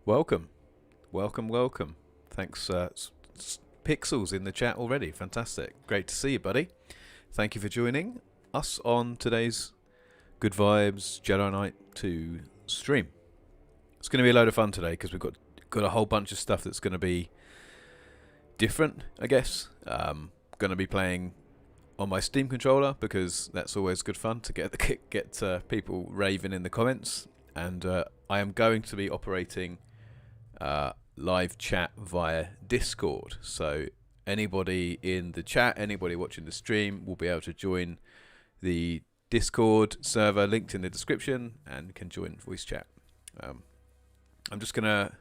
Welcome, welcome, welcome. Thanks, Pixels in the chat already. Fantastic. Great to see you, buddy. Thank you for joining us on today's Good Vibes Jedi Knight II stream. It's going to be a load of fun today because we've got a whole bunch of stuff that's going to be different, I guess. Going to be playing on my Steam controller because that's always good fun to get people raving in the comments. And I am going to be operating live chat via Discord, so anybody in the chat, anybody watching the stream will be able to join the Discord server linked in the description and can join voice chat. I'm just gonna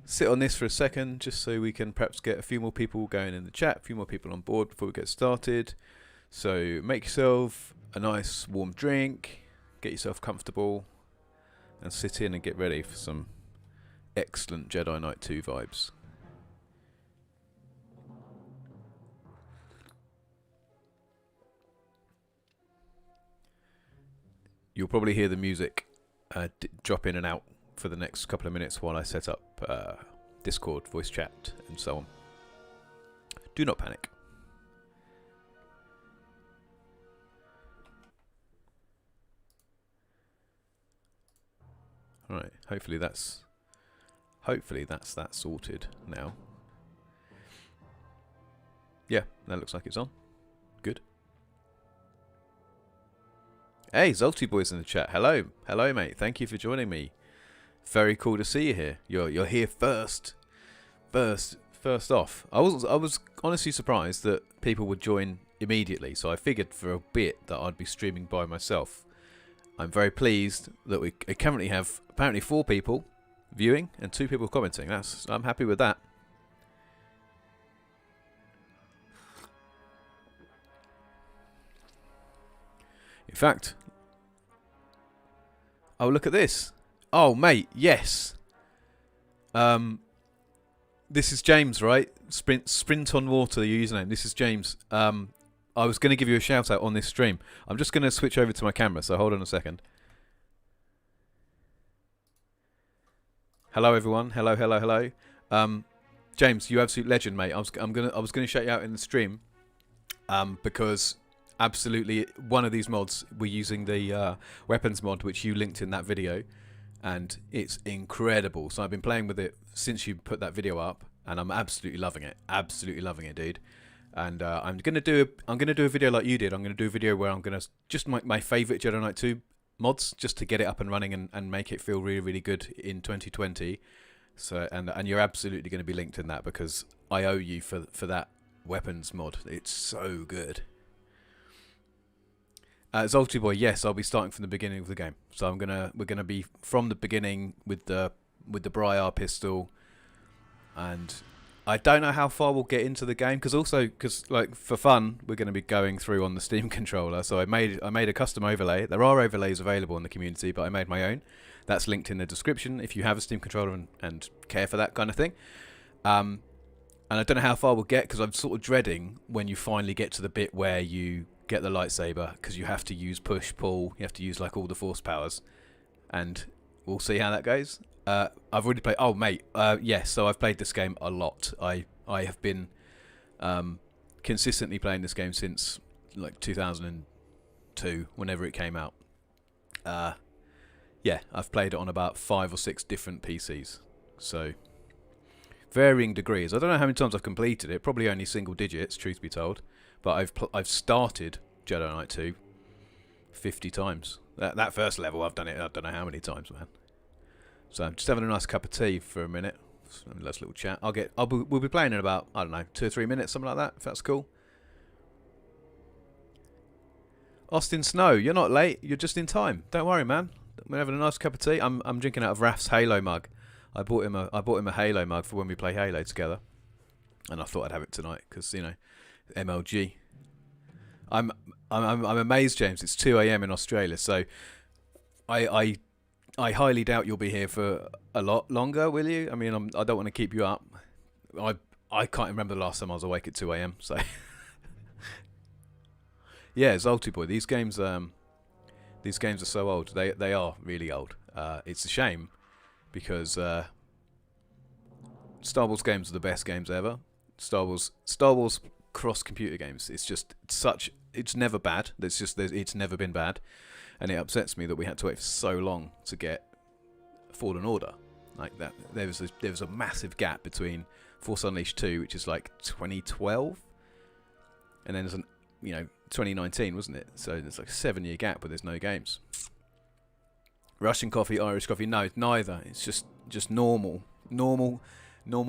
sit on this for a second just so we can perhaps get a few more people going in the chat, a few more people on board before we get started. So make yourself a nice warm drink, get yourself comfortable and sit in and get ready for some excellent Jedi Knight 2 vibes. You'll probably hear the music drop in and out for the next couple of minutes while I set up Discord, voice chat, and so on. Do not panic. Alright, hopefully that's that sorted now. Yeah, that looks like it's on. Good. Hey, Zolty Boy's in the chat. Hello. Hello, mate. Thank you for joining me. Very cool to see you here. You're here first. First off. I was honestly surprised that people would join immediately, so I figured for a bit that I'd be streaming by myself. I'm very pleased that we currently have apparently 4 people viewing and 2 people commenting. I'm happy with that. In fact, oh, look at this. Oh, mate, yes. This is James, right? Sprint on water, your username. This is James. I was going to give you a shout out on this stream. I'm just going to switch over to my camera, so hold on a second. Hello, everyone. Hello. James, you absolute legend, mate. I was gonna shout you out in the stream, because absolutely one of these mods we're using the weapons mod, which you linked in that video, and it's incredible. So I've been playing with it since you put that video up, and I'm absolutely loving it. Absolutely loving it, dude. And I'm gonna do a video like you did. I'm gonna do a video where I'm gonna just my favorite Jedi Knight 2 mods just to get it up and running and make it feel really, really good in 2020. So and you're absolutely going to be linked in that because I owe you for that weapons mod. It's so good. Zolty Boy, yes, I'll be starting from the beginning of the game. So we're gonna be from the beginning with the Briar pistol, and I don't know how far we'll get into the game because like for fun we're going to be going through on the Steam controller. So I made a custom overlay. There are overlays available in the community, but I made my own. That's linked in the description if you have a Steam controller and care for that kind of thing. And I don't know how far we'll get because I'm sort of dreading when you finally get to the bit where you get the lightsaber, because you have to use push, pull, you have to use like all the force powers, and we'll see how that goes. I've already played. Oh, mate. Yes. So I've played this game a lot. I have been consistently playing this game since like 2002, whenever it came out. Yeah, I've played it on about 5 or 6 different PCs. So varying degrees. I don't know how many times I've completed it. Probably only single digits, truth be told. But I've started Jedi Knight 2 50 times. That first level, I've done it. I don't know how many times, man. So I'm just having a nice cup of tea for a minute. Nice little chat. We'll be playing in about, I don't know, 2 or 3 minutes, something like that, if that's cool. Austin Snow, you're not late. You're just in time. Don't worry, man. We're having a nice cup of tea. I'm drinking out of Raf's Halo mug. I bought him a Halo mug for when we play Halo together, and I thought I'd have it tonight because MLG. I'm amazed, James. It's 2 a.m. in Australia, so I highly doubt you'll be here for a lot longer, will you? I mean, I don't want to keep you up. I can't remember the last time I was awake at 2 a.m. So yeah, Zolty Boy. These games are so old. They are really old. It's a shame because Star Wars games are the best games ever. Star Wars cross-computer games. It's never bad. It's never been bad, and it upsets me that we had to wait for so long to get Fallen Order. Like that, there was a massive gap between Force Unleashed 2, which is like 2012, and then there's 2019, wasn't it? So there's like a 7-year gap where there's no games. Russian coffee, Irish coffee, no, neither. It's just normal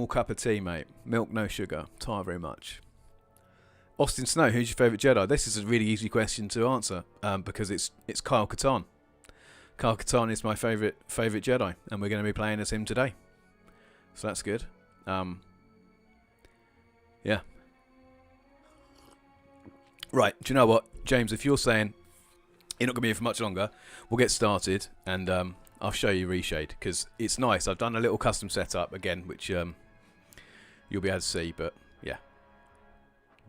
cup of tea, mate. Milk, no sugar. Tar very much. Austin Snow, who's your favourite Jedi? This is a really easy question to answer because it's Kyle Katarn. Kyle Katarn is my favourite Jedi, and we're going to be playing as him today. So that's good. Yeah. Right, do you know what, James, if you're saying you're not going to be here for much longer, we'll get started, and I'll show you ReShade, because it's nice. I've done a little custom setup, again, which you'll be able to see, but yeah.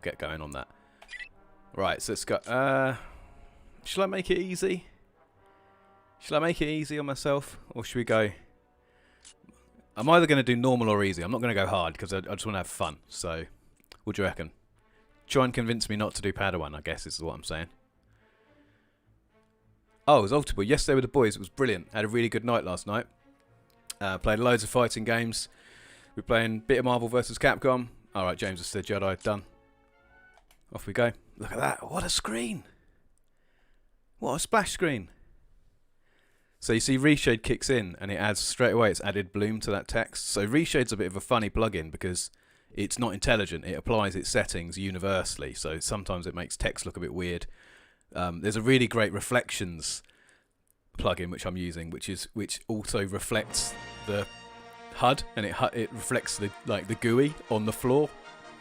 Get going on that. Right, so let's go. Shall I make it easy? Shall I make it easy on myself, or should we go... I'm either going to do normal or easy. I'm not going to go hard, because I just want to have fun, so what do you reckon? Try and convince me not to do Padawan, I guess, is what I'm saying. Oh, it was Ultimate yesterday with the boys. It was brilliant. Had a really good night last night. Played loads of fighting games. We're playing a bit of Marvel vs. Capcom. Alright, James has said Jedi. Done. Off we go. Look at that. What a screen. What a splash screen. So you see ReShade kicks in and it adds straight away, it's added bloom to that text. So ReShade's a bit of a funny plugin because it's not intelligent. It applies its settings universally. So sometimes it makes text look a bit weird. There's a really great reflections plugin which I'm using, which also reflects the HUD, and it reflects the GUI on the floor.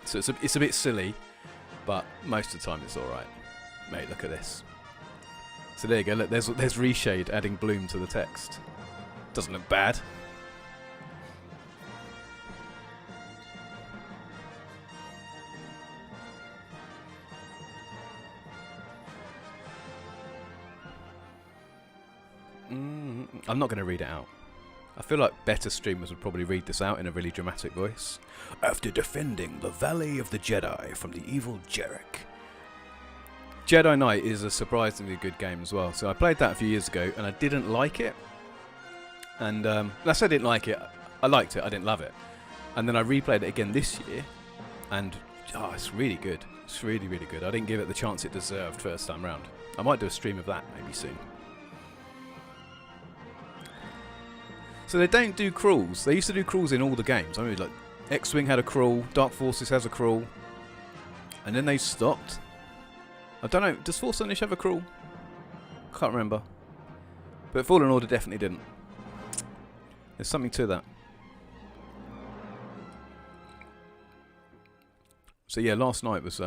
So it's a bit silly, but most of the time it's all right. Mate, look at this. So there you go. Look, there's ReShade adding bloom to the text. Doesn't look bad. I'm not going to read it out. I feel like better streamers would probably read this out in a really dramatic voice. After defending the Valley of the Jedi from the evil Jarek. Jedi Knight is a surprisingly good game as well. So I played that a few years ago and I didn't like it. And I said I didn't like it. I liked it. I didn't love it. And then I replayed it again this year. And it's really good. It's really, really good. I didn't give it the chance it deserved first time round. I might do a stream of that maybe soon. So they don't do crawls. They used to do crawls in all the games. I mean, like X-Wing had a crawl, Dark Forces has a crawl, and then they stopped. I don't know. Does Force Unleashed have a crawl? Can't remember. But Fallen Order definitely didn't. There's something to that. So yeah, last night was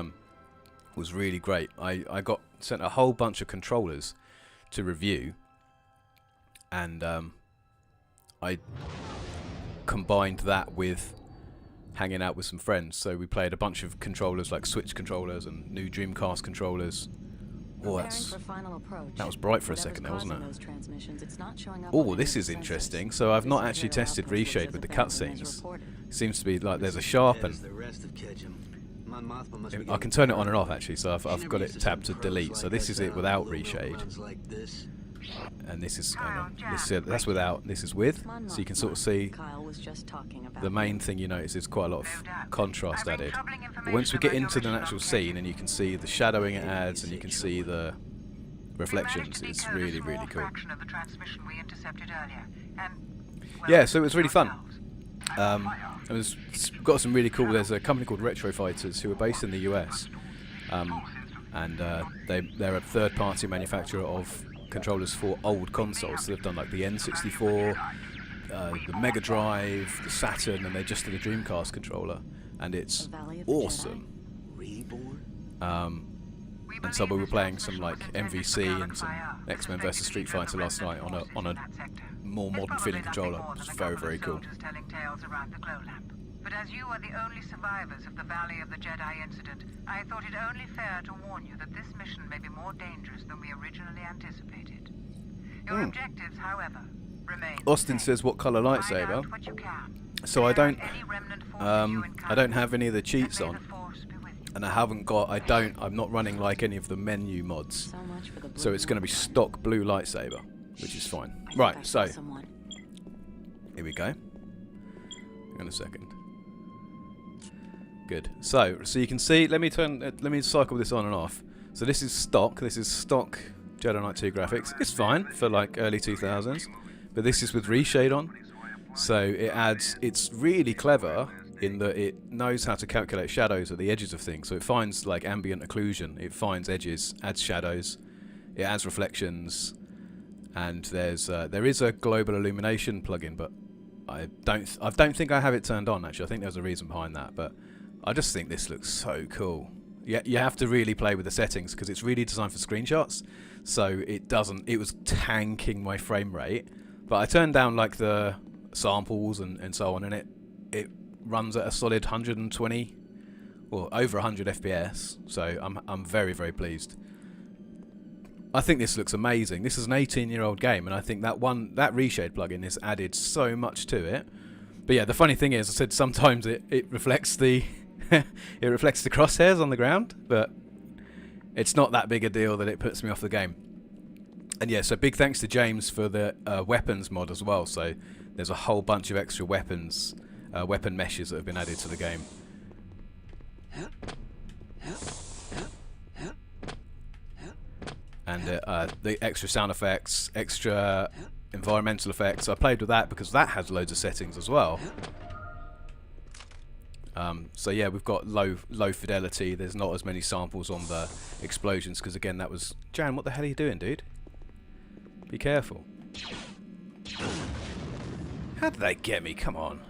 really great. I got sent a whole bunch of controllers to review, and I combined that with hanging out with some friends. So we played a bunch of controllers, like Switch controllers and new Dreamcast controllers. Oh, that was bright for a second there, wasn't it? Oh, this is interesting. So I've not actually tested ReShade with the cutscenes. Seems to be like there's a sharpen. I can turn it on and off actually, so I've got it tabbed to delete. So this is it without ReShade. And this is, hang on, that's without, this is with, so you can sort of see the main thing you notice is quite a lot of contrast added. But once we get into the actual scene and you can see the shadowing it adds and you can see the reflections, it's really, really cool. Yeah, so it was really fun. It was got some really cool, there's a company called Retro Fighters who are based in the US, and they're a third-party manufacturer of controllers for old consoles. So they've done like the N64, the Mega Drive, the Saturn, and they just did a Dreamcast controller, and it's awesome. And so we were playing some like MVC and some X-Men vs Street Fighter last night on a more modern feeling controller. It's very, very cool. But as you are the only survivors of the Valley of the Jedi incident, I thought it only fair to warn you that this mission may be more dangerous than we originally anticipated. Your objectives, however, remains. Austin says, what colour Find lightsaber? out what you can. So I don't, Any remnant forces you I don't encounter, have any of the cheats and may on, the Force be with you. and I haven't got, I'm not running like any of the menu mods. So much for the blue So it's going to be light. stock blue lightsaber, which is fine. I think I Right, saw so someone. here we go. Hang on a second. Good. So you can see. Let me cycle this on and off. So this is stock. This is stock Jedi Knight II graphics. It's fine for like early 2000s, but this is with ReShade on. So it adds. It's really clever in that it knows how to calculate shadows at the edges of things. So it finds like ambient occlusion. It finds edges, adds shadows, it adds reflections, and there is a global illumination plugin, but I don't think I have it turned on. Actually, I think there's a reason behind that, but I just think this looks so cool. Yeah, you have to really play with the settings because it's really designed for screenshots. So it doesn't. It was tanking my frame rate, but I turned down like the samples and so on, and it runs at a solid 120 or over 100 FPS. So I'm very, very pleased. I think this looks amazing. This is an 18-year-old game, and I think that ReShade plugin has added so much to it. But yeah, the funny thing is, I said sometimes it reflects the it reflects the crosshairs on the ground, but it's not that big a deal that it puts me off the game. And yeah, so big thanks to James for the weapons mod as well. So there's a whole bunch of extra weapons, weapon meshes that have been added to the game. And the extra sound effects, extra environmental effects. I played with that because that has loads of settings as well. So yeah, we've got low fidelity. There's not as many samples on the explosions because again, that was Jan. What the hell are you doing, dude? Be careful. How did they get me? Come on.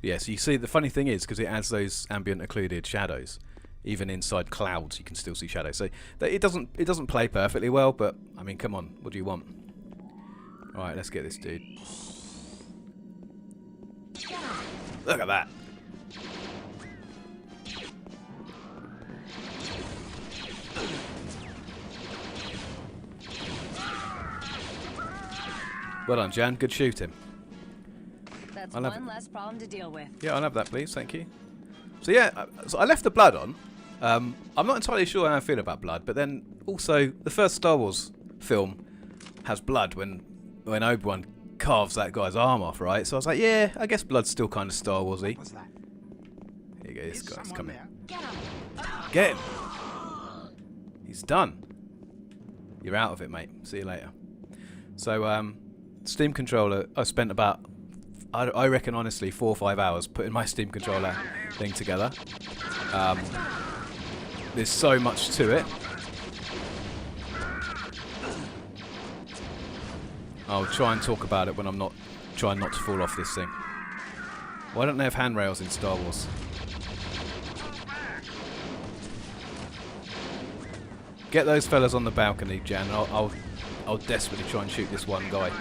Yeah, so you see, the funny thing is because it adds those ambient occluded shadows. Even inside clouds, you can still see shadows. So it doesn't play perfectly well, but I mean, come on, what do you want? All right, let's get this dude. Look at that. Well done, Jan. Good shooting. That's I'll have one less problem to deal with. Yeah, I'll have that, please. Thank you. So yeah, so I left the blood on. I'm not entirely sure how I feel about blood, but then also the first Star Wars film has blood when Obi-Wan carves that guy's arm off, right? So I was like, yeah, I guess blood's still kind of Star Warsy. What's that? Here you go, this guy's coming. There? Get him! He's done. You're out of it, mate. See you later. So, Steam controller, I spent about, I reckon honestly, 4 or 5 hours putting my Steam controller thing together. There's so much to it. I'll try and talk about it when I'm not trying not to fall off this thing. Why don't they have handrails in Star Wars? Get those fellas on the balcony, Jan. I'll desperately try and shoot this one guy.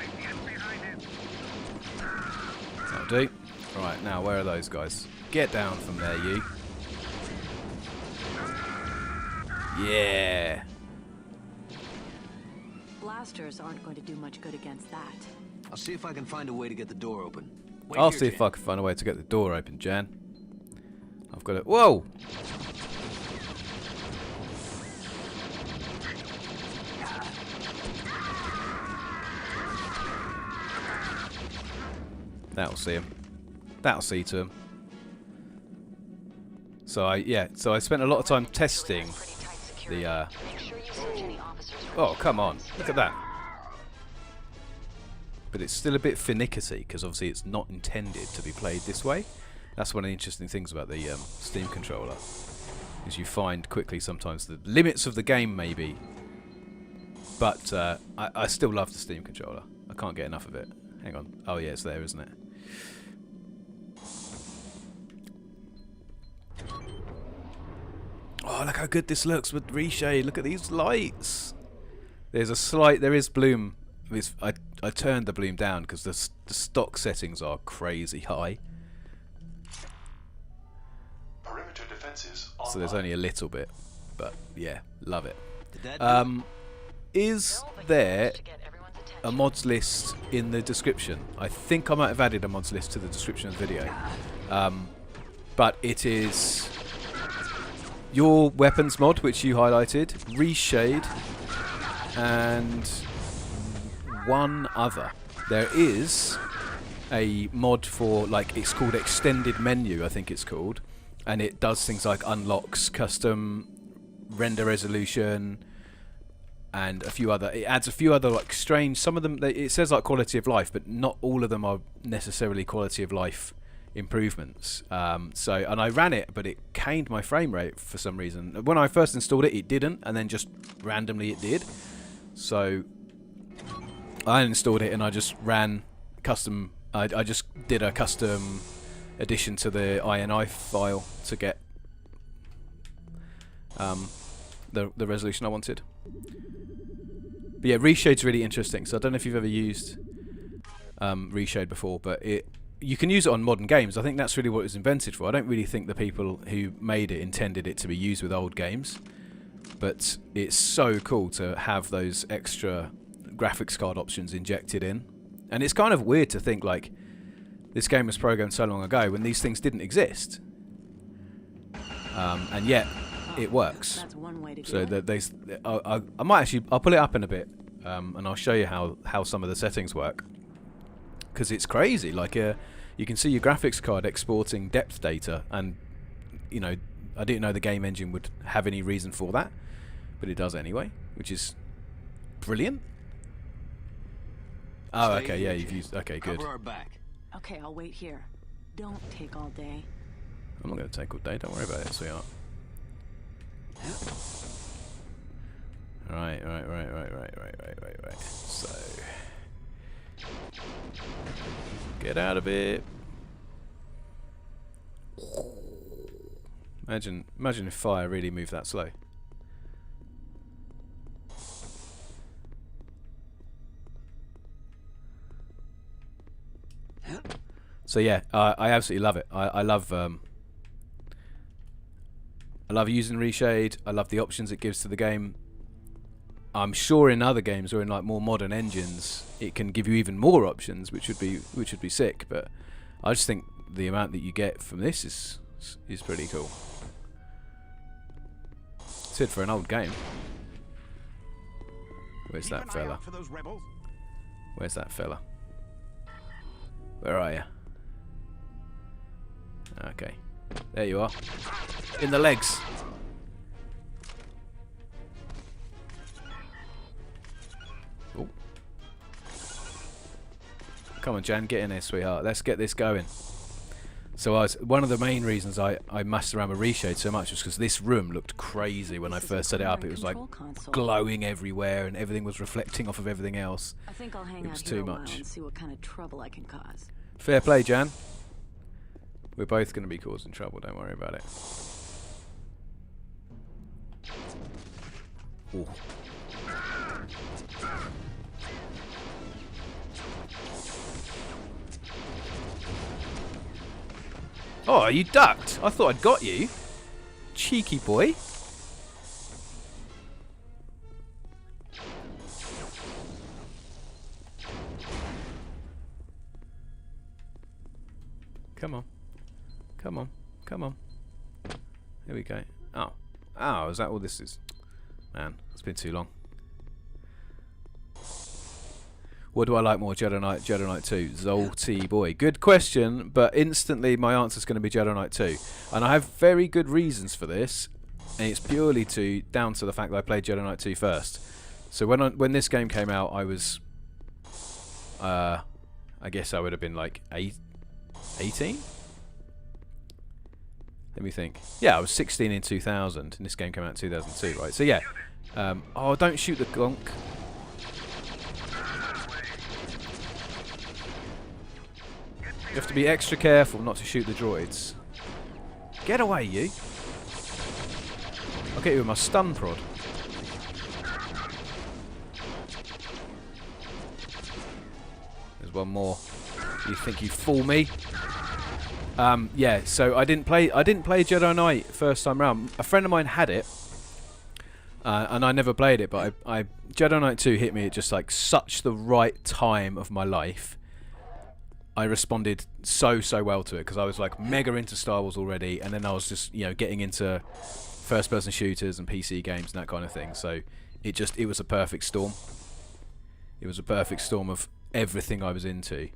That'll do. Right, now where are those guys? Get down from there, you. Yeah. Blasters aren't going to do much good against that. I'll see if I can find a way to get the door open. Wait I'll here, see if Jan. I can find a way to get the door open, Jan. I've got it. Whoa! That'll see him. That'll see to him. So I spent a lot of time testing the oh, come on. Look at that. But it's still a bit finicky because obviously it's not intended to be played this way. That's one of the interesting things about the Steam controller, is you find quickly sometimes the limits of the game maybe. But I still love the Steam controller. I can't get enough of it. Hang on. Oh yeah, it's there, isn't it? Oh, look how good this looks with ReShade. Look at these lights. There is bloom. I turned the bloom down because the stock settings are crazy high. Perimeter defenses So there's only a little bit, but yeah, love it. Did that do it? Is there a mods list in the description. I think I might have added a mods list to the description of the video. But it is your weapons mod, which you highlighted, ReShade, and one other. There is a mod for, like, it's called Extended Menu, I think it's called, and it does things like unlocks custom render resolution and a few other. It adds a few other like strange. Some of them it says like quality of life, but not all of them are necessarily quality of life improvements. So, and I ran it, but it caned my frame rate for some reason. When I first installed it, it didn't, and then just randomly it did. So I installed it and I just ran custom. I just did a custom addition to the INI file to get the resolution I wanted. But yeah, ReShade's really interesting. So I don't know if you've ever used ReShade before, but you can use it on modern games. I think that's really what it was invented for. I don't really think the people who made it intended it to be used with old games, but it's so cool to have those extra graphics card options injected in. And it's kind of weird to think like this game was programmed so long ago when these things didn't exist, and yet it works. That's one way to do So it. I might actually, I'll pull it up in a bit, and I'll show you how some of the settings work, because it's crazy. Like you can see your graphics card exporting depth data, and you know, I didn't know the game engine would have any reason for that, but it does anyway, which is brilliant. Oh, Stay okay, here, yeah, you've Jay. used. Okay, good. Cover our back. Okay, I'll wait here. Don't take all day. I'm not going to take all day. Don't worry about it, sweetheart. Right. So, get out of it. Imagine if fire really moved that slow. So yeah, I absolutely love it. I love using ReShade. I love the options it gives to the game. I'm sure in other games or in like more modern engines, it can give you even more options, which would be sick. But I just think the amount that you get from this is pretty cool. It's it for an old game. Where's that fella? Where's that fella? Where are you? Okay, there you are. In the legs. Oh. Come on, Jan, get in there, sweetheart. Let's get this going. So one of the main reasons I messed around with ReShade so much was because this room looked crazy when I first set it up. It was like glowing everywhere and everything was reflecting off of everything else. I think I'll hang It out was here too a while much. and see what kind of trouble I can cause. Fair play, Jan. We're both going to be causing trouble, don't worry about it. Ooh. Oh, you ducked. I thought I'd got you. Cheeky boy. Come on. Come on. Come on. Here we go. Oh. Oh, is that all this is? Man, it's been too long. What do I like more, Jedi Knight II? Zolty boy. Good question, but instantly my answer is going to be Jedi Knight 2. And I have very good reasons for this, and it's purely down to the fact that I played Jedi Knight 2 first. So when this game came out, I was, I guess I would have been like 18? Let me think. Yeah, I was 16 in 2000, and this game came out in 2002, right? So yeah. Oh, don't shoot the gonk. You have to be extra careful not to shoot the droids. Get away, you. I'll get you with my stun prod. There's one more. You think you fool me? Yeah, so I didn't play Jedi Knight first time round. A friend of mine had it. and I never played it, but I Jedi Knight 2 hit me at just like such the right time of my life. I responded so well to it because I was like mega into Star Wars already, and then I was just getting into first-person shooters and PC games and that kind of thing. So it was a perfect storm. It was a perfect storm of everything I was into.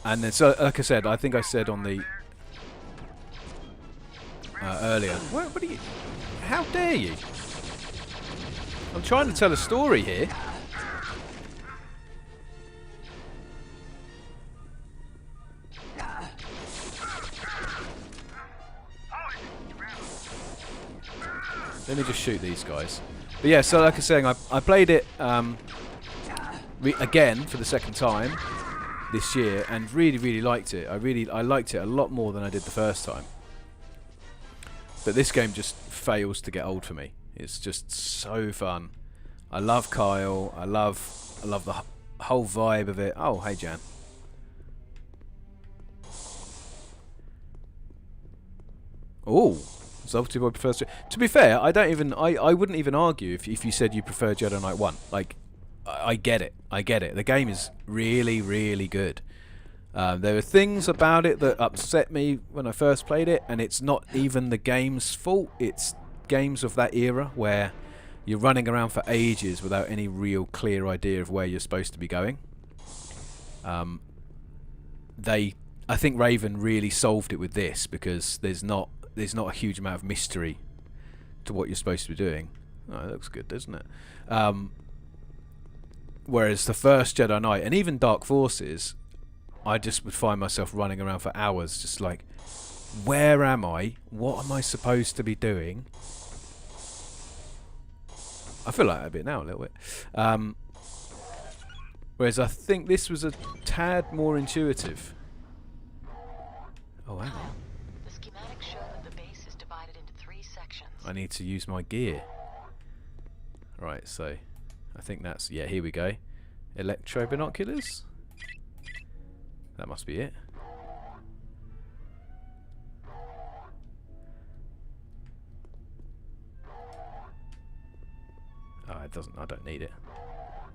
And then, so like I said, I think I said on the earlier. What are you? How dare you? I'm trying to tell a story here. Let me just shoot these guys. But yeah, so like I was saying, I played it again for the second time this year and really liked it. I liked it a lot more than I did the first time. But this game just fails to get old for me. It's just so fun. I love Kyle. I love the whole vibe of it. Oh, hey Jan. Oh. Salty Boy prefers to be fair, I wouldn't even argue if you said you prefer Jedi Knight 1. Like, I get it. The game is really good. There are things about it that upset me when I first played it, and it's not even the game's fault. It's games of that era where you're running around for ages without any real clear idea of where you're supposed to be going. I think Raven really solved it with this because there's not a huge amount of mystery to what you're supposed to be doing. Oh, it looks good, doesn't it? Whereas the first Jedi Knight, and even Dark Forces, I just would find myself running around for hours, just like, where am I? What am I supposed to be doing? I feel like that a bit now, a little bit. Whereas I think this was a tad more intuitive. Oh, hang on. I need to use my gear. Right, so I think that's, yeah, here we go. Electro binoculars? That must be it. Oh, it doesn't, I don't need it.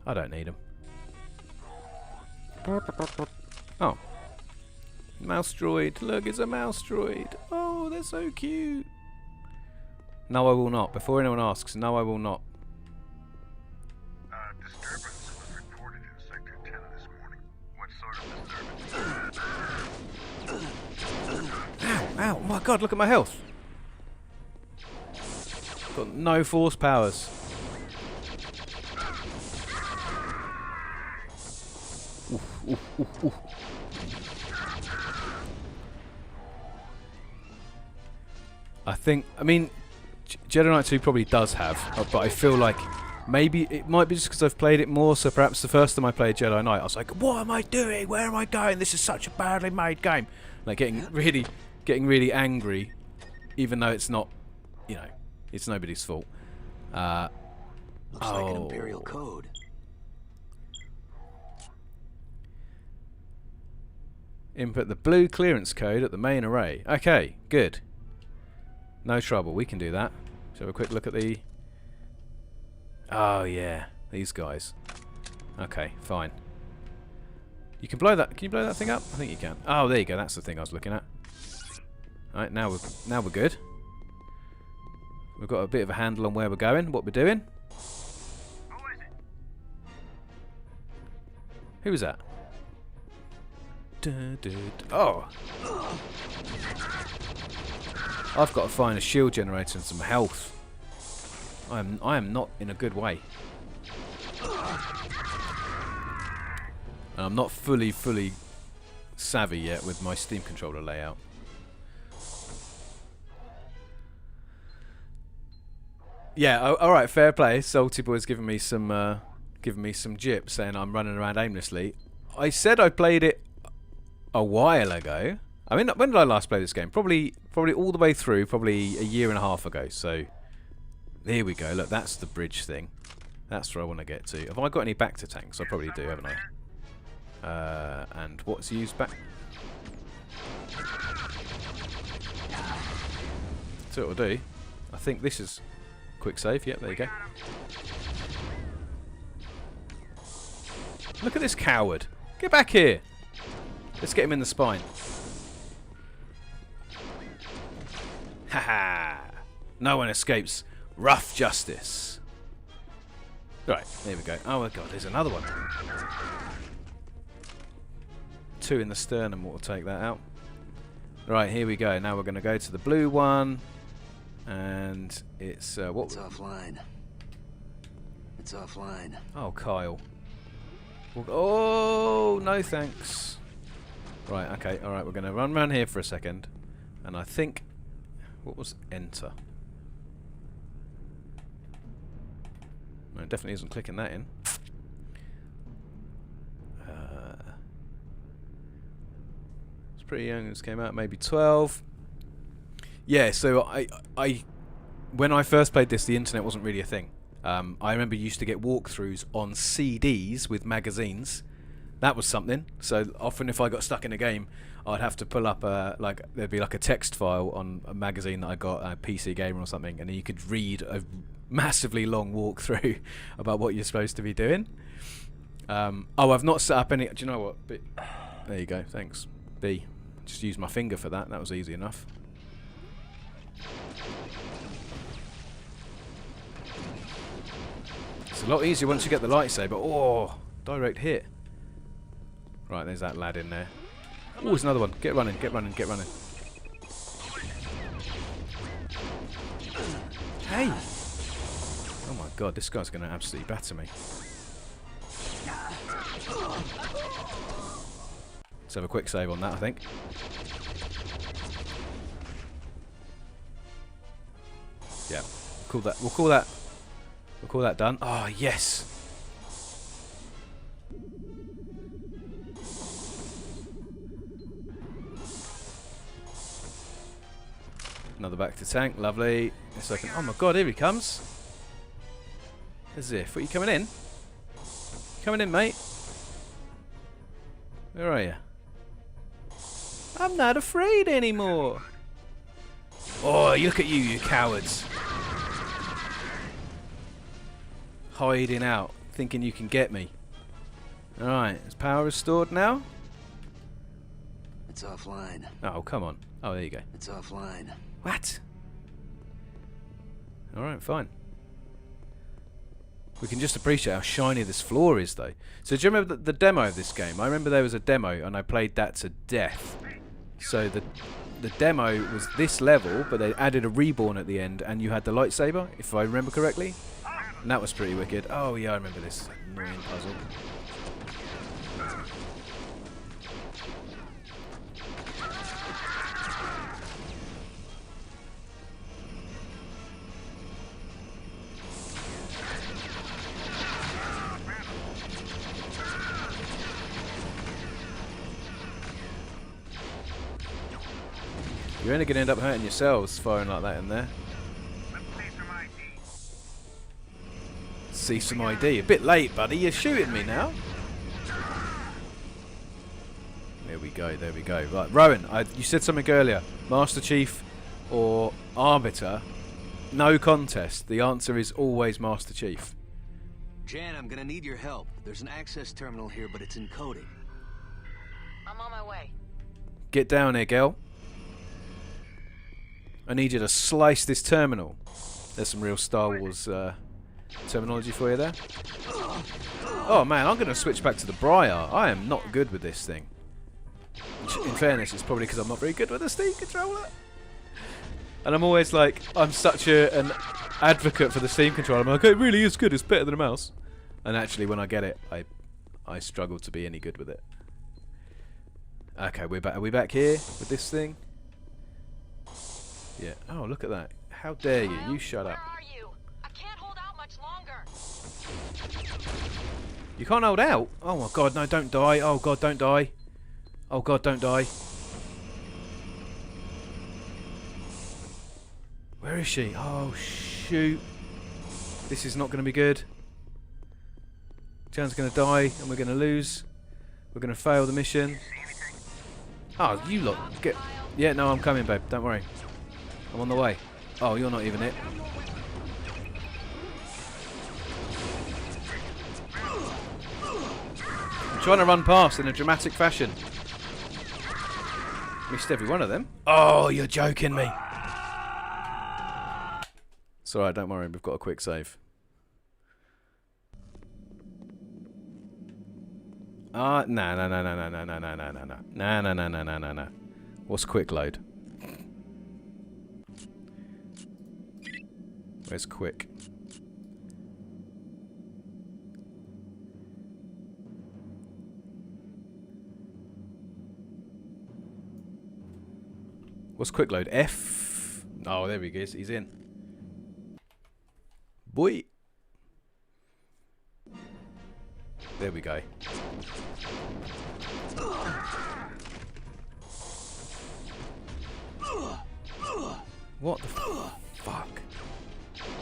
I don't need them. Oh. Mouse droid. Look, it's a mouse droid. Oh, they're so cute. No, I will not. Before anyone asks, no, I will not. Disturbance was reported in Sector 10 this morning. What sort of disturbance? Ow, ow, oh my god, look at my health. Got no force powers. Oof. I mean, Jedi Knight 2 probably does have, but I feel like maybe it might be just because I've played it more, so perhaps the first time I played Jedi Knight I was like, what am I doing? Where am I going? This is such a badly made game. Like getting really angry, even though it's not, it's nobody's fault. Looks like an Imperial code. Input the blue clearance code at the main array. Okay, good. No trouble, we can do that. Shall we have a quick look at the... Oh yeah, these guys. Okay, fine. You can blow that. Can you blow that thing up? I think you can. Oh, there you go. That's the thing I was looking at. All right, now we're good. We've got a bit of a handle on where we're going, what we're doing. Who was that? Oh! I've got to find a shield generator and some health. I am not in a good way. And I'm not fully savvy yet with my Steam controller layout. Yeah, alright, fair play. Salty Boy's giving me some jip saying I'm running around aimlessly. I said I played it a while ago. I mean, when did I last play this game? Probably all the way through, probably a year and a half ago. So, here we go. Look, that's the bridge thing. That's where I want to get to. Have I got any Bacta tanks? I probably do, haven't I? And what's used back? So what we'll do. I think this is Quick save. Yep, there you go. Look at this coward. Get back here. Let's get him in the spine. Haha. No one escapes rough justice. Right, there we go. Oh my god, there's another one. 2 in the sternum will take that out. Right, here we go. Now we're going to go to the blue one. And it's what? It's offline. It's offline. Oh, Kyle. Oh, no thanks. Right, okay, alright, we're going to run around here for a second. And I think... What was enter? No, it definitely isn't clicking that in. It's pretty young. This came out maybe 12. Yeah, so I when I first played this, the internet wasn't really a thing. I remember you used to get walkthroughs on CDs with magazines. That was something. So often if I got stuck in a game, I'd have to pull up there'd be like a text file on a magazine that I got, a PC Gamer or something, and then you could read a massively long walkthrough about what you're supposed to be doing. Oh, I've not set up any... Do you know what? There you go, thanks. B. Just use my finger for that. That was easy enough. It's a lot easier once you get the lightsaber. Oh, direct hit. Right, there's that lad in there. Oh, there's another one. Get running, get running, get running. Hey! Oh my god, this guy's going to absolutely batter me. Let's have a quick save on that, I think. Yeah, we'll call that done. Oh, yes! Another back to tank, lovely. Oh my god, here he comes. As if. What, you coming in? Coming in, mate? Where are you? I'm not afraid anymore. Oh, look at you, you cowards. Hiding out, thinking you can get me. Alright, is power restored now? It's offline. Oh, come on. Oh, there you go. It's offline. What? Alright, fine. We can just appreciate how shiny this floor is, though. So do you remember the demo of this game? I remember there was a demo, and I played that to death. So the demo was this level, but they added a reborn at the end, and you had the lightsaber, if I remember correctly. And that was pretty wicked. Oh yeah, I remember this annoying puzzle. You're only going to end up hurting yourselves firing like that in there. See some ID. A bit late, buddy. You're shooting me now. There we go. There we go. Right, Rowan, you said something earlier. Master Chief or Arbiter? No contest. The answer is always Master Chief. Jan, I'm gonna need your help. There's an access terminal here, but it's encoded. I'm on my way. Get down here, girl. I need you to slice this terminal. There's some real Star Wars terminology for you there. Oh man, I'm going to switch back to the Briar. I am not good with this thing. In fairness, it's probably because I'm not very good with the Steam controller. And I'm always like, I'm such an advocate for the Steam controller. I'm like, it really is good. It's better than a mouse. And actually, when I get it, I struggle to be any good with it. Okay, we're back. Are we back here with this thing? Yeah. Oh, look at that. How dare you? You shut up. Where are you? I can't hold out much longer. You can't hold out? Oh my god, no, don't die. Oh god, don't die. Oh god, don't die. Where is she? Oh shoot. This is not going to be good. Jan's going to die and we're going to lose. We're going to fail the mission. Oh, you lot. Get... Yeah, no, I'm coming, babe. Don't worry. I'm on the way. Oh, you're not even it. trying to run past in a dramatic fashion. Missed every one of them. Oh, you're joking me. It's alright, don't worry, we've got a quick save. No. No. What's quick load? Where's quick? What's quick load? F. Oh, there he is. He's in. Boy. There we go. What the fuck?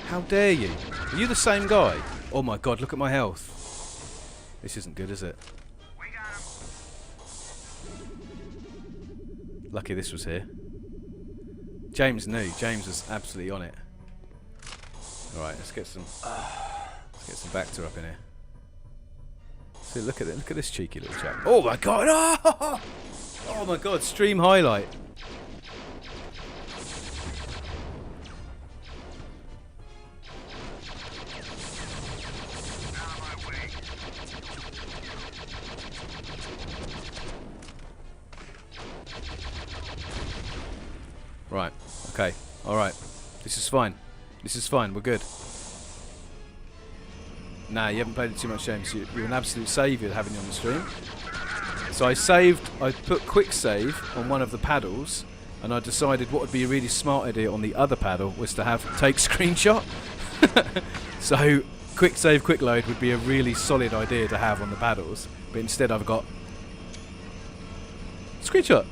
How dare you? Are you the same guy? Oh my god, look at my health. This isn't good, is it? Lucky this was here. James knew. James was absolutely on it. Alright, let's get some Bacta up in here. See, look at it. Look at this cheeky little chap. Oh my god! Oh, oh my god! Stream highlight. Right. Okay. All right. This is fine. This is fine. We're good. Nah, you haven't played it too much, James. You're an absolute saviour having you on the stream. So I put quick save on one of the paddles, and I decided what would be a really smart idea on the other paddle was to have take screenshot. So quick save, quick load would be a really solid idea to have on the paddles, but instead I've got screenshot.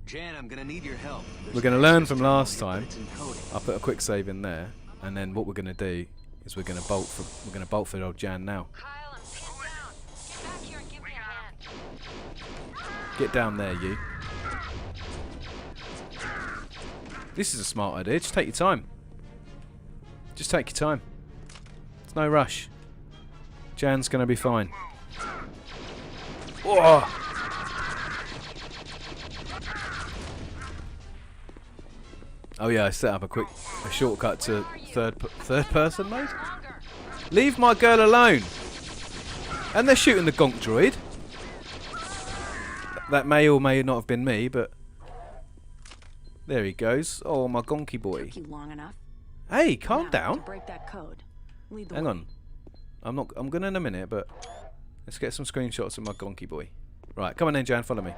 Jan, I'm gonna need your help. We're going to learn from last time. I put a quick save in there, and then what we're going to do is we're going to bolt for the old Jan now. Kyle, I'm pinned down. Get back here and give me a hand. Get down there, you. This is a smart idea. Just take your time. Just take your time. There's no rush. Jan's going to be fine. Whoa! Oh yeah, I set up a shortcut to third person mode. Leave my girl alone. And they're shooting the gonk droid. That may or may not have been me, but there he goes. Oh, my gonky boy. Took you long enough. Hey, calm Now, down. to break that code. Lead the Hang way. on. I'm gonna in a minute, but let's get some screenshots of my gonky boy. Right, come on in, Jan, follow me.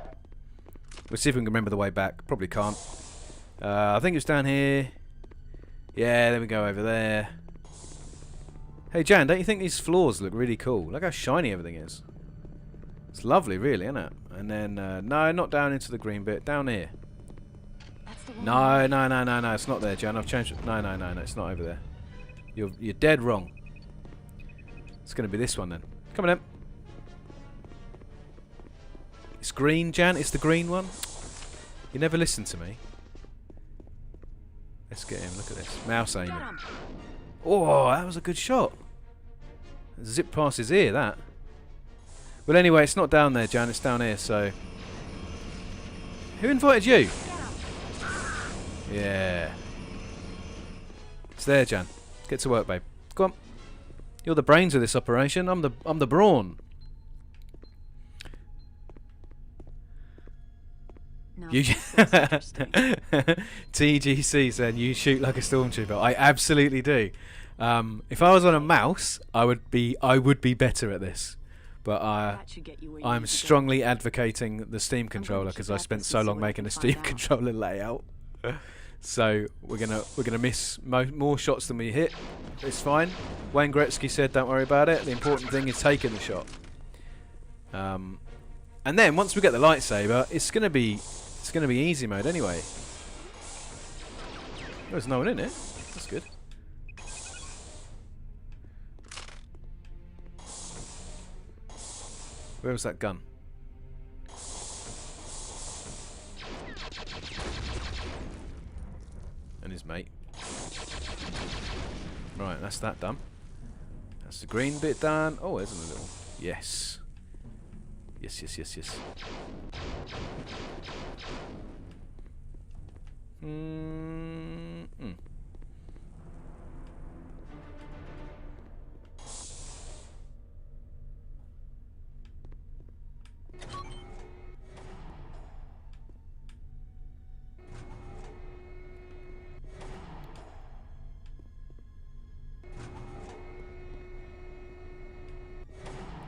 We'll see if we can remember the way back. Probably can't. I think it's down here. Yeah, there we go, over there. Hey Jan, don't you think these floors look really cool? Look how shiny everything is. It's lovely, really, isn't it? And then, no, not down into the green bit. Down here. That's the one. No, it's not there, Jan. I've changed it. No, it's not over there. You're dead wrong. It's going to be this one then. Come on in. It's green, Jan. It's the green one. You never listen to me. Let's get him. Look at this. Mouse aiming. Oh, that was a good shot. Zip past his ear, that. Well, anyway, it's not down there, Jan. It's down here, so... Who invited you? Yeah. It's there, Jan. Get to work, babe. Go on. You're the brains of this operation. I'm the brawn. No, You that's interesting. TGC said you shoot like a stormtrooper. I absolutely do. If I was on a mouse, I would be better at this. But That should get you where you I'm need to go. strongly advocating the Steam controller because I check spent this so and see long what I making can a Steam find out. controller layout. So we're gonna miss more shots than we hit. It's fine. Wayne Gretzky said, "Don't worry about it. The important thing is taking the shot." And then once we get the lightsaber, it's gonna be easy mode anyway. There's no one in it. That's good. Where was that gun? And his mate. Right, that's that done. That's the green bit done. Oh, there's a little... Yes. Yes, yes, yes, yes.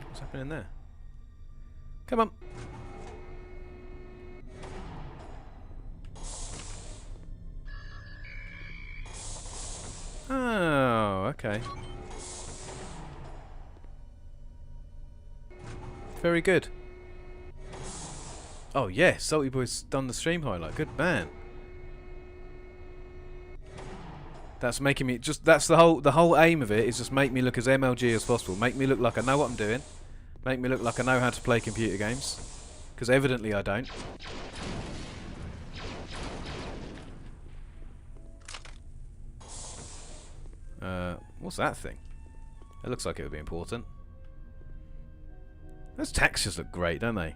What's happening there? Come on. Oh, okay. Very good. Oh yeah, Salty Boy's done the stream highlight. Good man. That's making me just. That's the whole aim of it is just make me look as MLG as possible. Make me look like I know what I'm doing. Make me look like I know how to play computer games. Because evidently I don't. What's that thing? It looks like it would be important. Those textures look great, don't they?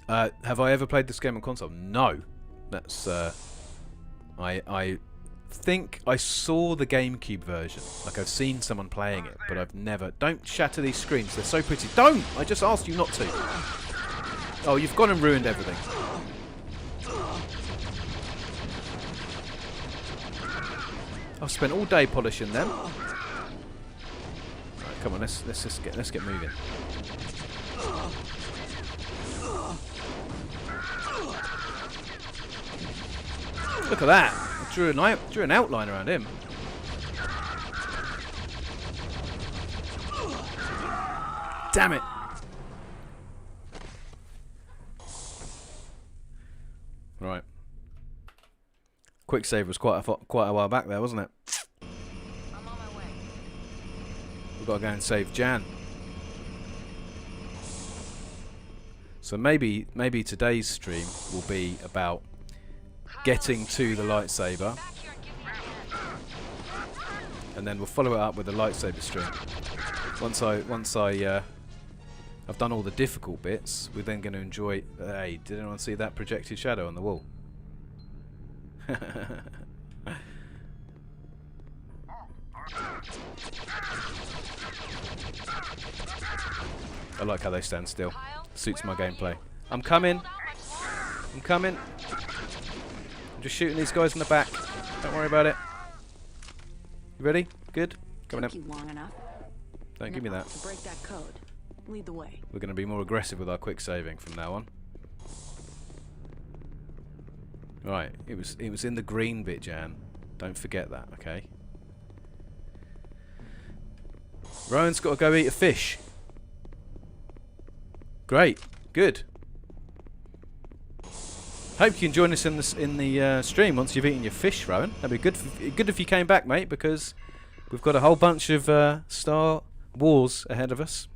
Have I ever played this game on console? No. That's I think I saw the GameCube version. Like I've seen someone playing it, but I've never. Don't shatter these screens. They're so pretty. Don't! I just asked you not to. Oh, you've gone and ruined everything. I've spent all day polishing them. Right, come on, let's get moving. Look at that! I drew an outline around him. Damn it! Right. Quick save was quite a while back there, wasn't it? I'm on my way. We've got to go and save Jan. So maybe today's stream will be about getting to the lightsaber, Back here and give me a hand. and then we'll follow it up with a lightsaber stream. Once I've done all the difficult bits, we're then going to enjoy. Hey, did anyone see that projected shadow on the wall? I like how they stand still. Suits my gameplay. I'm coming. I'm coming. I'm just shooting these guys in the back. Don't worry about it. You ready? Good? Coming Took in. you long enough. Don't give me that. To break that code. Lead the way. We're going to be more aggressive with our quick saving from now on. Right, it was in the green bit, Jan. Don't forget that, okay? Rowan's got to go eat a fish. Great, good. Hope you can join us in the stream once you've eaten your fish, Rowan. That'd be good if you came back, mate, because we've got a whole bunch of Star Wars ahead of us.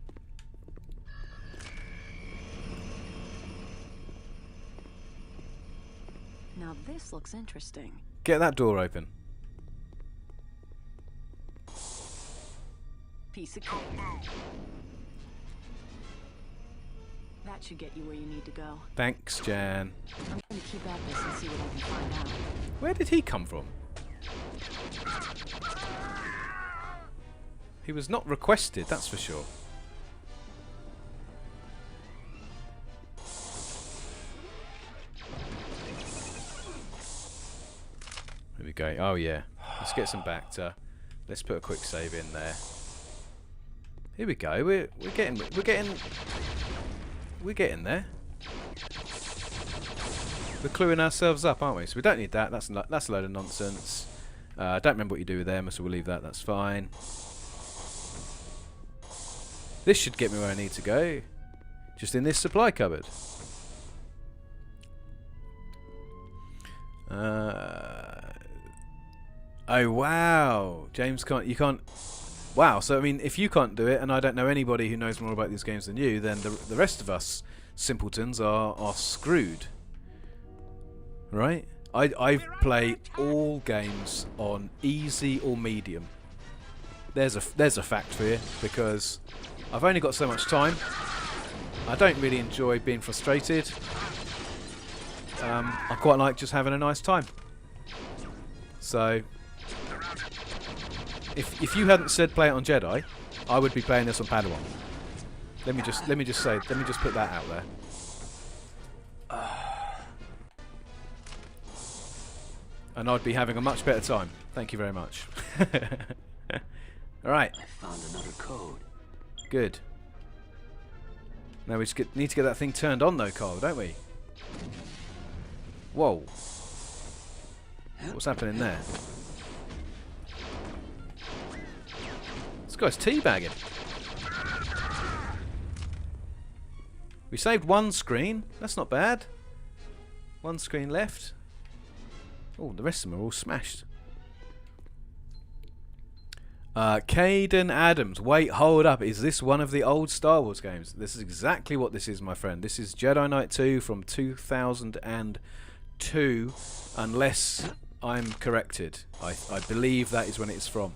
Now this looks interesting. Get that door open. Piece of cake. That should get you where you need to go. Thanks, Jan. I'm going to keep at this and see what I can find out. Where did he come from? He was not requested, that's for sure. There we go. Oh yeah. Let's get some Bacta. Let's put a quick save in there. Here we go. We're getting there. We're cluing ourselves up, aren't we? So we don't need that. That's a load of nonsense. I don't remember what you do with them, so we'll leave that. That's fine. This should get me where I need to go. Just in this supply cupboard. Oh wow, James can't. You can't. Wow. So I mean, if you can't do it, and I don't know anybody who knows more about these games than you, then the rest of us simpletons are screwed. Right? I play all games on easy or medium. There's a fact for you, because I've only got so much time. I don't really enjoy being frustrated. I quite like just having a nice time. So if you hadn't said play it on Jedi, I would be playing this on Padawan. Let me just put that out there. And I'd be having a much better time. Thank you very much. Alright. I found another code. Good. Now we just need to get that thing turned on though, Carl, don't we? Whoa. What's happening there? This guy's teabagging. We saved one screen. That's not bad. One screen left. Oh, the rest of them are all smashed. Caden Adams. Wait, hold up. Is this one of the old Star Wars games? This is exactly what this is, my friend. This is Jedi Knight II from 2002, unless I'm corrected. I believe that is when it's from.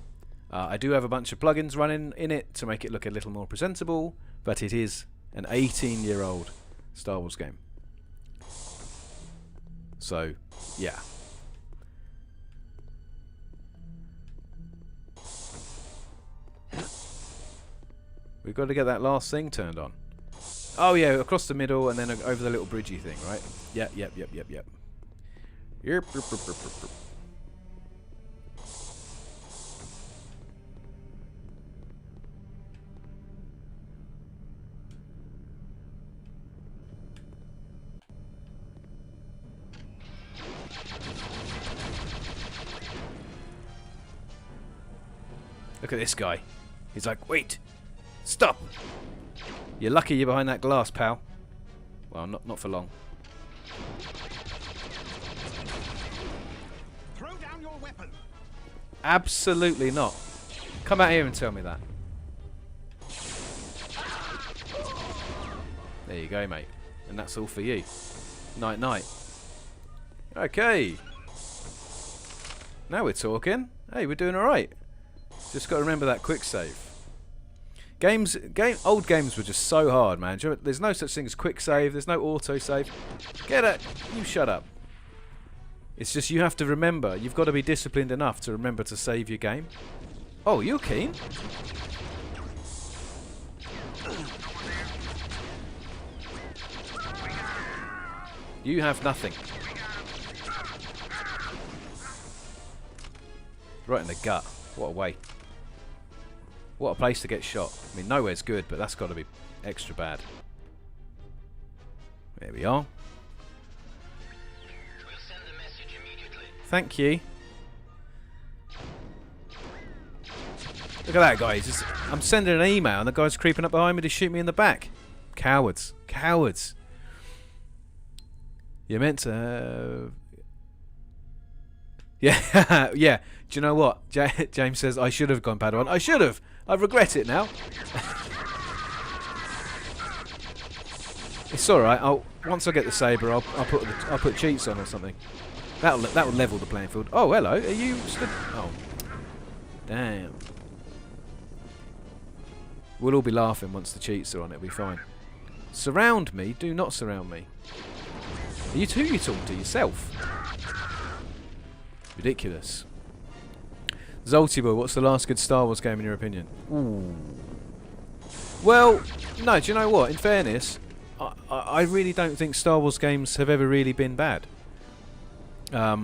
I do have a bunch of plugins running in it to make it look a little more presentable, but it is an 18-year-old Star Wars game. So, yeah. We've got to get that last thing turned on. Oh yeah, across the middle and then over the little bridgey thing, right? Yep. Yep. Look at this guy. He's like, wait. Stop! You're lucky you're behind that glass, pal. Well, not for long. Throw down your weapon. Absolutely not. Come out here and tell me that. There you go, mate. And that's all for you. Night night. Okay. Now we're talking. Hey, we're doing alright. Just got to remember that quick save. Old games were just so hard, man. There's no such thing as quick save. There's no auto save. Get it. You shut up. It's just you have to remember. You've got to be disciplined enough to remember to save your game. Oh, you're keen? You have nothing. Right in the gut. What a way. What a place to get shot. I mean, nowhere's good, but that's got to be extra bad. There we are. We'll send the message immediately. Thank you. Look at that guy. I'm sending an email and the guy's creeping up behind me to shoot me in the back. Cowards. Cowards. You're meant to... Yeah, yeah. Do you know what? James says, I should have gone Padawan. I should have. I regret it now. It's alright. Once I get the saber, I'll put cheats on or something. That will level the playing field. Oh, hello. Are you stood? Oh, damn. We'll all be laughing once the cheats are on. It'll be fine. Surround me. Do not surround me. Are you talking to yourself? Ridiculous. Zoltibo, what's the last good Star Wars game in your opinion? Ooh. Well, no, do you know what? In fairness, I really don't think Star Wars games have ever really been bad. I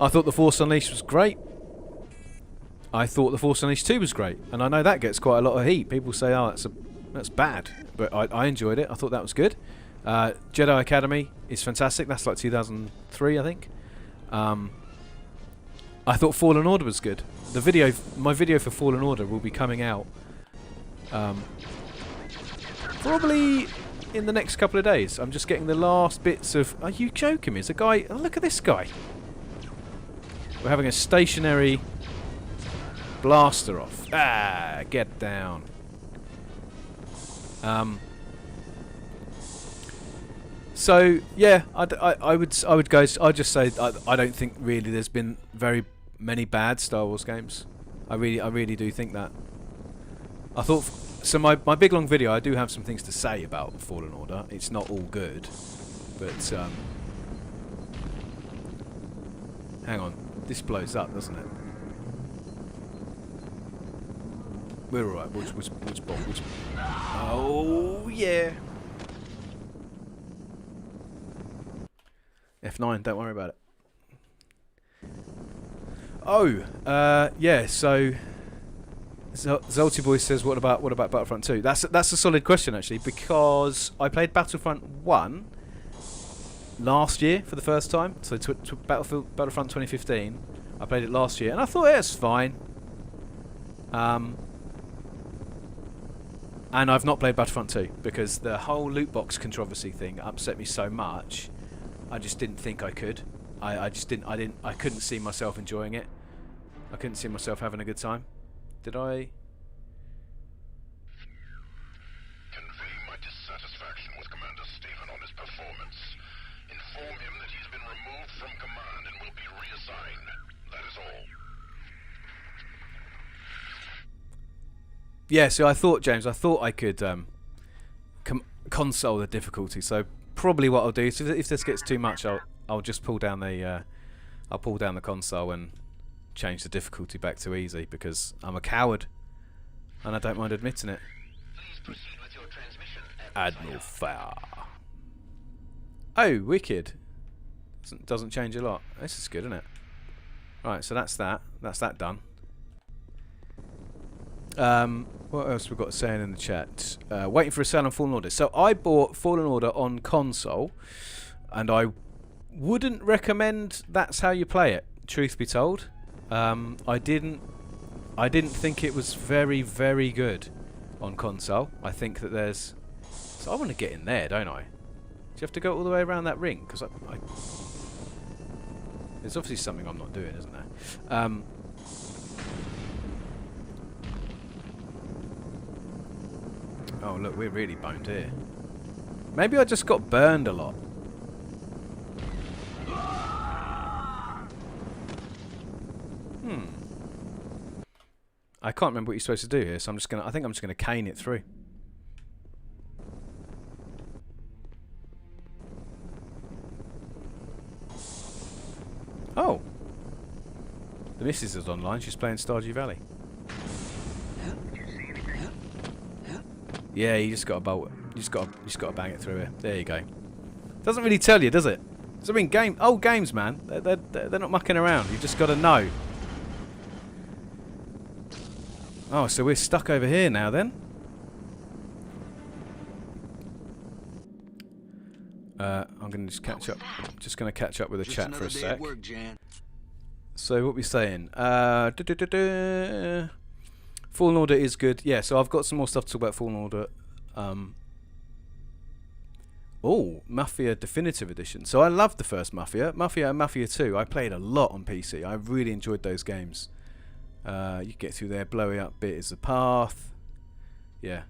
thought The Force Unleashed was great. I thought The Force Unleashed 2 was great. And I know that gets quite a lot of heat. People say, oh, that's bad. But I enjoyed it. I thought that was good. Jedi Academy is fantastic. That's like 2003, I think. I thought Fallen Order was good. My video for Fallen Order will be coming out probably in the next couple of days. I'm just getting the last bits of... Are you joking me? Is a guy... Oh, look at this guy. We're having a stationary blaster off. Ah, get down. So yeah, I would go. I'd just say I don't think really there's been very many bad Star Wars games. I really do think that. I thought so. My big long video, I do have some things to say about Fallen Order. It's not all good, but hang on, this blows up, doesn't it? We're alright. Which oh yeah. F9, don't worry about it. Oh, yeah. So, Zolty Boy says, "What about Battlefront 2?" That's a solid question actually, because I played Battlefront 1 last year for the first time. So Battlefront 2015. I played it last year, and I thought it's fine. And I've not played Battlefront 2 because the whole loot box controversy thing upset me so much. I just didn't think I could. I couldn't see myself enjoying it. I couldn't see myself having a good time. Did I? Convey my dissatisfaction with Commander Stephen on his performance. Inform him that he's been removed from command and will be reassigned. That is all. Yeah, so I thought, James, I could console the difficulty. So probably what I'll do is if this gets too much, I'll just pull down the console and change the difficulty back to easy, because I'm a coward and I don't mind admitting it. Please proceed with your transmission. Admiral Farr. Oh, wicked. Doesn't change a lot. This is good, isn't it? Right, so that's that. That's that done. What else we've got saying in the chat? Waiting for a sale on Fallen Order. So I bought Fallen Order on console, and I wouldn't recommend that's how you play it. Truth be told, I didn't think it was very, very good on console. I think that there's. So I want to get in there, don't I? Do you have to go all the way around that ring? Because there's obviously something I'm not doing, isn't there? Oh look, we're really boned here. Maybe I just got burned a lot. I can't remember what you're supposed to do here, so I think I'm just gonna cane it through. Oh. The missus is online, she's playing Stardew Valley. Yeah, you just got to bolt. You just got to bang it through here. There you go. Doesn't really tell you, does it? I mean, old games, man. They're not mucking around. You just got to know. Oh, so we're stuck over here now, then. I'm going to just catch up. Just going to catch up with the chat for a sec. So what we saying? Fallen Order is good. Yeah, so I've got some more stuff to talk about Fallen Order. Oh, Mafia Definitive Edition. So I loved the first Mafia. Mafia and Mafia 2. I played a lot on PC. I really enjoyed those games. You get through there, blowing up bit is the path. Yeah.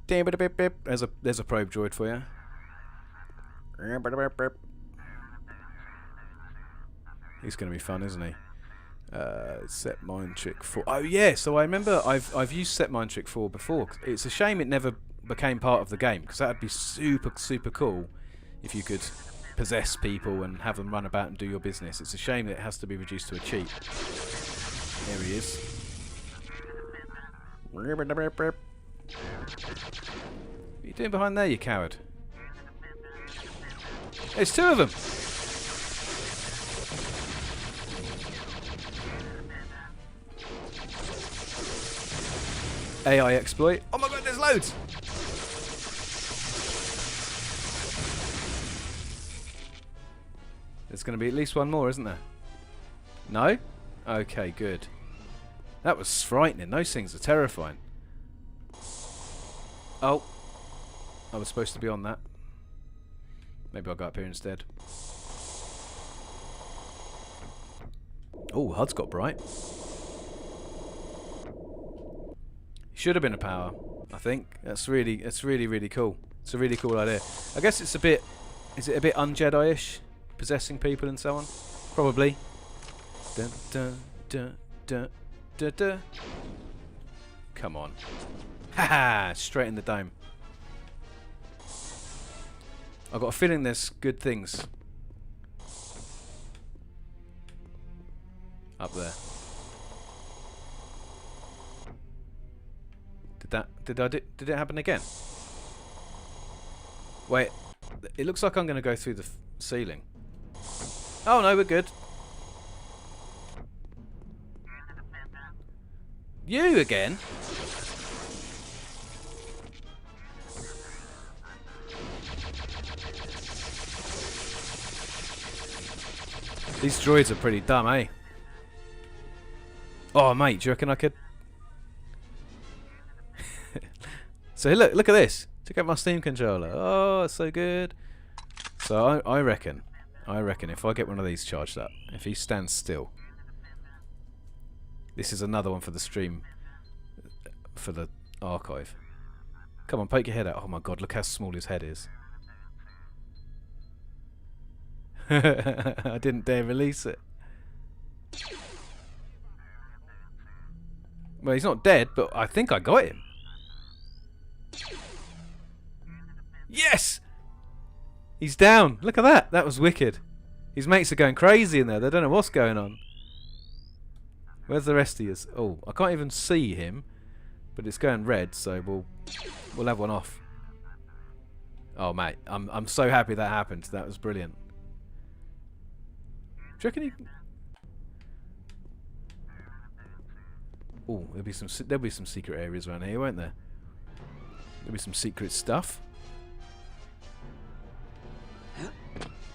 There's a probe droid for you. He's going to be fun, isn't he? Set Mind Trick 4. Oh yeah, so I remember I've used Set Mind Trick 4 before. It's a shame it never became part of the game, because that would be super cool if you could possess people and have them run about and do your business. It's a shame that it has to be reduced to a cheat. There he is. What are you doing behind there, you coward? There's two of them. AI exploit. Oh my god, there's loads! There's going to be at least one more, isn't there? No? Okay, good. That was frightening. Those things are terrifying. Oh. I was supposed to be on that. Maybe I'll go up here instead. Oh, HUD's got bright. Should have been a power, I think. That's really cool. It's a really cool idea. I guess it's a bit, is it a bit un-Jedi-ish? Possessing people and so on? Probably. Dun, dun, dun, dun, dun, dun. Come on. Haha! Straight in the dome. I've got a feeling there's good things up there. Did it happen again? Wait, it looks like I'm going to go through the ceiling. Oh no, we're good. You again? These droids are pretty dumb, eh? Oh mate, do you reckon I could? So look at this. Check out my Steam controller. Oh, it's so good. So I reckon if I get one of these charged up, if he stands still, this is another one for the stream, for the archive. Come on, poke your head out. Oh my god, look how small his head is. I didn't dare release it. Well, he's not dead, but I think I got him. Yes! He's down. Look at that. That was wicked. His mates are going crazy in there. They don't know what's going on. Where's the rest of you? Oh, I can't even see him, but it's going red, so we'll have one off. Oh mate, I'm so happy that happened. That was brilliant. Do you reckon you? Oh, there'll be some secret areas around here, won't there? There'll be some secret stuff.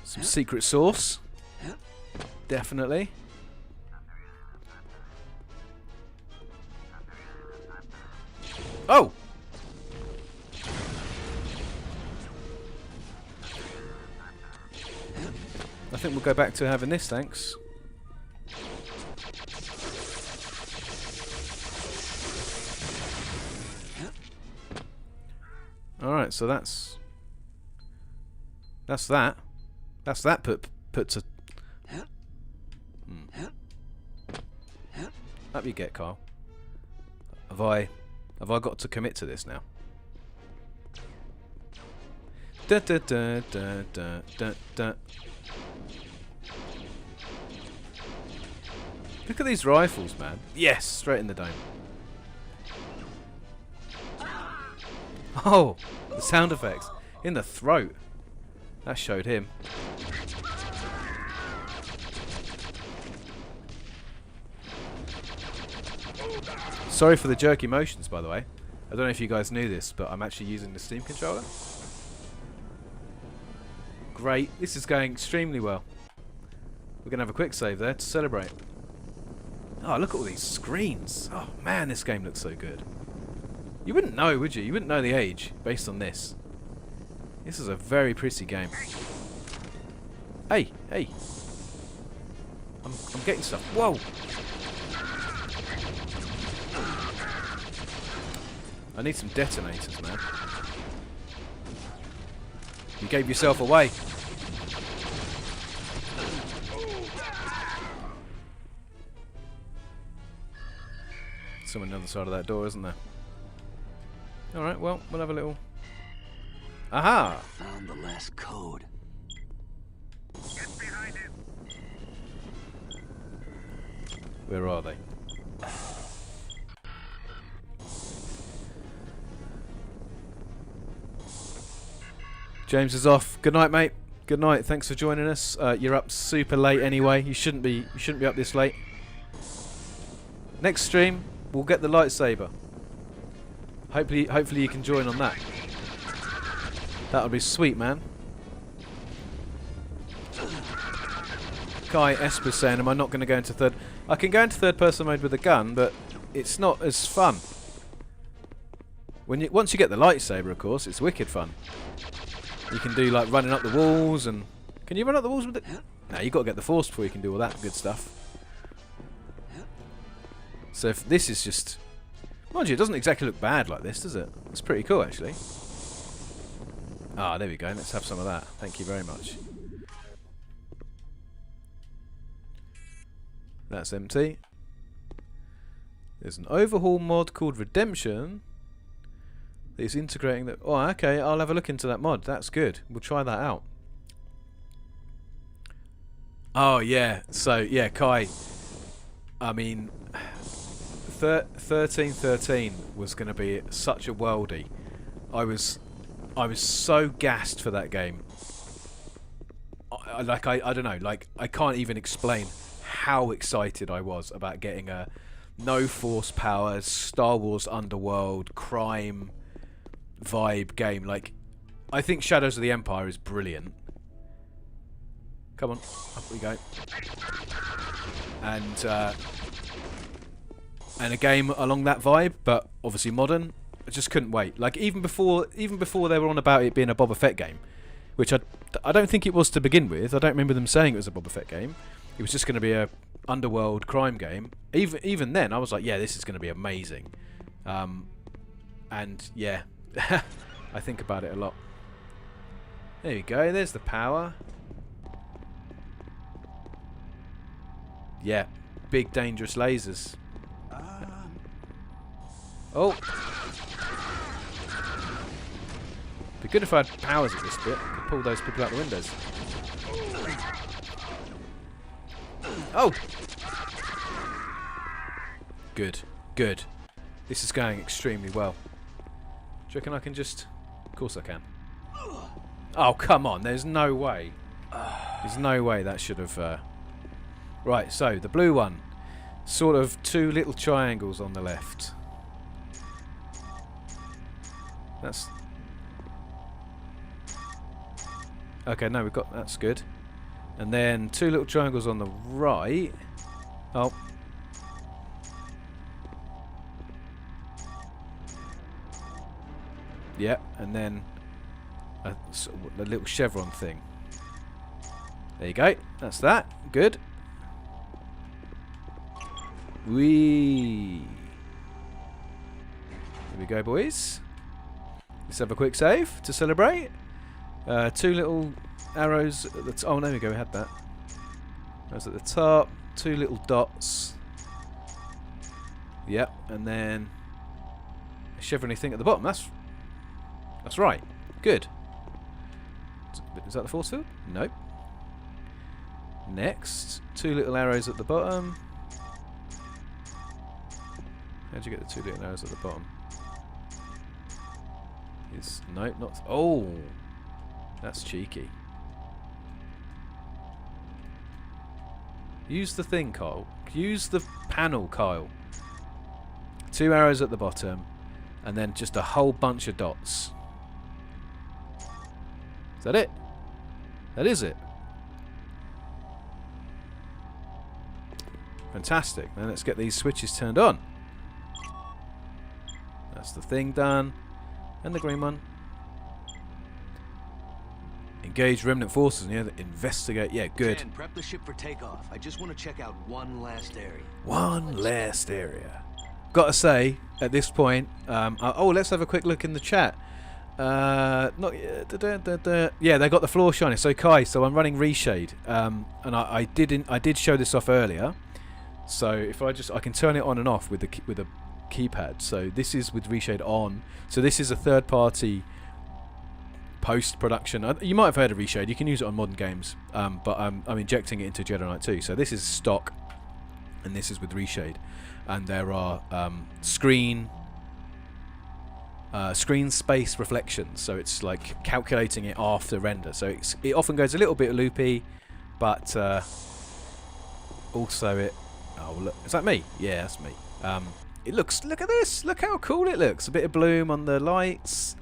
Some secret sauce. Definitely. Oh! I think we'll go back to having this, thanks. Alright, so that's that. That's that puts a... Up you get, Carl. Have I got to commit to this now? Da, da, da, da, da, da, da. Look at these rifles, man. Yes, straight in the dome. Oh, the sound effects. In the throat. That showed him. Sorry for the jerky motions, by the way. I don't know if you guys knew this, but I'm actually using the Steam controller. Great. This is going extremely well. We're going to have a quick save there to celebrate. Oh, look at all these screens. Oh, man, this game looks so good. You wouldn't know, would you? You wouldn't know the age based on this. This is a very pretty game. Hey, hey. I'm getting stuff. Whoa. I need some detonators, man. You gave yourself away. Someone on the other side of that door, isn't there? Alright, well, we'll have a little... Aha! Found the last code. Get behind him. Where are they? James is off. Good night, mate. Good night. Thanks for joining us. You're up super late anyway. You shouldn't be up this late. Next stream, we'll get the lightsaber. Hopefully you can join on that. That would be sweet, man. Kai Esper saying, am I not going to go into third? I can go into third person mode with a gun, but it's not as fun. Once you get the lightsaber, of course, it's wicked fun. You can do like running up the walls and... Can you run up the walls with it? No, you've got to get the force before you can do all that good stuff. So if this is just Mind you, it doesn't exactly look bad like this, does it? It's pretty cool, actually. Ah, there we go. Let's have some of that. Thank you very much. That's empty. There's an overhaul mod called Redemption that is integrating that. Oh, okay. I'll have a look into that mod. That's good. We'll try that out. Oh, yeah. So, yeah, Kai. I mean, 1313 was going to be such a worldie. I was so gassed for that game. I don't know. Like, I can't even explain how excited I was about getting a no force powers Star Wars underworld crime vibe game. Like, I think Shadows of the Empire is brilliant. Come on, up we go. And a game along that vibe, but obviously modern. I just couldn't wait. Like, even before they were on about it being a Boba Fett game, which I don't think it was to begin with. I don't remember them saying it was a Boba Fett game. It was just going to be a underworld crime game. Even then, I was like, yeah, this is going to be amazing. And yeah, I think about it a lot. There you go. There's the power. Yeah, big dangerous lasers. Oh. Be good if I had powers at this bit. I could pull those people out the windows. Oh! Good. Good. This is going extremely well. Do you reckon I can just... Of course I can. Oh, come on. There's no way. There's no way that should have... Right, so the blue one. Sort of two little triangles on the left. That's... Okay, no, we've got... That's good. And then two little triangles on the right. Oh. Yeah, and then a little chevron thing. There you go. That's that. Good. Whee! Here we go, boys. Let's have a quick save to celebrate. Two little arrows at the oh, there we go, we had that. Those at the top, two little dots. Yep, and then a chevrony thing at the bottom. That's right. Good. Is that the force field? Nope. Next, two little arrows at the bottom. How'd you get the two little arrows at the bottom? Nope, not... Oh! That's cheeky. Use the thing, Kyle. Use the panel, Kyle. Two arrows at the bottom, and then just a whole bunch of dots. Is that it? That is it. Fantastic. Then let's get these switches turned on. That's the thing done. And the green one. Engage remnant forces and investigate. Yeah, good. Jen, prep the ship for takeoff. I just want to check out one last area. One last area. Gotta say, at this point, oh, let's have a quick look in the chat. Not yeah, they got the floor shiny. So Kai, so I'm running ReShade, and I did show this off earlier. So if I can turn it on and off with the keypad. So this is with ReShade on. So this is a third-party post-production. You might have heard of ReShade. You can use it on modern games, but I'm injecting it into Jedi Knight II. So this is stock, and this is with ReShade. And there are screen space reflections. So it's like calculating it after render. So it often goes a little bit loopy, but also it. Oh, look, is that me? Yeah, that's me. It looks. Look at this. Look how cool it looks. A bit of bloom on the lights.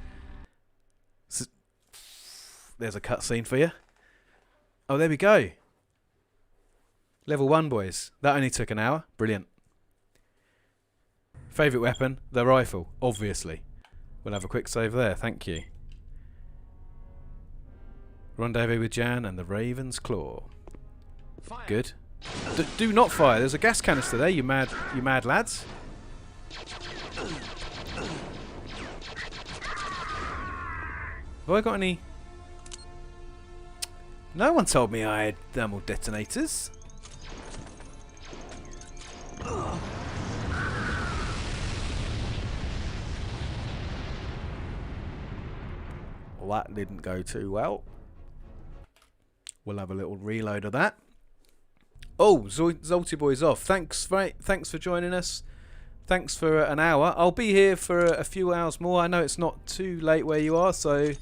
There's a cutscene for you. Oh, there we go. Level 1, boys. That only took an hour. Brilliant. Favourite weapon? The rifle, obviously. We'll have a quick save there. Thank you. Rendezvous with Jan and the Raven's Claw. Fire. Good. Do not fire. There's a gas canister there, you mad lads. Have I got any? No one told me I had thermal detonators. Well, that didn't go too well. We'll have a little reload of that. Oh, Zolty Boy's off. Thanks for joining us. Thanks for an hour. I'll be here for a few hours more. I know it's not too late where you are, so...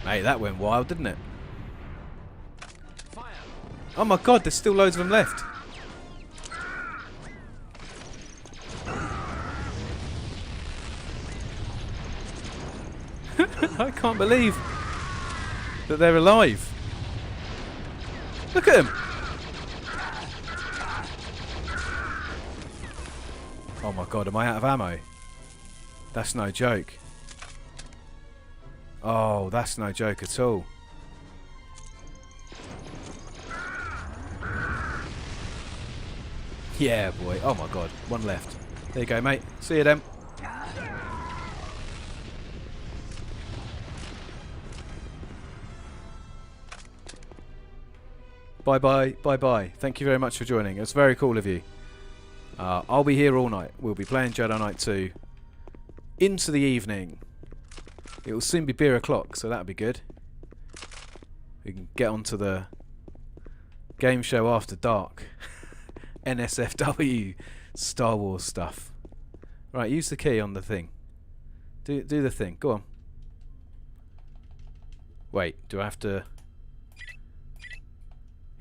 Hey, that went wild, didn't it? Fire. Oh my god, there's still loads of them left. I can't believe that they're alive. Look at them. Oh my god, am I out of ammo? That's no joke. Oh, that's no joke at all. Yeah, boy. Oh my god, one left. There you go, mate. See you then. Bye bye, bye bye. Thank you very much for joining. It's very cool of you. I'll be here all night. We'll be playing Jedi Knight II into the evening. It will soon be beer o'clock, so that'll be good. We can get onto the game show after dark. NSFW Star Wars stuff. Right, use the key on the thing. Do the thing. Go on. Wait, do I have to...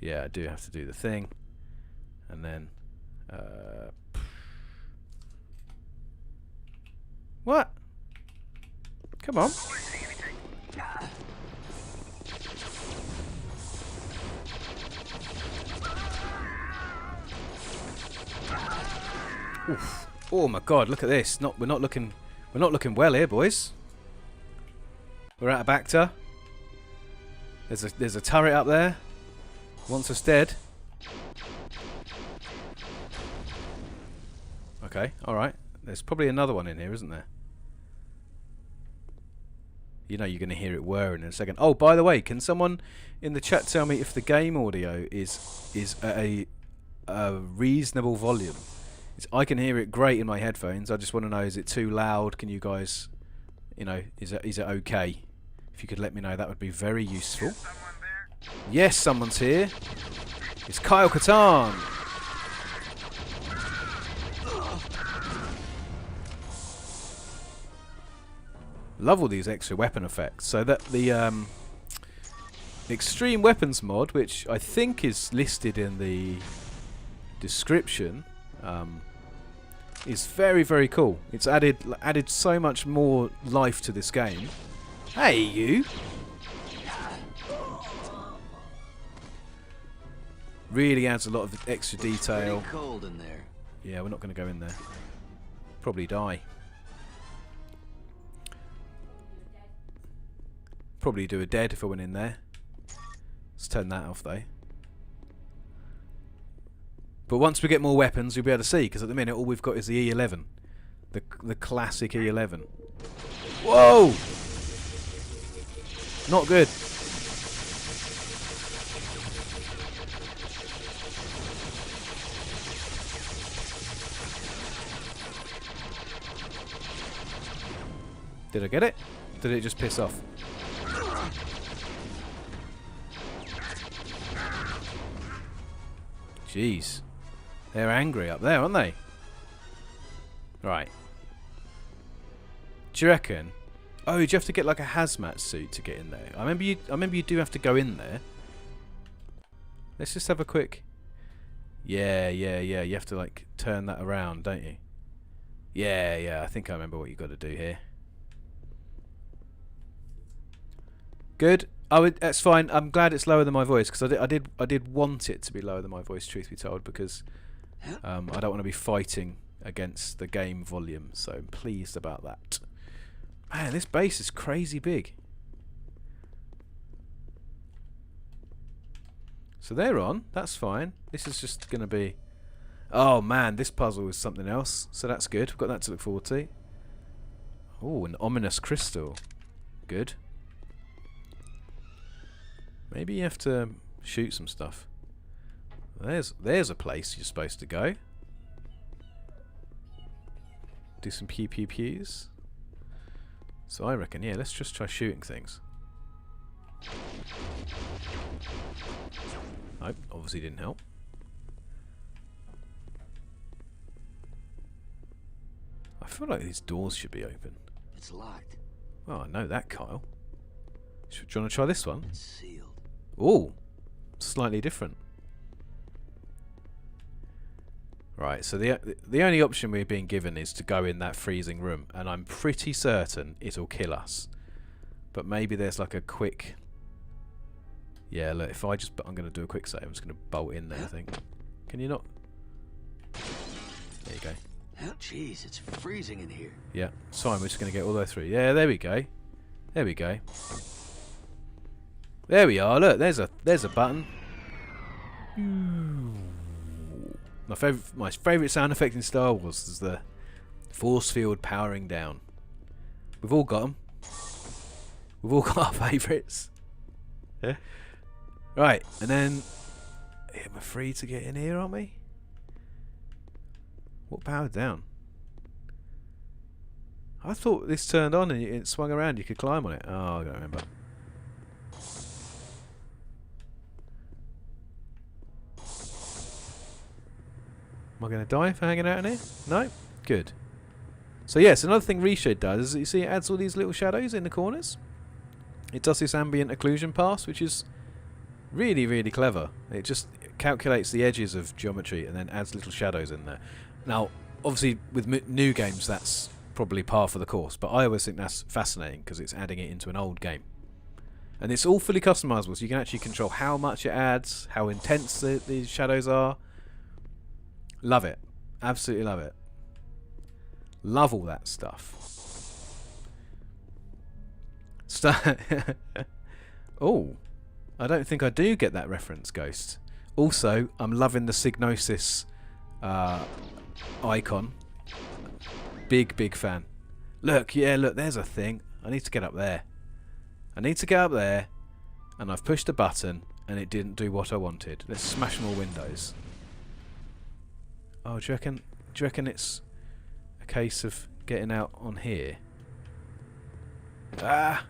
Yeah, I do have to do the thing. And then... What? Come on. Oof. Oh my god, look at this. We're not looking well here, boys. We're out of Bacta. There's a turret up there. Wants us dead. Okay, alright. There's probably another one in here, isn't there? You know you're going to hear it whirring in a second. Oh, by the way, can someone in the chat tell me if the game audio is at a reasonable volume? I can hear it great in my headphones. I just want to know, is it too loud? Can you guys, you know, is it okay? If you could let me know, that would be very useful. Yes, someone's here. It's Kyle Katarn. Love all these extra weapon effects. So that the extreme weapons mod, which I think is listed in the description, is very, very cool. It's added so much more life to this game. Hey, you! Really adds a lot of extra detail. Pretty cold in there. Yeah, we're not going to go in there. Probably die. Probably do a dead if I went in there. Let's turn that off though. But once we get more weapons, you'll be able to see, because at the minute all we've got is the E11, the classic E11. Whoa! Not good. Did I get it? Did it just piss off? Jeez. They're angry up there, aren't they? Right. Do you reckon? Oh, do you have to get like a hazmat suit to get in there? I remember you do have to go in there. Let's just have a quick... Yeah. You have to like turn that around, don't you? Yeah. I think I remember what you got to do here. Good. That's fine. I'm glad it's lower than my voice, because I did want it to be lower than my voice, truth be told, because I don't want to be fighting against the game volume. So I'm pleased about that. Man, this base is crazy big. So they're on. That's fine. This is just going to be... Oh man, this puzzle is something else. So that's good. We've got that to look forward to. Oh, an ominous crystal. Good. Maybe you have to shoot some stuff. There's a place you're supposed to go. Do some pew pew pews. So I reckon, yeah, let's just try shooting things. Nope, obviously didn't help. I feel like these doors should be open. It's locked. Oh, I know that, Kyle. Do you want to try this one? It's sealed. Ooh, slightly different. Right, so the only option we're being given is to go in that freezing room, and I'm pretty certain it'll kill us. But maybe there's like a quick... Yeah, look, if I just... I'm going to do a quick save. I'm just going to bolt in there, I think. Can you not? There you go. Oh, jeez, it's freezing in here. Yeah, sorry, we're just going to get all the way through. Yeah, there we go. There we go. There we are, look, there's a button. My favourite sound effect in Star Wars is the force field powering down. We've all got them. We've all got our favourites. Yeah. Right, and then we're free to get in here, aren't we? What powered down? I thought this turned on and it swung around. You could climb on it. Oh, I don't remember. Am I going to die for hanging out in here? No? Good. So yes, another thing ReShade does is, you see, it adds all these little shadows in the corners. It does this ambient occlusion pass, which is really, really clever. It just calculates the edges of geometry and then adds little shadows in there. Now, obviously, with new games, that's probably par for the course, but I always think that's fascinating because it's adding it into an old game. And it's all fully customizable, so you can actually control how much it adds, how intense the shadows are. Love it. Absolutely love it. Love all that stuff. Oh, I don't think I do get that reference, Ghost. Also, I'm loving the Signosis icon. Big fan. Look, yeah, look, there's a thing. I need to get up there. I need to get up there, and I've pushed a button, and it didn't do what I wanted. Let's smash more windows. Oh, do you reckon it's a case of getting out on here? Ah!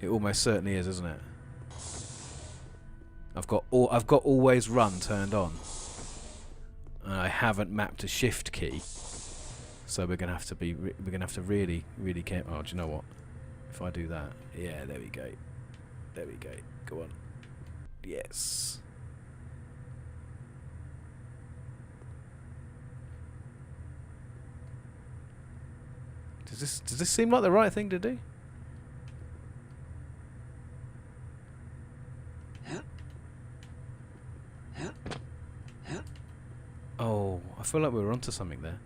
It almost certainly is, isn't it? I've got always run turned on, and I haven't mapped a shift key, so we're gonna have to really careful. Oh, do you know what? If I do that, yeah, there we go. There we go. Go on. Yes. Does this seem like the right thing to do? Oh, I feel like we were onto something there.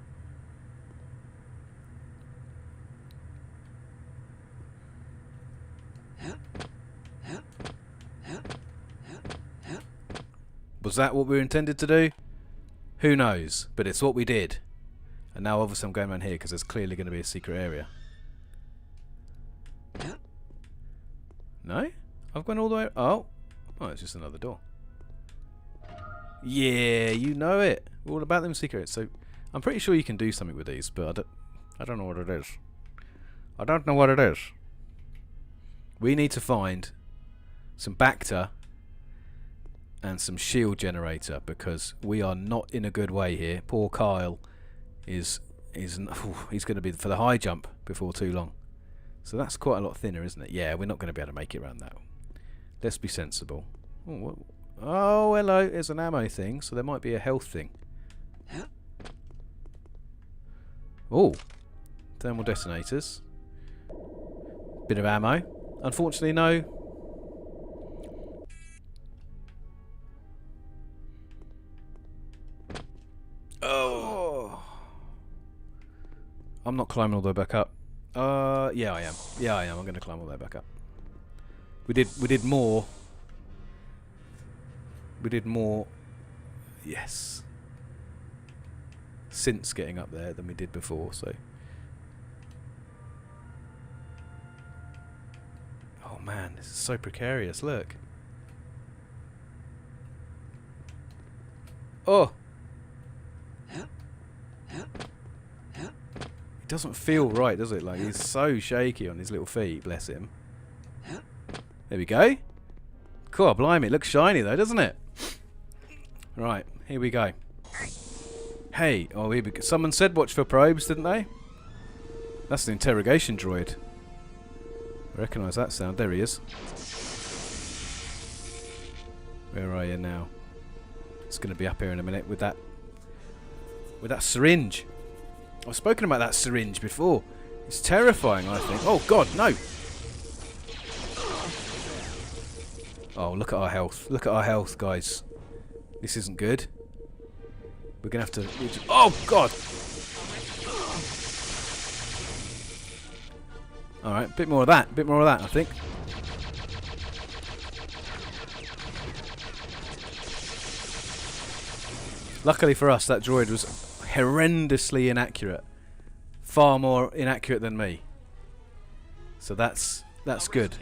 Was that what we were intended to do? Who knows? But it's what we did. And now obviously I'm going around here because there's clearly going to be a secret area. No? I've gone all the way... Oh, it's just another door. Yeah, you know it. We're all about them secrets. So I'm pretty sure you can do something with these, but I don't know what it is. I don't know what it is. We need to find some Bacta and some shield generator because we are not in a good way here. Poor Kyle he's going to be for the high jump before too long. So that's quite a lot thinner, isn't it? Yeah, we're not going to be able to make it around that. Let's be sensible. Oh, hello. There's an ammo thing, so there might be a health thing. Oh, thermal detonators. Bit of ammo. Unfortunately, no. Oh. I'm not climbing all the way back up. Yeah, I am. Yeah, I am. I'm going to climb all the way back up. We did more. We did more. Yes. Since getting up there than we did before, so this is so precarious. Look. Oh. It doesn't feel right, does it? Like, he's so shaky on his little feet, bless him. There we go. Cool, blimey, it looks shiny though, doesn't it? Right, here we go. Hey, oh, here we go. Someone said watch for probes, didn't they? That's the interrogation droid. I recognise that sound. There he is. Where are you now? It's going to be up here in a minute with that syringe. I've spoken about that syringe before. It's terrifying, I think. Oh God, no! Oh, look at our health. Look at our health, guys. This isn't good. We're going to have to... Oh, God! Alright, a bit more of that. A bit more of that, I think. Luckily for us, that droid was horrendously inaccurate. Far more inaccurate than me. So that's good.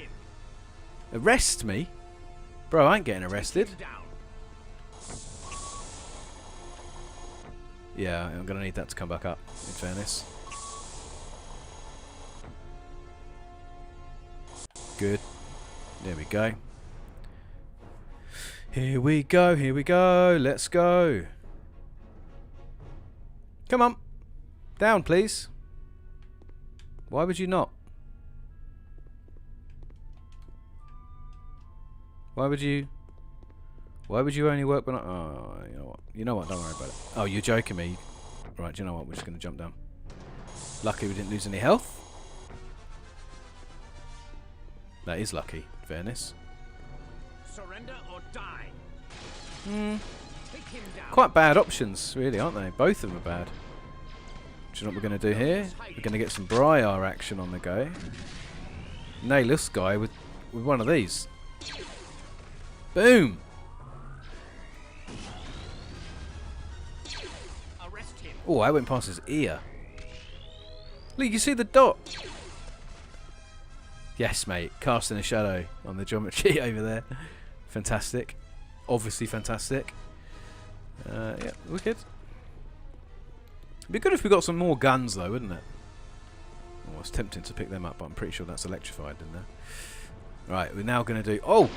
Arrest me? Bro, I ain't getting arrested. Yeah, I'm going to need that to come back up, in fairness. Good. There we go. Here we go, here we go. Let's go. Come on. Down, please. Why would you not? Why would you only work when I... Oh, you know what? You know what? Don't worry about it. Oh, you're joking me. Right, do you know what? We're just going to jump down. Lucky we didn't lose any health. That is lucky, in fairness. Surrender or die. Take him down. Quite bad options, really, aren't they? Both of them are bad. Do you know what we're going to do here? We're going to get some Briar action on the go. Nail this guy with one of these. Boom! Arrest him. Oh, I went past his ear. Look, you see the dot? Yes, mate. Casting a shadow on the geometry over there. Fantastic. Obviously fantastic. Yeah, wicked. It'd be good if we got some more guns, though, wouldn't it? Oh, I was tempting to pick them up, but I'm pretty sure that's electrified, isn't there? Right, we're now going to do... Oh!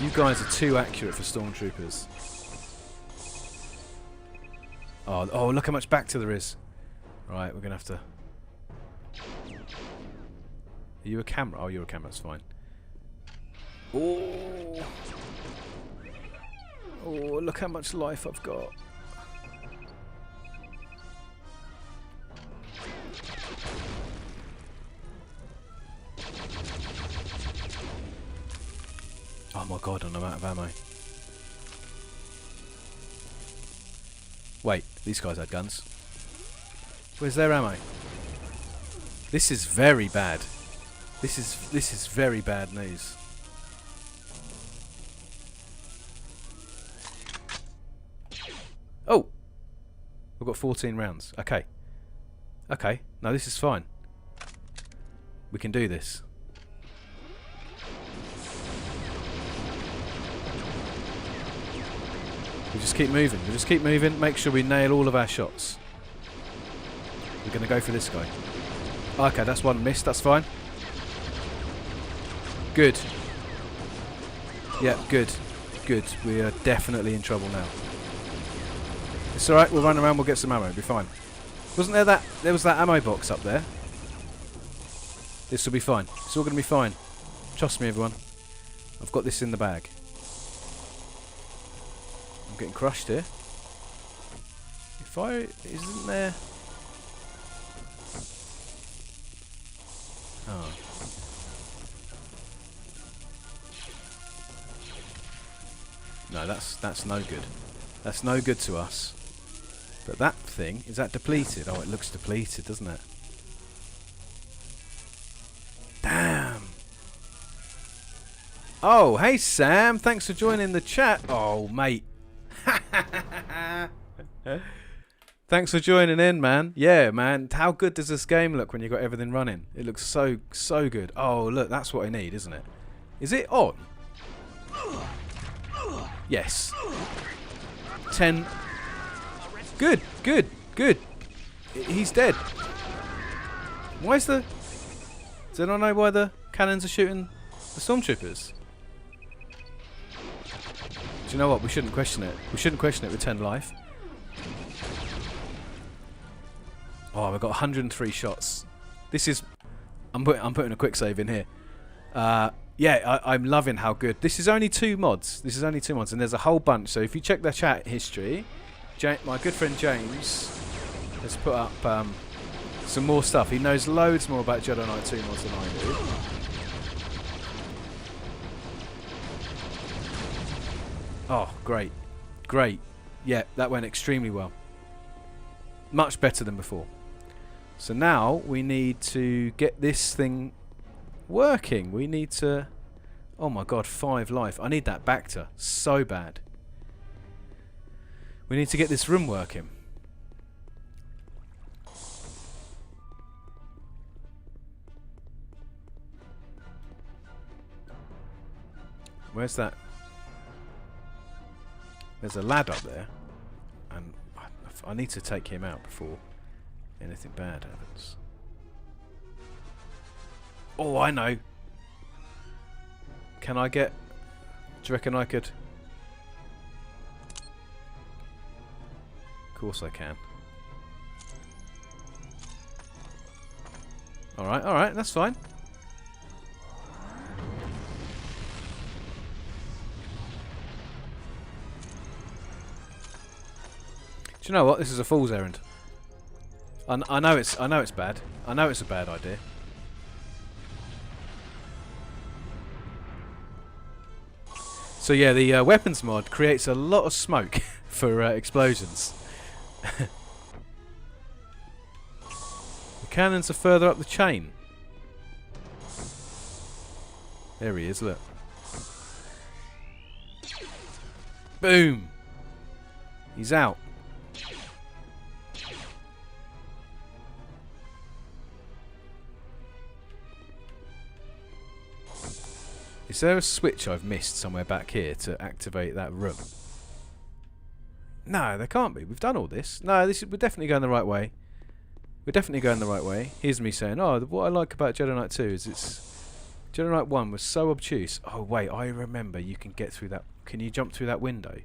You guys are too accurate for stormtroopers. Oh, look how much back to there is. Right, we're going to have to... Are you a camera? Oh, you're a camera, that's fine. Oh! Oh, look how much life I've got. Oh my god, and I'm out of ammo. Wait, these guys had guns. Where's their ammo? This is very bad. This is very bad news. Oh! We've got 14 rounds. Okay. Okay. No, this is fine. We can do this. We just keep moving. We just keep moving. Make sure we nail all of our shots. We're going to go for this guy. Okay, that's one miss. That's fine. Good. Yeah, good. Good. We are definitely in trouble now. It's alright. We'll run around. We'll get some ammo. It'll be fine. Wasn't there that... There was that ammo box up there. This will be fine. It's all going to be fine. Trust me, everyone. I've got this in the bag. I'm getting crushed here. If I... Isn't there... Oh. No, that's no good. That's no good to us. But that thing, is that depleted? Oh, it looks depleted, doesn't it? Damn. Oh, hey Sam, thanks for joining the chat. Oh, mate. Thanks for joining in, man. Yeah, man. How good does this game look when you've got everything running? It looks so good. Oh, look, that's what I need, isn't it? Is it on? Yes. 10. Good. He's dead. Why is the... Does anyone know why the cannons are shooting the stormtroopers? Do you know what? We shouldn't question it. We shouldn't question it with 10 life. Oh, we've got 103 shots. This is... I'm putting a quick save in here. Yeah, I'm loving how good. This is only 2 mods. This is only 2 mods, and there's a whole bunch. So if you check the chat history, my good friend James has put up some more stuff. He knows loads more about Jedi Knight II mods than I do. Oh, great. Yeah, that went extremely well. Much better than before. So now we need to get this thing working. We need to... Oh my god, 5 life. I need that Bacta so bad. We need to get this room working. Where's that? There's a lad up there. And I need to take him out before anything bad happens. Oh, I know. Can I get... Do you reckon I could... Of course I can. Alright, that's fine. Do you know what? This is a fool's errand. I know it's bad. I know it's a bad idea. So yeah, the weapons mod creates a lot of smoke for explosions. The cannons are further up the chain. There he is, look. Boom! He's out. Is there a switch I've missed somewhere back here to activate that room? No, there can't be. We've done all this. No, we're definitely going the right way. We're definitely going the right way. Here's me saying, oh, what I like about Jedi Knight 2 is Jedi Knight 1 was so obtuse. Oh, wait, I remember you can get through that. Can you jump through that window?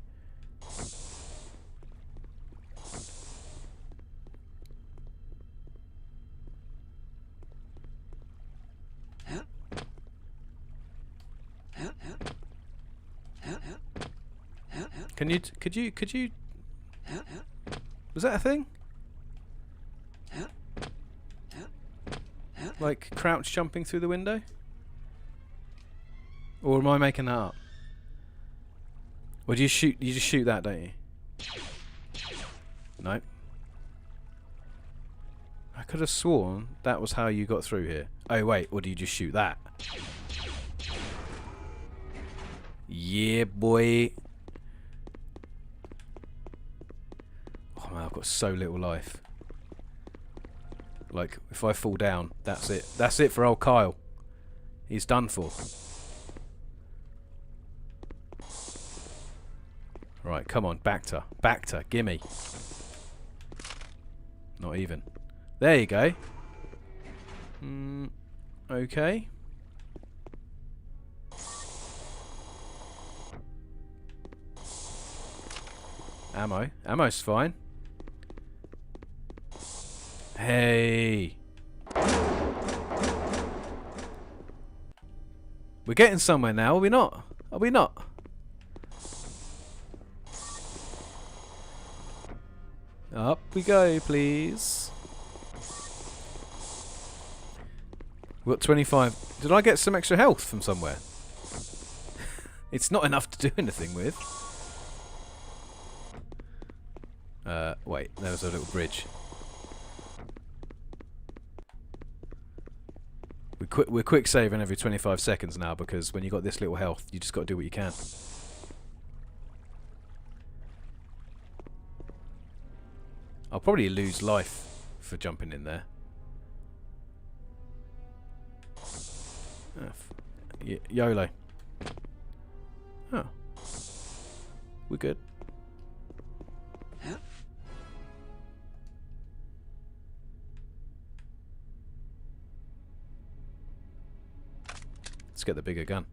Could you was that a thing? Like crouch jumping through the window? Or am I making that up? Or do you just shoot that, don't you? No. I could have sworn that was how you got through here. Oh wait, or do you just shoot that? Yeah, boy. Oh man, I've got so little life. Like, if I fall down, that's it. That's it for old Kyle. He's done for. Right, come on, Bacta. Bacta, gimme. Not even. There you go. Okay. Ammo. Ammo's fine. Hey. We're getting somewhere now, are we not? Are we not? Up we go, please. We've got 25. Did I get some extra health from somewhere? It's not enough to do anything with. Wait, there was a little bridge. We're quick saving every 25 seconds now, because when you got this little health, you just got to do what you can. I'll probably lose life for jumping in there. YOLO. Oh. We're good. Let's get the bigger gun.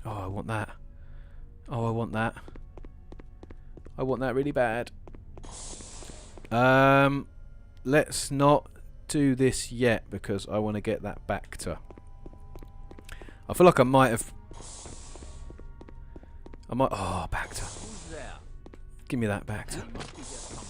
Oh, I want that. Oh, I want that. I want that really bad. Let's not do this yet because I want to get that Bacta. I feel like I might have... Oh, Bacta. Who's there? Give me that Bacta. He must be here somewhere.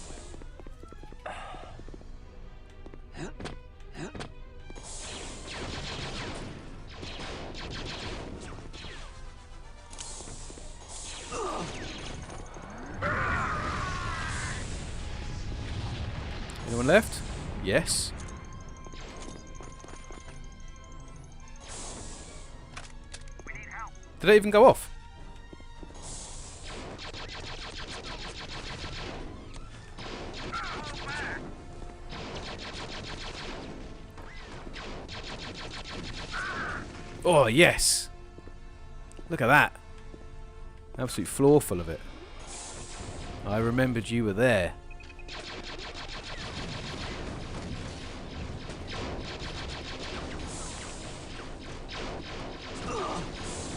Anyone left? Yes. Did it even go off? Oh, yes. Look at that. Absolute floor full of it. I remembered you were there.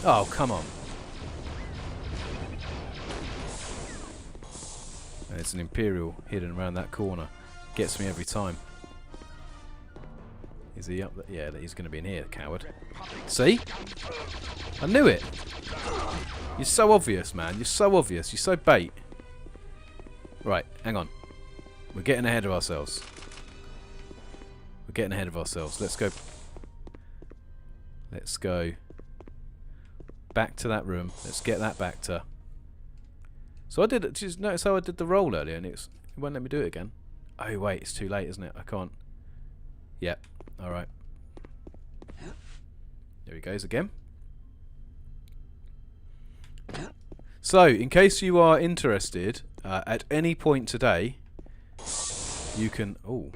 Oh, come on. There's an Imperial hidden around that corner. Gets me every time. Is he up there? Yeah, he's going to be in here, coward. See? I knew it. You're so obvious, man. You're so obvious. You're so bait. Right, hang on. We're getting ahead of ourselves. We're getting ahead of ourselves. Let's go. Let's go back to that room. Let's get that back to. So I did it. Just notice how I did the roll earlier, and it won't let me do it again. Oh wait, it's too late, isn't it? I can't. Yep. All right. There he goes again. So, in case you are interested, at any point today, you can. Oh.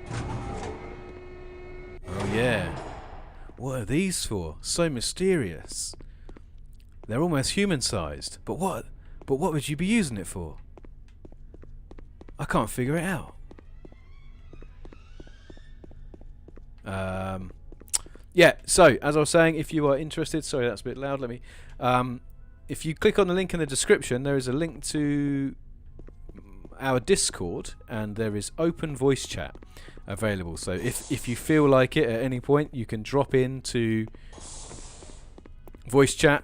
Oh yeah. What are these for? So mysterious. They're almost human-sized. But what? But what would you be using it for? I can't figure it out. Yeah, so, as I was saying, if you are interested... Sorry, that's a bit loud. Let me... if you click on the link in the description, there is a link to our Discord, and there is open voice chat available. So if you feel like it at any point, you can drop into voice chat,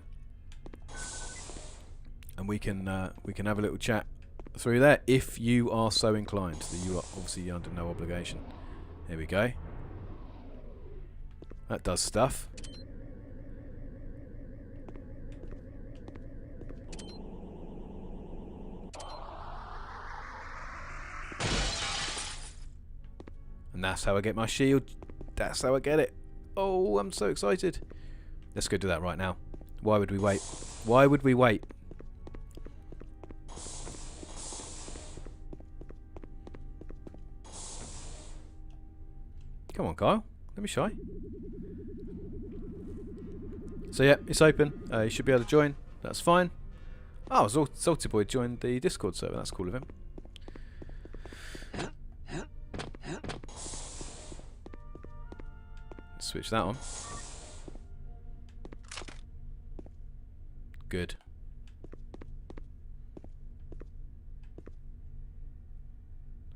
and we can have a little chat through there if you are so inclined. So you are obviously under no obligation. Here we go. That does stuff. And that's how I get my shield. That's how I get it. Oh, I'm so excited. Let's go do that right now. Why would we wait? Why would we wait? Come on, Kyle. Don't be shy. So yeah, it's open. You should be able to join. That's fine. Oh, Salty Boy joined the Discord server. That's cool of him. Switch that on. Good.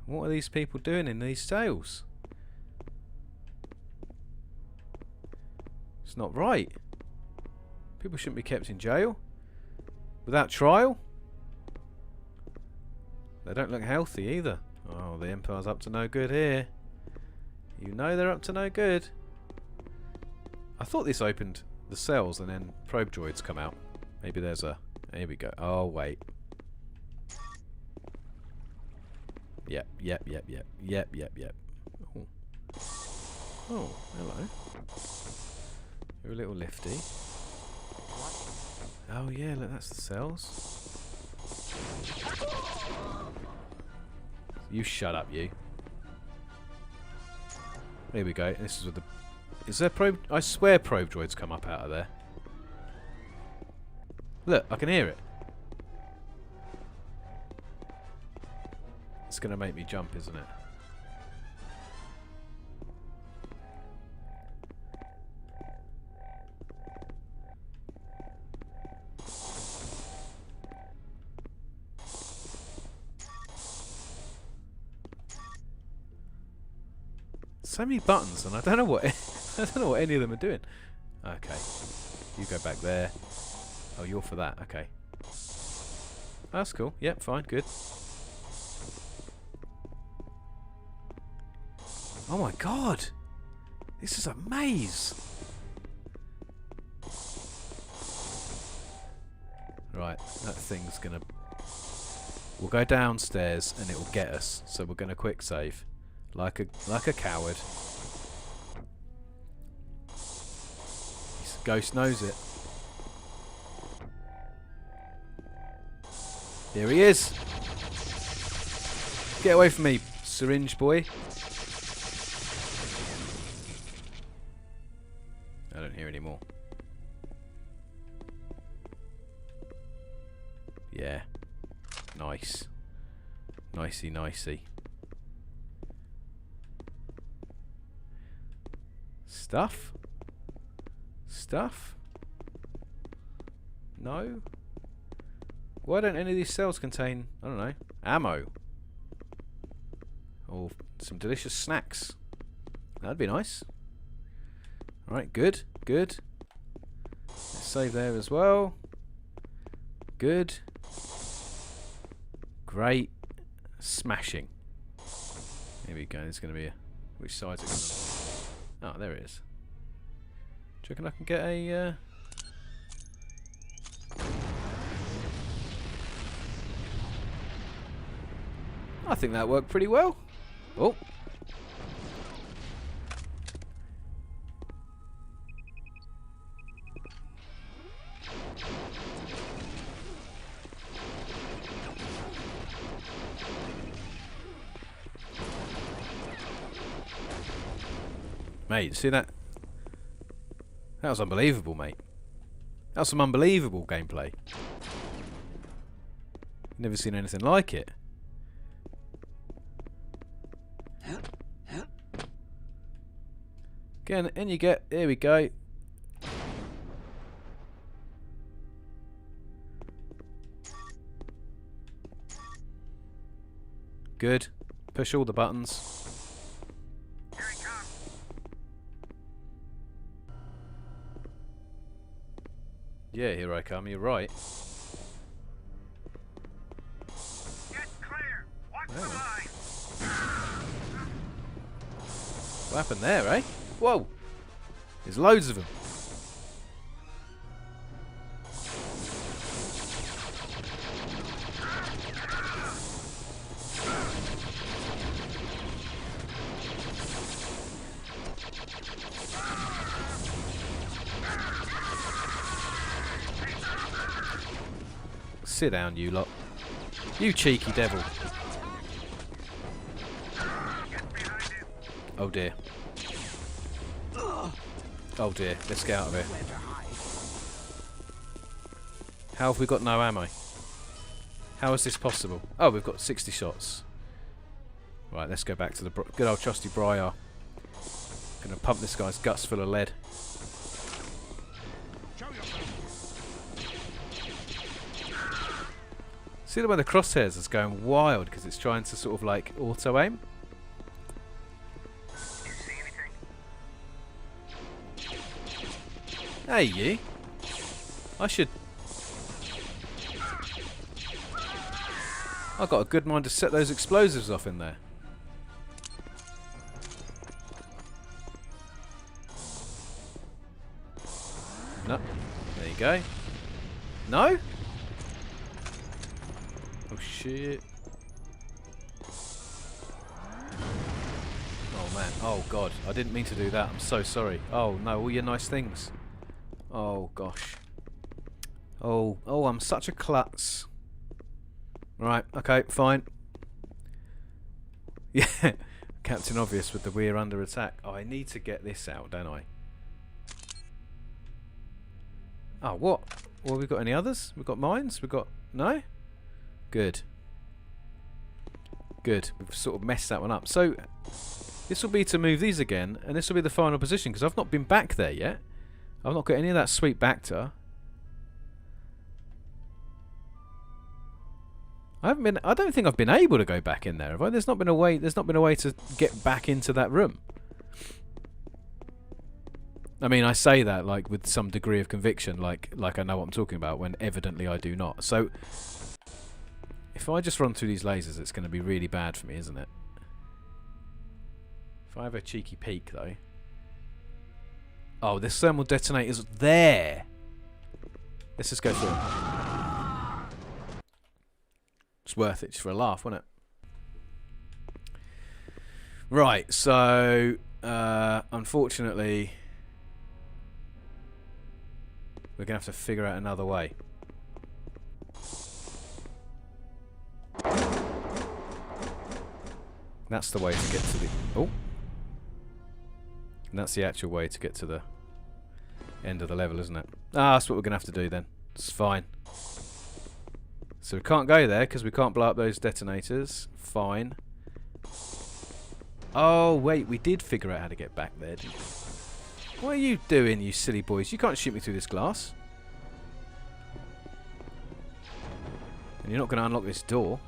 What are these people doing in these cells? It's not right. People shouldn't be kept in jail without trial. They don't look healthy either. Oh, the Empire's up to no good here. You know they're up to no good. I thought this opened the cells and then probe droids come out. Maybe there's a... Here we go. Oh, wait. Yep. Oh, oh hello. You're a little lifty. Oh yeah, look, that's the cells. You shut up, you. Here we go. This is with the... Is there probe... I swear probe droids come up out of there. Look, I can hear it. It's going to make me jump, isn't it? So many buttons, and I don't know what I don't know what any of them are doing. Okay, you go back there. Oh, you're for that. Okay, that's cool. Yep, fine, good. Oh my god, this is a maze. Right, that thing's gonna. We'll go downstairs, and it will get us. So we're gonna quick save. Like a coward. This ghost knows it. Here he is. Get away from me, syringe boy. I don't hear any more. Yeah. Nice. Nicey nicey. Stuff? Stuff? No? Why don't any of these cells contain, I don't know, ammo? Or some delicious snacks? That'd be nice. Alright, good, good. Let's save there as well. Good. Great. Smashing. Here we go, there's going to be a... Which side's it going to... Oh, there it is. Do you reckon I can get a... I think that worked pretty well. Oh. Mate, see that? That was unbelievable, mate. That was some unbelievable gameplay. Never seen anything like it. Again, and you get... There we go. Good. Push all the buttons. Yeah, here I come. You're right. Get clear. Watch the line. What happened there, eh? Whoa! There's loads of them. Sit down, you lot. You cheeky devil. Oh dear. Oh dear. Let's get out of here. How have we got no ammo? How is this possible? Oh, we've got 60 shots. Right, let's go back to the good old trusty Briar. Gonna pump this guy's guts full of lead. See the way the crosshairs is going wild because it's trying to sort of like auto aim. You see anything? Hey you! I should. I've got a good mind to set those explosives off in there. No. There you go. No? Oh shit. Oh man. Oh god. I didn't mean to do that. I'm so sorry. Oh no, all your nice things. Oh gosh. Oh, I'm such a klutz. Right, okay, fine. Yeah, Captain Obvious with the we're under attack. Oh, I need to get this out, don't I? Oh, what? Well, we've got any others? We've got mines? We've got... No? Good. Good. We've sort of messed that one up. So, this will be to move these again, and this will be the final position, because I've not been back there yet. I've not got any of that sweet Bacta. I don't think I've been able to go back in there, have I? There's not been a way to get back into that room. I mean, I say that like with some degree of conviction, like I know what I'm talking about, when evidently I do not. So if I just run through these lasers, it's going to be really bad for me, isn't it? If I have a cheeky peek, though. Oh, this thermal detonator's there. Let's just go through it. It's worth it just for a laugh, wasn't it? Right, so unfortunately we're going to have to figure out another way. That's the way to get to the... Oh! And that's the actual way to get to the end of the level, isn't it? Ah, that's what we're going to have to do then. It's fine. So we can't go there because we can't blow up those detonators. Fine. Oh, wait, we did figure out how to get back there, didn't we? What are you doing, you silly boys? You can't shoot me through this glass. And you're not going to unlock this door.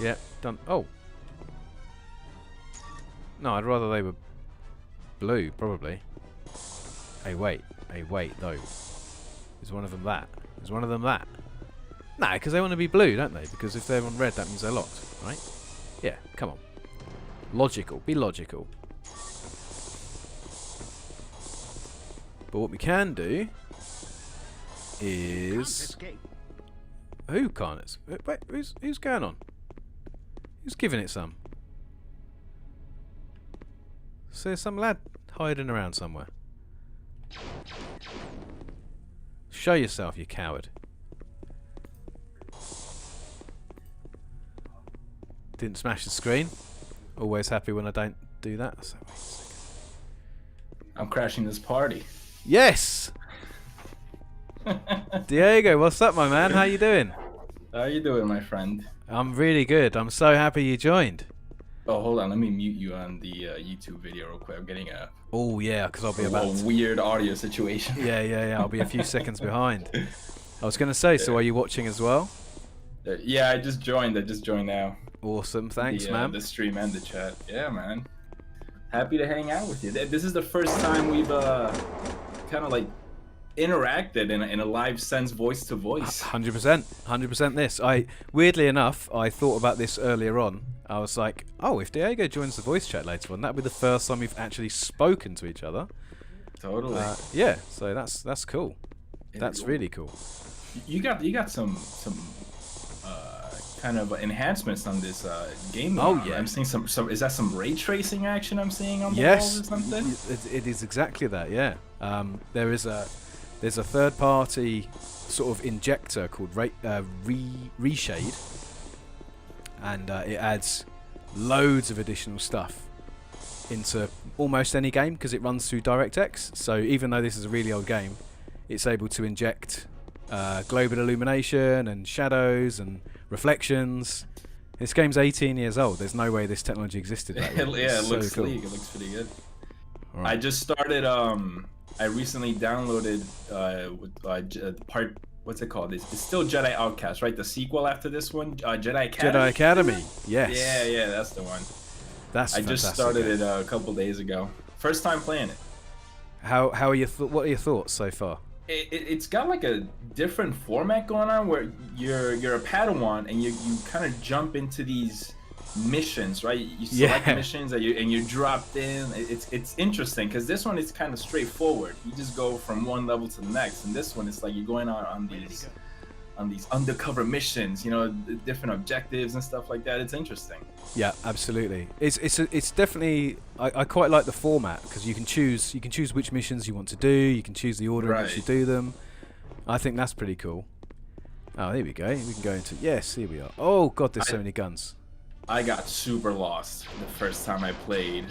Yep, done. Oh. No, I'd rather they were blue, probably. Hey, wait. Hey, wait, though. Is one of them that? Is one of them that? Nah, because they want to be blue, don't they? Because if they're on red, that means they're locked, right? Yeah, come on. Logical. Be logical. But what we can do is... Who can't it? Wait, who's going on? Who's giving it some? So there's some lad hiding around somewhere. Show yourself, you coward. Didn't smash the screen. Always happy when I don't do that. So wait a second. I'm crashing this party. Yes! Diego, what's up, my man? How you doing? How you doing, my friend? I'm really good. I'm so happy you joined. Oh, hold on. Let me mute you on the YouTube video real quick. I'm getting a Oh yeah, because I'll be about weird audio situation. Yeah. I'll be a few seconds behind. I was going to say, so are you watching as well? Yeah, I just joined now. Awesome, thanks, man. The stream and the chat. Yeah, man. Happy to hang out with you. This is the first time we've kind of like interacted in a live sense, voice to voice. 100% this. Weirdly enough, I thought about this earlier on. I was like, oh, if Diego joins the voice chat later on, that'd be the first time we've actually spoken to each other. Totally. Yeah, so that's cool. That's really cool. You got some kind of enhancements on this game. Oh yeah, I'm seeing some. Is that some ray tracing action I'm seeing on the yes, walls or something? It is exactly that. Yeah. There's a third-party sort of injector called ReShade, and it adds loads of additional stuff into almost any game because it runs through DirectX. So even though this is a really old game, it's able to inject global illumination and shadows and reflections. This game's 18 years old. There's no way this technology existed back then. Yeah, it so looks cool. sleek. It looks pretty good. Right. I just started. I recently downloaded part. What's it called? It's still Jedi Outcast, right? The sequel after this one, Jedi Academy. Jedi Academy. Yes. Yeah, that's the one. That's I fantastic. just started it a couple days ago. First time playing it. How are your what are your thoughts so far? It's got like a different format going on where you're a Padawan and you kind of jump into these missions, right? You select missions and you dropped in. It's interesting because this one is kind of straightforward. You just go from one level to the next, and this one is like you're going on these these undercover missions, you know, different objectives and stuff like that. It's interesting. Yeah, absolutely. It's definitely. I quite like the format because you can choose which missions you want to do. You can choose the order in which you do them. I think that's pretty cool. Oh, here we go. We can go into here we are. Oh god, there's so many guns. I got super lost the first time I played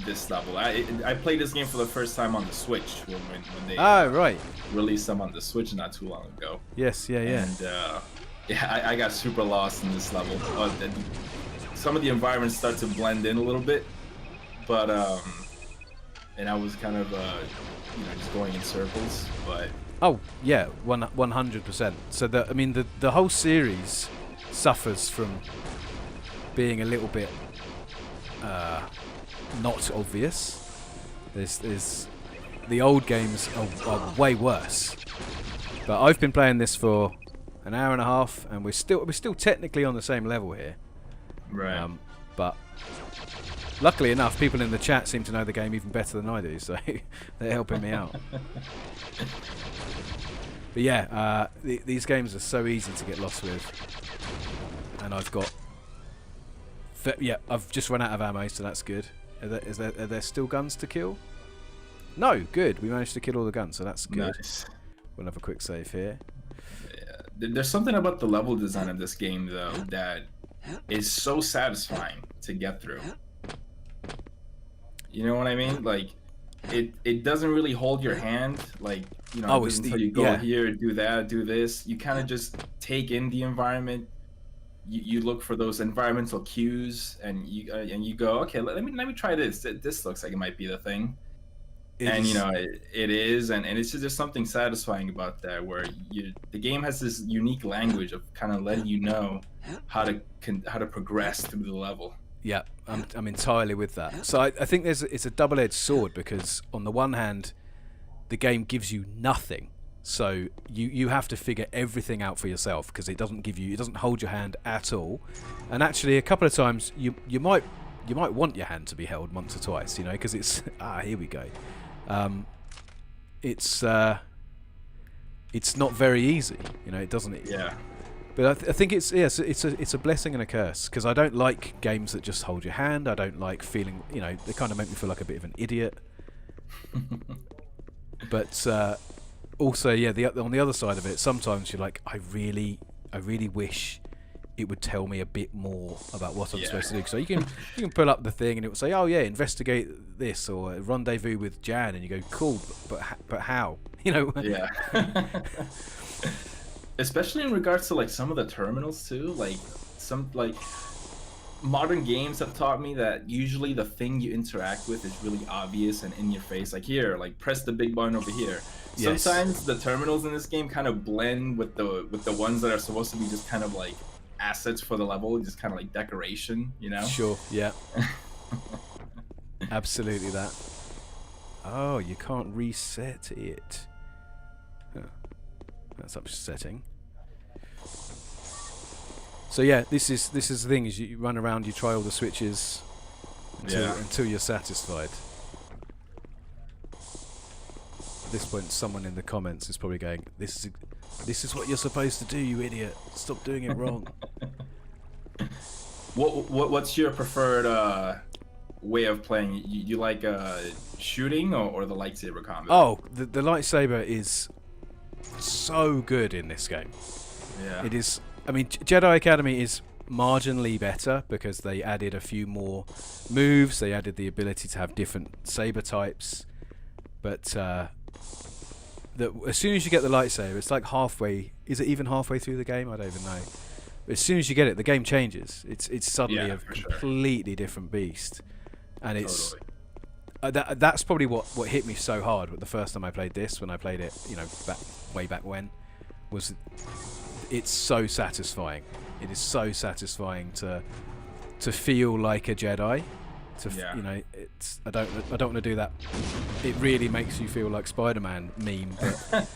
this level. I played this game for the first time on the Switch when they released them on the Switch not too long ago. Yes, yeah. And I got super lost in this level. Some of the environments start to blend in a little bit, but and I was kind of just going in circles. But oh yeah, 100%. So the whole series suffers from being a little bit not obvious. There's the old games are way worse. But I've been playing this for an hour and a half, and we're still technically on the same level here. Right. But luckily enough, people in the chat seem to know the game even better than I do, so they're helping me out. But yeah, these games are so easy to get lost with, and I've just run out of ammo, so that's good. Are there still guns to kill? No, good. We managed to kill all the guns, so that's good. Nice. We'll have a quick save here. Yeah. There's something about the level design of this game, though, that is so satisfying to get through. You know what I mean? Like, it doesn't really hold your hand. Like, you know, until you go here, do that, do this. You kind of just take in the environment. You look for those environmental cues, and you go, okay, let me try this. This looks like it might be the thing. It is, and it's just something satisfying about that, where the game has this unique language of kind of letting you know how to progress through the level. Yeah, I'm entirely with that. So I think it's a double-edged sword, because on the one hand, the game gives you nothing. So you have to figure everything out for yourself, because it doesn't hold your hand at all. And actually, a couple of times you might want your hand to be held once or twice, you know, because it's here we go. It's not very easy, you know. It doesn't. Yeah. But I think it's a blessing and a curse, because I don't like games that just hold your hand. I don't like feeling, you know, they kind of make me feel like a bit of an idiot. But also, on the other side of it, sometimes you're like, I really wish it would tell me a bit more about what I'm supposed to do. So you can pull up the thing and it will say, oh yeah, investigate this, or rendezvous with Jan, and you go, cool, but how? You know? Yeah. Especially in regards to like some of the terminals too. Like modern games have taught me that usually the thing you interact with is really obvious and in your face. Like here, like press the big button over here. Yes. Sometimes the terminals in this game kind of blend with the ones that are supposed to be just kind of like assets for the level, just kind of like decoration, you know? Sure, yeah. Absolutely that. Oh, you can't reset it. Huh. That's upsetting. So yeah, this is the thing, is you run around, you try all the switches until you're satisfied. At this point, someone in the comments is probably going, this is what you're supposed to do, you idiot. Stop doing it wrong. What's your preferred way of playing? You like shooting or the lightsaber combat? Oh, the lightsaber is so good in this game. Yeah. It is. I mean, Jedi Academy is marginally better because they added a few more moves. They added the ability to have different saber types. But as soon as you get the lightsaber, it's like halfway. Is it even halfway through the game? I don't even know. But as soon as you get it, the game changes. It's suddenly a completely different beast, and it's that's probably what hit me so hard with the first time I played this. When I played it, you know, way back when, was it's so satisfying. It is so satisfying to feel like a Jedi. You know, it's I don't want to do that. It really makes you feel like Spider-Man meme, but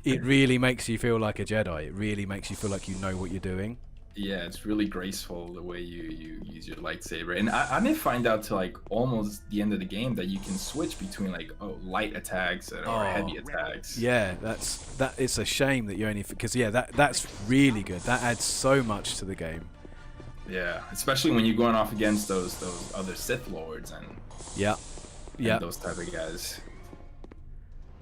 it really makes you feel like a Jedi. It really makes you feel like you know what you're doing. Yeah, it's really graceful the way you use your lightsaber. And I didn't find out till like almost the end of the game that you can switch between like light attacks or heavy attacks. Yeah, that. It's a shame that you only because that's really good. That adds so much to the game. Yeah, especially when you're going off against those other Sith lords and those type of guys.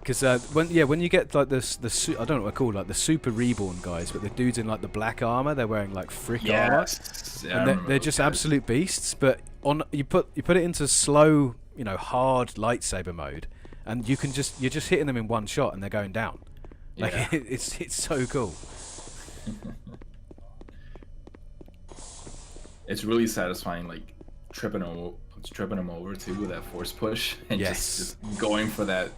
Because when you get like I don't know what they're called, like the Super Reborn guys, but the dudes in like the black armor, they're wearing like frick armor, Yeah, and they're just absolute beasts. But you put it into slow, hard lightsaber mode, and you're just hitting them in one shot, and they're going down. Like it's so cool. It's really satisfying, like tripping them over too with that force push, and just going for that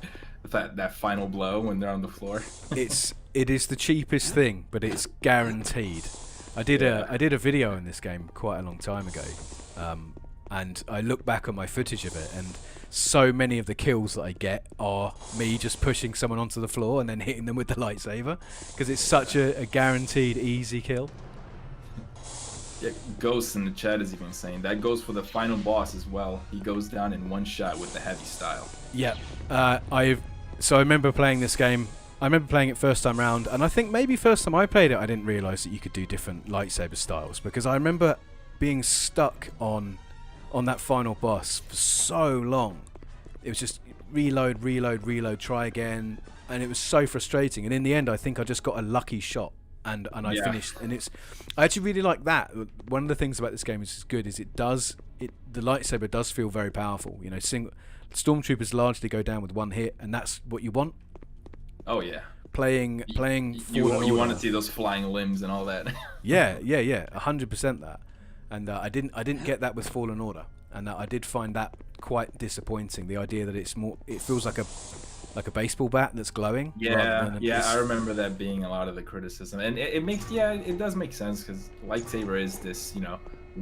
final blow when they're on the floor. It is the cheapest thing, but it's guaranteed. I did a video in this game quite a long time ago, and I look back on my footage of it, and so many of the kills that I get are me just pushing someone onto the floor and then hitting them with the lightsaber, because it's such a guaranteed easy kill. Yeah, Ghost in the chat is even saying that goes for the final boss as well. He goes down in one shot with the heavy style. Yeah, I remember playing this game. I remember playing it first time round, and I think maybe first time I played it, I didn't realise that you could do different lightsaber styles, because I remember being stuck on that final boss for so long. It was just reload, try again, and it was so frustrating. And in the end, I think I just got a lucky shot. And I finished, and I actually really like that. One of the things about this game is good is the lightsaber does feel very powerful. Stormtroopers largely go down with one hit, and that's what you want. Oh yeah, playing. You want to see those flying limbs and all that. yeah, 100% that. And I didn't get that with Fallen Order, and I did find that quite disappointing. The idea that it feels like a baseball bat that's glowing. I remember that being a lot of the criticism, and it does make sense, because lightsaber is this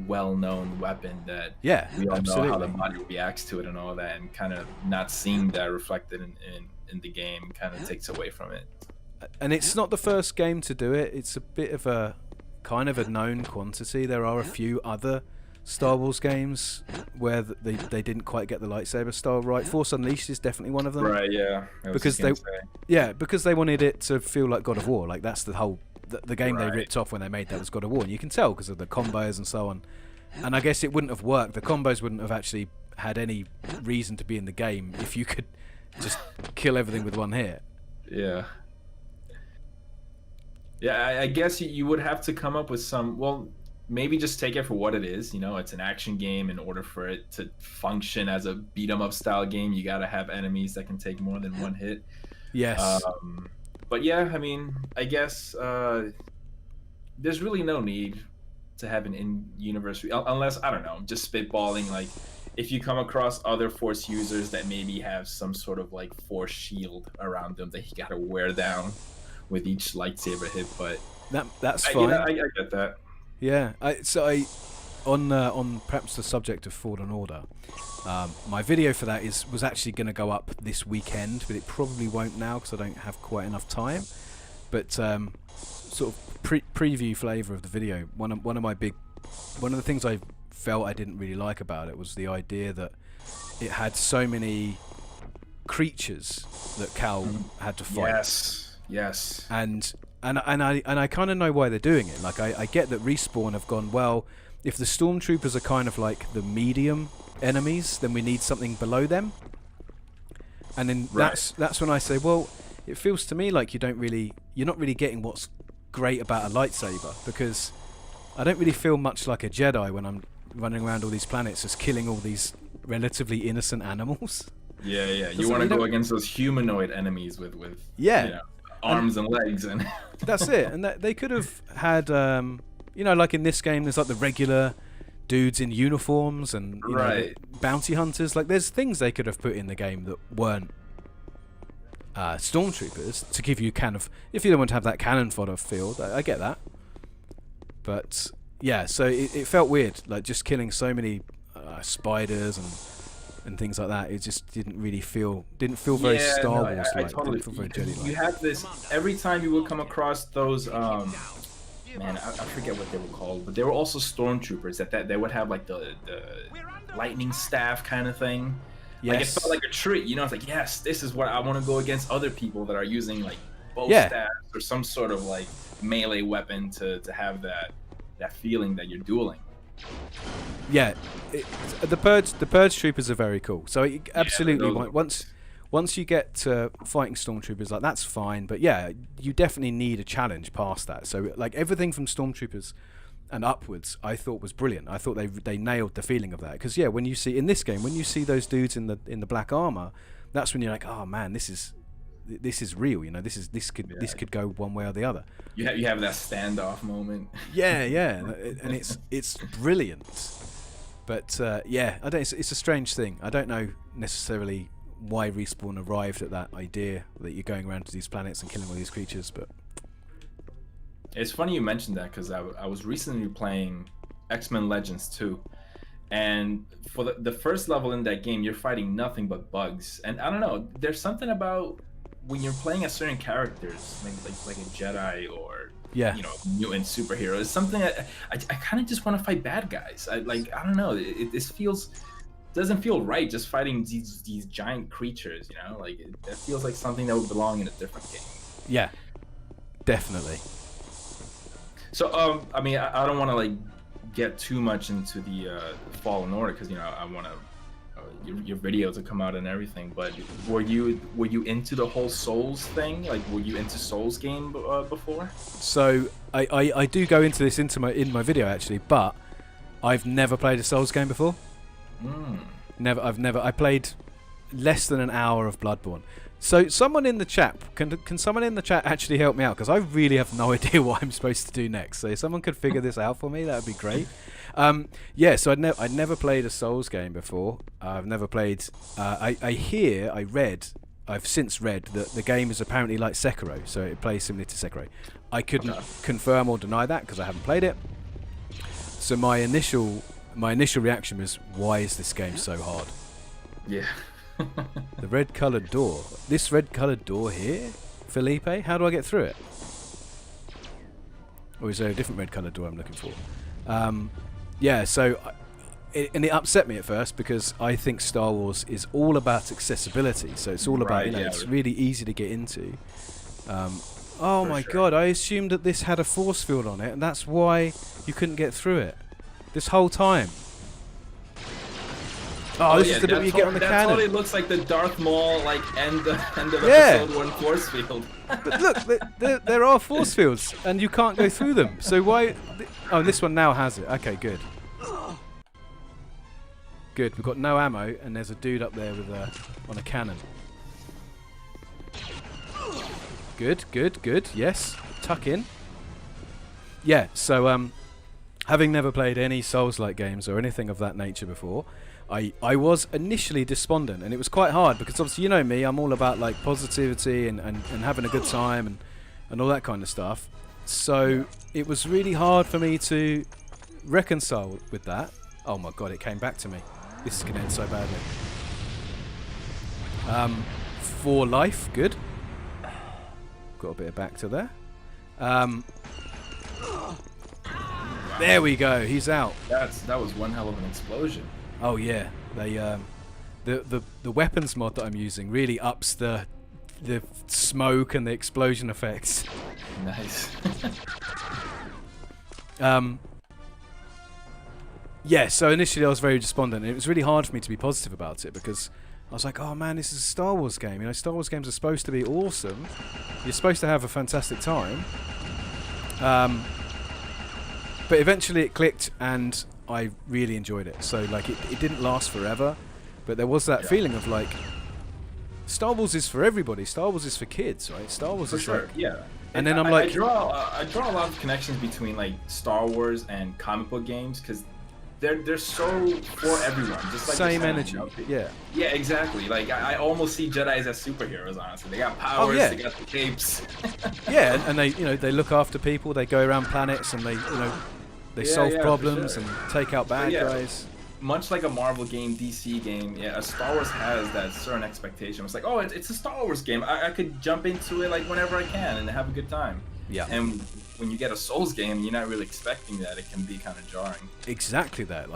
well-known weapon that we all know how the body reacts to it and all that, and kind of not seeing that reflected in the game kind of takes away from it. And it's not the first game to do it. It's a bit of a kind of a known quantity. There are a few other Star Wars games where they didn't quite get the lightsaber style right. Force Unleashed is definitely one of them. Right, yeah. Because they wanted it to feel like God of War. Like that's the whole the game they ripped off when they made that was God of War, and you can tell because of the combos and so on. And I guess it wouldn't have worked. The combos wouldn't have actually had any reason to be in the game if you could just kill everything with one hit. Yeah. Yeah, I guess you would have to come up with some. Well, maybe just take it for what it is. It's an action game. In order for it to function as a beat 'em up style game, you got to have enemies that can take more than one hit. Yes. But yeah, I mean, I guess there's really no need to have an in-universe, unless, I don't know, just spitballing, like if you come across other Force users that maybe have some sort of like Force shield around them that you got to wear down with each lightsaber hit. But that's fine. I get that. Yeah, on perhaps the subject of Fallen Order, my video for that was actually going to go up this weekend, but it probably won't now because I don't have quite enough time. But sort of preview flavour of the video. One of the things I felt I didn't really like about it was the idea that it had so many creatures that Cal had to fight. Yes. And I kind of know why they're doing it. Like I get that Respawn have gone, well, if the Stormtroopers are kind of like the medium enemies, then we need something below them. And then that's when I say, well, it feels to me like you're not really getting what's great about a lightsaber, because I don't really feel much like a Jedi when I'm running around all these planets just killing all these relatively innocent animals. Yeah. You want to go against those humanoid enemies with arms and legs, and that's it. And they could have had like in this game there's like the regular dudes in uniforms and bounty hunters. Like there's things they could have put in the game that weren't stormtroopers, to give you kind of, if you don't want to have that cannon fodder field. I get that, but yeah, so it felt weird, like just killing so many spiders and things like that. It just didn't feel very Star Wars like. Totally. Didn't feel very Jedi-like. You have this every time you would come across those man, I forget what they were called, but they were also stormtroopers that they would have like the lightning staff kind of thing. Yes. Like it felt like a treat, you know. It's like, yes, this is what I want to go against other people that are using like bow staffs or some sort of like melee weapon to have that feeling that you're dueling. Yeah, the purge troopers are very cool. So absolutely, once you get to fighting stormtroopers, like that's fine. But yeah, you definitely need a challenge past that. So like everything from stormtroopers and upwards, I thought was brilliant. I thought they nailed the feeling of that. Because yeah, when you see in this game, when you see those dudes in the black armor, that's when you're like, oh man, this is real. You know, this could go one way or the other. You have that standoff moment. Yeah, and it's brilliant. But yeah, I don't. It's a strange thing. I don't know necessarily why Respawn arrived at that idea that you're going around to these planets and killing all these creatures, but it's funny you mentioned that because I was recently playing X-Men Legends 2, and for the first level in that game, you're fighting nothing but bugs, and I don't know, there's something about when you're playing as certain characters, like a Jedi or mutant superhero, it's something I kind of just want to fight bad guys. I don't know, it doesn't feel right just fighting these giant creatures, you know, like it feels like something that would belong in a different game. Yeah, definitely. So I mean, I don't want to like get too much into the Fallen Order because, you know, I want to your video to come out and everything, but were you into the whole Souls thing? Like, were you into Souls game before? So I do go into this in my video actually, but I've never played a Souls game before. I played less than an hour of Bloodborne. So someone in the chat, can someone in the chat actually help me out? Because I really have no idea what I'm supposed to do next. So if someone could figure this out for me, that would be great. Yeah, so I'd never played a Souls game before. I've never played. I've since read that the game is apparently like Sekiro, so it plays similar to Sekiro. I couldn't confirm or deny that because I haven't played it. So my initial reaction was, why is this game so hard? Yeah. The red coloured door. This red coloured door here, Felipe, how do I get through it? Or is there a different red coloured door I'm looking for? Yeah, so it upset me at first because I think Star Wars is all about accessibility. So it's all about, it's really easy to get into. Oh my god, I assumed that this had a force field on it, and that's why you couldn't get through it this whole time. Oh, this is the bit where you get on the cannon. That totally looks like the Darth Maul end of episode 1 force field. But look, there are force fields, and you can't go through them. So why? Oh, this one now has it. Okay, good. Good. We've got no ammo, and there's a dude up there with on a cannon. Good. Yes, tuck in. Yeah. So having never played any Souls-like games or anything of that nature before, I was initially despondent, and it was quite hard because obviously, you know me, I'm all about like positivity and having a good time and all that kind of stuff. So it was really hard for me to reconcile with that. Oh my god, it came back to me. This is going to end so badly. For life, good. Got a bit of back to there. There we go, he's out. That was one hell of an explosion. Oh yeah, they the weapons mod that I'm using really ups the smoke and the explosion effects. Nice. Yeah, so initially I was very despondent, and it was really hard for me to be positive about it because I was like, oh man, this is a Star Wars game. You know, Star Wars games are supposed to be awesome. You're supposed to have a fantastic time. But eventually it clicked, and I really enjoyed it. So like it didn't last forever, but there was that feeling of like, Star Wars is for everybody. Star Wars is for kids, right? Star Wars is like, and then I'm like, I draw a lot of connections between like Star Wars and comic book games because they're so for everyone. Just like same energy. You know? Yeah. Yeah, exactly. Like I almost see Jedis as superheroes. Honestly, they got powers. They got the capes. Yeah, and they look after people. They go around planets and they solve problems and take out bad guys. Much like a Marvel game, DC game, a Star Wars has that certain expectation. It's like, oh, it's a Star Wars game. I could jump into it like whenever I can and have a good time. Yeah. And when you get a Souls game, you're not really expecting that. It can be kind of jarring. Exactly that.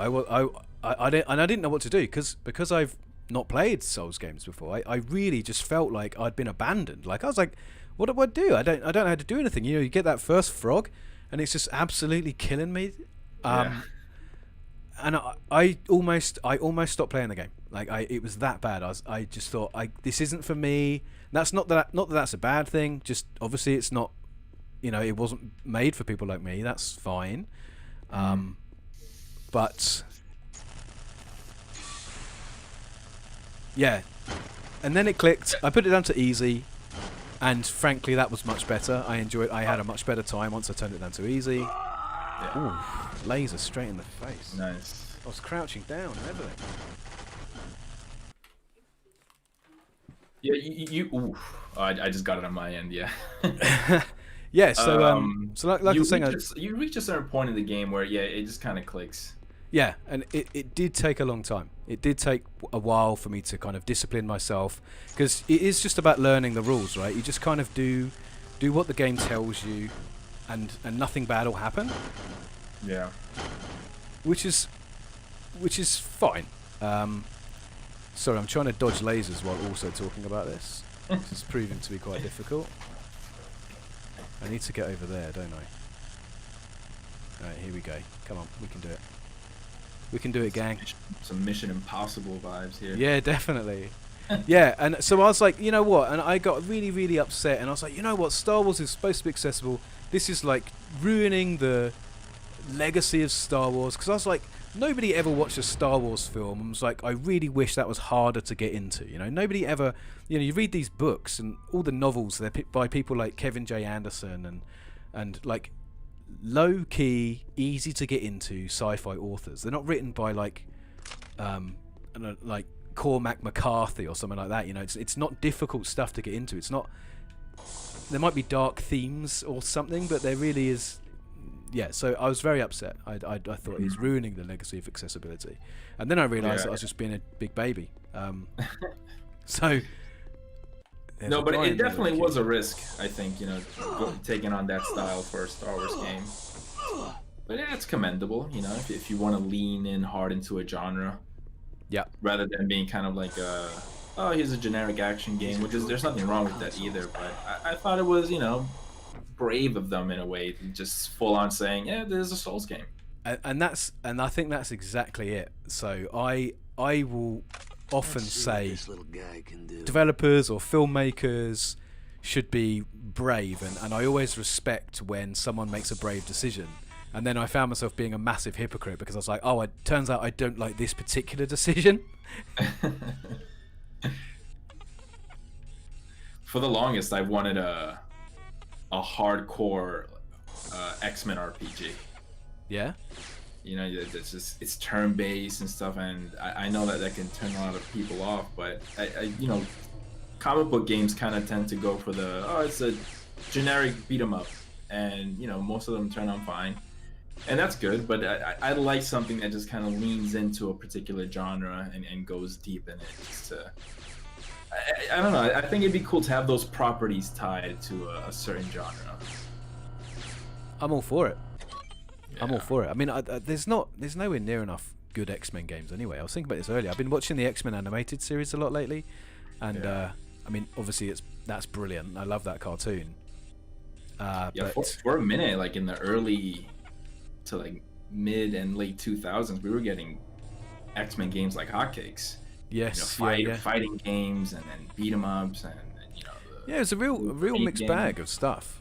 I didn't know what to do because I've not played Souls games before. I really just felt like I'd been abandoned. Like I was like, what do I do? I don't know how to do anything. You get that first frog, and it's just absolutely killing me. Yeah. And I almost stopped playing the game. Like it was that bad. I just thought this isn't for me. That's not that that's a bad thing. Just obviously it's not. It wasn't made for people like me. That's fine. But yeah, and then it clicked. I put it down to easy, and frankly, that was much better. I had a much better time once I turned it down to easy. Yeah. Ooh, laser straight in the face. Nice. I was crouching down and everything. Yeah, ooh. Oh, I just got it on my end. Yeah. Yeah. So like I was saying, you reach a certain point in the game where it just kind of clicks. yeah, and it did take a long time. It did take a while for me to kind of discipline myself, because it is just about learning the rules, right? You just kind of do what the game tells you, and nothing bad will happen. Yeah. Which is fine. Sorry, I'm trying to dodge lasers while also talking about this. It's proving to be quite difficult. I need to get over there, don't I? Alright, here we go. Come on, we can do it. We can do it, gang. Some Mission Impossible vibes here. Yeah, definitely. Yeah, and so I was like, you know what? And I got really, really upset. And I was like, you know what? Star Wars is supposed to be accessible. This is like ruining the legacy of Star Wars. Because I was like, nobody ever watched a Star Wars film and was like, I really wish that was harder to get into. Nobody ever. You read these books and all the novels. They're by people like Kevin J. Anderson and like low key, easy to get into sci-fi authors. They're not written by like Cormac McCarthy or something like that. It's not difficult stuff to get into. It's not. There might be dark themes or something, but there really is. Yeah, so I was very upset. I thought it was ruining the legacy of accessibility, and then I realised that I was just being a big baby. So. No, but it definitely was a risk. I think taking on that style for a Star Wars game. But yeah, it's commendable. If you want to lean in hard into a genre. Yeah. Rather than being kind of like here's a generic action game, there's nothing wrong with that either. But I thought it was brave of them in a way to just full on saying, yeah, this is a Souls game. And I think that's exactly it. So I will often say developers or filmmakers should be brave, and I always respect when someone makes a brave decision. And then I found myself being a massive hypocrite because I was like, oh, it turns out I don't like this particular decision. For the longest, I wanted a hardcore X-Men RPG. Yeah. It's turn-based and stuff, and I know that can turn a lot of people off, but comic book games kind of tend to go for it's a generic beat 'em up, and most of them turn out fine, and that's good. But I like something that just kind of leans into a particular genre and goes deep in it. I don't know. I think it'd be cool to have those properties tied to a certain genre. I'm all for it. Yeah. I'm all for it. I mean, there's nowhere near enough good X-Men games anyway. I was thinking about this earlier. I've been watching the X-Men animated series a lot lately, and I mean, obviously that's brilliant. I love that cartoon. But for a minute, like in the early to like mid and late 2000s, we were getting X-Men games like hotcakes. Yes, fighting games and then beat 'em ups and yeah, it's a real mixed bag of stuff.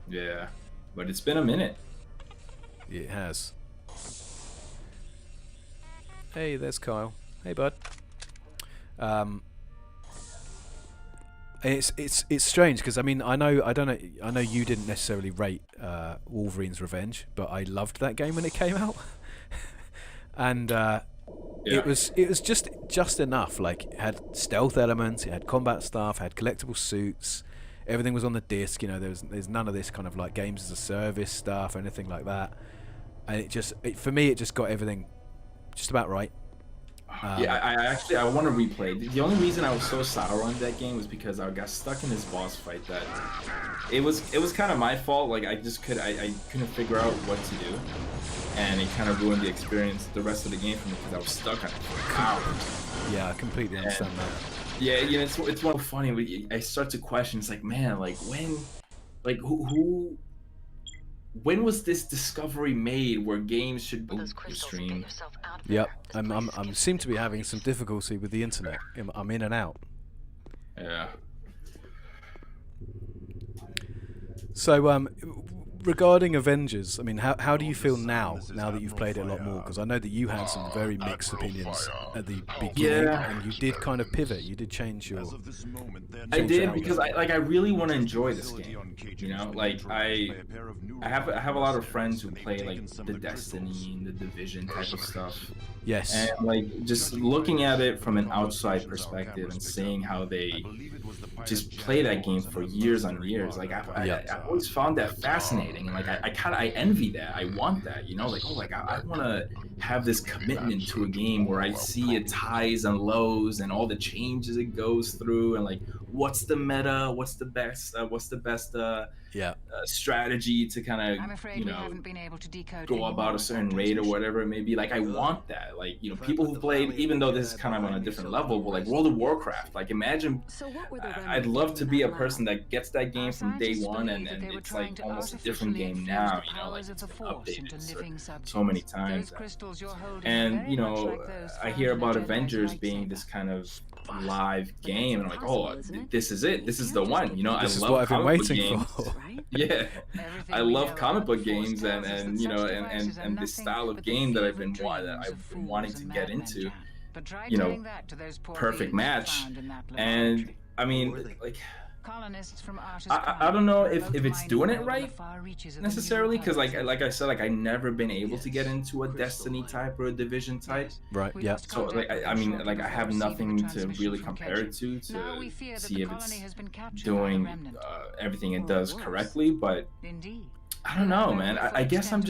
Yeah, but it's been a minute. It has. Hey, there's Kyle. Hey, bud. It's strange because I mean I know you didn't necessarily rate Wolverine's Revenge, but I loved that game when it came out, and it was just enough. Like it had stealth elements, it had combat stuff, had collectible suits, everything was on the disc. There's none of this kind of like games as a service stuff or anything like that. And for me, it just got everything just about right. Yeah, I want to replay. The only reason I was so sour on that game was because I got stuck in this boss fight that it was kind of my fault. Like I couldn't figure out what to do, and it kind of ruined the experience, the rest of the game for me because I was stuck on it for hours. Yeah, I completely understand that. Yeah, you know, it's one funny. I start to question. It's like, man, like when, like who when was this discovery made where games should be streamed? Yep, I'm seem to be having some difficulty with the internet. I'm in and out. Yeah. So regarding Avengers, I mean, how do you feel now that you've played it a lot more? Because I know that you had some very mixed opinions at the beginning, and you did kind of pivot. You did change your. I did because I really want to enjoy this game. You know, like I have a lot of friends who play like the Destiny and the Division type of stuff. Yes. And like just looking at it from an outside perspective and seeing how they just play that game for years on years, like I've always found that fascinating, and like I envy that. I want that, you know, like I want to have this commitment to a game where I see its highs and lows and all the changes it goes through, and like what's the meta, what's the best strategy to kind of, you know, go about a certain raid or whatever it may be. Like I want that, like, you know, people who played, even though this is kind of on a different level, but like World of Warcraft, like imagine, I'd love to be a person that gets that game from day one, and it's like almost a different game now, you know, like it's been updated so many times, and you know, I hear about Avengers being this kind of live game, and I'm like, oh, this is it, this is the one, you know. This I is love what I've been comic book waiting games. for. Yeah, I love comic book games, and you know, and this style of game that I've been wanting to get into, you know, perfect match. And I mean, like, I don't know if it's doing it right necessarily, because like I said, like I never been able to get into a Destiny type or a Division type. Right. Yeah. So like I mean, like I have nothing to really compare it to see if it's doing everything it does correctly, but I don't know, man. I guess I'm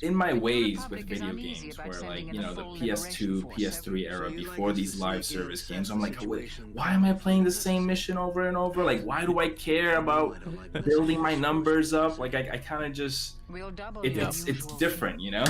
in my ways with video games, where like, you know, the PS2, PS3 era before these live service games, I'm like, why am I playing the same mission over and over? Like, why do I care about building my numbers up? Like, I kind of just, it's different, you know?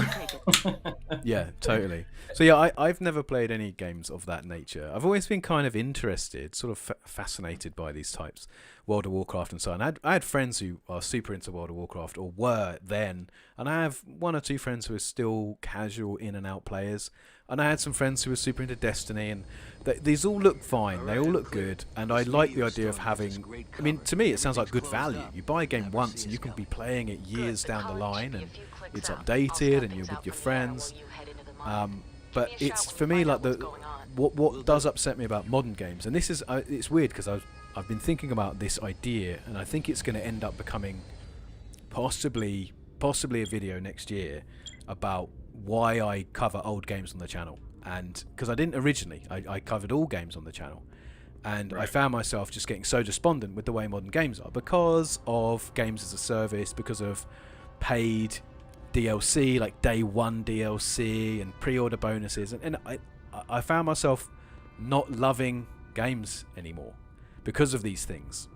Yeah, totally. So yeah, I've never played any games of that nature. I've always been kind of interested, sort of fascinated by these types, World of Warcraft and so on. I had friends who are super into World of Warcraft, or were then, and I have one or two friends who are still casual in and out players, and I had some friends who were super into Destiny, and these all look fine, they all look good, and I like the idea of having, I mean, to me it sounds like good value. You buy a game once and you can be playing it years down the line, and it's updated and you're with your friends. But it's, for me, like what does upset me about modern games, and this is it's weird because I've been thinking about this idea, and I think it's going to end up becoming possibly a video next year about why I cover old games on the channel. And because I didn't originally, I covered all games on the channel, and I found myself just getting so despondent with the way modern games are because of games as a service, because of paid DLC, like day one DLC and pre-order bonuses, and I found myself not loving games anymore because of these things.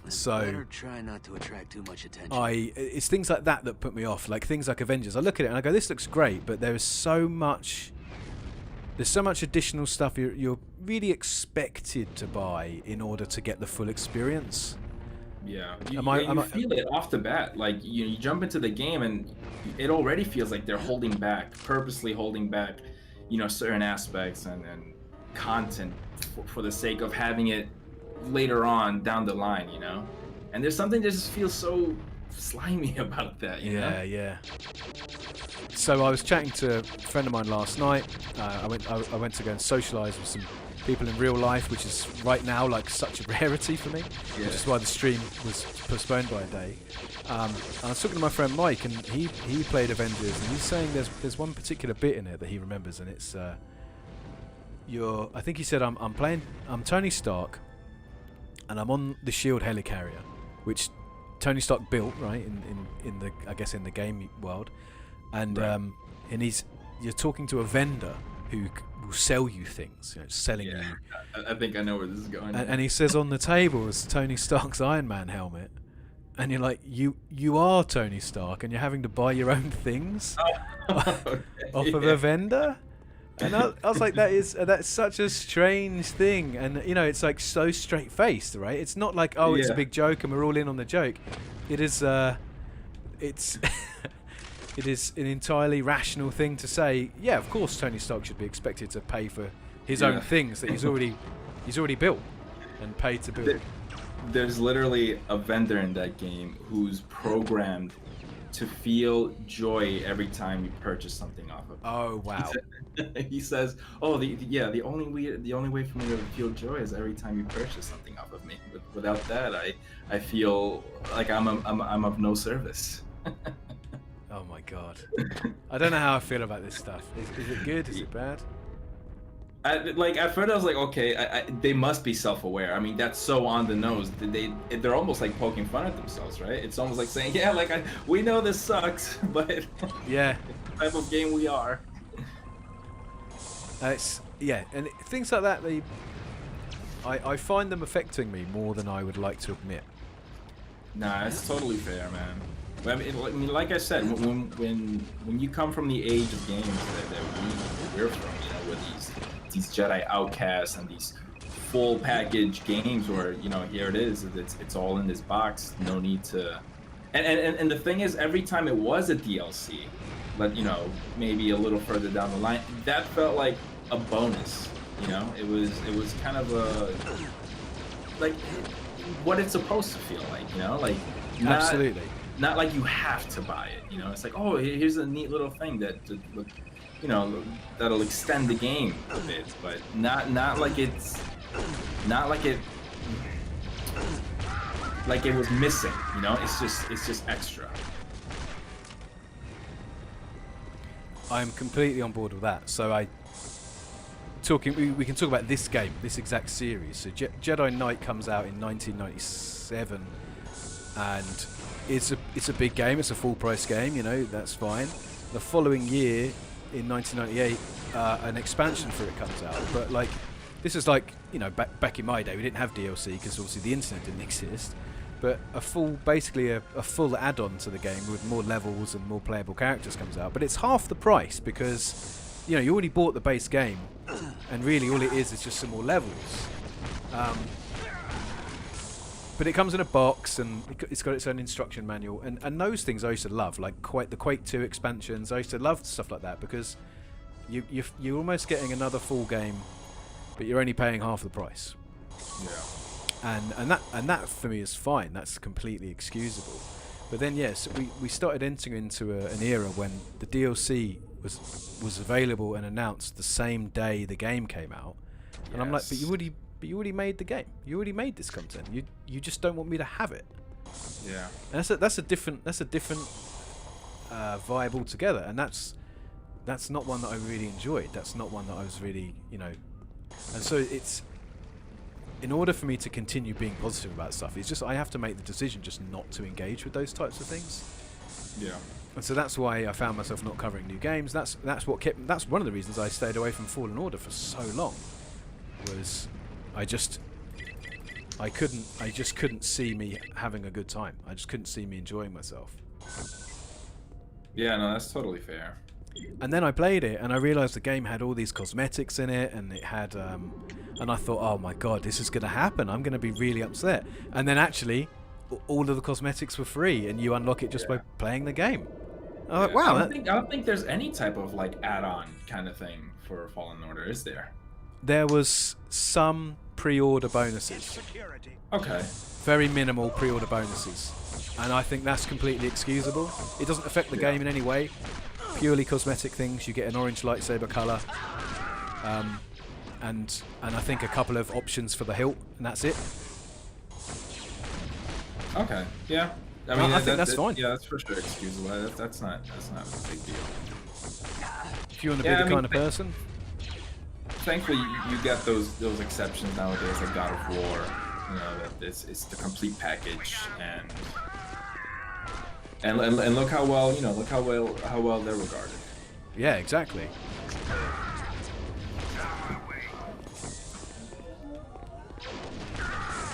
So try not to attract too much attention. It's things like that put me off, like things like Avengers. I look at it and I go, this looks great, but there's so much additional stuff you're really expected to buy in order to get the full experience. Yeah, you feel it off the bat. Like you jump into the game and it already feels like they're purposely holding back, you know, certain aspects and content for the sake of having it later on down the line, you know. And there's something that just feels so slimy about that, you know? Yeah. So I was chatting to a friend of mine last night. I went to go and socialise with some people in real life, which is right now like such a rarity for me, which is why the stream was postponed by a day. And I was talking to my friend Mike, and he played Avengers, and he's saying there's one particular bit in it that he remembers, and it's I think he said I'm Tony Stark, and I'm on the Shield helicarrier, which Tony Stark built, right, in the I guess in the game world, and and you're talking to a vendor who will sell you things, selling you. I think I know where this is going. And he says on the table is Tony Stark's Iron Man helmet, and you're like, you are Tony Stark, and you're having to buy your own things off of a vendor. And I was like, that's such a strange thing, and it's like so straight faced, right? It's not like it's a big joke and we're all in on the joke. It is it is an entirely rational thing to say. Yeah, of course Tony Stark should be expected to pay for his own things that he's already built and paid to build. There's literally a vendor in that game who's programmed to feel joy every time you purchase something off of him. Oh wow! He says, "Oh, the only way for me to feel joy is every time you purchase something off of me. Without that, I feel like I'm of no service." Oh my god! I don't know how I feel about this stuff. Is it good? Is it bad? At first I was like, okay, they must be self-aware. I mean, that's so on the nose. They're almost like poking fun at themselves, right? It's almost like saying, yeah, like we know this sucks, but yeah, the type of game we are. And things like that. I find them affecting me more than I would like to admit. Nah, it's totally fair, man. I mean, like I said, when you come from the age of games that we're from, with these Jedi Outcasts and these full package games where here it is, it's all in this box, no need to. And the thing is, every time it was a DLC, but maybe a little further down the line, that felt like a bonus. It was kind of like what it's supposed to feel like. Absolutely. Not like you have to buy it. It's like, oh, here's a neat little thing that'll extend the game a bit, but not like it was missing. It's just extra. I'm completely on board with that. So we can talk about this game, this exact series. So Jedi Knight comes out in 1997, and it's a big game. It's a full price game. That's fine. The following year, in 1998, an expansion for it comes out. But this is back in my day, we didn't have DLC because obviously the internet didn't exist. But basically a full add-on to the game with more levels and more playable characters comes out. But it's half the price because you already bought the base game, and really all it is just some more levels. But it comes in a box, and it's got its own instruction manual, and those things I used to love, like the Quake 2 expansions. I used to love stuff like that because you're almost getting another full game, but you're only paying half the price. Yeah. And that for me is fine. That's completely excusable. But then yes, we started entering into an era when the DLC was available and announced the same day the game came out, and I'm like, but you already made the game. You already made this content. You just don't want me to have it. Yeah. And that's a different vibe altogether. And that's not one that I really enjoyed. That's not one that I was really And so it's, in order for me to continue being positive about stuff, it's just I have to make the decision just not to engage with those types of things. Yeah. And so that's why I found myself not covering new games. That's one of the reasons I stayed away from Fallen Order for so long. Was I just couldn't see me having a good time. I just couldn't see me enjoying myself. Yeah, no, that's totally fair. And then I played it, and I realized the game had all these cosmetics in it, and it had, and I thought, oh my god, this is going to happen. I'm going to be really upset. And then actually, all of the cosmetics were free, and you unlock it just by playing the game. I was like, wow. I don't think there's any type of add-on kind of thing for Fallen Order, is there? There was some pre-order bonuses. Okay. Very minimal pre-order bonuses, and I think that's completely excusable. It doesn't affect the game in any way. Purely cosmetic things. You get an orange lightsaber color, and I think a couple of options for the hilt, and that's it. Okay. Yeah. I mean, I think that's fine. Yeah, that's for sure excusable. That's not a big deal. If you want to be the kind of person. Thankfully, you get those exceptions nowadays, like God of War. That it's the complete package, and look how well they're regarded. Yeah, exactly.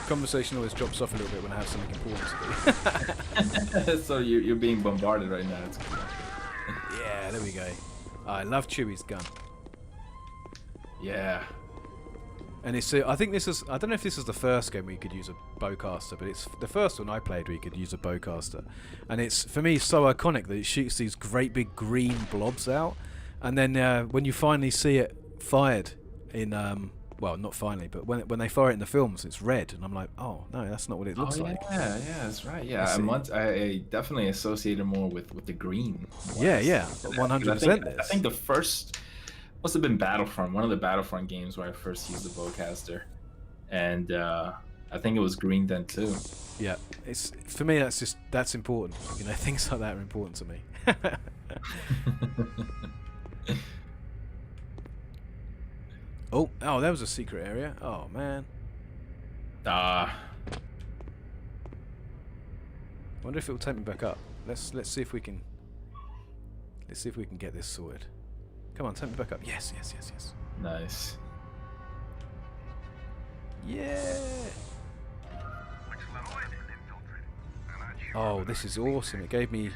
Conversation always drops off a little bit when I have something important to do. So you're being bombarded right now. It's cool. Yeah, there we go. I love Chewie's gun. Yeah. And it's I think this is, I don't know if this is the first game where you could use a bowcaster, but it's the first one I played where you could use a bowcaster. And it's, for me, so iconic that it shoots these great big green blobs out, and then when you finally see it fired in well, not finally, but when they fire it in the films, it's red, and I'm like, oh no, that's not what it looks like. Yeah, that's right. Yeah, I definitely associate it more with the green. Yeah, 100%. I think the first must have been Battlefront, one of the Battlefront games where I first used the bowcaster, and I think it was green then too. Yeah, it's, for me, that's important. You know, things like that are important to me. Oh, that was a secret area. Oh man. Wonder if it will take me back up. Let's see if we can. Let's see if we can get this sorted. Come on, take me back up. Yes. Nice. Yeah. Oh, this is awesome. It gave me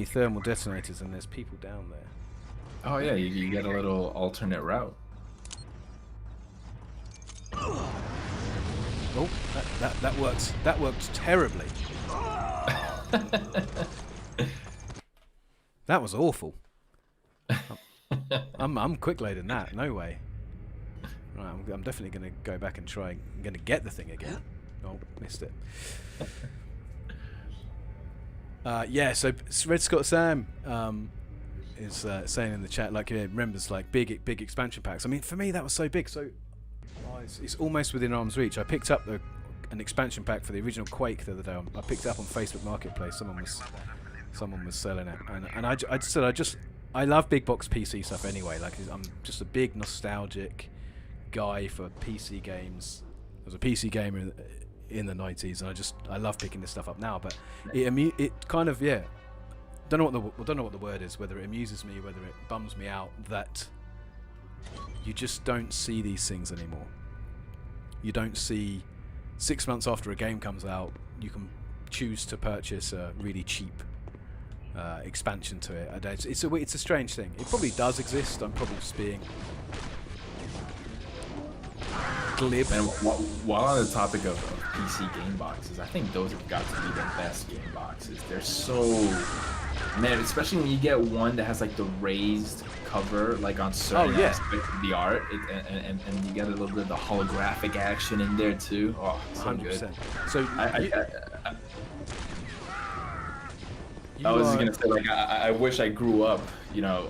thermal detonators, and there's people down there. Oh yeah, you get a little alternate route. Oh, that worked. That worked terribly. That was awful. I'm quick loading that. No way. Right, I'm definitely going to go back and try. I'm going to get the thing again. Oh, missed it. Yeah. So Red Scott Sam is saying in the chat, like, remembers like big expansion packs. I mean, for me that was so big. So it's almost within arm's reach. I picked up an expansion pack for the original Quake the other day. I picked it up on Facebook Marketplace. Someone was selling it, and I love big box PC stuff anyway. Like, I'm just a big nostalgic guy for PC games. I was a PC gamer in the 90s, and I love picking this stuff up now. But it kind of, yeah. Don't know what the word is. Whether it amuses me, whether it bums me out, that you just don't see these things anymore. You don't see 6 months after a game comes out, you can choose to purchase a really cheap expansion to it. It's a strange thing. It probably does exist. I'm probably just being glib. And while on the topic of PC game boxes, I think those have got to be the best game boxes. They're so, man, especially when you get one that has like the raised cover, like on certain aspects of the art, and you get a little bit of the holographic action in there too. Oh, so 100%. Good. So I was just gonna say, like, I wish I grew up, you know,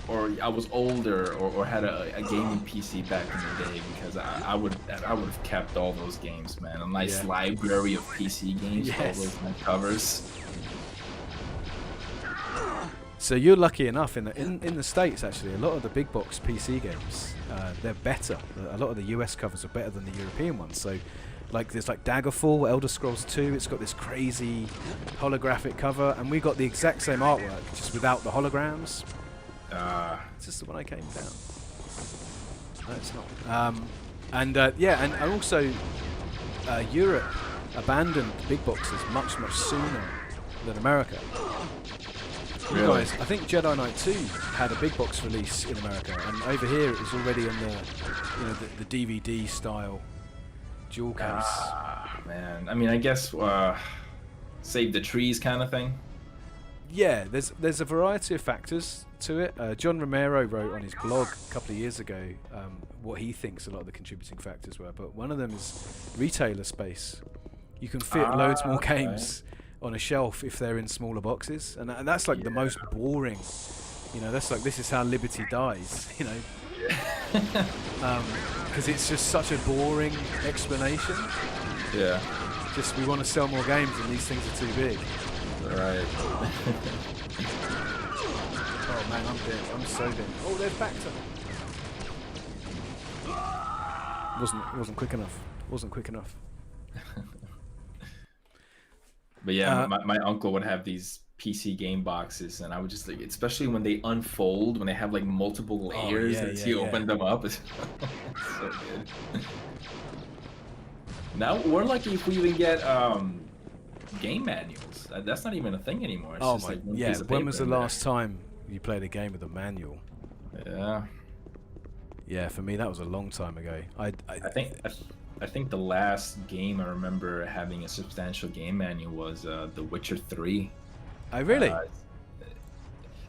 or I was older, or had a gaming PC back in the day, because I would have kept all those games, man. A nice library of PC games, all those covers. So you're lucky enough in the States, actually. A lot of the big box PC games, they're better. A lot of the US covers are better than the European ones. So, like, there's like Daggerfall, Elder Scrolls 2. It's got this crazy holographic cover, and we got the exact same artwork, just without the holograms. It's just the one I came down. No, it's not. And also Europe abandoned big boxes much sooner than America. Really? Guys, I think Jedi Knight 2 had a big box release in America, and over here it was already in the DVD style dual case. Man, I mean, I guess save the trees kind of thing. Yeah, there's a variety of factors to it. John Romero wrote on his blog a couple of years ago what he thinks a lot of the contributing factors were, but one of them is retailer space. You can fit loads more games on a shelf if they're in smaller boxes, and that's like the most boring. You know, that's like, this is how Liberty dies. You know, because it's just such a boring explanation. Yeah. Just, we want to sell more games, and these things are too big. Right. Oh man, I'm dead. I'm so dead. Oh, there's Bacta. Wasn't quick enough. Wasn't quick enough. But yeah, my uncle would have these PC game boxes, and I would just like, especially when they unfold, when they have like multiple layers as you open them up. It's so good. Now we're lucky if we even get game manuals. That's not even a thing anymore. It's just like one piece of when was the paper in last time you played a game with a manual? there. Yeah. Yeah, for me that was a long time ago. I think the last game I remember having a substantial game manual was The Witcher 3. I really.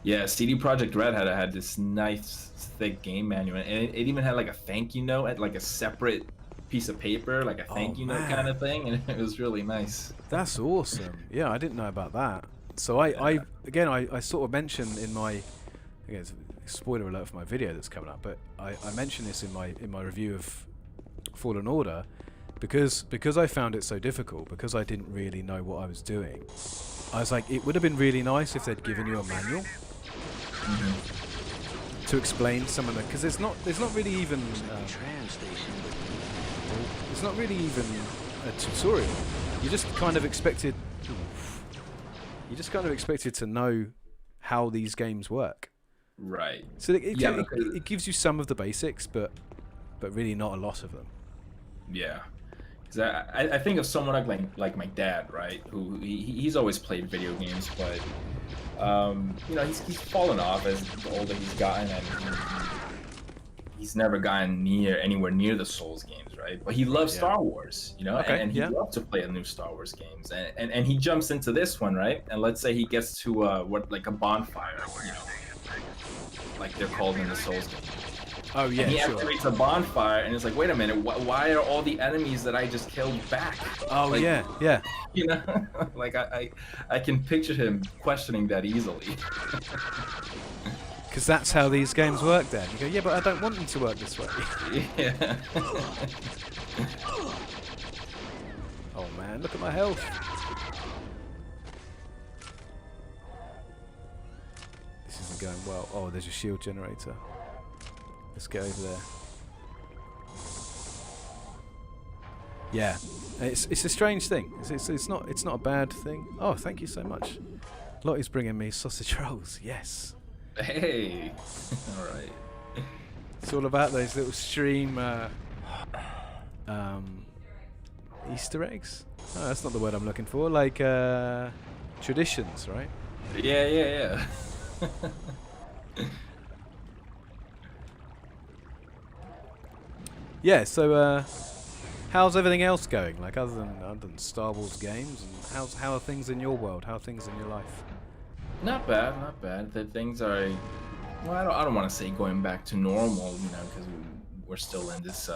Yeah, CD Projekt Red had this nice thick game manual, and it even had like a thank you note at like a separate piece of paper, like a thank you note kind of thing, and it was really nice. That's awesome. Yeah, I didn't know about that. So I sort of mentioned in my, again, it's a spoiler alert for my video that's coming up, but I mentioned this in my review of Fallen Order because I found it so difficult, because I didn't really know what I was doing. I was like, it would have been really nice if they'd given you a manual to explain some of the, because there's not really even it's not really even a tutorial. You just kind of expected to know how these games work. Right. So it gives you some of the basics, but really not a lot of them. Yeah. Because I think of someone like my dad, right? Who he's always played video games, but you know, he's fallen off as the older he's gotten, and he's never gotten anywhere near the Souls games, right? But he loves Star Wars, you know, and he loves to play the new Star Wars games, and he jumps into this one, right? And let's say he gets to like a bonfire, you know, like they're called in the Souls games. Oh yeah, and he activates a bonfire, and it's like, wait a minute, why are all the enemies that I just killed back? Oh like, yeah. You know, like I can picture him questioning that easily. Because that's how these games work. Then you go, yeah, but I don't want them to work this way. Yeah. Oh man, look at my health. This isn't going well. Oh, there's your shield generator. Let's get over there. Yeah, it's a strange thing. It's not a bad thing. Oh, thank you so much. Lottie's bringing me sausage rolls. Yes. Hey. All right. It's all about those little stream Easter eggs. Oh, that's not the word I'm looking for. Like traditions, right? Yeah. Yeah, so how's everything else going? Like other than Star Wars games, and how are things in your world? How are things in your life? Not bad. The things are, well, I don't want to say going back to normal, you know, because we're still in this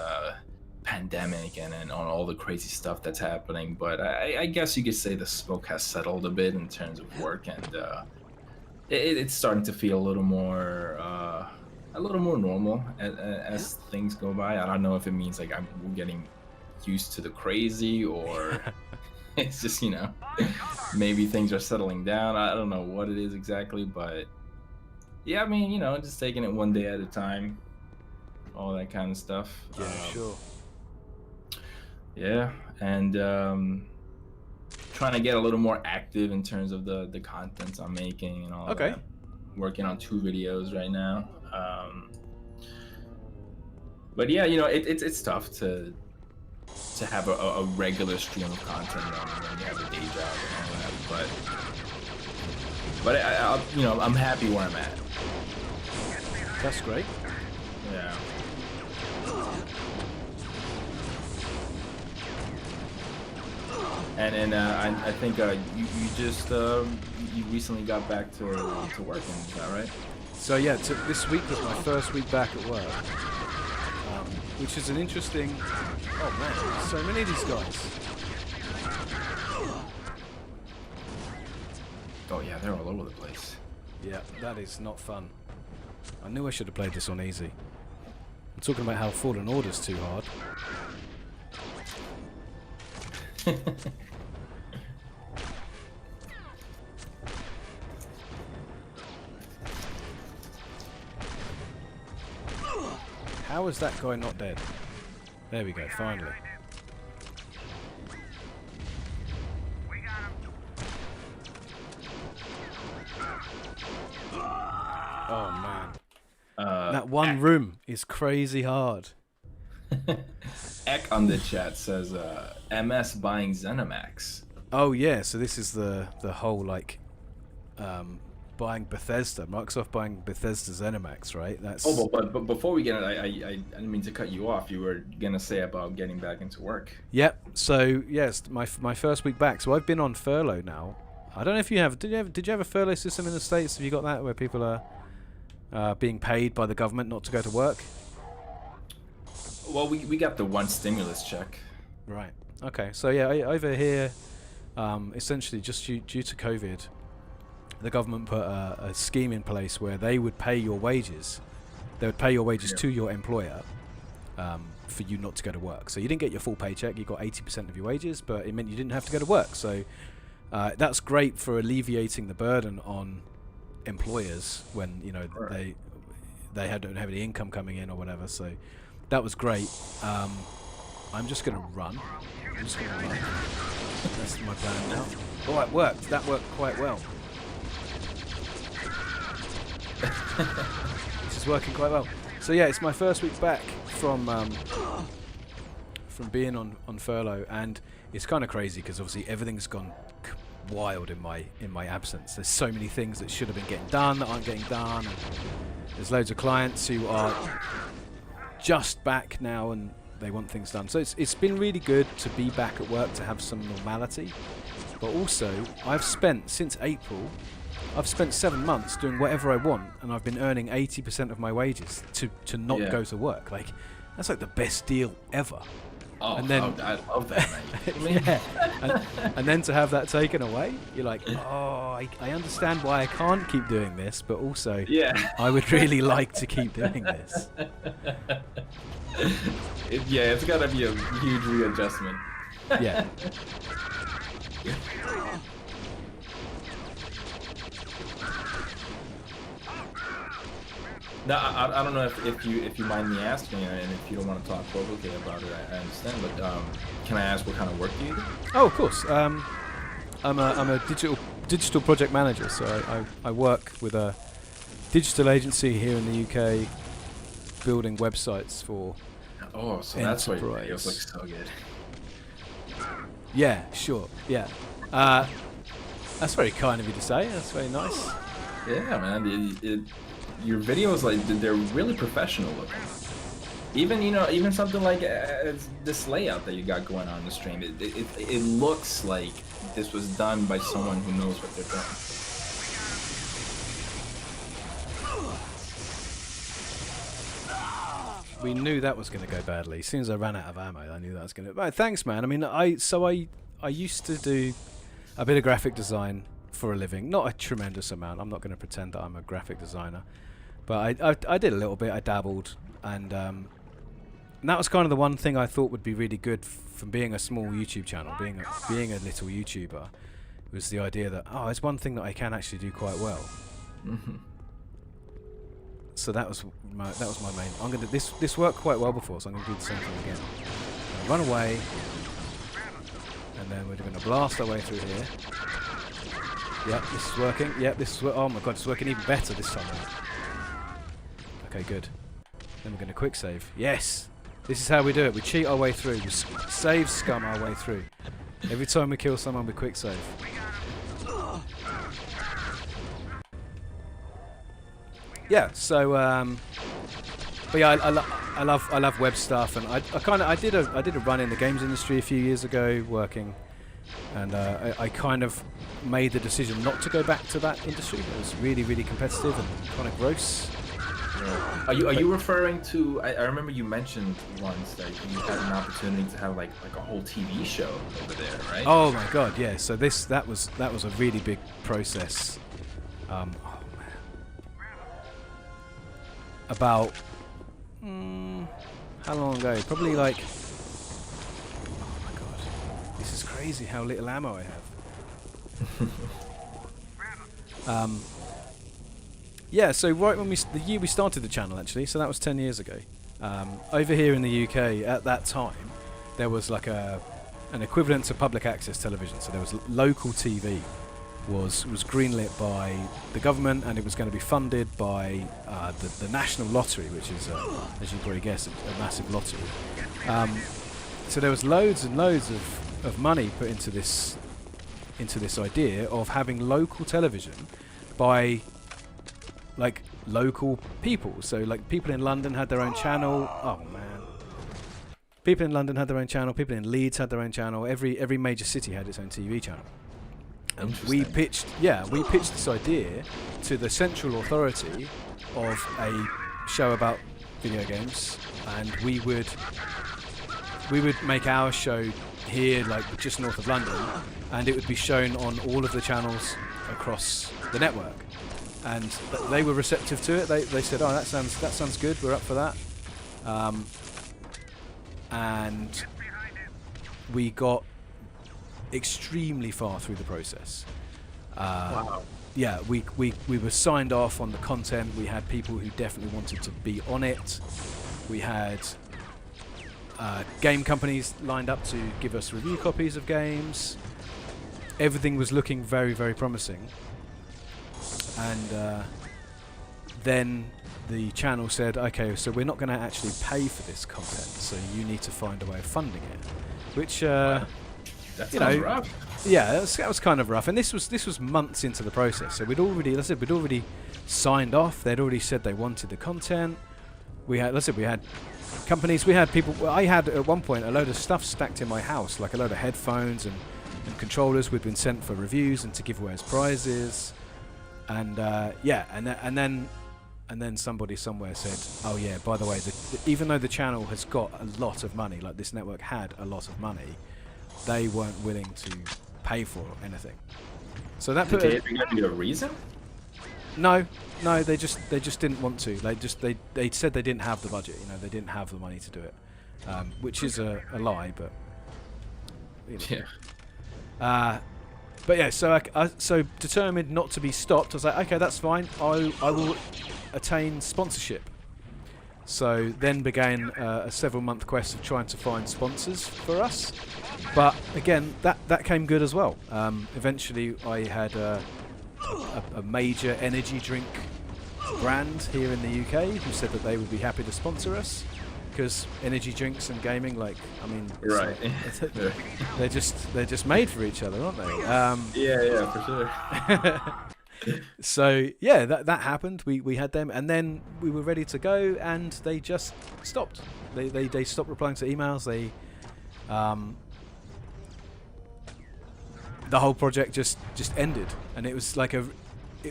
pandemic and on all the crazy stuff that's happening. But I guess you could say the smoke has settled a bit in terms of work, and it's starting to feel a little more normal as things go by. I don't know if it means like we're getting used to the crazy, or it's just, you know, maybe things are settling down. I don't know what it is exactly, but yeah, I mean, you know, just taking it one day at a time, all that kind of stuff. Yeah, sure. Yeah, and trying to get a little more active in terms of the contents I'm making and all that. Working on 2 videos right now. But yeah, you know, it's tough to have a regular stream of content when you have a day job and all that. But I you know, I'm happy where I'm at. That's great. Yeah. And I think you just you recently got back to working, is that right? So yeah, this week was my first week back at work, which is an interesting. Oh man, there's so many of these guys. Oh yeah, they're all over the place. Yeah, that is not fun. I knew I should have played this on easy. I'm talking about how Fallen Order's too hard. How is that guy not dead? There we go, finally. Oh man, Uh, that one room is crazy hard. Ek on the chat says MS buying ZeniMax. Oh yeah, so this is the whole like buying Bethesda, Microsoft buying Bethesda ZeniMax, right? That's But before we get it, I didn't mean to cut you off. You were gonna say about getting back into work. Yep. So yes, my first week back. So I've been on furlough now. I don't know if you have. Did you have a furlough system in the States? Have you got that where people are being paid by the government not to go to work? Well, we got the one stimulus check. Right. Okay. So yeah, over here, essentially just due to COVID, the government put a scheme in place where they would pay your wages. They would pay your wages to your employer for you not to go to work. So you didn't get your full paycheck. You got 80% of your wages, but it meant you didn't have to go to work. So that's great for alleviating the burden on employers when they don't have any income coming in or whatever. So that was great. I'm just gonna run. That's my plan now. Oh, it worked. That worked quite well. This is working quite well. So yeah, it's my first week back from being on furlough, and it's kind of crazy because obviously everything's gone wild in my absence. There's so many things that should have been getting done that aren't getting done, and there's loads of clients who are just back now and they want things done. So it's been really good to be back at work, to have some normality. But also, since April, I've spent 7 months doing whatever I want, and I've been earning 80% of my wages to not go to work. Like, that's like the best deal ever. Oh, and then, I love that, mate. yeah. And then to have that taken away, you're like, oh, I understand why I can't keep doing this, but also, I would really like to keep doing this. It's gotta be a huge readjustment. Yeah. Now, I don't know if you mind me asking, and if you don't want to talk publicly about it, I understand. But can I ask what kind of work do you do? Oh, of course. I'm a digital project manager, so I work with a digital agency here in the UK, building websites for. Oh, so that's why your videos look so good. Yeah, sure. Yeah. That's very kind of you to say. That's very nice. Yeah, man. Your videos, like, they're really professional looking. Even something like this layout that you got going on the stream, it looks like this was done by someone who knows what they're doing. We knew that was going to go badly. As soon as I ran out of ammo, I knew that was going to. But thanks, man. I mean, I used to do a bit of graphic design for a living. Not a tremendous amount. I'm not going to pretend that I'm a graphic designer. But I did a little bit. I dabbled, and that was kind of the one thing I thought would be really good from being a small YouTube channel, being a little YouTuber, was the idea that it's one thing that I can actually do quite well. Mm-hmm. So that was my main. I'm gonna this worked quite well before, so I'm gonna do the same thing again. I'm gonna run away, and then we're gonna blast our way through here. Yep, this is working. Yep, this is oh my god, it's working even better this time around. Okay, good. Then we're gonna quick save. Yes, this is how we do it. We cheat our way through. We save scum our way through. Every time we kill someone, we quick save. Yeah, so but yeah, I love web stuff, and I did a run in the games industry a few years ago working, and I kind of made the decision not to go back to that industry. It was really, really competitive and kind of gross. Yeah. Are you referring to? I remember you mentioned once that you had an opportunity to have like a whole TV show over there, right? Oh my god, yeah. So that was a really big process. About how long ago? Probably like, oh my god, this is crazy how little ammo I have. Yeah, so right when the year we started the channel, actually, so that was 10 years ago. Over here in the UK at that time, there was like an equivalent to public access television. So there was local TV, was greenlit by the government, and it was going to be funded by the National Lottery, which is, as you probably guess, a massive lottery. So there was loads and loads of money put into this idea of having local television by like local people. So like people in London had their own channel. Oh man. People in London had their own channel. People in Leeds had their own channel. Every major city had its own TV channel. And we pitched this idea to the central authority of a show about video games, and we would make our show here, like just north of London, and it would be shown on all of the channels across the network. And they were receptive to it. They said, "Oh, that sounds good. We're up for that." And we got extremely far through the process. Wow. Yeah, we were signed off on the content. We had people who definitely wanted to be on it. We had game companies lined up to give us review copies of games. Everything was looking very, very promising. And then the channel said, okay, so we're not going to actually pay for this content, so you need to find a way of funding it. Which, That sounds rough. yeah, that was kind of rough. And this was months into the process. So we'd already signed off. They'd already said they wanted the content. We had companies, we had people. Well, I had at one point a load of stuff stacked in my house, like a load of headphones and controllers we'd been sent for reviews and to give away as prizes. And and then somebody somewhere said, oh yeah, by the way, even though the channel has got a lot of money, like this network had a lot of money, they weren't willing to pay for anything. So that put. Did they give you a reason? No, they just didn't want to. They said they didn't have the budget. You know, they didn't have the money to do it, which is a lie, but. You know. Yeah. But yeah, so so determined not to be stopped, I was like, okay, that's fine. I will attain sponsorship. So then began a several-month quest of trying to find sponsors for us. But again, that came good as well. Eventually, I had a major energy drink brand here in the UK who said that they would be happy to sponsor us, because energy drinks and gaming, like, I mean, Right. they're just made for each other, aren't they? Yeah, for sure. So yeah, that happened. We had them, and then we were ready to go, and they just stopped. They stopped replying to emails. They the whole project just ended, and it was like it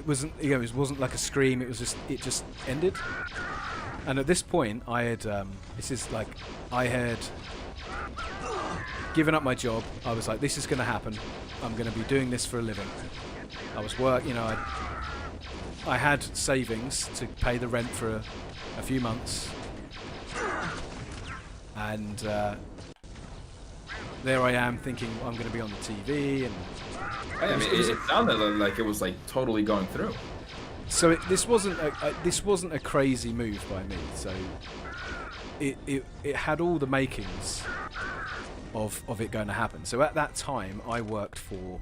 wasn't like a scream. It just ended. And at this point, I had I had given up my job. I was like, this is going to happen. I'm going to be doing this for a living. I was I had savings to pay the rent for a few months, and there I am thinking I'm going to be on the TV, and I mean, it sounded like it was like totally going through. so this wasn't a crazy move by me. So it had all the makings of it going to happen. So at that time, I worked for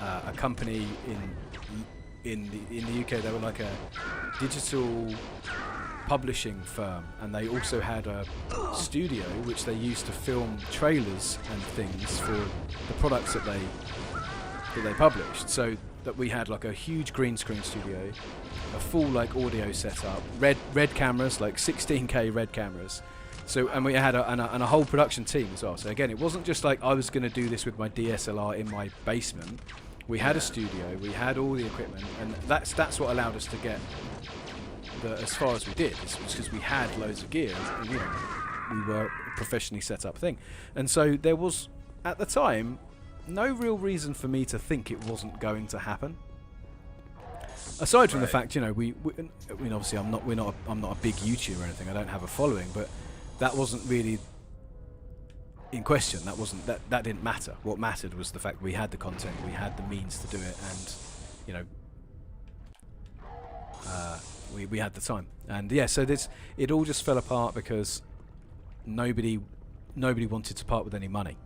a company in the UK. They were like a digital publishing firm, and they also had a studio which they used to film trailers and things for the products that they published. So that we had like a huge green screen studio, a full like audio setup, red cameras, like 16K red cameras. So, and we had a whole production team as well. So again, it wasn't just like I was going to do this with my DSLR in my basement. We had a studio, we had all the equipment, and that's what allowed us to get as far as we did. It's because we had loads of gear, and, you know, we were a professionally set up thing. And so there was, at the time, no real reason for me to think it wasn't going to happen. Aside from the fact, you know, I mean, obviously I'm not a big YouTuber or anything. I don't have a following, but that wasn't really in question. That didn't matter. What mattered was the fact we had the content, we had the means to do it, and you know, we had the time. And yeah, so it all just fell apart because nobody wanted to part with any money.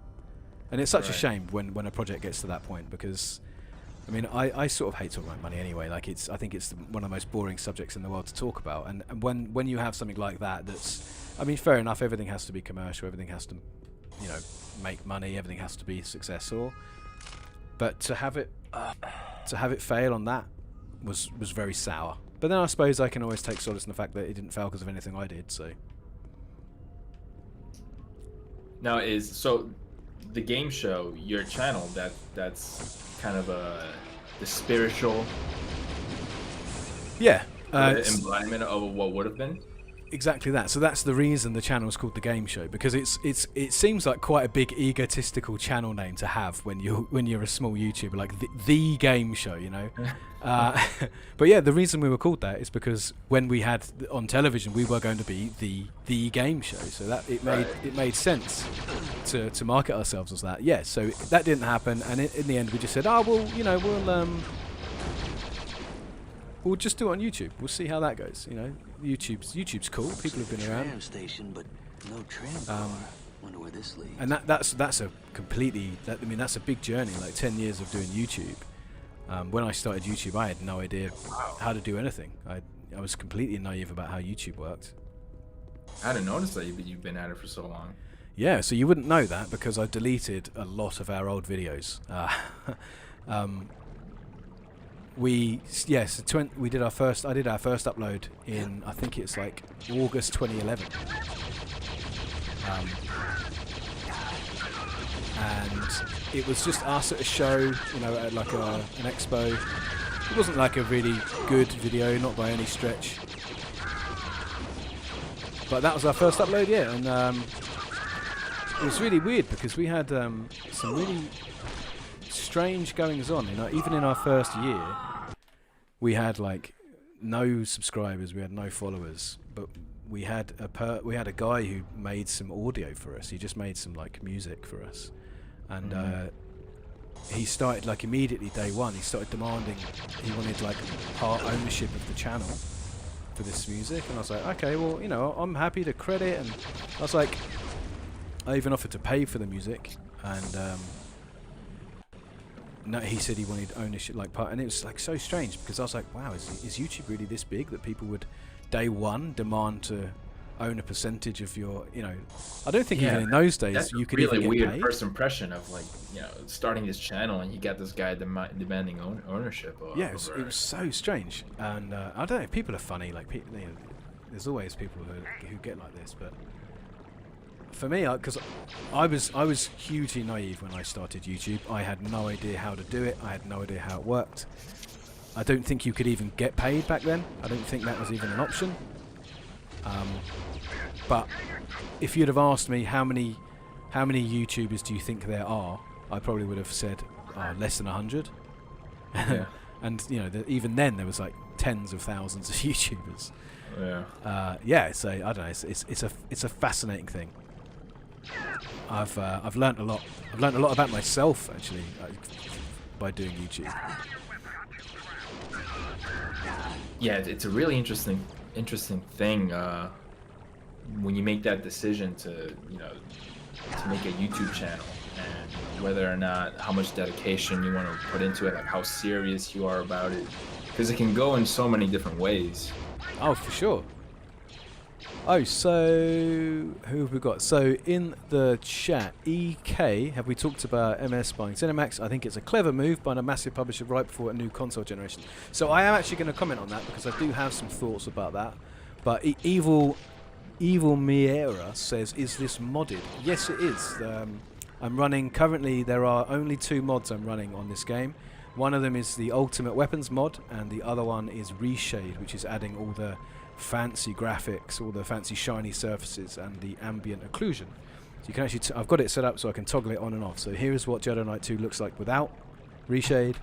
And it's such a shame when a project gets to that point, because I mean, I sort of hate talking about money anyway. Like, I think it's one of the most boring subjects in the world to talk about. And when you have something like that, I mean, fair enough. Everything has to be commercial. Everything has to, you know, make money. Everything has to be successful. But to have it fail on that was very sour. But then I suppose I can always take solace in the fact that it didn't fail because of anything I did. So now the game show, your channel, that's kind of the spiritual embodiment of what would have been. Exactly that. So that's the reason the channel is called The Game Show, because it seems like quite a big egotistical channel name to have when you're a small YouTuber, like the Game Show, you know. But yeah, the reason we were called that is because when we had on television, we were going to be the Game Show, so that it made sense to market ourselves as that. Yeah. So that didn't happen, and in the end, we just said, oh well, you know, we'll just do it on YouTube. We'll see how that goes. You know, YouTube's cool. People have been around. Tram station, but no tram car. Wonder where this leads. And that's a completely. I mean, that's a big journey. Like 10 years of doing YouTube. When I started YouTube, I had no idea how to do anything. I was completely naive about how YouTube worked. I hadn't noticed that you've been at it for so long. Yeah, so you wouldn't know that because I deleted a lot of our old videos. We did our first. I did our first upload in, I think it's like August 2011, and it was just us at a show, you know, at like an expo. It wasn't like a really good video, not by any stretch, but that was our first upload, yeah. And it was really weird because we had some really strange goings on. You know, even in our first year, we had like no subscribers, we had no followers, but we had a guy who made some audio for us. He just made some like music for us, and he started like immediately day one. He started demanding he wanted like part ownership of the channel for this music, and I was like, okay, well, you know, I'm happy to credit, and I was like, I even offered to pay for the music, and no, he said he wanted ownership, like part, and it was like so strange because I was like, wow, is YouTube really this big that people would day one demand to own a percentage of your, you know? I don't think even in those days you could really even get weird paid. First impression of like, you know, starting this channel and you got this guy demanding ownership. Yeah, it was so strange, and I don't know. People are funny. Like, you know, there's always people who get like this, but for me, because I was hugely naive when I started YouTube. I had no idea how to do it. I had no idea how it worked. I don't think you could even get paid back then. I don't think that was even an option. But if you'd have asked me how many YouTubers do you think there are, I probably would have said less than 100. Yeah. And you know, even then there was like tens of thousands of YouTubers. Yeah. Yeah. So I don't know. It's a fascinating thing. I've learnt a lot. I've learnt a lot about myself actually by doing YouTube. Yeah, it's a really interesting thing when you make that decision to make a YouTube channel, and whether or not how much dedication you want to put into it, like how serious you are about it, because it can go in so many different ways. Oh, for sure. Oh, so who have we got? So in the chat, EK, have we talked about MS buying Cinemax? I think it's a clever move by a massive publisher right before a new console generation. So I am actually going to comment on that because I do have some thoughts about that. But Evil Miera says, is this modded? Yes, it is. I'm running, currently there are only 2 mods I'm running on this game. One of them is the Ultimate Weapons mod, and the other one is ReShade, which is adding all the fancy graphics, all the fancy shiny surfaces, and the ambient occlusion. So you can actually, I've got it set up so I can toggle it on and off. So here's what Jedi Knight 2 looks like without ReShade,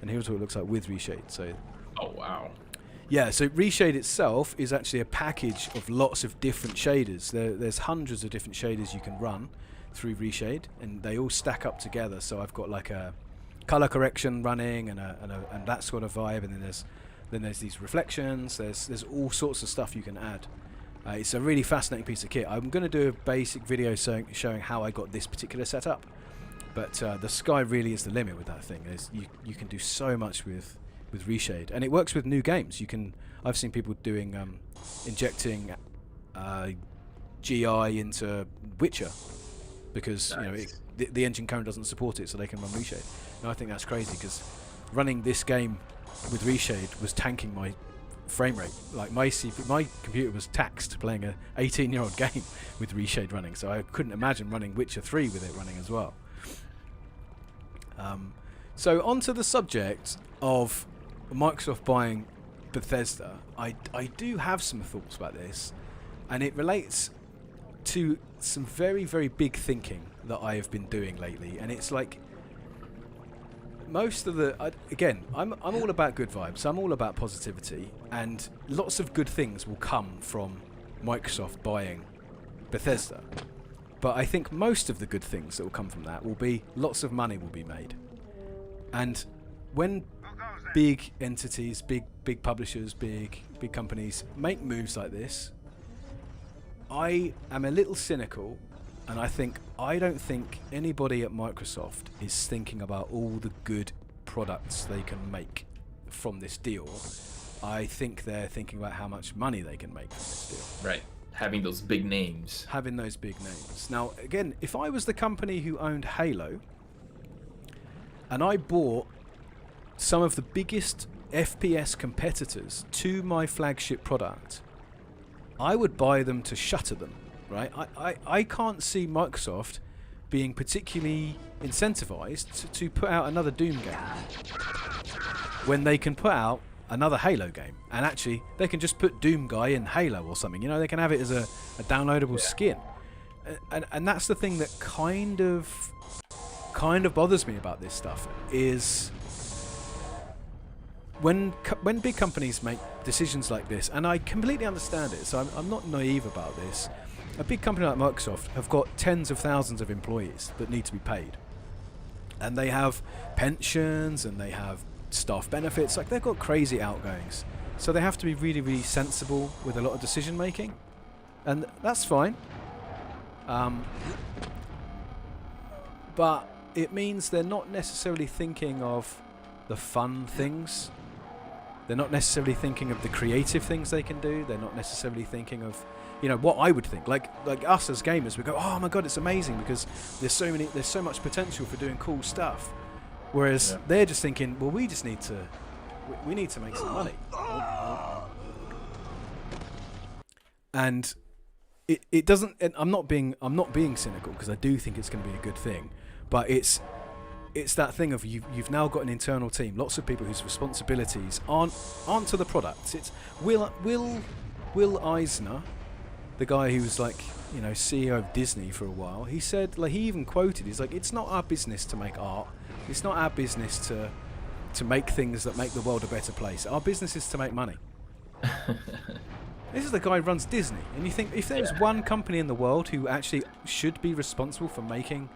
and here's what it looks like with ReShade. So, oh wow. Yeah, so ReShade itself is actually a package of lots of different shaders. There's hundreds of different shaders you can run through ReShade, and they all stack up together. So I've got like a color correction running and that sort of vibe, and then there's these reflections. There's all sorts of stuff you can add. It's a really fascinating piece of kit. I'm going to do a basic video showing how I got this particular setup, But the sky really is the limit with that thing. You can do so much with ReShade, and it works with new games. I've seen people doing injecting GI into Witcher because Nice. the engine code doesn't support it, so they can run ReShade. And I think that's crazy because running this game with ReShade was tanking my frame rate. Like my computer was taxed playing a 18-year-old game with ReShade running, so I couldn't imagine running Witcher 3 with it running as well. So onto the subject of Microsoft buying Bethesda, I do have some thoughts about this, and it relates to some very, very big thinking that I have been doing lately. And it's like most of I'm all about good vibes. I'm all about positivity, and lots of good things will come from Microsoft buying Bethesda. But I think most of the good things that will come from that will be lots of money will be made. And when big entities, big publishers, big companies make moves like this, I am a little cynical, and I don't think anybody at Microsoft is thinking about all the good products they can make from this deal. I think they're thinking about how much money they can make from this deal. Right. Having those big names. Having those big names. Now, again, if I was the company who owned Halo, and I bought some of the biggest FPS competitors to my flagship product, I would buy them to shutter them, right? I can't see Microsoft being particularly incentivized to put out another Doom game when they can put out another Halo game, and actually they can just put Doom Guy in Halo or something. They can have it as a downloadable skin, and that's the thing that kind of bothers me about this stuff is when big companies make decisions like this, and I completely understand it, so I'm not naive about this. A big company like Microsoft have got tens of thousands of employees that need to be paid, and they have pensions and they have staff benefits. Like, they've got crazy outgoings, so they have to be really, really sensible with a lot of decision making, and that's fine. But it means they're not necessarily thinking of the fun things. They're not necessarily thinking of the creative things they can do. They're not necessarily thinking of, what I would think. Like us as gamers, we go, oh my god, it's amazing because there's so much potential for doing cool stuff. Whereas they're just thinking, well, we need to make some money. And it doesn't. And I'm not being cynical, because I do think it's going to be a good thing. But it's that thing of you've now got an internal team, lots of people whose responsibilities aren't to the products. It's Will Eisner, the guy who was CEO of Disney for a while. He said, he even quoted, he's like, it's not our business to make art. It's not our business to make things that make the world a better place. Our business is to make money. This is the guy who runs Disney, and you think if there's one company in the world who actually should be responsible for making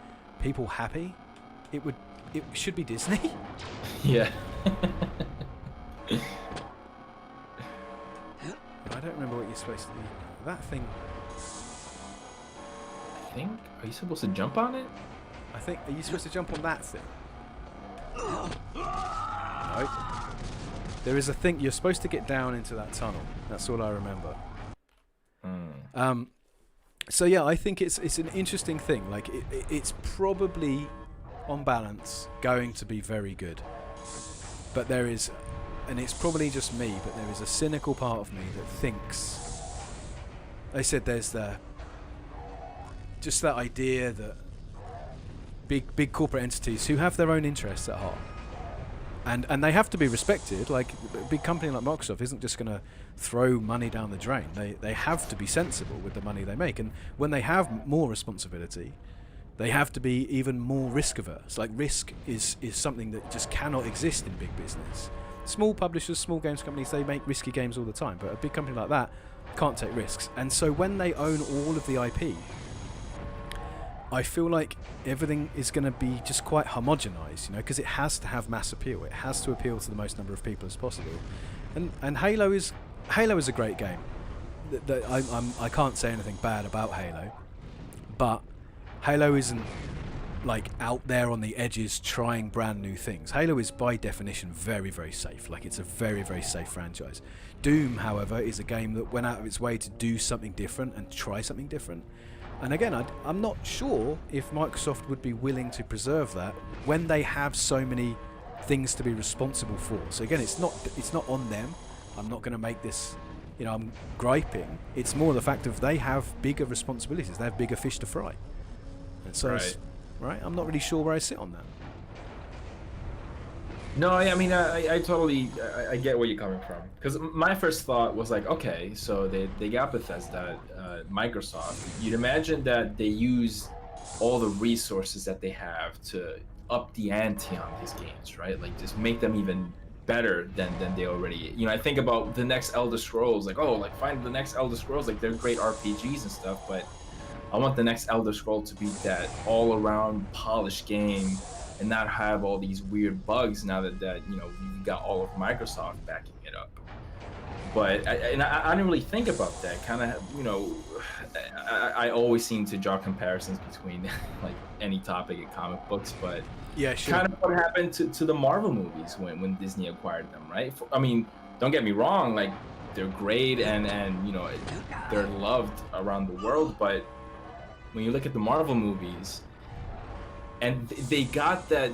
people happy, it should be Disney. Yeah. I don't remember what you're supposed to do. That thing. I think. Are you supposed to jump on it? Are you supposed to jump on that thing? No. There is a thing. You're supposed to get down into that tunnel. That's all I remember. So yeah, I think it's an interesting thing. Like it's probably, on balance, going to be very good. But there is, and it's probably just me, but there is a cynical part of me that thinks. I said there's just that idea that big corporate entities who have their own interests at heart, and they have to be respected. Like, a big company like Microsoft isn't just going to throw money down the drain. They have to be sensible with the money they make, and when they have more responsibility, they have to be even more risk averse. Like, risk is something that just cannot exist in big business. Small publishers, small games companies, they make risky games all the time, but a big company like that can't take risks. And so when they own all of the IP, I feel like everything is going to be just quite homogenized, because it has to have mass appeal. It has to appeal to the most number of people as possible. And Halo is a great game. I can't say anything bad about Halo, but Halo isn't like out there on the edges trying brand new things. Halo is by definition very, very safe. Like, it's a very, very safe franchise. Doom, however, is a game that went out of its way to do something different and try something different. And again, I'm not sure if Microsoft would be willing to preserve that when they have so many things to be responsible for. So again, it's not on them. I'm not going to make this, I'm griping. It's more the fact of they have bigger responsibilities. They have bigger fish to fry. And so, right, I'm not really sure where I sit on that. No, I mean, I totally I get where you're coming from. Because my first thought was like, okay, so they got Bethesda, Microsoft. You'd imagine that they use all the resources that they have to up the ante on these games, right? Like, just make them even better than they already. I think about the next Elder Scrolls, like, find the next Elder Scrolls, like, they're great RPGs and stuff, but I want the next Elder Scroll to be that all-around polished game and not have all these weird bugs now that we've got all of Microsoft backing it up. But I didn't really think about that. Kind of, I always seem to draw comparisons between like any topic in comic books, but yeah, sure. Kind of what happened to the Marvel movies when Disney acquired them, right? I mean, don't get me wrong, like, they're great and they're loved around the world, but when you look at the Marvel movies, and they got that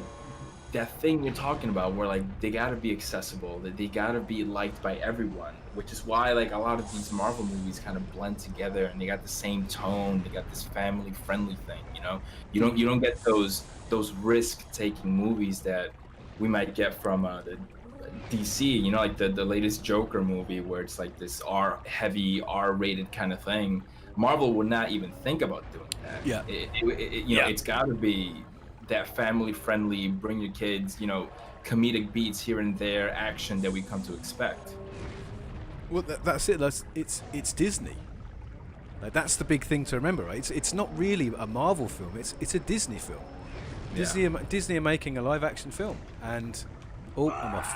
thing you're talking about, where like they gotta be accessible, that they gotta be liked by everyone, which is why like a lot of these Marvel movies kind of blend together, and they got the same tone. They got this family-friendly thing. You don't get those risk-taking movies that we might get from the DC. Like the latest Joker movie, where it's like this heavy R-rated kind of thing. Marvel would not even think about doing that. Yeah. It's got to be that family-friendly, bring your kids, comedic beats here and there, action that we come to expect. Well, that's it. It's Disney. Like, that's the big thing to remember, right? It's not really a Marvel film. It's a Disney film. Yeah. Disney are making a live-action film, and I'm off.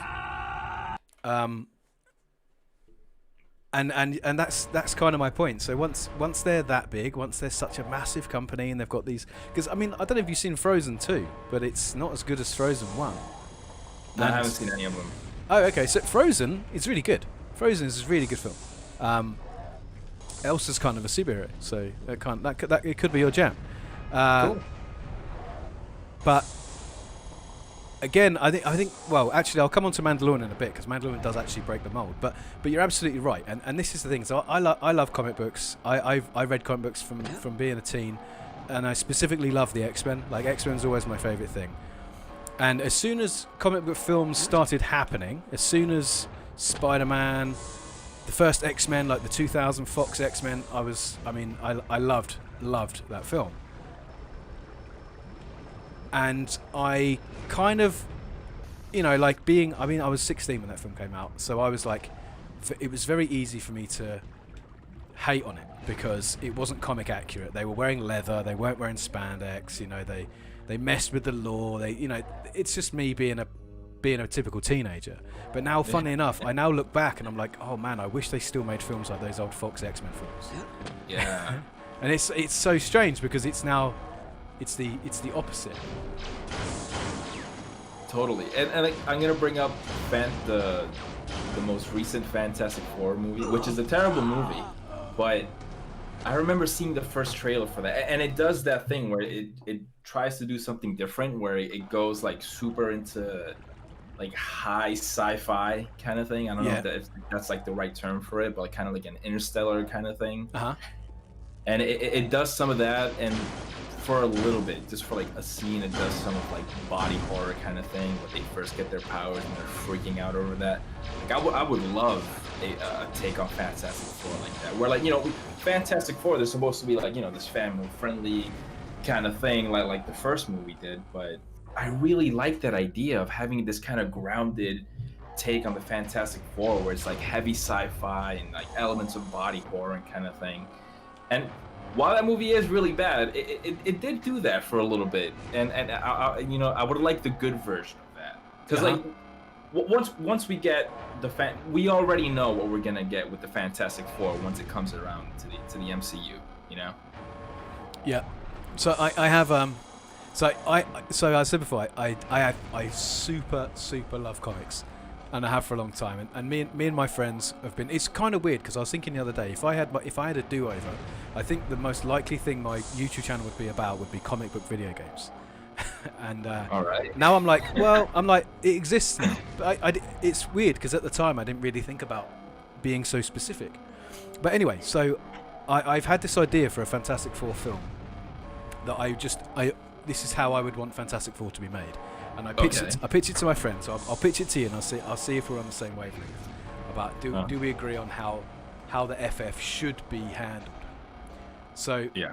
And that's kind of my point. So once they're that big, once they're such a massive company, and they've got these, because I mean, I don't know if you've seen Frozen 2, but it's not as good as Frozen 1. No, I haven't seen any of them. Oh, okay. So Frozen is really good. Frozen is a really good film. Elsa's kind of a superhero, so that it could be your jam. Cool. But again, I think. Well, actually, I'll come on to Mandalorian in a bit, because Mandalorian does actually break the mold. But you're absolutely right, and this is the thing. So I love comic books. I read comic books from being a teen, and I specifically love the X-Men. Like, X-Men's always my favorite thing. And as soon as comic book films started happening, as soon as Spider-Man, the first X-Men, like the 2000 Fox X-Men, I loved that film. And I kind of, I was 16 when that film came out, so I was like, it was very easy for me to hate on it, because it wasn't comic accurate. They were wearing leather, they weren't wearing spandex, they messed with the law, it's just me being a typical teenager. But now, funny enough, I now look back and I'm like, oh man, I wish they still made films like those old Fox X-Men films. Yeah. And it's so strange, because it's now it's the opposite. Totally. And I'm gonna bring up the most recent Fantastic Four movie, which is a terrible movie, but I remember seeing the first trailer for that, and it does that thing where it tries to do something different, where it goes like super into like high sci-fi kind of thing. I don't know if that's like the right term for it, but like, kind of like an Interstellar kind of thing. And it does some of that, and for a little bit, just for like a scene, it does some of like body horror kind of thing, where they first get their powers and they're freaking out over that. Like, I would love a take on Fantastic Four like that, where like, Fantastic Four, they're supposed to be like, this family-friendly kind of thing, like the first movie did. But I really like that idea of having this kind of grounded take on the Fantastic Four, where it's like heavy sci-fi and like elements of body horror and kind of thing. And while that movie is really bad, it did do that for a little bit, and I would like the good version of that, because like once we get we already know what we're gonna get with the Fantastic Four once it comes around to the MCU, Yeah. So I have So I said before, I super love comics, and I have for a long time. And me and my friends have been. It's kind of weird because I was thinking the other day, if I had a do-over, I think the most likely thing my YouTube channel would be about would be comic book video games. And All right. now I'm like, well, it exists now. But it's weird because at the time I didn't really think about being so specific. But anyway, so I've had this idea for a Fantastic Four film that this is how I would want Fantastic Four to be made, and I pitched it to my friends. So I'll pitch it to you, and I'll see if we're on the same wavelength about do we agree on how the FF should be handled. So Yeah.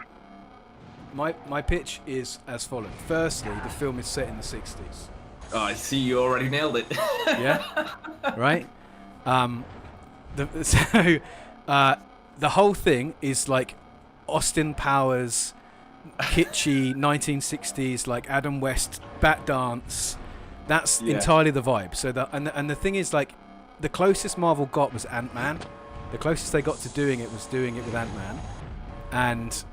my pitch is as follows. Firstly, the film is set in the 60s. Oh, I see you already nailed it. Yeah, right. The whole thing is like Austin Powers, kitschy 1960s, like Adam West bat dance. That's entirely the vibe. So and the thing is, like, the closest Marvel got was Ant-Man. The closest they got to doing it was doing it with Ant-Man, and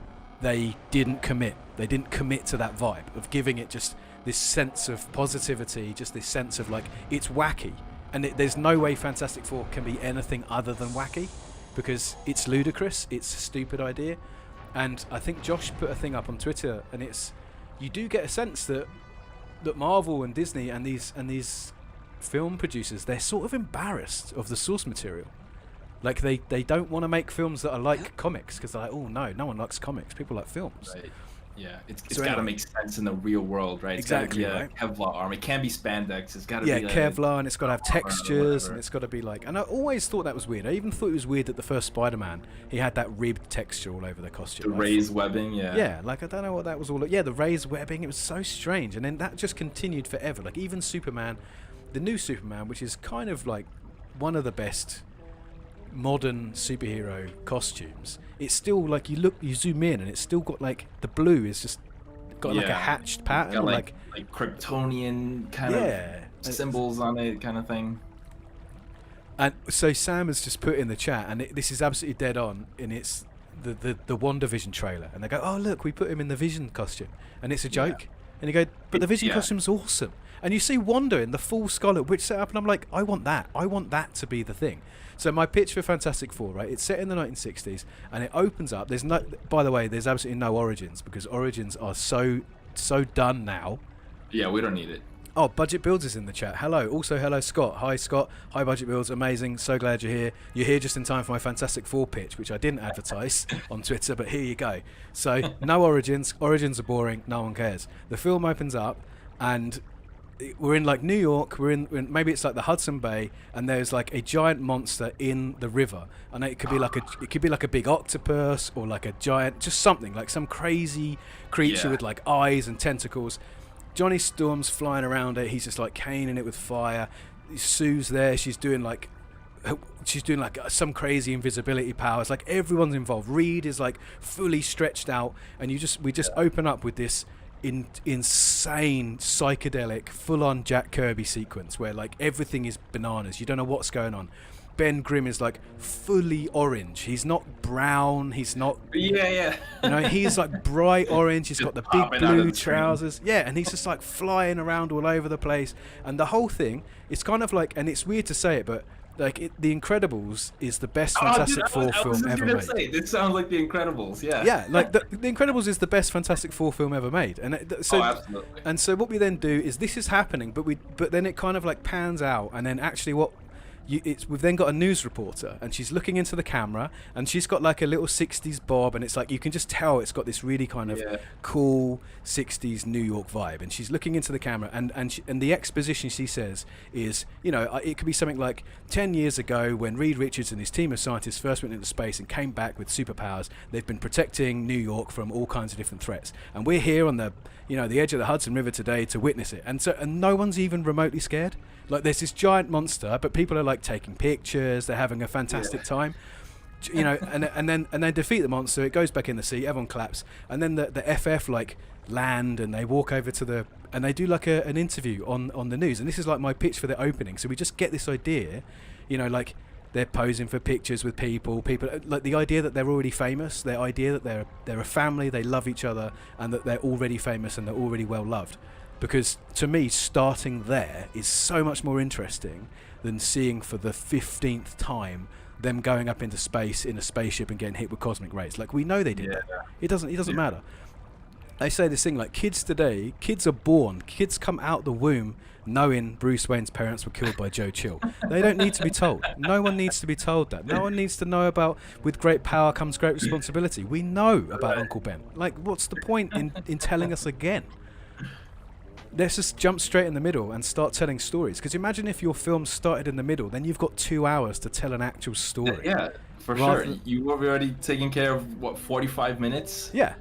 they didn't commit. They didn't commit to that vibe of giving it just this sense of positivity, just this sense of like it's wacky. And there's no way Fantastic Four can be anything other than wacky, because it's ludicrous, it's a stupid idea. And I think Josh put a thing up on Twitter, and you do get a sense that Marvel and Disney and these film producers, they're sort of embarrassed of the source material. Like they don't want to make films that are like comics, because they're like, oh no one likes comics, people like films. Right. Yeah, it's So got to anyway. make sense in the real world, right? It's Exactly, gotta be right. a Kevlar arm. It can't be spandex. It's got to be Kevlar, and it's got to have textures, whatever. and it's got to be like. And I always thought that was weird. I even thought it was weird that the first Spider-Man, he had that ribbed texture all over the costume. the raised webbing. Yeah. Yeah, like I don't know what that was all. Yeah, the raised webbing. It was so strange, and then that just continued forever. Like even Superman, the new Superman, which is kind of like one of the best modern superhero costumes. It's still like you zoom in, and it's still got like the blue is just got like a hatched pattern, Got like Kryptonian kind of symbols on it, kind of thing. And so Sam has just put in the chat, and this is absolutely dead on, and it's the WandaVision trailer, and they go, oh look, we put him in the Vision costume, and it's a joke, and you go, but the Vision costume's awesome, and you see Wanda in the full Scarlet Witch setup, and I'm like, I want that to be the thing. So my pitch for Fantastic Four, right? It's set in the 1960s, and it opens up. By the way, there's absolutely no Origins, because Origins are so done now. Yeah, we don't need it. Oh, Budget Builds is in the chat. Hello. Also, hello, Scott. Hi, Scott. Hi, Budget Builds. Amazing. So glad you're here. You're here just in time for my Fantastic Four pitch, which I didn't advertise on Twitter, but here you go. So, no Origins. Origins are boring. No one cares. The film opens up, and we're in like New York. We're in maybe it's like the Hudson Bay, and there's like a giant monster in the river, and it could be like a big octopus, or like a giant, just something like some crazy creature with like eyes and tentacles. Johnny Storm's flying around it. He's just like caning it with fire. Sue's there. She's doing like some crazy invisibility powers. Like everyone's involved. Reed is like fully stretched out, and we just open up with this insane psychedelic full-on Jack Kirby sequence where like everything is bananas. You don't know what's going on. Ben Grimm is like fully orange. He's not brown. He's not. Yeah. You know, he's like bright orange. He's got the big blue trousers. Yeah, and he's just like flying around all over the place. And the whole thing, it's kind of like, and it's weird to say it, but like The Incredibles is the best Fantastic Four film ever made. This sounds like The Incredibles. Yeah. Yeah, like the Incredibles is the best Fantastic Four film ever made. And absolutely. And so what we then do is this is happening, but then it kind of like pans out, and then actually we've then got a news reporter, and she's looking into the camera, and she's got like a little 60s bob, and it's like you can just tell it's got this really kind of cool 60s New York vibe, and she's looking into the camera, and the exposition she says is, you know, it could be something like 10 years ago when Reed Richards and his team of scientists first went into space and came back with superpowers. They've been protecting New York from all kinds of different threats, and we're here on the edge of the Hudson River today to witness it, and no one's even remotely scared. Like there's this giant monster, but people are like taking pictures. They're having a fantastic time, you know. And then they defeat the monster. It goes back in the sea. Everyone claps, and then the FF like land, and they walk over to and they do like an interview on the news. And this is like my pitch for the opening. So we just get this idea, you know, like they're posing for pictures with people, like the idea that they're already famous, the idea that they're a family, they love each other, and that they're already famous and they're already well loved. Because to me, starting there is so much more interesting than seeing for the 15th time them going up into space in a spaceship and getting hit with cosmic rays. Like, we know they did that. It doesn't matter. They say this thing like, kids today, kids are born, kids come out the womb knowing Bruce Wayne's parents were killed by Joe Chill. They don't need to be told. No one needs to be told that. No one needs to know about with great power comes great responsibility. We know about Uncle Ben. Like, what's the point in telling us again? Let's just jump straight in the middle and start telling stories. Because imagine if your film started in the middle, then you've got 2 hours to tell an actual story. Yeah, for sure. You were already taking care of, what, 45 minutes? Yeah.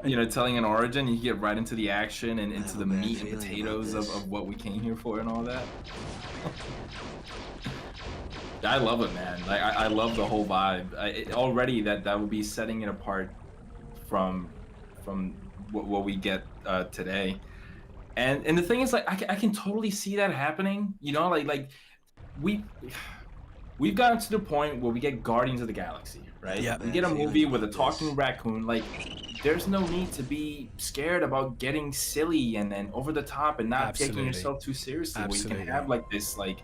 You know, telling an origin, you get right into the action and into the meat and potatoes of what we came here for and all that. I love it, man. Like, I love the whole vibe. Already that would be setting it apart from what we get today. And the thing is, like, I can totally see that happening. You know, like we've gotten to the point where we get Guardians of the Galaxy, right? Yeah. We get a movie with a talking raccoon. Like, there's no need to be scared about getting silly and over the top and not taking yourself too seriously. Absolutely. Where you can have like this, like,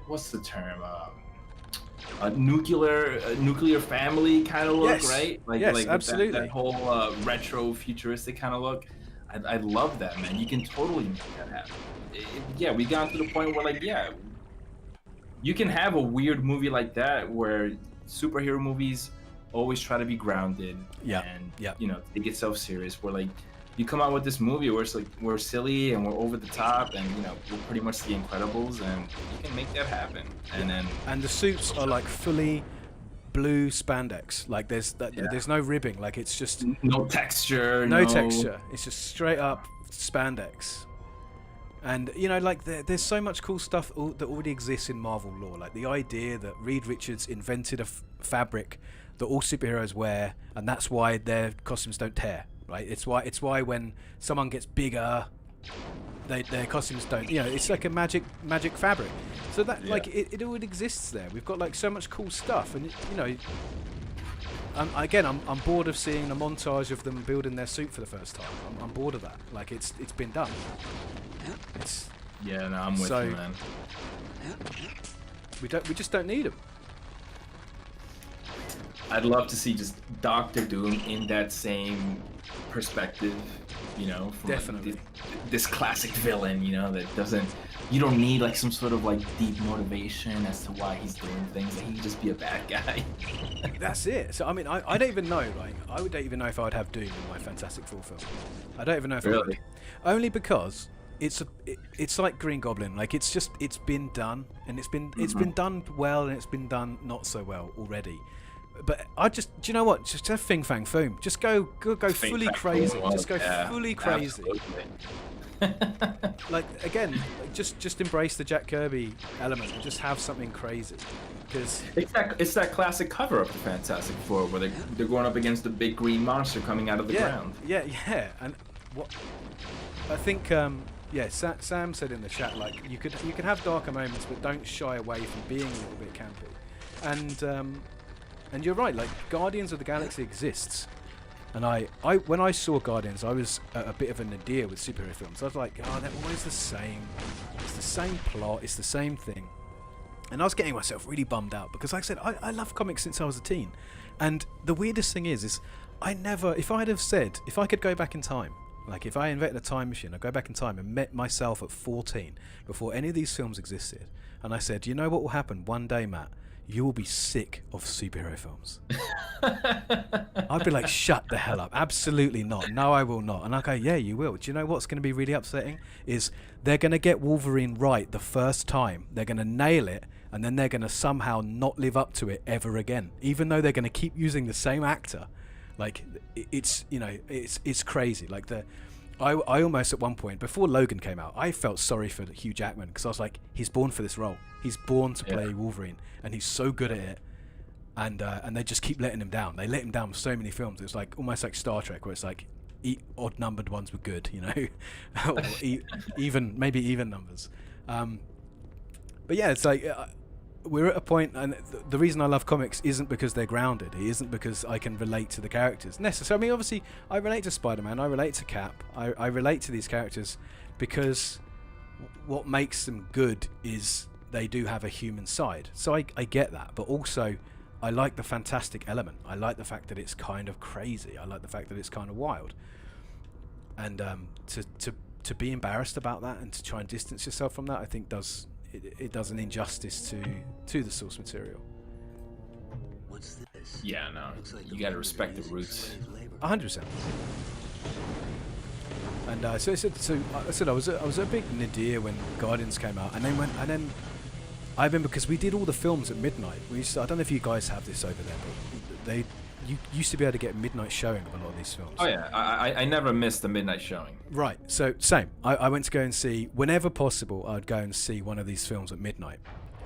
what's the term? A nuclear family kind of look, right? Like, yes, like absolutely. That whole retro futuristic kind of look. I love that, man. You can totally make that happen. We got to the point where, like, you can have a weird movie like that where superhero movies always try to be grounded and you know, take itself serious. Where, like, you come out with this movie where it's like we're silly and we're over the top and, you know, we're pretty much the Incredibles, and you can make that happen. And the suits are like fully blue spandex. Like, there's no ribbing. Like, it's just no texture. No texture. It's just straight up spandex. And, you know, like, there's so much cool stuff that already exists in Marvel lore. Like, the idea that Reed Richards invented a fabric that all superheroes wear, and that's why their costumes don't tear, right? It's why when someone gets bigger, their costumes don't. You know, it's like a magic fabric. So that like it all exists there. We've got like so much cool stuff, and you know. I'm bored of seeing a montage of them building their suit for the first time. I'm bored of that. Like, it's been done. I'm with you, man. We just don't need them. I'd love to see just Doctor Doom in that same perspective, you know, from definitely like this classic villain, you know, that doesn't. You don't need like some sort of like deep motivation as to why he's doing things. He can just be a bad guy. That's it. So I mean, I don't even know. Like, I don't even know if I would have Doom in my Fantastic Four film. I don't even know if I would. Only because it's like Green Goblin. Like, it's been done, and it's been done well, and it's been done not so well already. But do you know what? Just have Fing Fang Foom. Just go fully crazy. Just go fully crazy. Like, again, just embrace the Jack Kirby element and just have something crazy. Because it's that classic cover of the Fantastic Four where they're going up against the big green monster coming out of the ground. Yeah. And what I think, Sam said in the chat, like, you could have darker moments, but don't shy away from being a little bit campy. And you're right, like, Guardians of the Galaxy exists. And I when I saw Guardians, I was a bit of a nadir with superhero films. I was like, they're always the same. It's the same plot. It's the same thing. And I was getting myself really bummed out because, like I said, I love comics since I was a teen. And the weirdest thing is if I could go back in time, like if I invented a time machine, I'd go back in time and met myself at 14 before any of these films existed. And I said, you know what will happen one day, Matt? You will be sick of superhero films. I'd be like, shut the hell up. Absolutely not. No, I will not. And I'll go, yeah, you will. Do you know what's going to be really upsetting? Is they're going to get Wolverine right the first time. They're going to nail it, and then they're going to somehow not live up to it ever again. Even though they're going to keep using the same actor. Like, it's crazy. Like, I almost at one point, before Logan came out, I felt sorry for Hugh Jackman because I was like, he's born for this role. He's born to play Wolverine, and he's so good at it. And they just keep letting him down. They let him down with so many films. It's like almost like Star Trek, where it's like odd numbered ones were good, you know, or maybe even numbers. But But yeah, it's like we're at a point, and the reason I love comics isn't because they're grounded. It isn't because I can relate to the characters necessarily. I mean, obviously, I relate to Spider-Man. I relate to Cap. I relate to these characters because what makes them good is they do have a human side. So I get that, but also I like the fantastic element. I like the fact that it's kind of crazy. I like the fact that it's kind of wild. And to be embarrassed about that and to try and distance yourself from that, I think it does an injustice to the source material. What's this? Yeah, no. Looks like You gotta respect the roots. 100%. And so I said I was a big Nadir when Guardians came out, and then I remember because we did all the films at midnight. I don't know if you guys have this over there, but you used to be able to get midnight showing of a lot of these films. Oh yeah, I never missed the midnight showing. Right. So same. I went to go and see, whenever possible, I'd go and see one of these films at midnight,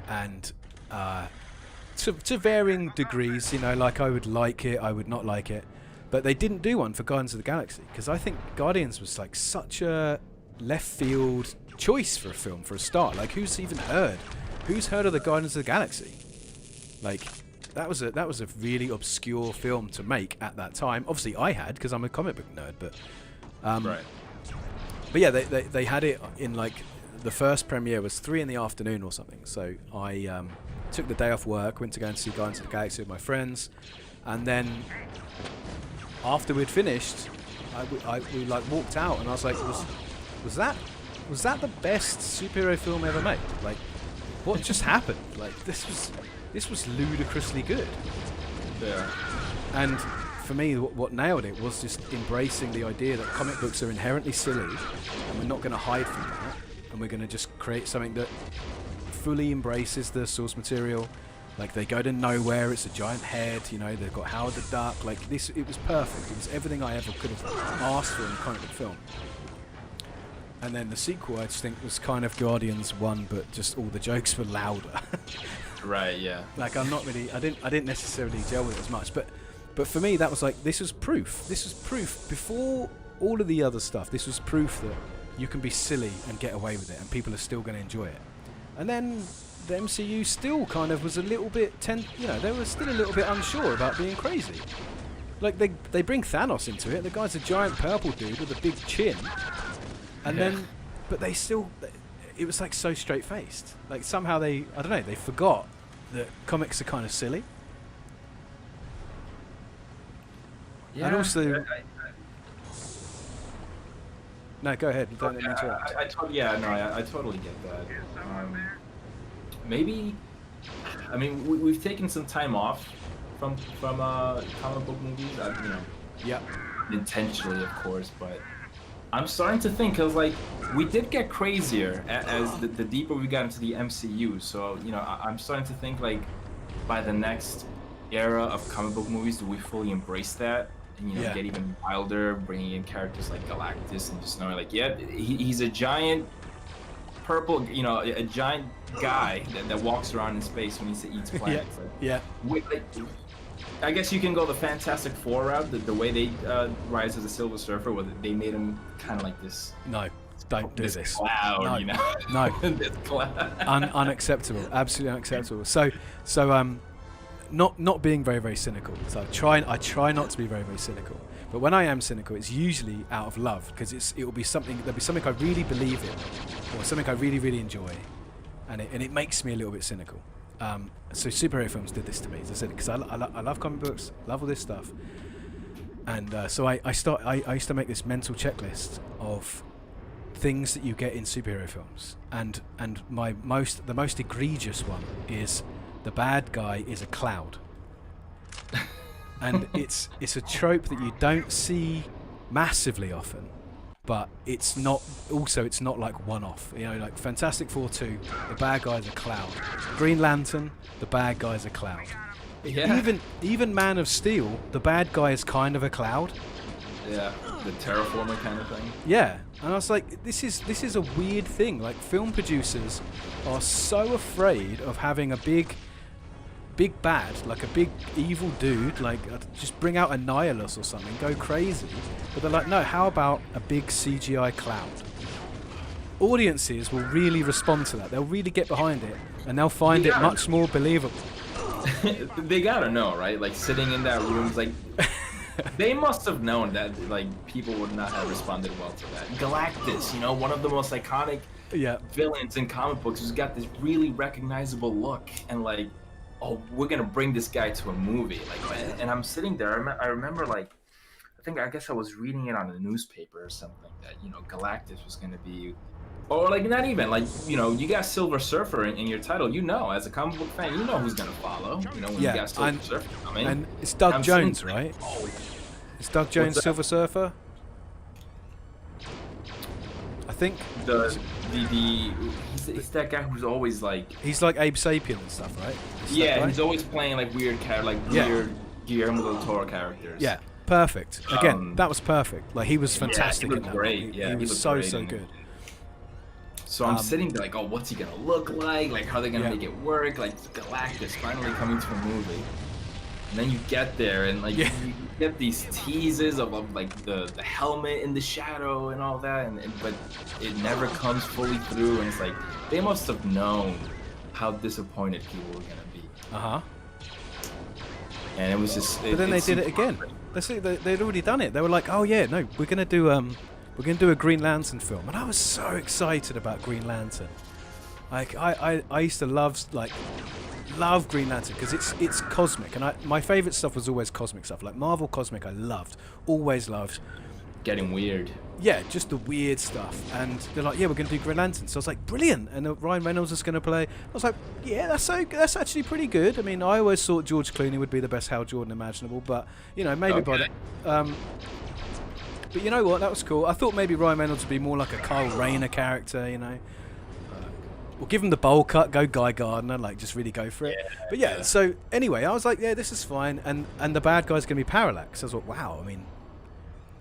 and to varying degrees, you know, like I would like it, I would not like it, but they didn't do one for Guardians of the Galaxy because I think Guardians was like such a left field choice for a film for a start. Like who's heard of the Guardians of the Galaxy? Like that was a really obscure film to make at that time. Obviously I had, because I'm a comic book nerd, but Right. But yeah, they had it in like the first premiere was 3 PM or something. So I took the day off work, went to go and see Guardians of the Galaxy with my friends, and then after we'd finished, we like walked out, and I was like, was that the best superhero film ever made? Like, what just happened? Like this was ludicrously good. Yeah. And for me, what nailed it was just embracing the idea that comic books are inherently silly, and we're not going to hide from that, and we're going to just create something that fully embraces the source material. Like they go to nowhere, it's a giant head, you know, they've got Howard the Duck, like this, it was perfect. It was everything I ever could have asked for in a comic book film. And then the sequel, I just think, was kind of Guardians 1, but just all the jokes were louder. Right. Yeah. Like I didn't necessarily gel with it as much, but for me that was like, this was proof before all of the other stuff. This was proof that you can be silly and get away with it, and people are still going to enjoy it. And then the MCU still kind of was a little bit they were still a little bit unsure about being crazy. Like they bring Thanos into it. The guy's a giant purple dude with a big chin, and then but they still, it was like so straight faced. Like somehow they forgot that comics are kind of silly. Yeah. And also, no, go ahead. You don't let me interrupt. I totally get that. Maybe, I mean, we've taken some time off from comic book movies. Yeah. Intentionally, of course, but I'm starting to think, cause like we did get crazier as the deeper we got into the MCU. So I'm starting to think like by the next era of comic book movies, do we fully embrace that? And get even wilder, bringing in characters like Galactus and just knowing like, he's a giant purple, a giant guy that walks around in space when he eats planets. I guess you can go the Fantastic Four route, the way they Rise as a Silver Surfer, where they made him kind of like this. No, don't do this. Cloud, No. This cloud. Unacceptable. Absolutely unacceptable. So not being very, very cynical. So I try not to be very, very cynical. But when I am cynical, it's usually out of love, because there'll be something I really believe in, or something I really, really enjoy, and it makes me a little bit cynical. So superhero films did this to me, as I said, because I love comic books, love all this stuff, and so I used to make this mental checklist of things that you get in superhero films, and the most egregious one is the bad guy is a cloud. And it's a trope that you don't see massively often, but it's not like one-off. Like Fantastic Four 2, the bad guy's a cloud. Green Lantern, the bad guy's a cloud. Yeah. Even Man of Steel, the bad guy is kind of a cloud. Yeah, the terraformer kind of thing. Yeah, and I was like, this is a weird thing. Like film producers are so afraid of having a big bad, like a big evil dude, like just bring out Annihilus or something, go crazy. But they're like, no, how about a big CGI cloud? Audiences will really respond to that. They'll really get behind it. and they'll find it much more believable. They gotta know, right? Like sitting in that room, like they must have known that like people would not have responded well to that. Galactus, you know, one of the most iconic villains in comic books, who's got this really recognizable look, and like, oh, we're gonna bring this guy to a movie. Like, and I'm sitting there. I remember like, I guess I was reading it on a newspaper or something that, you know, Galactus was gonna be. Or like not even like, you know, you got Silver Surfer in your title, you know, as a comic book fan, you know who's gonna follow. You know when you got Silver Surfer coming. And it's Doug Jones, right? It's Doug Jones, Silver Surfer. I think he's that guy who's always like. He's like Abe Sapien and stuff, right? He's always playing like weird weird Guillermo del Toro characters. Yeah, perfect. Again, that was perfect. Like he was fantastic. He looked great. He was so good. So I'm sitting there like, oh, what's he gonna look like? Like, how are they gonna make it work? Like, Galactus finally coming to a movie. And then you get there and like you get these teases of like the helmet in the shadow and all that, but it never comes fully through. And it's like they must have known how disappointed people were gonna be. And it was just. But then they did it again. They'd already done it. They were like, oh yeah, no, we're gonna do a Green Lantern film, and I was so excited about Green Lantern. Like I used to love Green Lantern because it's cosmic, and my favorite stuff was always cosmic stuff. Like Marvel cosmic, I always loved. Getting weird. Yeah, just the weird stuff. And they're like, yeah, we're going to do Green Lantern. So I was like, brilliant. And Ryan Reynolds is going to play. I was like, yeah, that's actually pretty good. I mean, I always thought George Clooney would be the best Hal Jordan imaginable, but you know, maybe by that. But you know what? That was cool. I thought maybe Ryan Reynolds would be more like a Kyle Rayner character, you know. We'll give him the bowl cut, go Guy Gardner, like just really go for it. But yeah, so anyway, I was like, yeah, this is fine. And the bad guy's going to be Parallax. I was like, wow, I mean,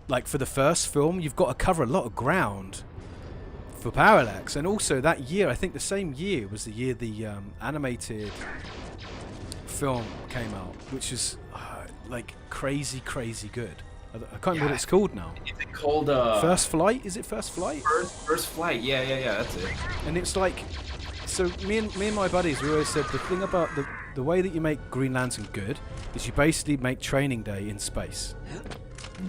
like for the first film, you've got to cover a lot of ground for Parallax. And also that year, I think the same year was the year the animated film came out, which is like crazy good. I can't remember what it's called now. Is it called First Flight? Is it First Flight? First Flight. Yeah, that's it. And it's like, so me and my buddies, we always said the thing about the way that you make Green Lantern good is you basically make Training Day in space.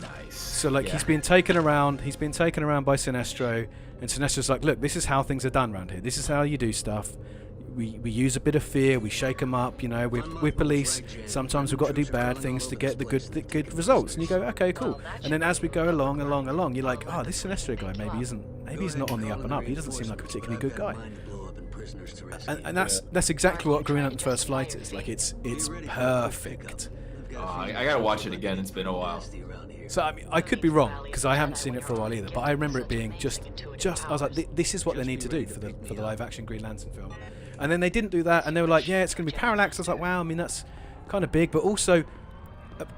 Nice. So like he's been taken around by Sinestro, and Sinestro's like, look, this is how things are done around here. This is how you do stuff. We use a bit of fear, we shake them up, you know, we're police. Sometimes we've got to do bad things to get the good results. And you go, okay, cool. And then as we go along, you're like, oh, this Sinestro guy maybe he's not on the up and up. He doesn't seem like a particularly good guy. And that's exactly what Green Lantern First Flight is. Like it's perfect. I gotta watch it again. It's been a while. So I mean, I could be wrong because I haven't seen it for a while either. But I remember it being just. I was like, this is what they need to do for the live action Green Lantern film. And then they didn't do that, and they were like, yeah, it's going to be Parallax. I was like, wow, I mean, that's kind of big. But also,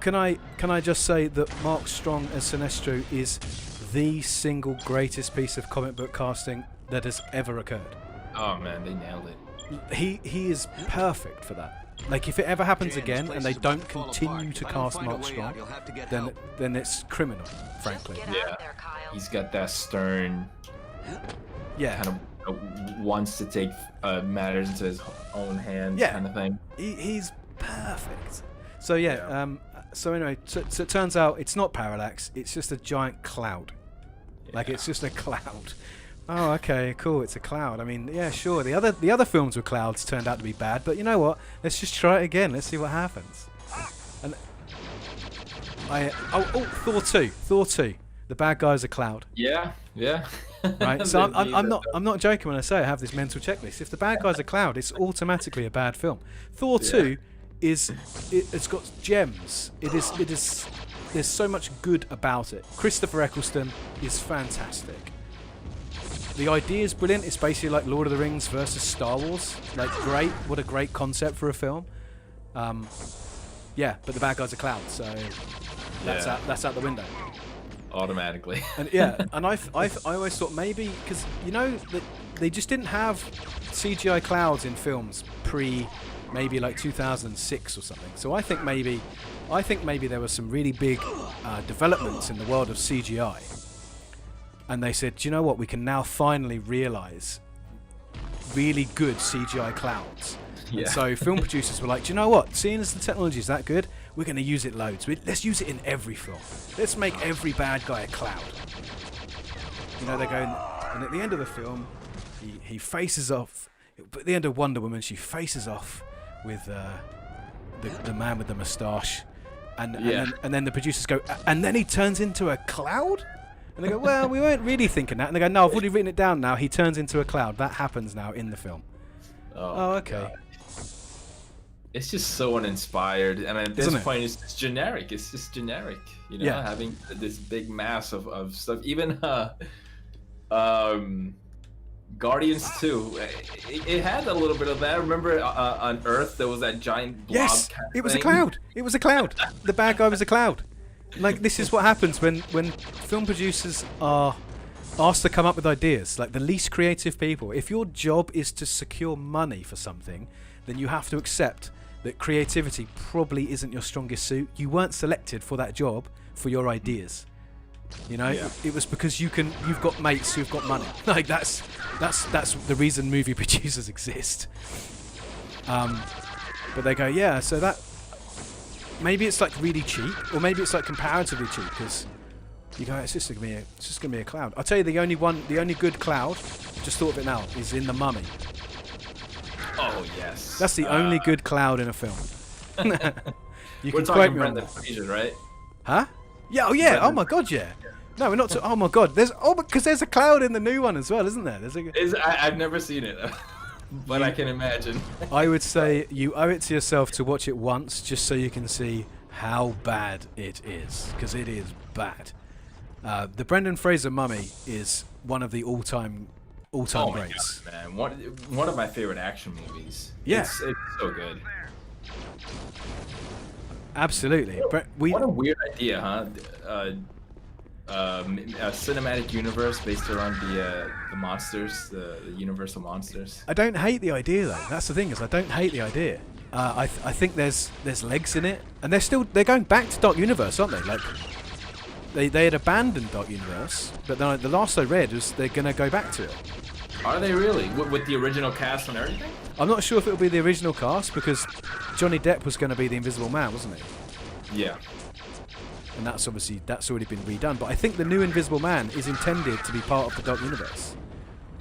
can I just say that Mark Strong as Sinestro is the single greatest piece of comic book casting that has ever occurred. Oh, man, they nailed it. He is perfect for that. Like, if it ever happens again and they don't continue to cast Mark Strong, then it's criminal, frankly. Yeah, he's got that stern, kind of wants to take matters into his own hands kind of thing. He's perfect. So so anyway, so it turns out it's not Parallax, it's just a giant cloud. Like it's just a cloud. Oh, okay, cool, it's a cloud. I mean, yeah, sure, the other films with clouds turned out to be bad, but you know what? Let's just try it again. Let's see what happens. And Thor 2. The bad guy's a cloud. Yeah. Right, so I'm not joking when I say I have this mental checklist. If the bad guy's a cloud, it's automatically a bad film. Thor 2 it's got gems. It is there's so much good about it. Christopher Eccleston is fantastic. The idea is brilliant. It's basically like Lord of the Rings versus Star Wars. Like great, what a great concept for a film. But the bad guy's a cloud, so that's out the window. Automatically. And I always thought maybe because you know that they just didn't have CGI clouds in films maybe like 2006 or something. So I think maybe there were some really big developments in the world of CGI, and they said, do you know what? We can now finally realize really good CGI clouds. Yeah. And so film producers were like, do you know what? Seeing as the technology is that good, we're going to use it loads. Let's use it in every film. Let's make every bad guy a cloud. You know, they're going, and at the end of the film, he faces off. At the end of Wonder Woman, she faces off with the man with the moustache, and then the producers go, and then he turns into a cloud. And they go, well, we weren't really thinking that. And they go, no, I've already written it down now. He turns into a cloud. That happens now in the film. Oh, okay. God. It's just so uninspired, and at this point, it's just generic. It's just generic, you know, having this big mass of stuff. Even Guardians 2, it had a little bit of that. Remember on Earth there was that giant blob. Yes, it was a cloud. It was a cloud. The bad guy was a cloud. Like, this is what happens when film producers are asked to come up with ideas. Like, the least creative people. If your job is to secure money for something, then you have to accept that creativity probably isn't your strongest suit. You weren't selected for that job for your ideas. You know, it was because you've got mates who've got money. Like, that's the reason movie producers exist. But they go, so that maybe it's like really cheap, or maybe it's like comparatively cheap, because you go, it's just gonna be a cloud. I'll tell you, the only good cloud, just thought of it now, is in The Mummy. Oh yes, that's the only good cloud in a film. You we're can talking quote me on Brendan that. Fraser, right? Huh? Yeah. Oh yeah. Oh my God. Yeah. No, we're not. Oh my God. Because there's a cloud in the new one as well, isn't there? I've never seen it, but I can imagine. I would say you owe it to yourself to watch it once, just so you can see how bad it is, because it is bad. The Brendan Fraser Mummy is one of the all-time greats. God, man, one of my favorite action movies. Yeah, it's so good. Absolutely. What a weird idea, huh? A cinematic universe based around the monsters, the Universal monsters. I don't hate the idea, though. That's the thing, is I don't hate the idea. I think there's legs in it, and they're going back to Dark Universe, aren't they? Like, they had abandoned Dark Universe, but then the last I read was they're going to go back to it. Are they really? With the original cast and everything? I'm not sure if it'll be the original cast, because Johnny Depp was going to be the Invisible Man, wasn't he? Yeah. And that's already been redone. But I think the new Invisible Man is intended to be part of the Dark Universe.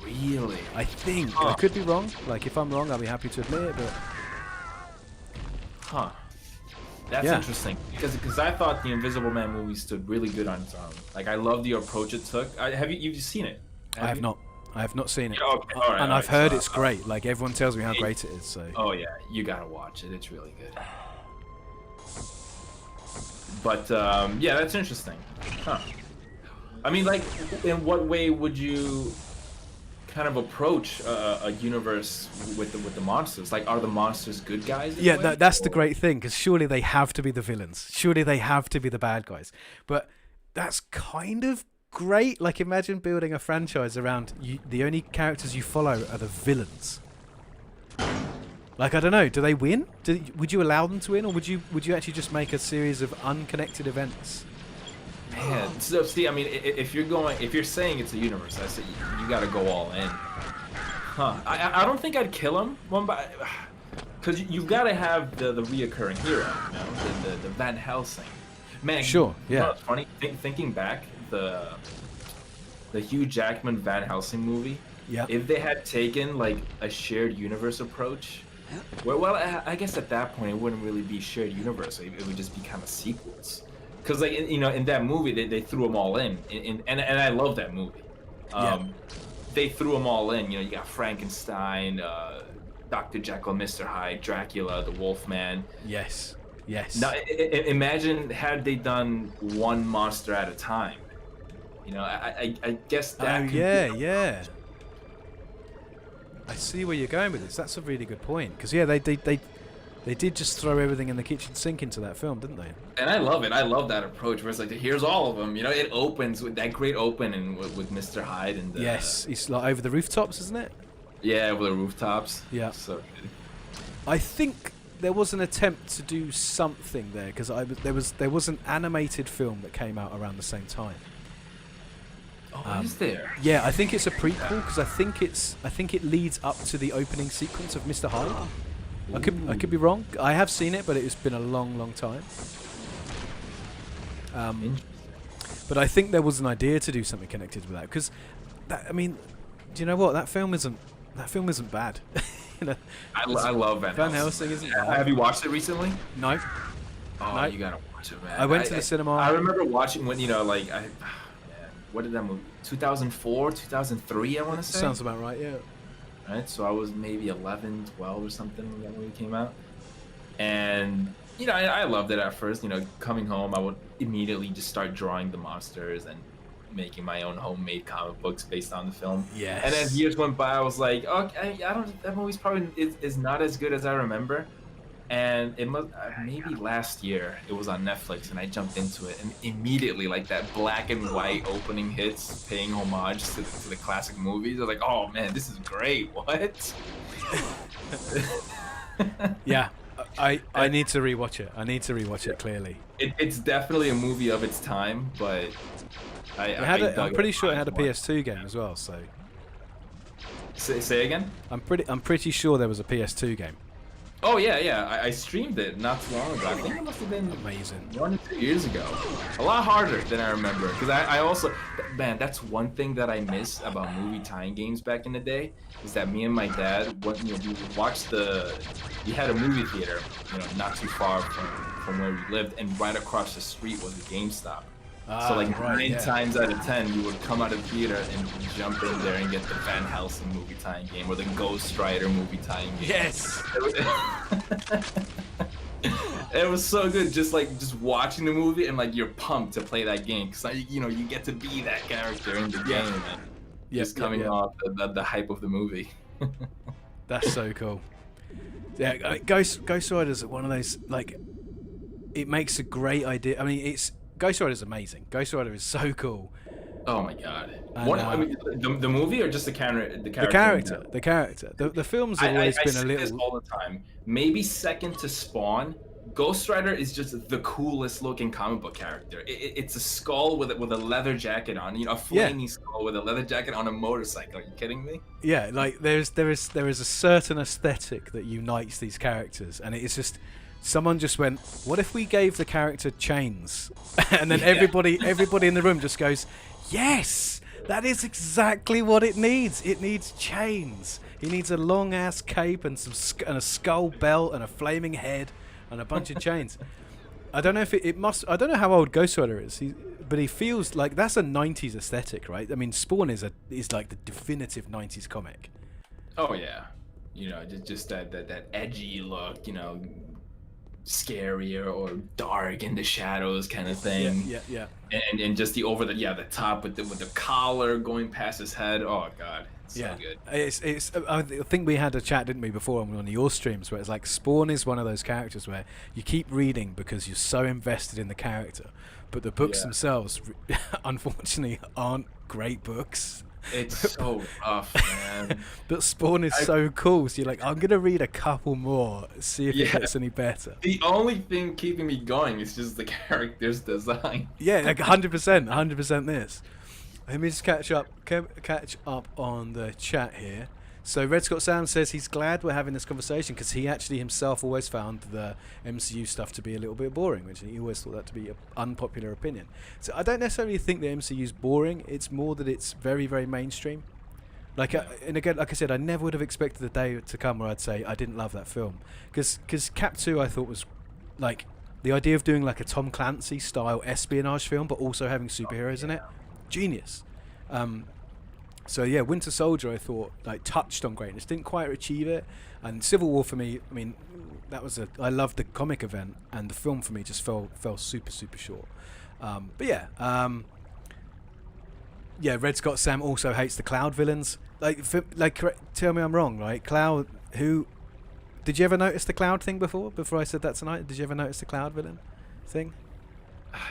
Really? I think. I could be wrong. Like, if I'm wrong, I'll be happy to admit it, but... Huh. That's interesting, because I thought the Invisible Man movie stood really good on its own. Like, I love the approach it took. You've seen it? I have not. I have not seen it. Okay, all right, and I've heard it's great. Like, everyone tells me how great it is. So. Oh yeah, you gotta watch it. It's really good. But that's interesting. Huh. I mean, like, in what way would you kind of approach a universe with the monsters? Like, are the monsters good guys? Yeah, that's the great thing, because surely they have to be the villains. Surely they have to be the bad guys. But that's kind of great. Like, imagine building a franchise around the only characters you follow are the villains. Like, I don't know, do they win? Would you allow them to win, or would you actually just make a series of unconnected events? Man, so see, I mean, if you're saying it's a universe, I say you got to go all in. Huh? I don't think I'd kill him because you've got to have the reoccurring hero, you know, the Van Helsing. Man, sure, yeah. You know what's funny? Thinking back, the Hugh Jackman Van Helsing movie. Yeah. If they had taken like a shared universe approach, well, I guess at that point it wouldn't really be shared universe. It would just be kind of sequels. Because, like, you know, in that movie they threw them all in, and I love that movie. They threw them all in. You know, you got Frankenstein, Dr. Jekyll, Mr. Hyde, Dracula, the Wolfman. Yes. Now, imagine had they done one monster at a time. You know, I guess that. Oh yeah. I see where you're going with this. That's a really good point. Because they did just throw everything in the kitchen sink into that film, didn't they? And I love it. I love that approach where it's like, here's all of them. You know, it opens with that great opening with Mr. Hyde and. Yes, it's like over the rooftops, isn't it? Yeah, over the rooftops. Yeah. So good. I think there was an attempt to do something there, because there was an animated film that came out around the same time. Oh, is there? Yeah, I think it's a prequel because I think it leads up to the opening sequence of Mr. Hyde. I could be wrong. I have seen it, but it's been a long time. But I think there was an idea to do something connected with that because, I mean, do you know what? That film isn't bad. You know, I love Van Helsing isn't bad. Have you watched it recently? No. Oh, No. you gotta watch it, man. I went to the cinema. I remember watching when man, what did that movie? 2004, 2003, I want to say. Sounds about right. Yeah. Right, so I was maybe 11, 12 or something when that movie came out, and I loved it at first. Coming home, I would immediately just start drawing the monsters and making my own homemade comic books based on the film. Yes. And as years went by, I was like, okay, that movie's probably is not as good as I remember. And it must maybe last year it was on Netflix, and I jumped into it, and immediately like that black and white opening hits, paying homage to the classic movies. I was like, oh man, this is great. What? Yeah. I need to rewatch it. I need to rewatch it clearly. It's definitely a movie of its time, but I'm pretty sure it had a PS2 game as well. So say again. I'm pretty sure there was a PS2 game. Oh yeah. I streamed it not too long ago. I think it must have been Amazing. 1 or 2 years ago. A lot harder than I remember. Because I also, man, that's one thing that I miss about movie tie-in games back in the day, is that me and my dad, we would watch we had a movie theater, not too far from where we lived, and right across the street was a GameStop. So like 9 times out of 10, you would come out of the theater and jump in there and get the Van Helsing movie tie-in game or the Ghost Rider movie tie-in game. Yes. It was so good, just watching the movie, and like you're pumped to play that game because you get to be that character in the game, and just coming off the hype of the movie. That's so cool. Yeah, Ghost Rider is one of those, like, it makes a great idea. I mean, Ghost Rider is amazing. Ghost Rider is so cool. Oh my god! And, the movie or just the character? The character. The film's always been a little. This all the time. Maybe second to Spawn. Ghost Rider is just the coolest looking comic book character. It's a skull with a leather jacket on. A flaming skull with a leather jacket on a motorcycle. Are you kidding me? Yeah, like there is a certain aesthetic that unites these characters, and it is just. Someone just went, what if we gave the character chains? And then everybody in the room just goes, yes, that is exactly what it needs. It needs chains. He needs a long ass cape and a skull belt and a flaming head and a bunch of chains. I don't know if I don't know how old Ghost Rider is, but he feels like that's a 90s aesthetic, right? I mean, Spawn is like the definitive 90s comic. Oh yeah, just that edgy look, scarier or dark in the shadows kind of thing. Yeah. And just the top with the collar going past his head. Oh god, it's so good. It's I think we had a chat, didn't we, before on one of your streams, where it's like Spawn is one of those characters where you keep reading because you're so invested in the character, but the books themselves unfortunately aren't great books. It's so rough, man. But Spawn is so cool, so you're like, I'm gonna read a couple more, see if it gets any better. The only thing keeping me going is just the character's design. Yeah, like 100% this. Let me just catch up on the chat here. So Red Scott Sam says he's glad we're having this conversation because he actually himself always found the MCU stuff to be a little bit boring, which he always thought that to be an unpopular opinion. So I don't necessarily think the MCU is boring. It's more that it's very, very mainstream. And again, like I said, I never would have expected the day to come where I'd say I didn't love that film, because Cap 2 I thought was like the idea of doing like a Tom Clancy style espionage film, but also having superheroes in it, genius. So yeah, Winter Soldier I thought like touched on greatness, didn't quite achieve it, and Civil War for me, I mean, I loved the comic event, and the film for me just fell super short. But yeah, Red Scott Sam also hates the Cloud villains. Tell me I'm wrong, right? Cloud, did you ever notice the Cloud thing before I said that tonight? Did you ever notice the Cloud villain thing?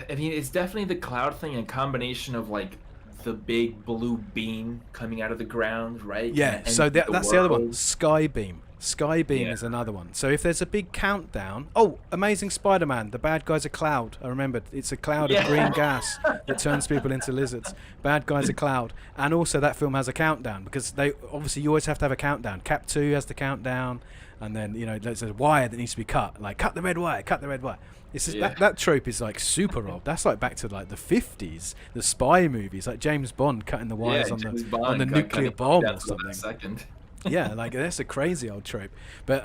I mean, it's definitely the Cloud thing, a combination of like the big blue beam coming out of the ground, right? Yeah, so that's the other one. Sky beam. Skybeam Yeah. is another one. So if there's a big countdown, oh, Amazing Spider-Man, the bad guy's a cloud. I remembered, it's a cloud of green gas that turns people into lizards. Bad guy's a cloud, and also that film has a countdown because they obviously you always have to have a countdown. Cap 2 has the countdown, and then there's a wire that needs to be cut. Like cut the red wire, cut the red wire. It's just, that trope is like super old. That's like back to like the 50s, the spy movies, like James Bond cutting the wires on the nuclear bomb or something. Yeah, like that's a crazy old trope. But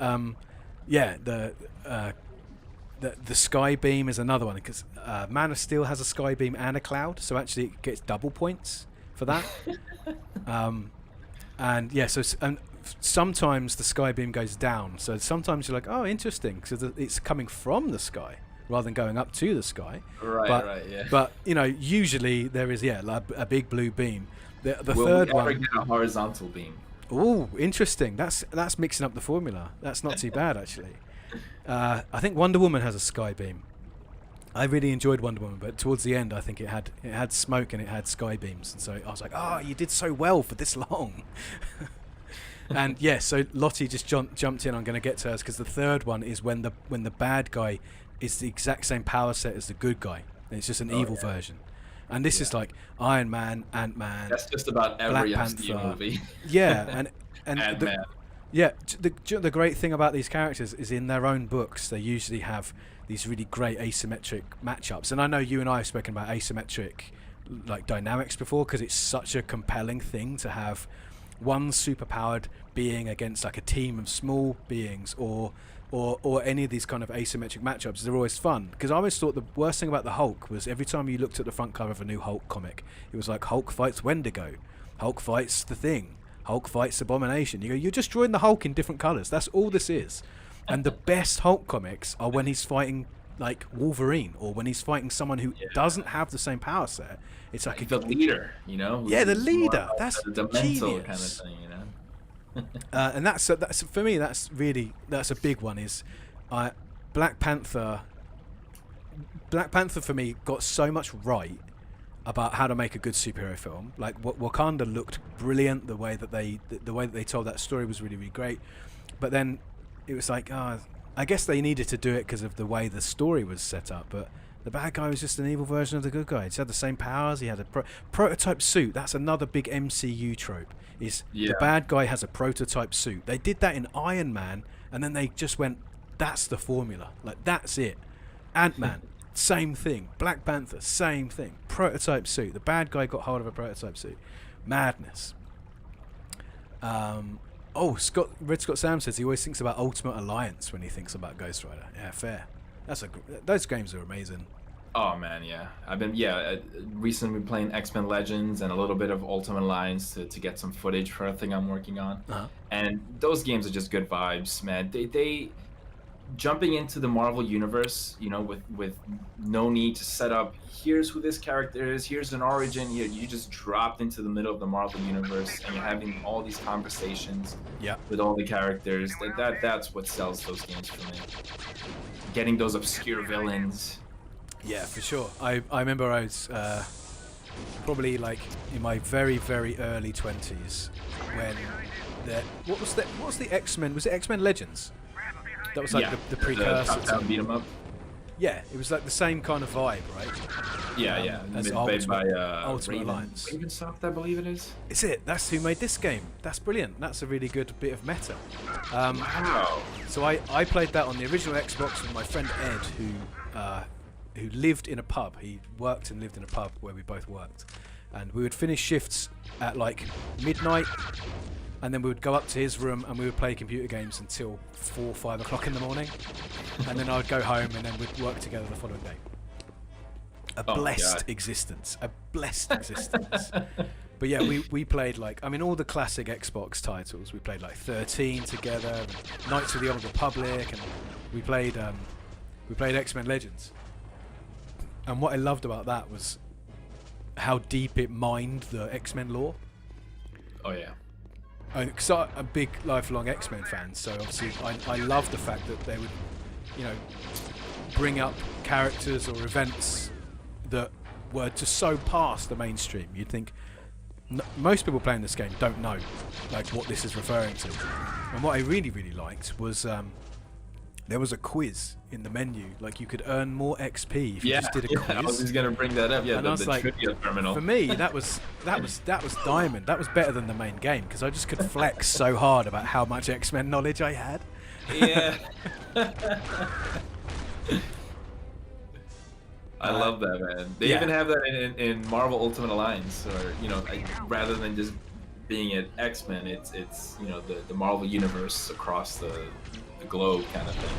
the sky beam is another one because Man of Steel has a sky beam and a cloud, so actually it gets double points for that. And yeah, and sometimes the sky beam goes down, so sometimes you're like, oh, interesting, because it's coming from the sky rather than going up to the sky. Right, yeah. But usually there is like a big blue beam. The Will third we ever one. get a horizontal beam? Oh, interesting. That's mixing up the formula. That's not too bad, actually. I think Wonder Woman has a sky beam. I really enjoyed Wonder Woman, but towards the end, I think it had smoke and it had sky beams, and so I was like, oh, you did so well for this long. And yeah, so Lottie just jumped in. I'm going to get to hers because the third one is when the bad guy is the exact same power set as the good guy. And it's just an evil version. And this is like Iron Man, Ant-Man. That's just about every Black MCU Panther. movie. Yeah, and Ant-Man. the great thing about these characters is in their own books they usually have these really great asymmetric matchups. And I know you and I have spoken about asymmetric like dynamics before because it's such a compelling thing to have one superpowered being against like a team of small beings or any of these kind of asymmetric matchups. They're always fun because I always thought the worst thing about the Hulk was every time you looked at the front cover of a new Hulk comic, it was like Hulk fights Wendigo, Hulk fights the Thing, Hulk fights Abomination. You go, you're just drawing the Hulk in different colours. That's all this is. And the best Hulk comics are when he's fighting like Wolverine or when he's fighting someone who doesn't have the same power set. It's like the leader, Yeah, the leader. That's the genius. mental kind of thing, And that's for me. That's a big one. Is Black Panther. Black Panther for me got so much right about how to make a good superhero film. Like Wakanda looked brilliant. The way that they told that story was really, really great. But then it was like, I guess they needed to do it because of the way the story was set up. But the bad guy was just an evil version of the good guy. He had the same powers. He had a prototype suit. That's another big MCU trope. The bad guy has a prototype suit. They did that in Iron Man, and then they just went, that's the formula. Like, that's it. Ant-Man, same thing. Black Panther, same thing. Prototype suit. The bad guy got hold of a prototype suit. Madness. Red Scott Sam says he always thinks about Ultimate Alliance when he thinks about Ghost Rider. Yeah, fair. Those games are amazing. Oh man, yeah. I've been recently been playing X-Men Legends and a little bit of Ultimate Alliance to get some footage for a thing I'm working on. And those games are just good vibes, man. They jumping into the Marvel universe, with no need to set up. Here's who this character is. Here's an origin. You just dropped into the middle of the Marvel universe and you're having all these conversations with all the characters. That's what sells those games for me. Getting those obscure villains. Yeah, for sure. I remember I was probably like in my very, very early 20s when what was the X-Men? Was it X-Men Legends? That was like the precursor to beat 'em up. Yeah, it was like the same kind of vibe, right? Yeah. As made by Ultimate Alliance. Ravensoft, I believe it is. Is it? That's who made this game. That's brilliant. That's a really good bit of meta. Wow. So I played that on the original Xbox with my friend Ed, who lived in a pub. He worked and lived in a pub where we both worked. And we would finish shifts at like midnight, and then we would go up to his room and we would play computer games until 4 or 5 o'clock in the morning. And then I would go home and then we'd work together the following day. A blessed existence. But yeah, we played all the classic Xbox titles. We played like 13 together, and Knights of the Old Republic, and we played X-Men Legends. And what I loved about that was how deep it mined the X-Men lore. Oh yeah. Because I'm a big lifelong X-Men fan, so obviously I love the fact that they would, bring up characters or events that were just so past the mainstream. You'd think, most people playing this game don't know like what this is referring to. And what I really liked was there was a quiz in the menu. Like you could earn more XP if you just did a quiz. I was just gonna bring that up. Yeah, and I was the like, trivia terminal. for me, that was diamond. That was better than the main game because I just could flex so hard about how much X-Men knowledge I had. Yeah. I love that, man. They even have that in Marvel Ultimate Alliance, or rather than just being at X-Men, it's the Marvel universe across the globe kind of thing.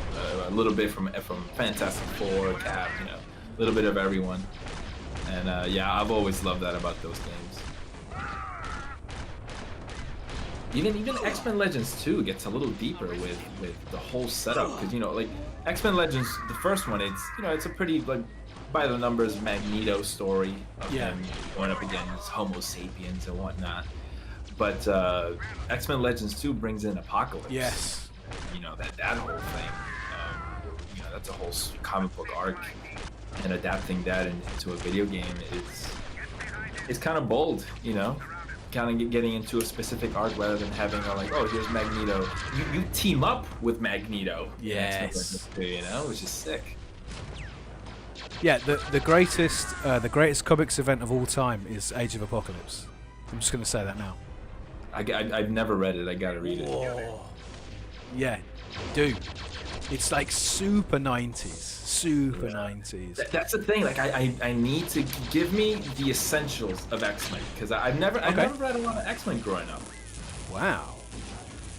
A little bit from Fantastic Four, Cap, a little bit of everyone. And I've always loved that about those games. Even X-Men Legends 2 gets a little deeper with the whole setup, because like X-Men Legends, the first one, it's a pretty like by the numbers Magneto story of him going up against Homo sapiens and whatnot. But X-Men Legends 2 brings in Apocalypse. Yes. That whole thing. That's a whole comic book arc, and adapting that into a video game is kind of bold. Kind of getting into a specific arc rather than having here's Magneto. You team up with Magneto. Yes. Which is sick. Yeah, the greatest comics event of all time is Age of Apocalypse. I'm just going to say that now. I've never read it. I gotta read it. Whoa. Yeah, dude. It's like super 90s. That's the thing. Like I need to give me the essentials of X-Men, because I've never read a lot of X-Men growing up. Wow.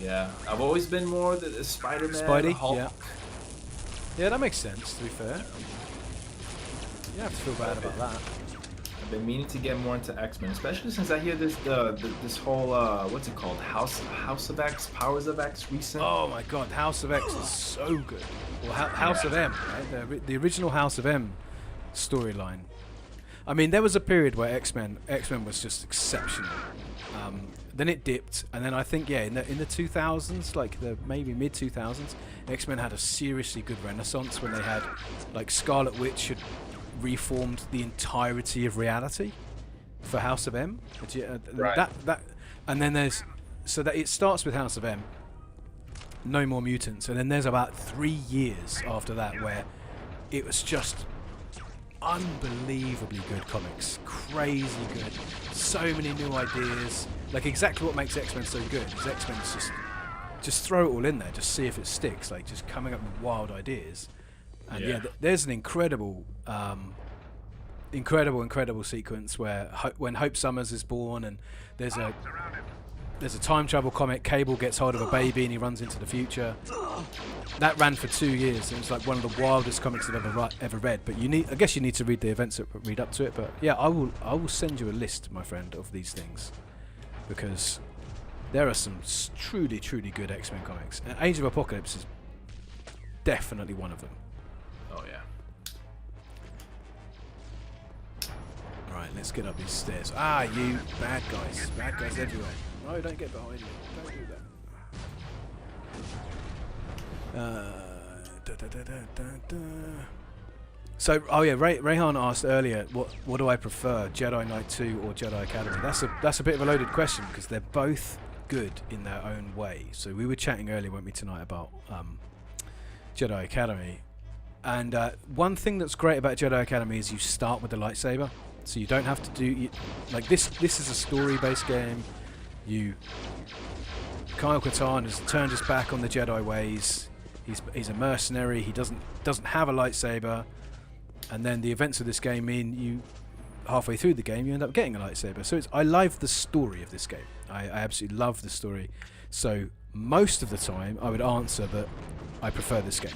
Yeah, I've always been more the Spider-Man, Spidey, Hulk. Yeah, that makes sense. To be fair, you don't have to feel bad about that. I've been meaning to get more into X-Men, especially since I hear this whole what's it called, House of X, Powers of X recent. Oh my God, House of X is so good. Well, House of M, right? The original House of M storyline. I mean, there was a period where X-Men was just exceptional. Then it dipped, and then I think in the 2000s, like the maybe mid 2000s, X-Men had a seriously good renaissance when they had like Scarlet Witch had reformed the entirety of reality for House of M. Right. And then it starts with House of M, No More Mutants, and then there's about 3 years after that where it was just unbelievably good comics, crazy good, so many new ideas, like exactly what makes X-Men so good is X-Men's just throw it all in there, just see if it sticks, like just coming up with wild ideas. And there's an incredible sequence where when Hope Summers is born, and there's a time travel comic. Cable gets hold of a baby and he runs into the future. That ran for 2 years. It was like one of the wildest comics I've ever read. But I guess you need to read the events that read up to it. But yeah, I will send you a list, my friend, of these things, because there are some truly good X-Men comics, and Age of Apocalypse is definitely one of them. Oh yeah. Right, let's get up these stairs. You bad guys everywhere. No, don't get behind me. Don't do that. So, Rayhan asked earlier, what do I prefer, Jedi Knight 2 or Jedi Academy? That's a bit of a loaded question, because they're both good in their own way. So we were chatting earlier, weren't we, tonight, about Jedi Academy. And one thing that's great about Jedi Academy is you start with the lightsaber, so you don't have to do like this. This is a story-based game. Kyle Katarn has turned his back on the Jedi ways. He's a mercenary. He doesn't have a lightsaber, and then the events of this game mean you halfway through the game you end up getting a lightsaber. So I love the story of this game. I absolutely love the story. So most of the time I would answer that I prefer this game.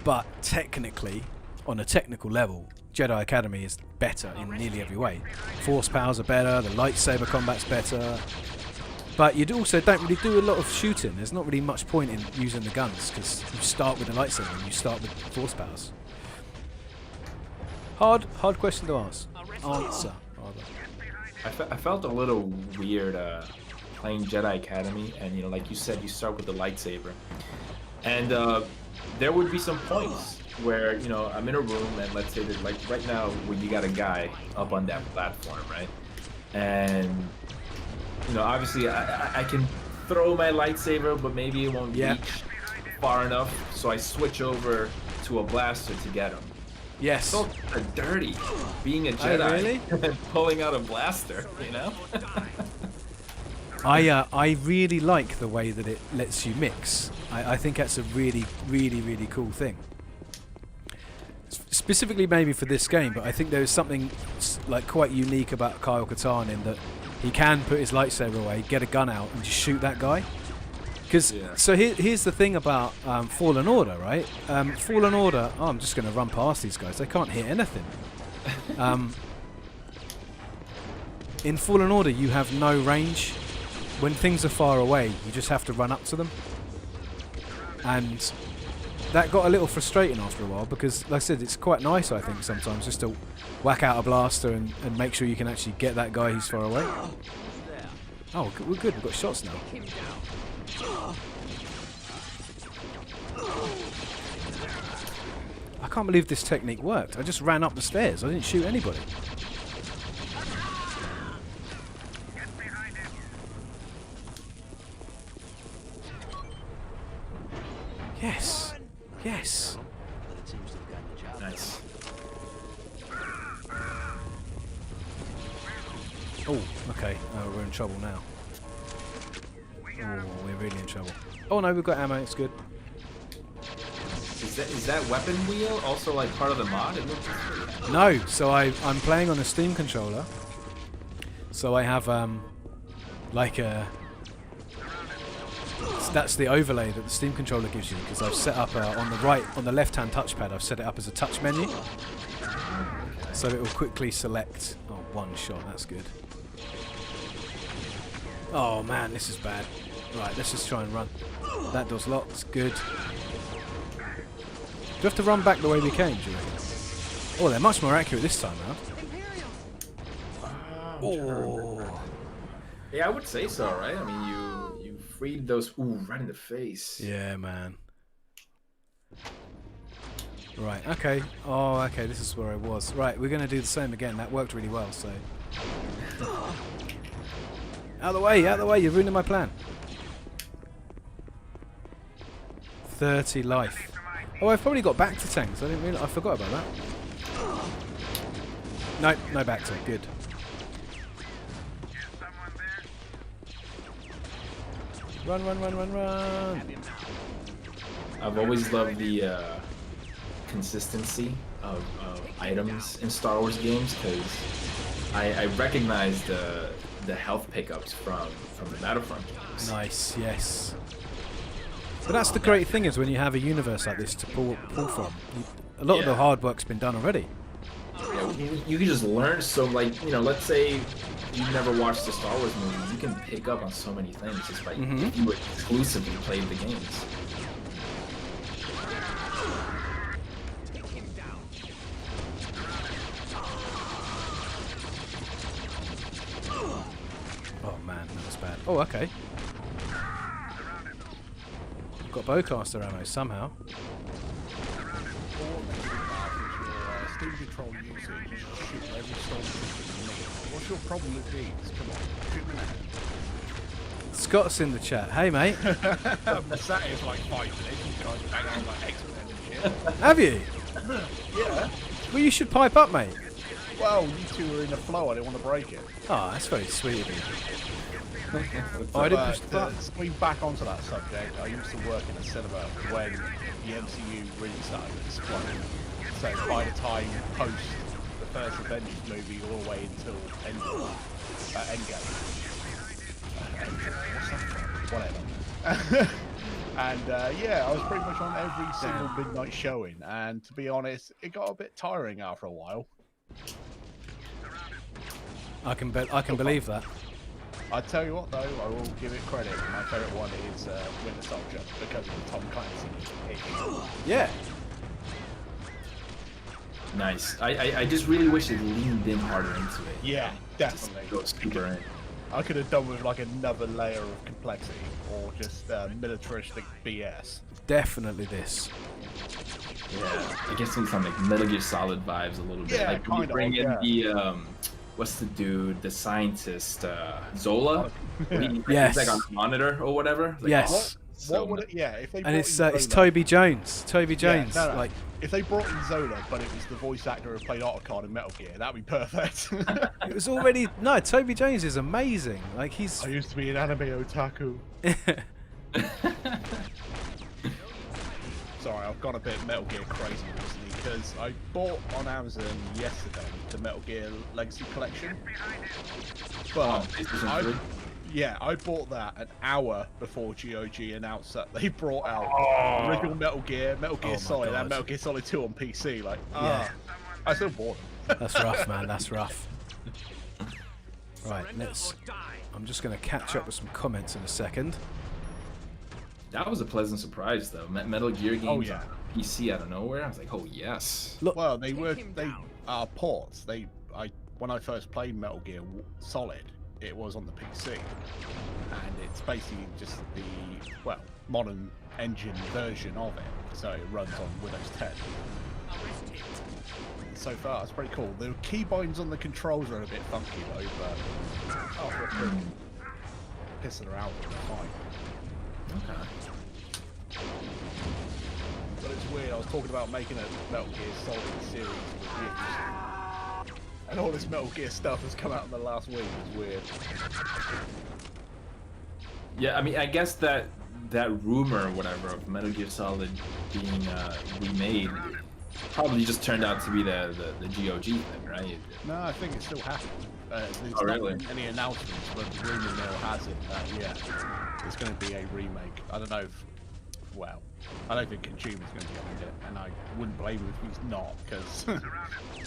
But technically, on a technical level, Jedi Academy is better in nearly every way. Force powers are better, the lightsaber combat's better, but you also don't really do a lot of shooting. There's not really much point in using the guns, because you start with the lightsaber and you start with force powers. Hard question to answer, rather. I felt a little weird playing Jedi Academy, and like you said, you start with the lightsaber, and there would be some points where I'm in a room, and let's say that like right now where you got a guy up on that platform, right? and you know, obviously I can throw my lightsaber, but maybe it won't reach far enough, so I switch over to a blaster to get him. Yes. So dirty being a Jedi really? and pulling out a blaster, you know? I really like the way that it lets you mix. I think that's a really, really, really cool thing. Specifically maybe for this game, but I think there is something like quite unique about Kyle Katarn in that he can put his lightsaber away, get a gun out, and just shoot that guy. Because so here's the thing about Fallen Order, right? Fallen Order. Oh, I'm just going to run past these guys. They can't hit anything. In Fallen Order, you have no range. When things are far away, you just have to run up to them. And that got a little frustrating after a while because, like I said, it's quite nice, I think, sometimes just to whack out a blaster and make sure you can actually get that guy who's far away. Oh, we're good. We've got shots now. I can't believe this technique worked. I just ran up the stairs. I didn't shoot anybody. Yes. Yes. Nice. Oh, okay. Oh, we're in trouble now. Oh, we're really in trouble. Oh no, we've got ammo. It's good. Is that weapon wheel also like part of the mod? It looks pretty. No, so I'm playing on a Steam controller. So I have like a. That's the overlay that the Steam controller gives you because I've set up on the left-hand touchpad. I've set it up as a touch menu, so it will quickly select. Oh, one shot. That's good. Oh man, this is bad. Right, let's just try and run. That door's locked. Good. Do we have to run back the way we came, do you reckon? Oh, they're much more accurate this time now. Oh. Yeah, I would say so, right? I mean, you freed those right in the face. Yeah, man. Right, okay. Oh, okay, this is where I was. Right, we're going to do the same again. That worked really well, so... Out of the way, you're ruining my plan. 30 life. Oh, I've probably got back to tanks. I forgot about that. Nope, no back to. Good. Run, run, run, run, run. I've always loved the consistency of items in Star Wars games because I recognize the health pickups from the Battlefront games. Nice, yes. But that's the great thing is when you have a universe like this to pull from. A lot of the hard work's been done already. Yeah, you can just learn. So, like, you know, let's say you've never watched the Star Wars movie, you can pick up on so many things just by if you exclusively played the games. Oh man, that was bad. Oh, okay. I've got bowcaster ammo somehow. Steam control usage, shoot every stormtrooper. What's your problem with these? Come on, shoot them out. Scott's in the chat. Hey, mate. I've been sat here for like 5 minutes. You guys banging on like X-Men and shit. Have you? Yeah. Well, you should pipe up, mate. Well, you two were in the flow. I didn't want to break it. Oh, that's very sweet of you. Oh, I didn't push the button. Going back onto that subject, I used to work in a cinema when the MCU really started exploding. So by the time post the first Avengers movie all the way until Endgame. What's that from? Whatever. And yeah, I was pretty much on every single midnight showing. And to be honest, it got a bit tiring after a while. I can believe that. I tell you what, though, I will give it credit. My favourite one is Winter Soldier because of the Tom Clancy. Yeah. Nice. I just really wish it leaned in harder into it. Yeah, definitely. Just go super in. I could have done with like another layer of complexity or just militaristic BS. Definitely this. Yeah, I guess some like Metal Gear Solid vibes a little bit. Yeah, like when you bring in what's the dude, the scientist, Zola? Yes. He's like on a monitor or whatever. Like, Yes. so What would it? Yeah, if they And brought it's in Zola- Toby Jones. Toby Jones. Yeah, no. Like, If they brought in Zola, but it was the voice actor who played Otacon in Metal Gear, that'd be perfect. it was already Toby Jones is amazing. Like he's. I used to be an anime otaku. Sorry, I've gone a bit Metal Gear crazy recently because I bought on Amazon yesterday the Metal Gear Legacy Collection. But I bought that an hour before GOG announced that they brought out original Metal Gear Solid, and Metal Gear Solid 2 on PC. Like, I still bought it. That's rough, man. That's rough. Right, I'm just going to catch up with some comments in a second. That was a pleasant surprise, though. Metal Gear games on PC out of nowhere. I was like, oh yes. Look, well, they are ports. When I first played Metal Gear Solid, it was on the PC, and it's basically just the modern engine version of it. So it runs on Windows 10. So far, it's pretty cool. The keybinds on the controls are a bit funky though, but after pissing around, they're fine. Okay. But it's weird, I was talking about making a Metal Gear Solid series with you, and all this Metal Gear stuff has come out in the last week. It's weird. Yeah, I mean, I guess that rumor or whatever of Metal Gear Solid being remade probably just turned out to be the GOG thing, right? No, I think it still happened. There's really? not any announcements, but the rumor mill has it that there's going to be a remake. I don't know if, I don't think Kojima's going to be behind it, and I wouldn't blame him if he's not, because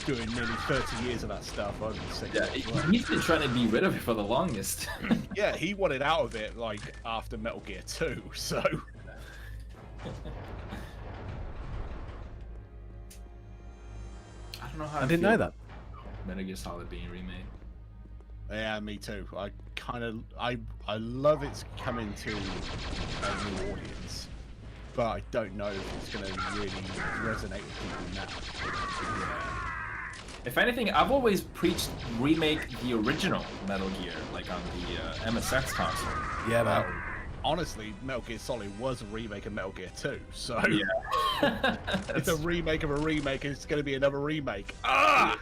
doing nearly 30 years of that stuff, I'd be sick. Yeah, he's been trying to be rid of it for the longest. Yeah, he wanted out of it like after Metal Gear 2, so. I don't know how I didn't know that. Metal Gear Solid being remade. Yeah, me too. I love it's coming to a new audience, but I don't know if it's going to really resonate with people now. Yeah. If anything, I've always preached remake the original Metal Gear, like on the MSX console. Yeah, man. Honestly, Metal Gear Solid was a remake of Metal Gear 2, so yeah. It's a remake of a remake, and it's going to be another remake. Ah!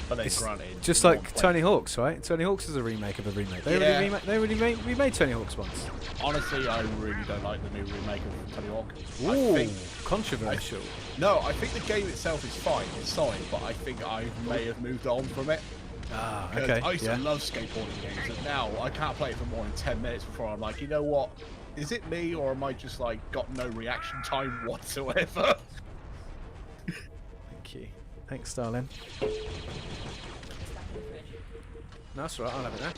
But then granted, just like Tony Hawk's, right? Tony Hawk's is a remake of a remake. They already remade Tony Hawk's once. Honestly, I really don't like the new remake of Tony Hawk. Ooh, controversial. No, I think the game itself is fine, it's solid, but I think I may have moved on from it. Ah, okay. I used to love skateboarding games, and now I can't play it for more than 10 minutes before I'm like, you know what? Is it me, or am I just like got no reaction time whatsoever? Thank you. Thanks, darling. No, that's right, I'll have it now.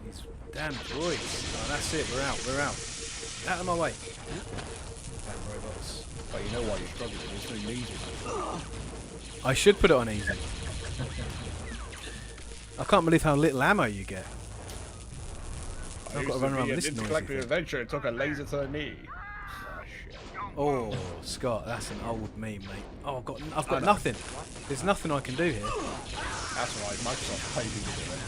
These damn droids. Oh, that's it, we're out. Out of my way. Damn robots. But you know why you're struggling, it's really easy. I should put it on easy. I can't believe how little ammo you get. I've got to run around with this noisy Intergalactic thing. Adventure, it took a laser to the knee. Oh, Scott, that's an old meme, mate. Oh, I've got nothing. There's nothing I can do here. That's right, Microsoft paid me to do it.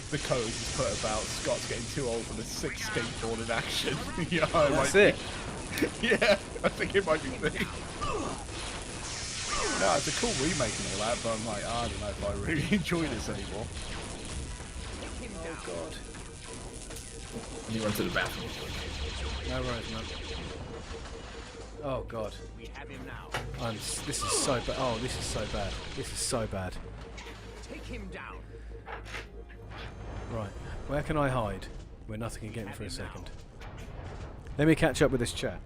The code is put about Scott's getting too old for the 6th skateboard in action. Yeah, That's it. Yeah, I think it might be me. No, it's a cool remake and all that, but I'm like, I don't know if I really enjoy this anymore. Oh god. You run to the bathroom. No worries, man. Oh god. We have him now. This is so bad. Oh, this is so bad. This is so bad. Take him down. Right. Where can I hide? Where nothing can get me for a second. Let me catch up with this chat.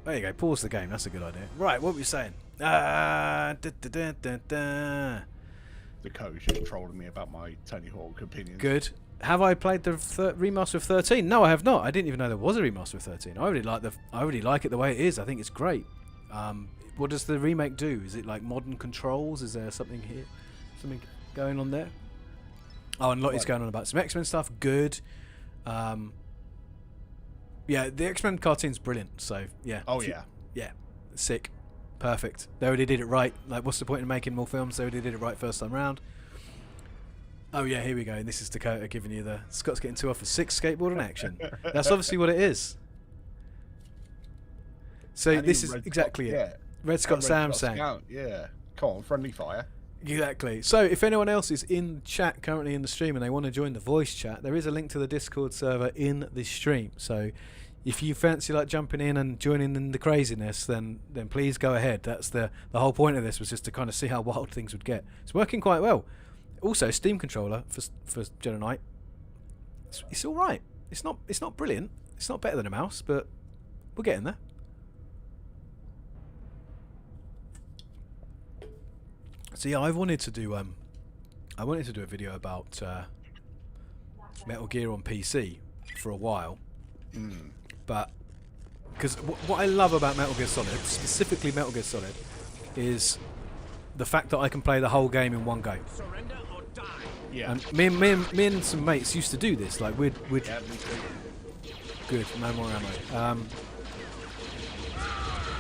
There you go. Pause the game. That's a good idea. Right. What were you saying? The coach just trolling me about my Tony Hawk opinions. Good. Have I played the remaster of 13? No, I have not. I didn't even know there was a remaster of 13. I really like it the way it is. I think it's great. What does the remake do? Is it like modern controls? Is there something here? Something going on there? Oh, and Lottie's going on about some X-Men stuff. Good. Yeah, the X-Men cartoon's brilliant. So yeah. Oh yeah. Yeah, sick, perfect. They already did it right. Like, what's the point in making more films? They already did it right first time round. Oh yeah, here we go. And this is Dakota giving you the Scott's getting 2 off for 6 skateboarding action. That's obviously what it is. So And this even is Red exactly Scott- it. Yeah. Red Scott And Sam Scott sang. Scout, yeah. Come on, friendly fire. Exactly. So if anyone else is in chat currently in the stream and they want to join the voice chat, there is a link to the Discord server in the stream. So if you fancy like jumping in and joining in the craziness, then please go ahead. That's the whole point of this, was just to kind of see how wild things would get. It's working quite well. Also, Steam controller for Jedi Knight. It's all right. It's not brilliant. It's not better than a mouse, but we're getting there. So yeah, I wanted to do a video about Metal Gear on PC for a while, but because what I love about Metal Gear Solid, specifically Metal Gear Solid, is the fact that I can play the whole game in one go. Yeah. And me and some mates used to do this. Like we'd Yeah, me too. good, no more ammo.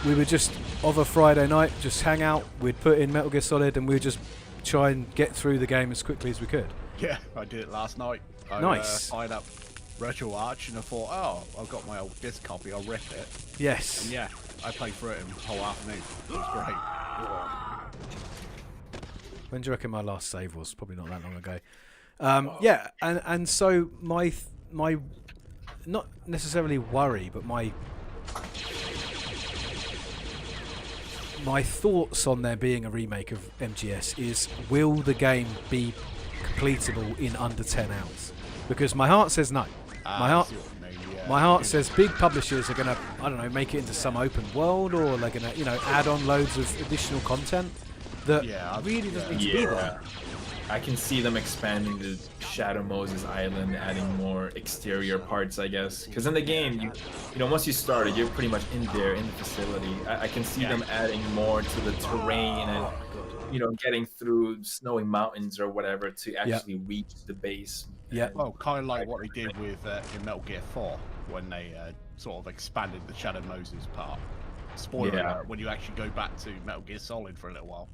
We would just, of a Friday night, just hang out. We'd put in Metal Gear Solid and we'd just try and get through the game as quickly as we could. Yeah, I did it last night. I Nice. fired up Virtual Arch and I thought, oh, I've got my old disc copy, I'll rip it. Yes. And yeah, I played through it in the whole afternoon. It was great. When do you reckon my last save was? Probably not that long ago. Yeah, and so my not necessarily worry, but my thoughts on there being a remake of MGS is, will the game be completable in under 10 hours? Because my heart says no. My heart, I see what you mean, yeah. my heart says big publishers are gonna, I don't know, make it into some open world, or they're gonna, add on loads of additional content that really doesn't need to be there. I can see them expanding the Shadow Moses Island, adding more exterior parts, I guess. Because in the game, you know, once you start it, you're pretty much in there in the facility. I can see them adding more to the terrain and, getting through snowy mountains or whatever to actually reach the base. Yeah. Well, kind of like what they did with in Metal Gear 4 when they sort of expanded the Shadow Moses part. Spoiler alert, when you actually go back to Metal Gear Solid for a little while.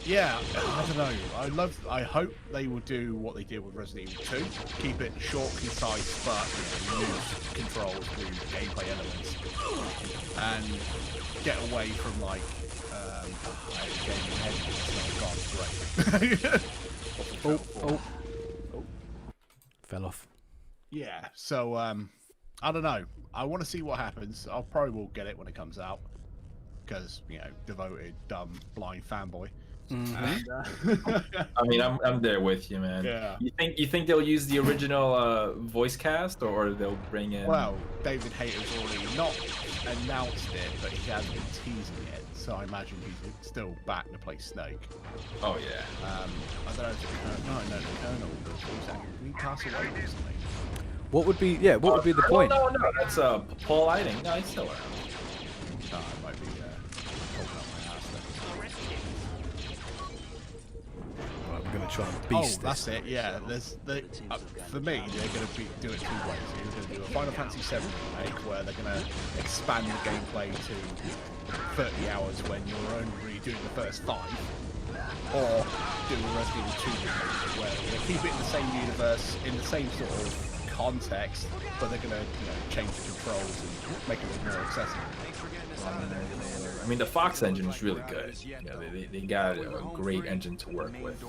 Yeah, I don't know. I hope they will do what they did with Resident Evil 2. Keep it short, concise, but use controls, do gameplay elements, and get away from like Fell off. Yeah, so I don't know. I want to see what happens. I'll probably will get it when it comes out because devoted, dumb, blind fanboy. Mm-hmm. And, I mean, I'm there with you, man. Yeah. You think they'll use the original voice cast, or they'll bring in? Well, David Hayter's already not announced it, but he has been teasing it, so I imagine he's still back to play Snake. Oh yeah. I don't know if the Colonel, the voice actor, did he pass away recently? What would be the point? No, that's Paul Lighting. No, he's still around. No, it might be talking out my ass then. Right, we're going to try and beast that's this. it. Yeah, for me, they're going to do it 2 ways. They're going to do a Final Fantasy VII remake where they're going to expand the gameplay to 30 hours when you're only doing the first 5, or do a Resident Evil 2 remake where they're going to keep it in the same universe, in the same sort of context, but they're going to change the controls and make it more accessible. I mean, the Fox engine is really good. They got a great engine to work with.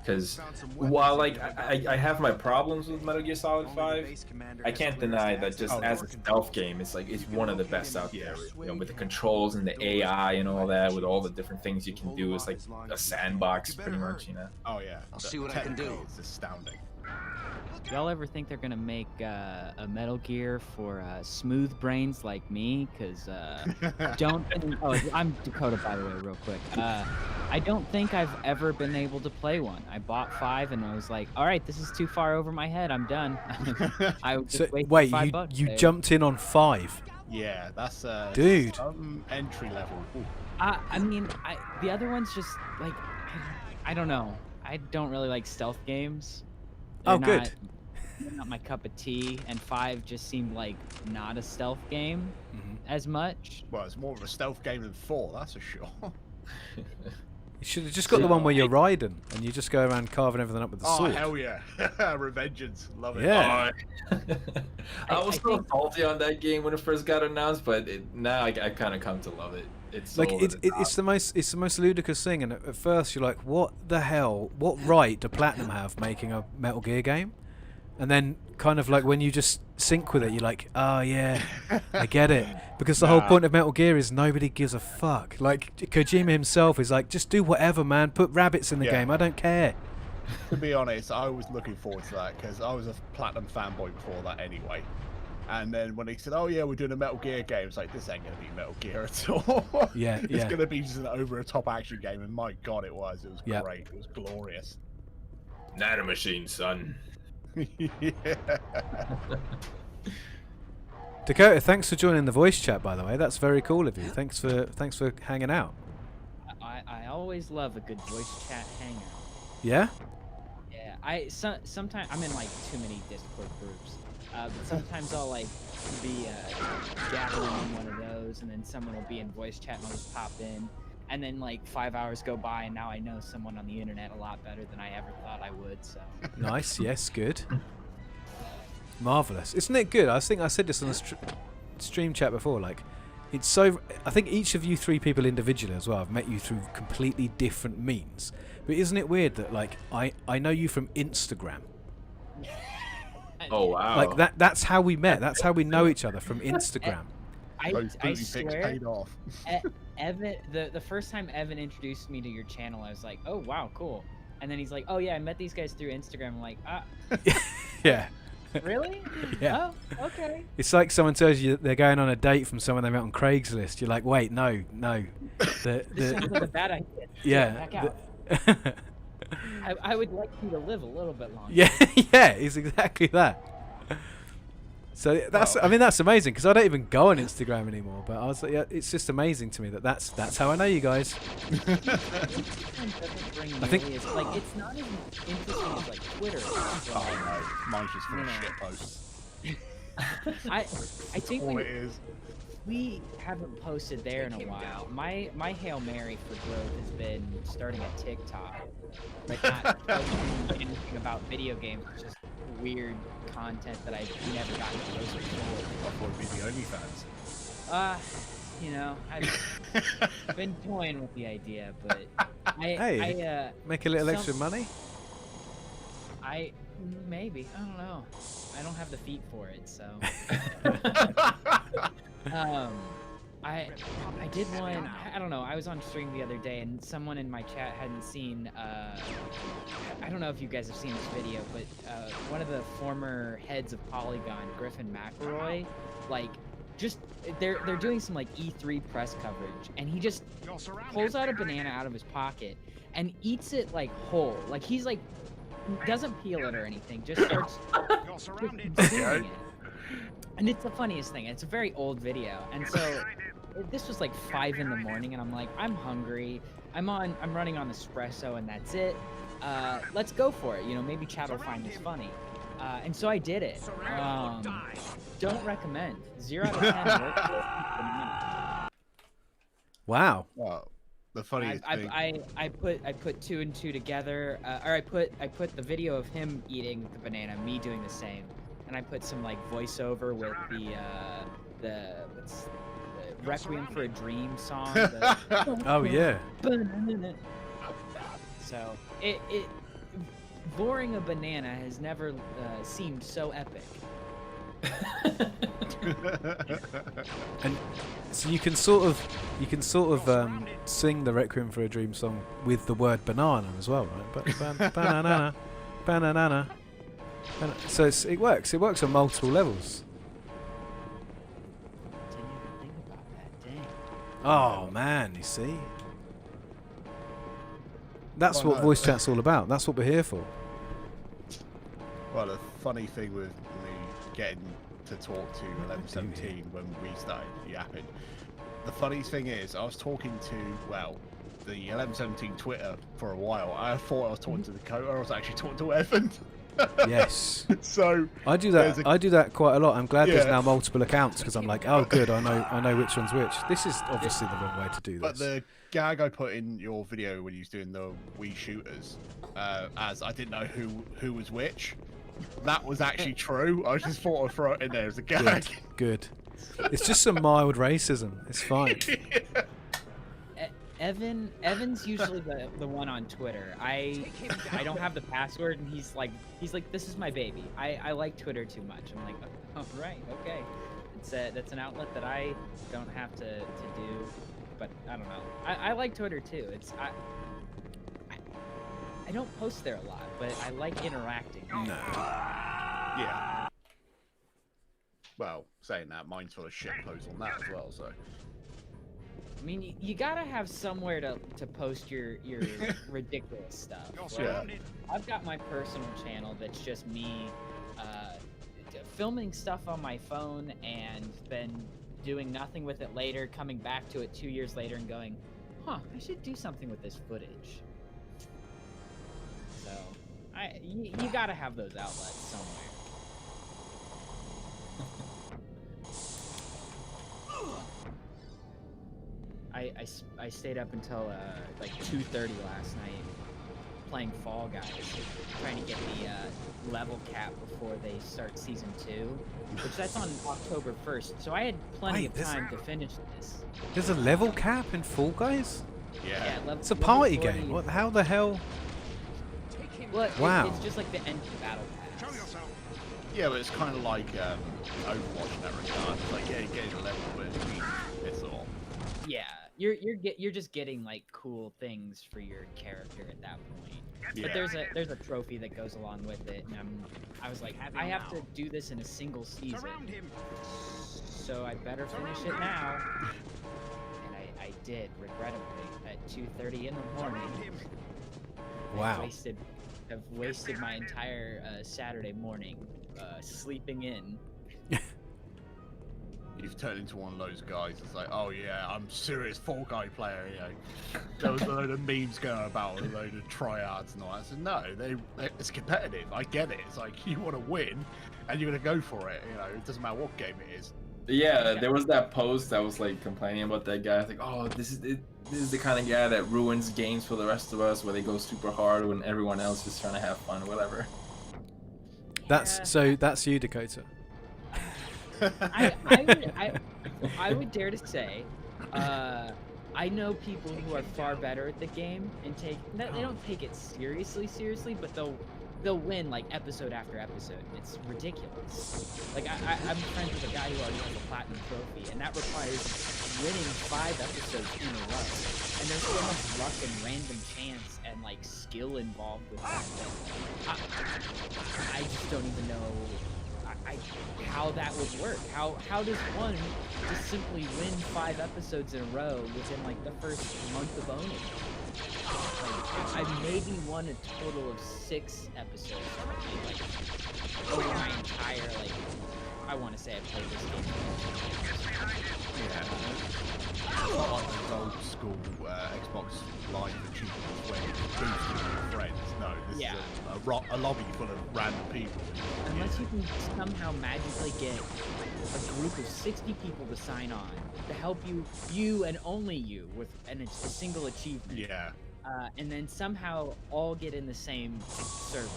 Because while I have my problems with Metal Gear Solid 5, I can't deny that just as a stealth game, it's one of the best out there. With the controls and the AI and all that, with all the different things you can do, it's like a sandbox pretty much. Oh yeah, I'll see what I can do. It's astounding. Y'all ever think they're gonna make a Metal Gear for smooth brains like me? Cause don't. I'm Dakota, by the way, real quick. I don't think I've ever been able to play one. I bought 5 and I was like, all right, this is too far over my head. I'm done. I was just waiting for $5 you there. jumped in on 5. Yeah, that's dude. Entry level. Ooh. I mean, the other ones just like I don't know. I don't really like stealth games. Oh, They're good. Not my cup of tea, and 5 just seemed like not a stealth game as much. Well, it's more of a stealth game than 4, that's for sure. You should have just got the one where you're riding and you just go around carving everything up with the Oh, sword. hell yeah. Revengeance. Love it. Yeah. I was so salty on that game when it first got announced, but now I kind of come to love it. It's so Like it's the most ludicrous thing, and at first you're like, what the hell? What right do Platinum have making a Metal Gear game? And then kind of like when you just sync with it, you're like, oh yeah, I get it. Because the whole point of Metal Gear is nobody gives a fuck. Like Kojima himself is like, just do whatever, man. Put rabbits in the game. I don't care. To be honest, I was looking forward to that because I was a Platinum fanboy before that anyway. And then when he said, oh yeah, we're doing a Metal Gear game, it's like, this ain't going to be Metal Gear at all. It's going to be just an over-the-top action game, and my god, it was. It was great. It was glorious. Nanomachine, son. Dakota, thanks for joining the voice chat, by the way. That's very cool of you. Thanks for hanging out. I always love a good voice chat hangout. Yeah? Yeah, sometimes I'm in like too many Discord groups. But sometimes I'll like be gathering in one of those, and then someone will be in voice chat and I'll just pop in. And then like 5 hours go by, and now I know someone on the internet a lot better than I ever thought I would. So Nice. Yes. Good. Marvelous. Isn't it good? I think I said this on the stream chat before. Like, it's so. I think each of you 3 people individually as well. I've met you through completely different means. But isn't it weird that like I know you from Instagram? Oh wow! Like that's how we met. That's how we know each other, from Instagram. I swear, paid off. Evan, the first time Evan introduced me to your channel, I was like, oh wow, cool. And then he's like, oh yeah, I met these guys through Instagram. I'm like, Yeah. Really? Yeah. Oh, okay. It's like someone tells you that they're going on a date from someone they met on Craigslist. You're like, wait, no. This sounds like a bad idea. Yeah. Back out. I would like you to live a little bit longer. Yeah, it's exactly that. So that's, I mean, that's amazing, because I don't even go on Instagram anymore. But I was like, yeah, it's just amazing to me that's how I know you guys. I think it's like, it's not as interesting as like Twitter. Oh no, mine's just full of shit posts. I think all it is. We haven't posted there in a while. My Hail Mary for growth has been starting a TikTok. Like, not posting anything about video games, it's just weird content that I've never gotten to post before. I thought it'd be the OnlyFans. You know, I've been toying with the idea, but I make a little extra money? Maybe, I don't know. I don't have the feet for it, so. I did one. I don't know. I was on stream the other day, and someone in my chat hadn't seen. I don't know if you guys have seen this video, but one of the former heads of Polygon, Griffin McElroy, like, just they're doing some like E3 press coverage, and he just pulls out a banana out of his pocket and eats it like whole. Like, he's like, doesn't peel it or anything, just starts consuming it. And it's the funniest thing. It's a very old video, and so this was like 5 in the morning, and I'm like, I'm hungry. I'm running on espresso, and that's it. Let's go for it. You know, maybe chat will find this funny. And so I did it. Don't recommend. 0 out of 10. Wow. Well, the funniest thing. I put 2 and 2 together, or I put the video of him eating the banana, me doing the same, and I put some like voiceover with the Requiem for a Dream song. Oh yeah. So it boring a banana has never seemed so epic. And so you can sort of sing the Requiem for a Dream song with the word banana as well, right? But banana. So it works. It works on multiple levels. Didn't even think about that. Dang. Oh man, you see. That's what voice chat's all about. That's what we're here for. Well, the funny thing with me getting to talk to 1117 when we started yapping, the funny thing is, I was talking to, well, the 1117 Twitter for a while. I thought I was talking to Dakota. I was actually talking to Evan. Yes. So I do that. I do that quite a lot. I'm glad there's Yeah. now multiple accounts because I'm like, oh, good. I know which one's which. This is obviously the wrong way to do But this. the gag I put in your video when you was doing the Wii shooters, as I didn't know who was which, that was actually true. I just thought I'd throw it in there as a gag. Good. It's just some mild racism. It's fine. Evan's usually the one on Twitter. I don't have the password, and he's like, this is my baby. I like Twitter too much. I'm like, oh right, okay. That's an outlet that I don't have to do, but I don't know. I like Twitter too. I don't post there a lot, but I like interacting. No. Yeah. Well, saying that, mine's full of shit posts on that as well. So. I mean, you gotta have somewhere to post your ridiculous stuff. Right? Yeah. I've got my personal channel that's just me filming stuff on my phone and then doing nothing with it later, coming back to it 2 years later and going, huh, I should do something with this footage. So, you gotta have those outlets somewhere. I stayed up until like 2:30 last night playing Fall Guys, trying to get the level cap before they start season 2, which that's on October 1st. So I had plenty of time to finish this. There's a level cap in Fall Guys? Yeah. It's a party game. What? How the hell? Well, Wow. it's just like the end of the battle pass. Yeah, but it's kind of like Overwatch in that regard. It's like, yeah, you get a level, but it's all. Yeah, you're just getting like cool things for your character at that point. Yeah. But there's a trophy that goes along with it, and I was like, I have to do this in a single season, so I better finish it now. And I did, regrettably, at 2:30 in the morning. Wow. I've wasted my entire Saturday morning sleeping in. You've turned into one of those guys that's like, oh yeah, I'm serious Fall Guy player, you know. There was a load of memes going about, a load of tryhards and all that. I said, no, it's competitive. I get it. It's like, you want to win, and you're going to go for it. You know, it doesn't matter what game it is. Yeah, there was that post that was like complaining about that guy. I was like, oh, this is the kind of guy that ruins games for the rest of us, where they go super hard when everyone else is trying to have fun or whatever. That's you, Dakota. I would dare to say, I know people who are far better at the game and they don't take it seriously, but they'll win like episode after episode. It's ridiculous. Like I'm friends with a guy who already has a platinum trophy, and that requires winning 5 episodes in a row. And there's so much luck and random chance and like skill involved with that. I just don't even know how that would work. How does one just simply win 5 episodes in a row within like the first month of owning it? Like, I've maybe won a total of 6 episodes probably, like over my entire I want to say I played this game. Yeah. It's not like those old school Xbox Live achievements where you boosting your friends. No, this is a lobby full of random people. Unless you can somehow magically get a group of 60 people to sign on to help you and only you and it's a single achievement. Yeah. And then somehow all get in the same server.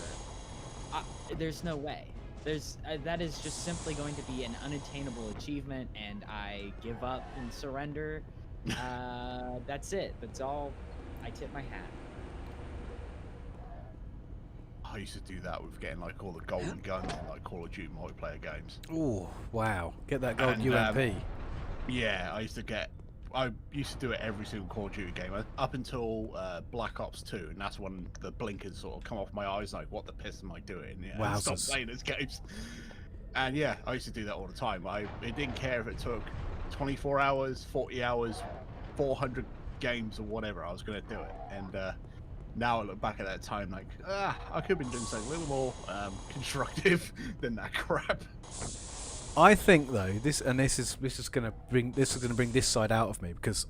There's no way. That is just simply going to be an unattainable achievement, and I give up and surrender. That's it. That's all. I tip my hat. I used to do that with getting like all the golden guns in like Call of Duty multiplayer games. Oh, wow. Get that gold UMP. Yeah, I used to do it every single Call of Duty game up until Black Ops 2, and that's when the blinkers sort of come off my eyes, like, what the piss am I doing? Yeah, Wowzers. stop playing those games. And yeah, I used to do that all the time. It didn't care if it took 24 hours, 40 hours, 400 games or whatever, I was going to do it. And now I look back at that time like, I could have been doing something a little more constructive than that crap. I think though this is going to bring this side out of me, because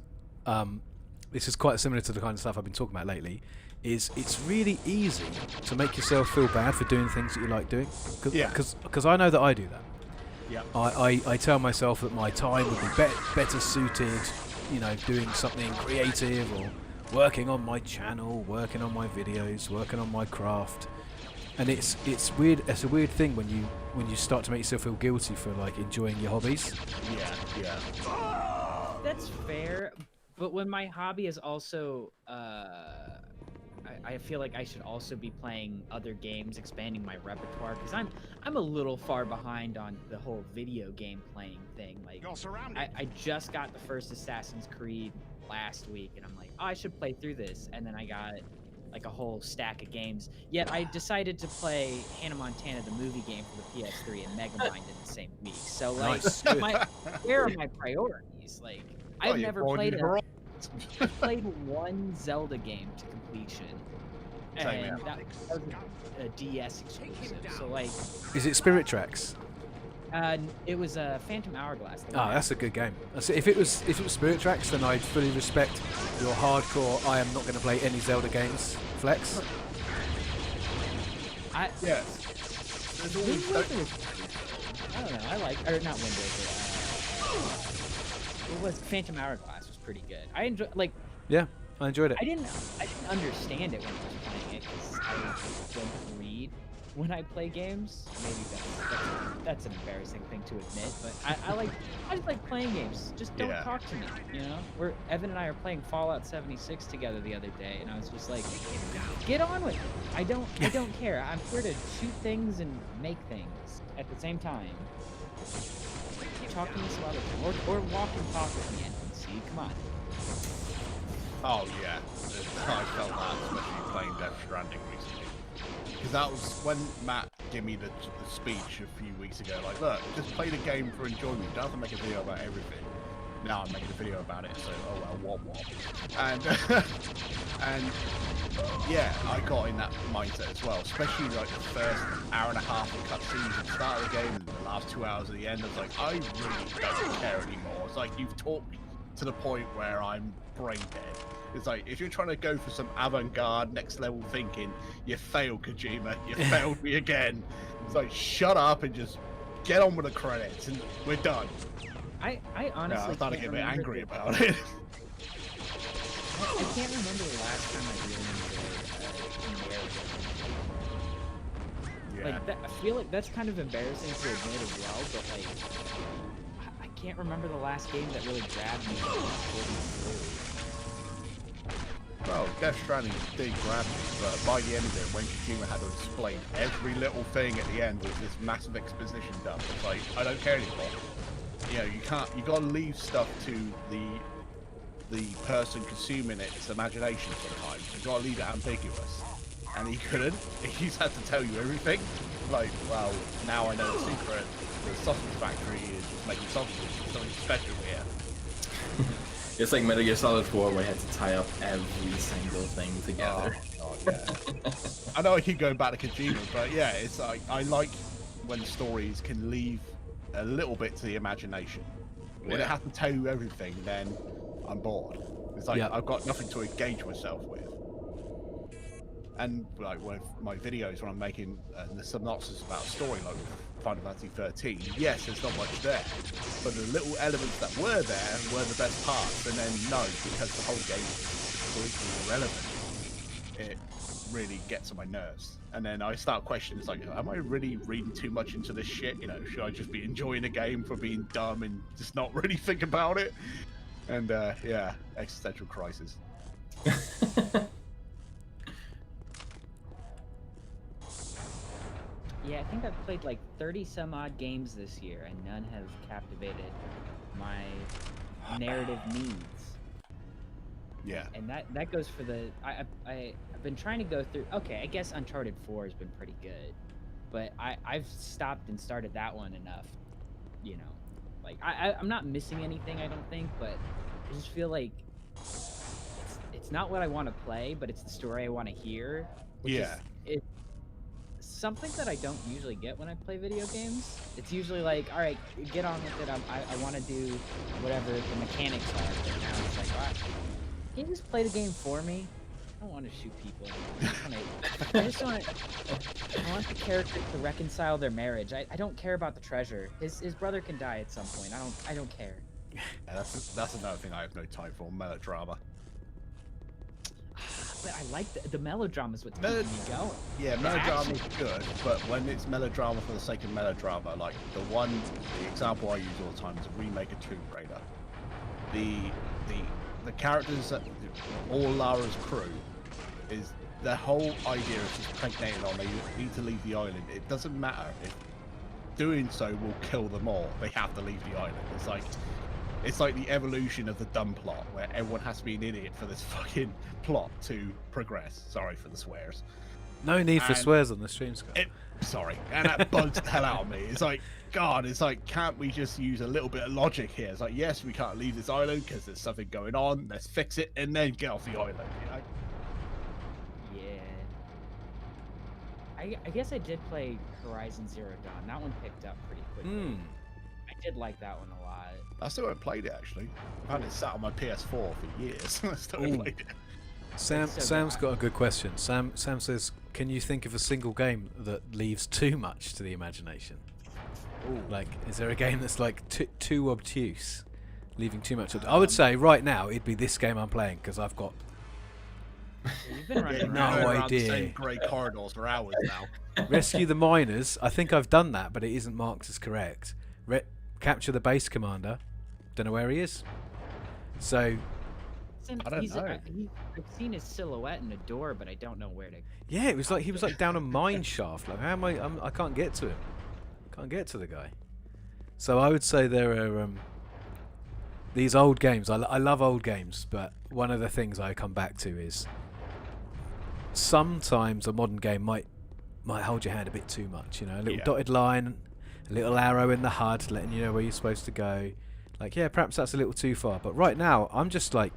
this is quite similar to the kind of stuff I've been talking about lately, is it's really easy to make yourself feel bad for doing things that you like doing. Because I know that I do that. Yeah. I tell myself that my time would be better suited, you know, doing something creative or working on my channel, working on my videos, working on my craft. And it's weird. It's a weird thing when you start to make yourself feel guilty for like enjoying your hobbies. Yeah. That's fair, but when my hobby is also, I feel like I should also be playing other games, expanding my repertoire, because I'm a little far behind on the whole video game playing thing. Like, I just got the first Assassin's Creed last week, and I'm like, oh, I should play through this, and then I got like a whole stack of games. Yet I decided to play Hannah Montana the movie game for the PS3 and Megamind in the same week. So like, where are my priorities? Like, I've never played I've played one Zelda game to completion, and that was a DS exclusive. So like, Is it Spirit Tracks? it was a Phantom Hourglass. Ah, that's a good game. So if it was Spirit Tracks, then I'd fully respect your hardcore. I am not going to play any Zelda games flex. Yeah. Wind Waker was, I don't know. I like, or not Wind Waker. What was Phantom Hourglass was pretty good. I enjoy Yeah, I enjoyed it. I didn't understand it when I was playing it because I don't read when I play games. Maybe that's an embarrassing thing to admit, but I just like playing games. Just don't talk to me, you know? Evan and I are playing Fallout 76 together the other day, and I was just like, get on with it. I don't care. I'm here to shoot things and make things at the same time. Talk to me some other time, or walk and talk with me, NPC. Come on. Oh yeah, I felt that, especially playing Death Stranding recently. Because that was when Matt gave me the speech a few weeks ago, like, look, just play the game for enjoyment. You don't have to make a video about everything. Now I'm making a video about it, so oh well, what? And and yeah, I got in that mindset as well, especially like the first hour and a half of cutscenes at the start of the game and the last 2 hours at the end. I was like, I really don't care anymore. It's like you've talked to the point where I'm brain dead. It's like, if you're trying to go for some avant-garde, next-level thinking, you failed, Kojima. You failed me again. It's like, shut up and just get on with the credits, and we're done. I honestly I started can't getting a bit remember angry about it. I can't remember the last time I really enjoyed a narrative. Like, I feel like that's kind of embarrassing to admit as well, but like, I can't remember the last game that really grabbed me and pulled me through. Well, Death Stranding did grab me, but by the end of it, when Kojima had to explain every little thing at the end with this massive exposition dump, it's like, I don't care anymore. You know, you gotta leave stuff to the person consuming its imagination sometimes. You gotta leave it ambiguous. And he couldn't. He just had to tell you everything. Like, well, now I know the secret. The sausage factory is just making sausages. There's something special here. It's like Metal Gear Solid 4 where I had to tie up every single thing together. Oh, yeah. I know I keep going back to Kojima, but yeah, it's like, I like when stories can leave a little bit to the imagination. When it has to tell you everything, then I'm bored. It's like, I've got nothing to engage myself with. And like with my videos when I'm making the synopsis about a story, like with Final Fantasy 13, yes, there's not much there, but the little elements that were there were the best parts, and then no, because the whole game is completely irrelevant, it really gets on my nerves. And then I start questioning, it's like, am I really reading too much into this shit? You know, should I just be enjoying the game for being dumb and just not really think about it? And yeah, existential crisis. Yeah, I think I've played like 30 some odd games this year, and none have captivated my narrative needs. Yeah. And that goes for the I've been trying to go through. Okay, I guess Uncharted 4 has been pretty good, but I've stopped and started that one enough. You know, like I'm not missing anything, I don't think, but I just feel like it's not what I want to play, but it's the story I want to hear. It's something that I don't usually get when I play video games. It's usually like, all right, get on with it. I want to do whatever the mechanics are. But now it's like, you just play the game for me? I don't want to shoot people. I just want I want the characters to reconcile their marriage. I don't care about the treasure. His brother can die at some point. I don't care. Yeah, that's another thing I have no time for, melodrama. But I like the melodrama is what's keeping me going. Yeah, melodrama is good, but when it's melodrama for the sake of melodrama, like the example I use all the time is a remake of Tomb Raider. The characters that all Lara's crew is the whole idea is just pregnated on. They need to leave the island. It doesn't matter if doing so will kill them all. They have to leave the island. It's like the evolution of the dumb plot, where everyone has to be an idiot for this fucking plot to progress. Sorry for the swears. No need for swears on the stream, Scott. Sorry, and that bugs the hell out of me. It's like, God, it's like, can't we just use a little bit of logic here? It's like, yes, we can't leave this island because there's something going on. Let's fix it and then get off the island. You know? Yeah. I guess I did play Horizon Zero Dawn. That one picked up pretty quickly. I did like that one a lot. I still haven't played it actually. I've had it sat on my PS4 for years. I still haven't played it. Sam's got a good question. Sam says, can you think of a single game that leaves too much to the imagination? Ooh. Like, is there a game that's like too obtuse, leaving too much? I would say right now it'd be this game I'm playing because I've got You've been running no around. idea. The same grey corridors for hours now. Rescue the miners. I think I've done that, but it isn't marked as correct. Capture the base commander. Don't know where he is. So I don't know. I've seen his silhouette in a door, but I don't know where to. yeah, it was like he was like down a mine shaft. Like, how am I can't get to him. Can't get to the guy. So I would say there are these old games. I love old games, but one of the things I come back to is sometimes a modern game might hold your hand a bit too much. You know, a little dotted line, a little arrow in the HUD letting you know where you're supposed to go. Like, yeah, perhaps that's a little too far. But right now, I'm just like,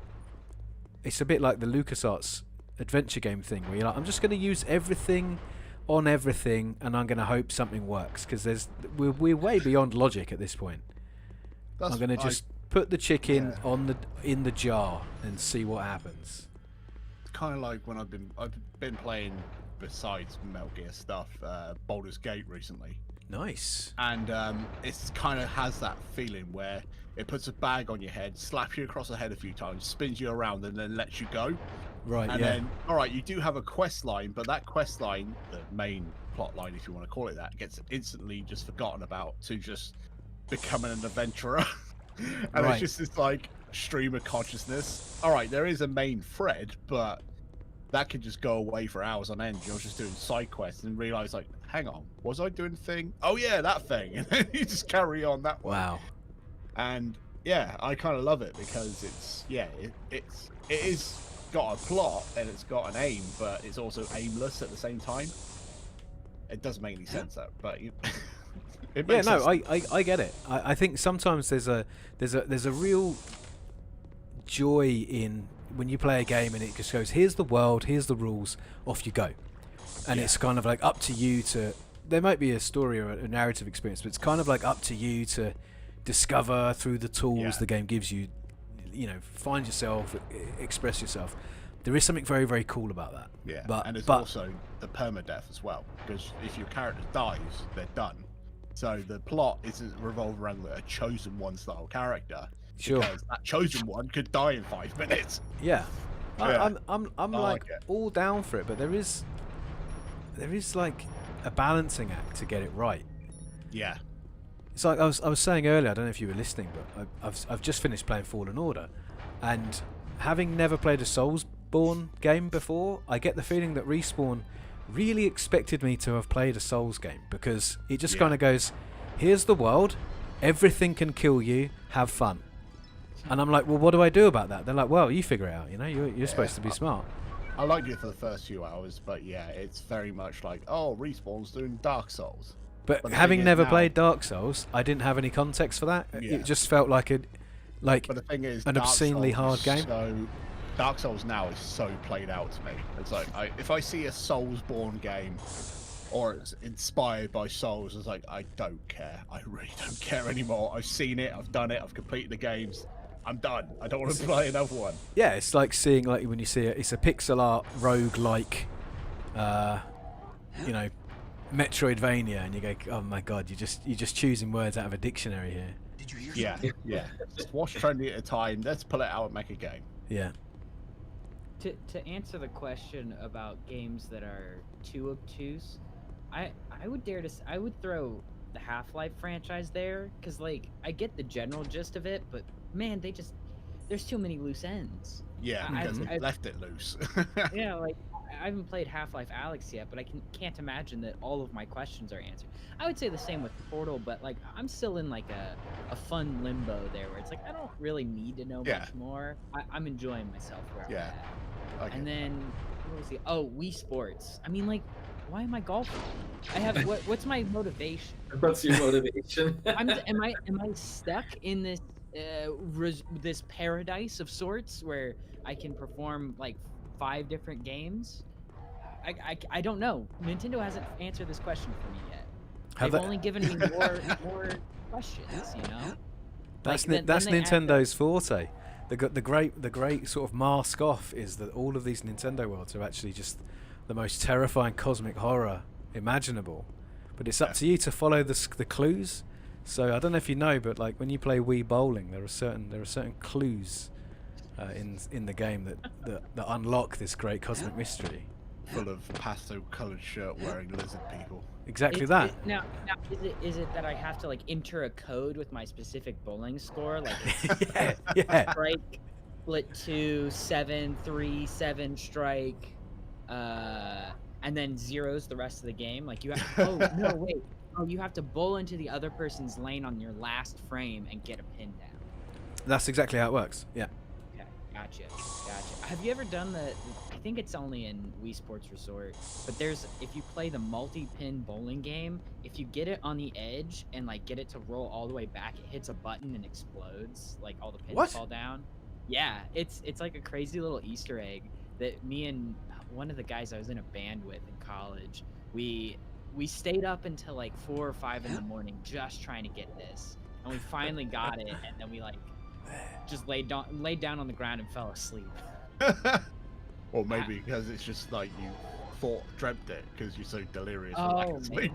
it's a bit like the LucasArts adventure game thing, where you're like, I'm just going to use everything on everything, and I'm going to hope something works, because we're way beyond logic at this point. I'm going to just put the chicken in the jar and see what happens. It's kind of like when I've been playing, besides Metal Gear stuff, Baldur's Gate recently. Nice. And it's kind of has that feeling where it puts a bag on your head, slaps you across the head a few times, spins you around, and then lets you go. Right. And yeah. then, all right, you do have a quest line, but that quest line, the main plot line, if you want to call it that, gets instantly just forgotten about to just becoming an adventurer. And it's just this like stream of consciousness. All right, there is a main thread, but that could just go away for hours on end. You're just doing side quests and realize, like, hang on, was I doing the thing? Oh yeah, that thing. And then you just carry on that way. Wow. And yeah, I kind of love it because it is got a plot and it's got an aim, but it's also aimless at the same time. It doesn't make any sense, that, but it makes sense. I get it. I think sometimes there's a real joy in when you play a game and it just goes, here's the world, here's the rules, off you go. And it's kind of like up to you to, there might be a story or a narrative experience, but it's kind of like up to you to discover through the tools the game gives you, you know, find yourself, express yourself. There is something very, very cool about that. Yeah, but it's also the permadeath as well, because if your character dies, they're done. So the plot isn't revolved around a chosen one style character. Sure. Because that chosen one could die in 5 minutes. Yeah. Yeah. I'm like all down for it, but there is like a balancing act to get it right. Yeah. It's like I was saying earlier, I don't know if you were listening, but I've just finished playing Fallen Order, and having never played a Soulsborne game before, I get the feeling that Respawn really expected me to have played a Souls game, because it just kind of goes, here's the world, everything can kill you, have fun. And I'm like, well, what do I do about that? They're like, well, you figure it out, you know, you're supposed to be smart. I liked it for the first few hours, but yeah, it's very much like, oh, Respawn's doing Dark Souls. But having never played Dark Souls, I didn't have any context for that. Yeah. It just felt like but the thing is, an obscenely hard game. So Dark Souls now is so played out to me. It's like, if I see a Soulsborne game or it's inspired by Souls, it's like, I don't care. I really don't care anymore. I've seen it, I've done it, I've completed the games. I'm done. I don't want to play another one. Yeah, it's like seeing like when you see it's a pixel art rogue-like, you know, Metroidvania, and you go, oh my god, you're just choosing words out of a dictionary here. Did you hear Yeah, something? yeah. Just watch trendy at a time. Let's pull it out and make a game. Yeah. To answer the question about games that are too obtuse, I would throw the Half-Life franchise there, because like I get the general gist of it, but man, there's too many loose ends. Yeah, because I've left it loose. Yeah, like I haven't played Half-Life Alyx yet, but I can't imagine that all of my questions are answered. I would say the same with Portal, but like I'm still in like a fun limbo there, where it's like I don't really need to know much more. I'm enjoying myself where I'm at. Okay. And then what was the Wii Sports? I mean, like, why am I golfing? I have what's my motivation? What's your motivation? Am I stuck in this this paradise of sorts where I can perform like 5 different games? I don't know. Nintendo hasn't answered this question for me yet. They've only given me more questions, you know. That's Like, that's then they Nintendo's forte. The great sort of mask off is that all of these Nintendo worlds are actually just the most terrifying cosmic horror imaginable. But it's up to you to follow the clues. So I don't know if you know, but like when you play Wii Bowling, there are certain clues in the game that unlock this great cosmic mystery. Full of pastel-colored shirt wearing lizard people. Exactly that. Now, is it that I have to like enter a code with my specific bowling score, like yeah. strike, split 2, 7, 3, 7 strike, and then zeros the rest of the game? Like you have. Oh no, wait. Oh, you have to bowl into the other person's lane on your last frame and get a pin down. That's exactly how it works. Yeah. Okay, gotcha. Have you ever done I think it's only in Wii Sports Resort, but if you play the multi-pin bowling game, if you get it on the edge and like get it to roll all the way back, it hits a button and explodes, like all the pins fall down. Yeah, it's like a crazy little Easter egg that me and one of the guys I was in a band with in college, we stayed up until like 4 or 5 in the morning just trying to get this, and we finally got it, and then we like just laid down on the ground and fell asleep. Or maybe because it's just like you dreamt it because you're so delirious from lack of sleep.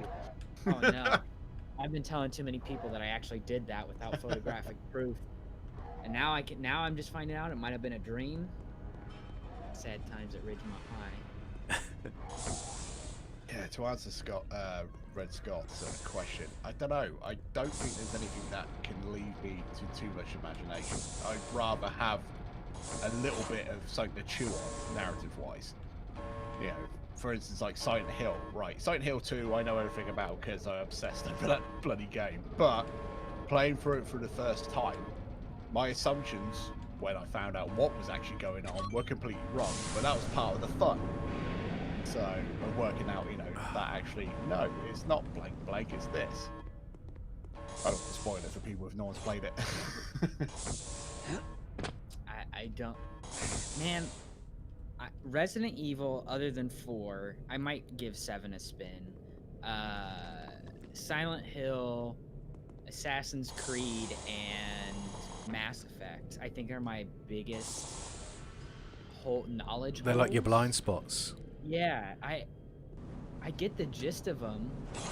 Oh no. I've been telling too many people that I actually did that without photographic proof. And now I'm just finding out it might have been a dream. Sad times at Ridgemont High. Yeah, to answer Red Scott's question, I don't know. I don't think there's anything that can lead me to too much imagination. I'd rather have a little bit of something to chew on, narrative-wise. You know, for instance, like Silent Hill, right? Silent Hill 2, I know everything about because I'm obsessed over that bloody game. But playing through it for the first time, my assumptions, when I found out what was actually going on, were completely wrong. But that was part of the fun. So, I'm working out, you know, that actually, no, it's not blank, it's this. I don't want to spoil it for people if no one's played it. I don't... Man, Resident Evil, other than 4, I might give 7 a spin. Silent Hill, Assassin's Creed, and Mass Effect, I think are my biggest whole knowledge. They're like your blind spots. Yeah, I get the gist of them,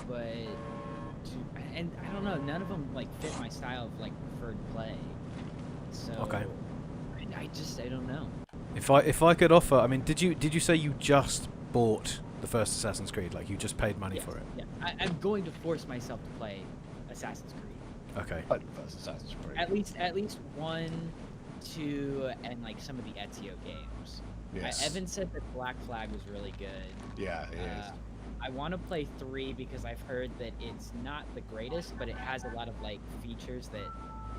but and I don't know, none of them like fit my style of like preferred play. So okay. I don't know. If I could offer, I mean, did you say you just bought the first Assassin's Creed? Like you just paid money for it? Yeah, I'm going to force myself to play Assassin's Creed. Okay. First Assassin's Creed. At least 1, 2, and like some of the Ezio games. Yes. Evan said that Black Flag was really good. Yeah, it is. I want to play 3 because I've heard that it's not the greatest, but it has a lot of like features that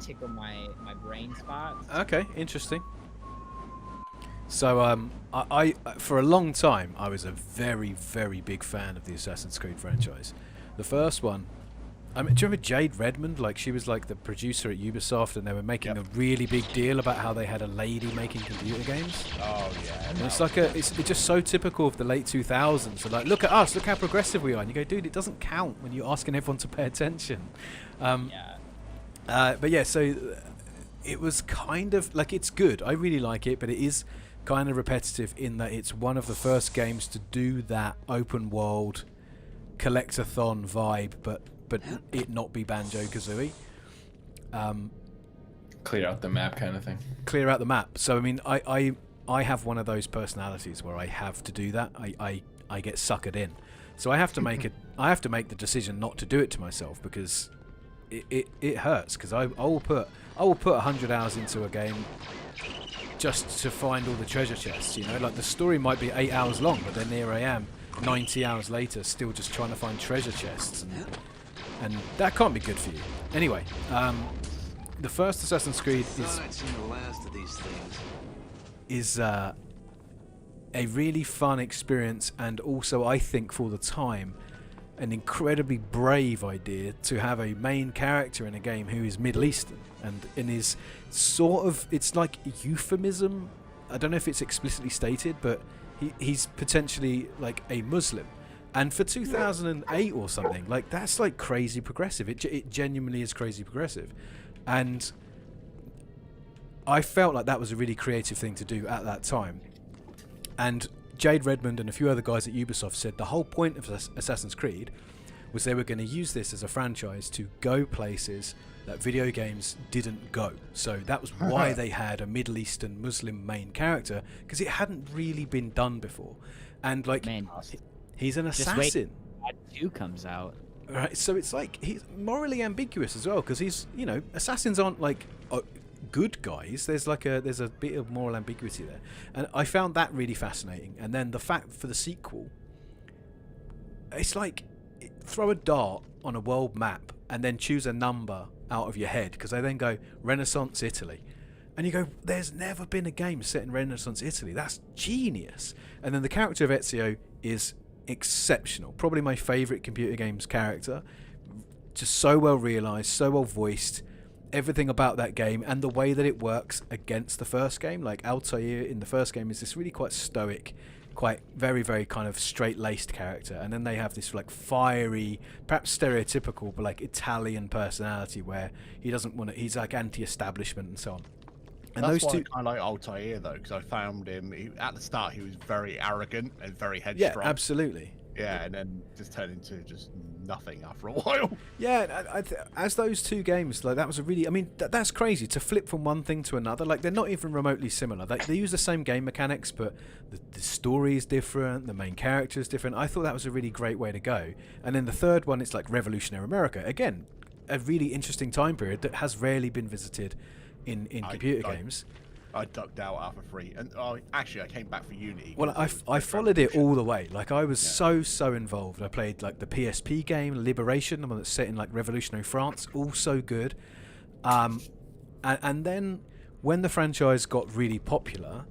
tickle my brain spots. Okay, interesting. So I for a long time I was a very, very big fan of the Assassin's Creed franchise. The first one, I mean, do you remember Jade Redmond? Like she was like the producer at Ubisoft, and they were making a really big deal about how they had a lady making computer games. Oh yeah. And it's like it's just so typical of the late 2000s. So like, look at us, look how progressive we are. And you go, dude, it doesn't count when you're asking everyone to pay attention. But yeah, so it was kind of like, it's good. I really like it, but it is kind of repetitive in that it's one of the first games to do that open world collectathon vibe, but it not be Banjo-Kazooie. Clear out the map kind of thing. Clear out the map. So I mean, I have one of those personalities where I have to do that. I get suckered in. So I have to make it. I have to make the decision not to do it to myself, because it hurts. Because I will put 100 hours into a game just to find all the treasure chests. You know, like the story might be 8 hours long, but then here I am, 90 hours later, still just trying to find treasure chests, and that can't be good for you. Anyway, the first Assassin's Creed is a really fun experience, and also I think for the time an incredibly brave idea to have a main character in a game who is Middle Eastern and is sort of, it's like a euphemism. I don't know if it's explicitly stated, but he's potentially like a Muslim, and for 2008 or something, like that's like crazy progressive. It genuinely is crazy progressive, and I felt like that was a really creative thing to do at that time. And Jade Redmond and a few other guys at Ubisoft said the whole point of Assassin's Creed was they were going to use this as a franchise to go places that video games didn't go. So that was why they had a Middle Eastern Muslim main character, because it hadn't really been done before. And like, he's an assassin. Just wait, 2 comes out. Right, so it's like he's morally ambiguous as well, because he's, you know, assassins aren't like good guys. There's a bit of moral ambiguity there, and I found that really fascinating. And then the fact for the sequel, it's like throw a dart on a world map and then choose a number out of your head, because they then go Renaissance Italy, and you go, there's never been a game set in Renaissance Italy. That's genius. And then the character of Ezio is exceptional, probably my favourite computer games character. Just so well realised, so well voiced. Everything about that game and the way that it works against the first game. Like Altair in the first game is this really quite stoic, quite very, very kind of straight-laced character, and then they have this like fiery, perhaps stereotypical, but like Italian personality where he doesn't want to, he's like anti-establishment and so on. And that's those two, I like Altair though, because I found him at the start he was very arrogant and very headstrong. yeah, absolutely. Yeah, and then just turned into just nothing after a while. Yeah, as those two games, like that was a really, I mean, that's crazy to flip from one thing to another. Like they're not even remotely similar. They use the same game mechanics, but the story is different, the main character is different. I thought that was a really great way to go. And then the third one, it's like Revolutionary America. Again, a really interesting time period that has rarely been visited in computer games. I ducked out after 3, and actually I came back for Unity. Well, I followed it all the way. Like I was so involved. I played like the PSP game Liberation, the one that's set in like revolutionary France, also good. And then when the franchise got really popular,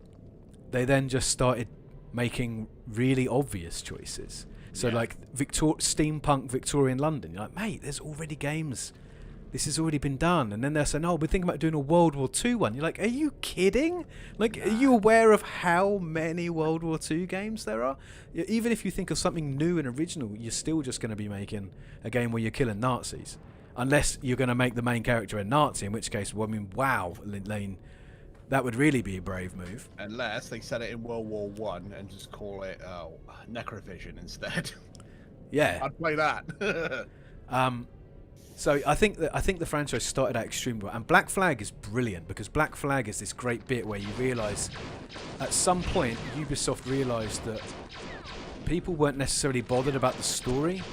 they then just started making really obvious choices. So like steampunk Victorian London, you're like, mate, there's already games. This has already been done. And then they're saying, oh, we're thinking about doing a World War II one. You're like, are you kidding? Like, are you aware of how many World War II games there are? Even if you think of something new and original, you're still just going to be making a game where you're killing Nazis. Unless you're going to make the main character a Nazi, in which case, well, I mean, wow, Lane, that would really be a brave move. Unless they set it in World War One and just call it Necrovision instead. Yeah. I'd play that. So I think the franchise started out extremely well, and Black Flag is brilliant, because Black Flag is this great bit where you realise at some point Ubisoft realised that people weren't necessarily bothered about the story,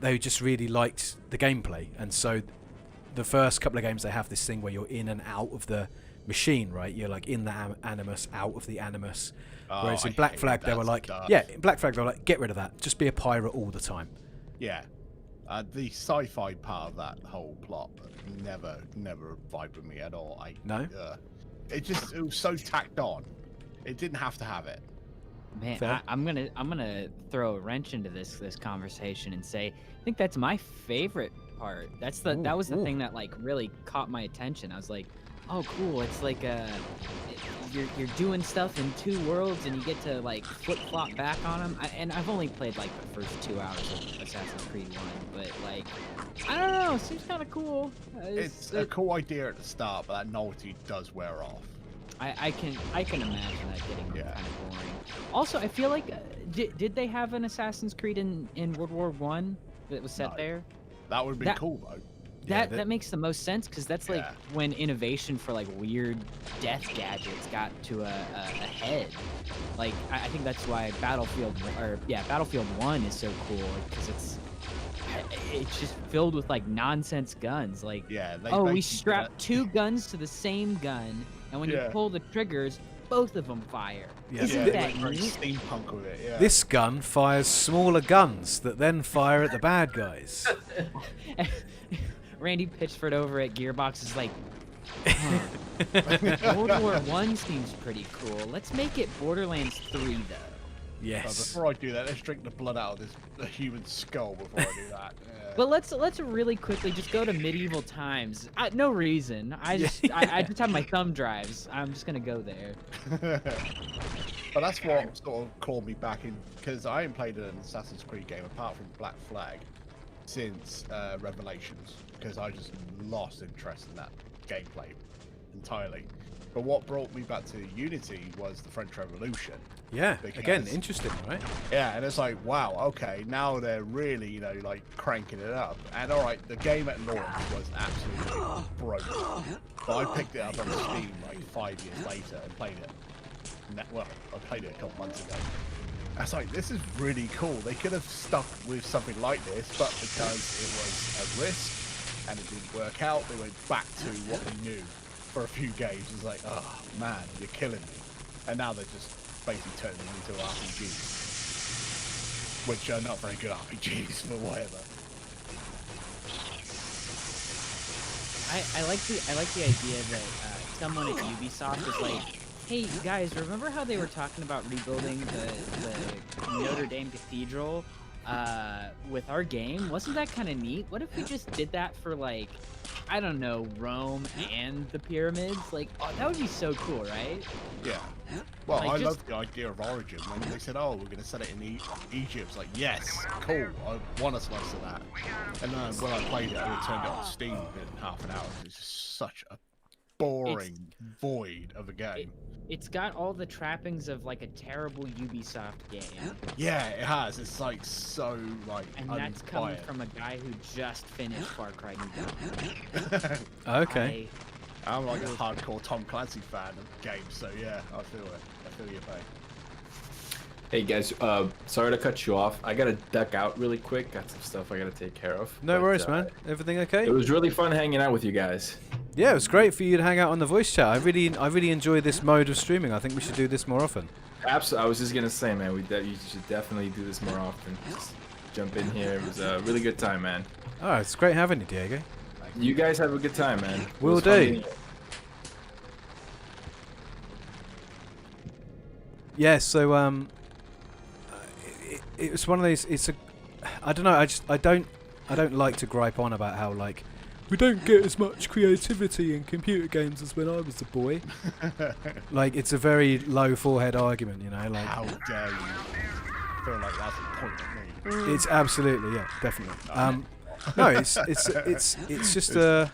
they just really liked the gameplay. And so the first couple of games, they have this thing where you're in and out of the machine, right? You're like in the Animus, out of the Animus. Whereas in Black Flag they were like, in Black Flag they were like, get rid of that, just be a pirate all the time. Yeah. The sci-fi part of that whole plot never vibed with me at all. No? It was so tacked on. It didn't have to have it. Man, I'm gonna throw a wrench into this conversation and say I think that's my favorite part. That was the thing that like really caught my attention. I was like, oh, cool. It's like you're doing stuff in 2 worlds, and you get to like flip flop back on them. And I've only played like the first 2 hours of Assassin's Creed 1, but like, I don't know. It seems kind of cool. It's a cool idea at the start, but that novelty does wear off. I can imagine that getting kind of boring. Also, I feel like did they have an Assassin's Creed in World War One that was set there? That would be cool though. That makes the most sense, because that's like when innovation for like weird death gadgets got to a head. Like I think that's why Battlefield 1 is so cool, because it's just filled with like nonsense guns. Like we strap 2 guns to the same gun, and when you pull the triggers, both of them fire. Isn't that neat? Steampunk with it, This gun fires smaller guns that then fire at the bad guys. Randy Pitchford over at Gearbox is like, World War One seems pretty cool. Let's make it Borderlands 3 though. Yes. Before I do that, let's drink the blood out of this human skull before I do that. But let's really quickly just go to medieval times. No reason. I just have my thumb drives. I'm just gonna go there. But that's what sort of called me back in, because I haven't played an Assassin's Creed game apart from Black Flag since Revelations, because I just lost interest in that gameplay entirely. But what brought me back to Unity was the French Revolution. Yeah, again, interesting, right? Yeah, and it's like, wow, okay, now they're really, you know, like cranking it up. And all right, the game at launch was absolutely broken. But I picked it up on Steam like 5 years later and played it. Well, I played it a couple months ago. I was like, this is really cool. They could have stuck with something like this, but because it was a risk and it didn't work out, they went back to what they knew for a few games. It's like, oh man, you're killing me. And now they're just basically turning them into RPGs, which are not very good RPGs, but whatever. I like the idea that someone at Ubisoft is like, hey guys, remember how they were talking about rebuilding the Notre Dame Cathedral with our game? Wasn't that kind of neat? What if we just did that for, like, I don't know, Rome and the pyramids? Like, oh, that would be so cool, right? Yeah. Well, like, I love the idea of Origin. When they said, oh, we're going to set it in Egypt, it's like, yes, cool, I want a slice of that. And then when I played it, I returned it on Steam in half an hour. It's just such a boring void of a game. It's got all the trappings of like a terrible Ubisoft game. Yeah, it has. It's like so like. And that's coming from a guy who just finished Far Cry New Dawn. Okay. I'm like a hardcore Tom Clancy fan of games, so yeah, I feel it. I feel your pain. Hey guys, sorry to cut you off. I gotta duck out really quick. Got some stuff I gotta take care of. No worries, man. Everything okay? It was really fun hanging out with you guys. Yeah, it was great for you to hang out on the voice chat. I really enjoy this mode of streaming. I think we should do this more often. Absolutely. I was just gonna say, man, you should definitely do this more often. Just jump in here. It was a really good time, man. Oh, it's great having you, Diego. You guys have a good time, man. Will do. Yeah, so it was one of those. It's a, I don't know. I don't like to gripe on about how like we don't get as much creativity in computer games as when I was a boy. Like it's a very low forehead argument, you know. Like how dare you? I feel like that's a point at me. It's absolutely, yeah, definitely. No, it's just a.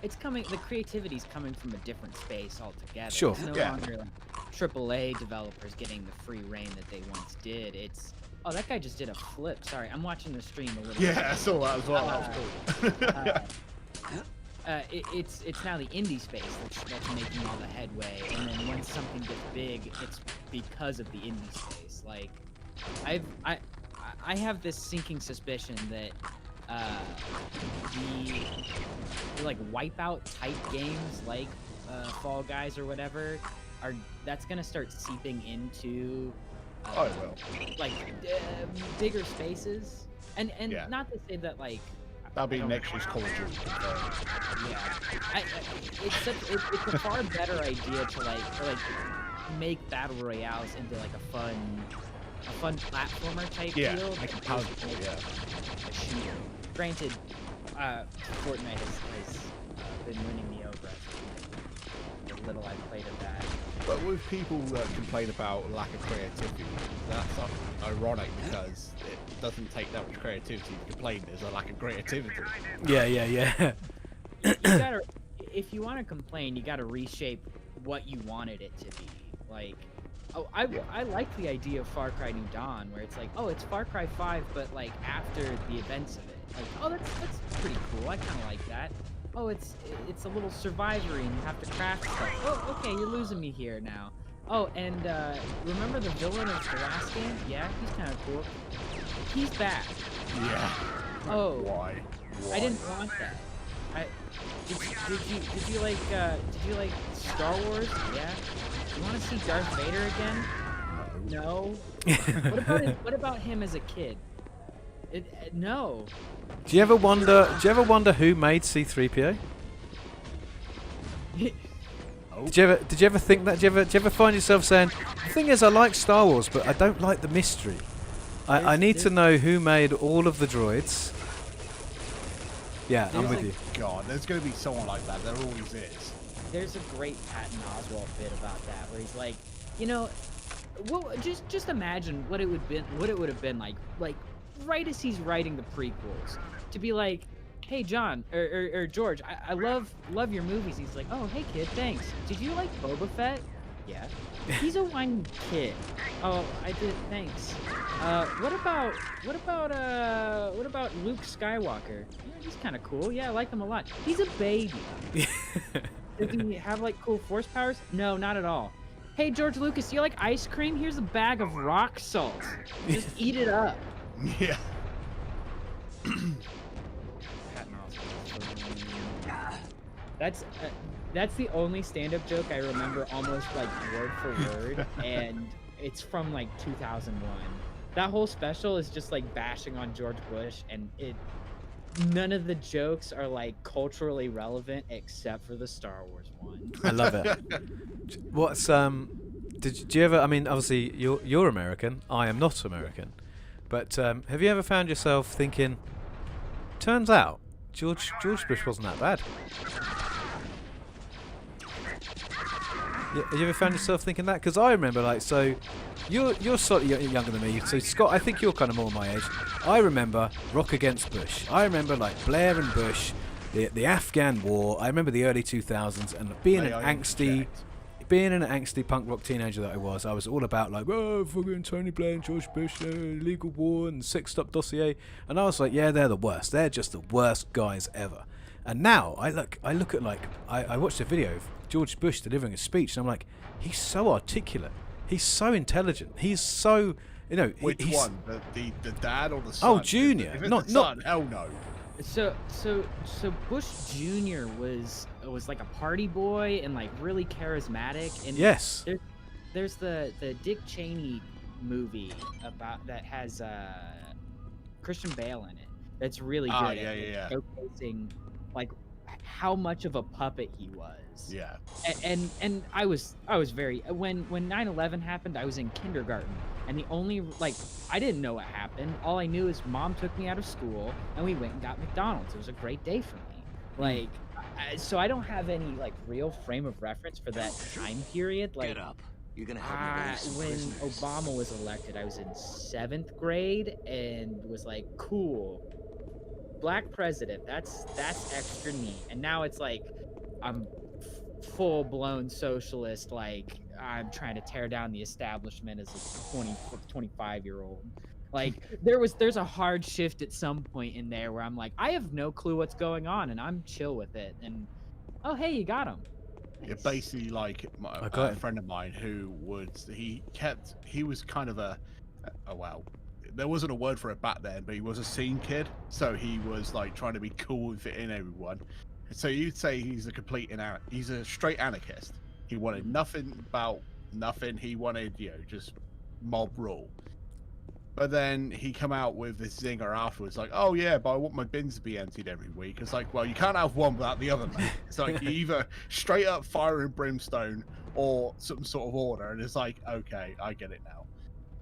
It's coming. The creativity's coming from a different space altogether. Sure. It's no longer like AAA developers getting the free reign that they once did. It's that guy just did a flip. Sorry, I'm watching the stream a little. Yeah, I saw that as well. That was cool. It's now the indie space that's making all the headway, and then when something gets big, it's because of the indie space. Like, I have this sinking suspicion that the like Wipeout type games like Fall Guys or whatever that's gonna start seeping into like bigger spaces, and not to say that like that'll be next year's Call of Duty. Yeah, it's a far better idea to like make battle royales into like a fun platformer type deal. Like a powerful, a shooter. Granted, Fortnite has been winning me over. little I've played of that. But with people that complain about lack of creativity, that's ironic because it doesn't take that much creativity to complain there's a lack of creativity. Yeah. You gotta, if you want to complain, you gotta reshape what you wanted it to be. Like, oh, I like the idea of Far Cry New Dawn, where it's like, oh, it's Far Cry 5, but like after the events of it. Like, oh, that's pretty cool. I kind of like that. Oh, it's a little survivory, and you have to craft stuff. Oh, okay, you're losing me here now. Oh, and remember the villain of the last game? Yeah, he's kind of cool. He's back. Yeah. Oh. Why? I didn't want that. Did you like Star Wars? Yeah. You want to see Darth Vader again? No. What about him as a kid? No. Do you ever wonder who made C-3PO? Did you ever think that? Did you ever find yourself saying, the thing is, I like Star Wars, but I don't like the mystery. I need to know who made all of the droids. Yeah, I'm with you. God, there's going to be someone like that. There always is. There's a great Patton Oswalt bit about that, where he's like, well, just imagine what it would have been like right as he's writing the prequels, to be like, hey John or George, I love your movies. He's like, oh hey kid, thanks. Did you like Boba Fett? Yeah. He's a whiny kid. Oh, I did. Thanks. What about Luke Skywalker? Yeah, he's kind of cool. Yeah, I like him a lot. He's a baby. Does he have like cool force powers? No, not at all. Hey George Lucas, do you like ice cream? Here's a bag of rock salt. Just eat it up. Yeah. That's the only stand-up joke I remember almost like word for word, and it's from like 2001. That whole special is just like bashing on George Bush, and none of the jokes are like culturally relevant except for the Star Wars one. I love it. What's did you ever? I mean, obviously you're American. I am not American, but have you ever found yourself thinking? Turns out George Bush wasn't that bad. Have you ever found yourself thinking that? Because I remember, like, so you're slightly younger than me. So Scott, I think you're kind of more my age. I remember Rock Against Bush. I remember like Blair and Bush, the Afghan War. I remember the early 2000s and being an angsty punk rock teenager that I was all about like, oh, fucking Tony Blair and George Bush, illegal war and Sixth Up dossier. And I was like, yeah, they're the worst. They're just the worst guys ever. And now I look at like I watched a video of George Bush delivering a speech, and I'm like, he's so articulate, he's so intelligent, he's so, Which he's, one? The dad or the son? Oh, Junior. If it's Not the son, hell no. So Bush Jr. was like a party boy and like really charismatic. And yes. There's the Dick Cheney movie about that has Christian Bale in it. That's really good at showcasing like how much of a puppet he was. Yeah. And I was very when 9/11 happened, I was in kindergarten, and the only I didn't know what happened. All I knew is Mom took me out of school and we went and got McDonald's. It was a great day for me. So I don't have any real frame of reference for that time period. Get up. You're gonna have when Obama was elected, I was in 7th grade and was like, cool, black president. That's extra neat. And now it's like I'm full-blown socialist. I'm trying to tear down the establishment as a 25-year-old. There's a hard shift at some point in there where I'm like, I have no clue what's going on, and I'm chill with it. And oh, hey, you got him. Yeah, basically, a friend of mine who he was kind of there wasn't a word for it back then, but he was a scene kid, so he was trying to be cool and fit in everyone. So you'd say he's he's a straight anarchist. He wanted nothing about nothing. He wanted, just mob rule. But then he come out with this zinger afterwards, oh yeah, but I want my bins to be emptied every week. It's well, you can't have one without the other, mate. It's you either straight up fire and brimstone or some sort of order. And it's okay, I get it now.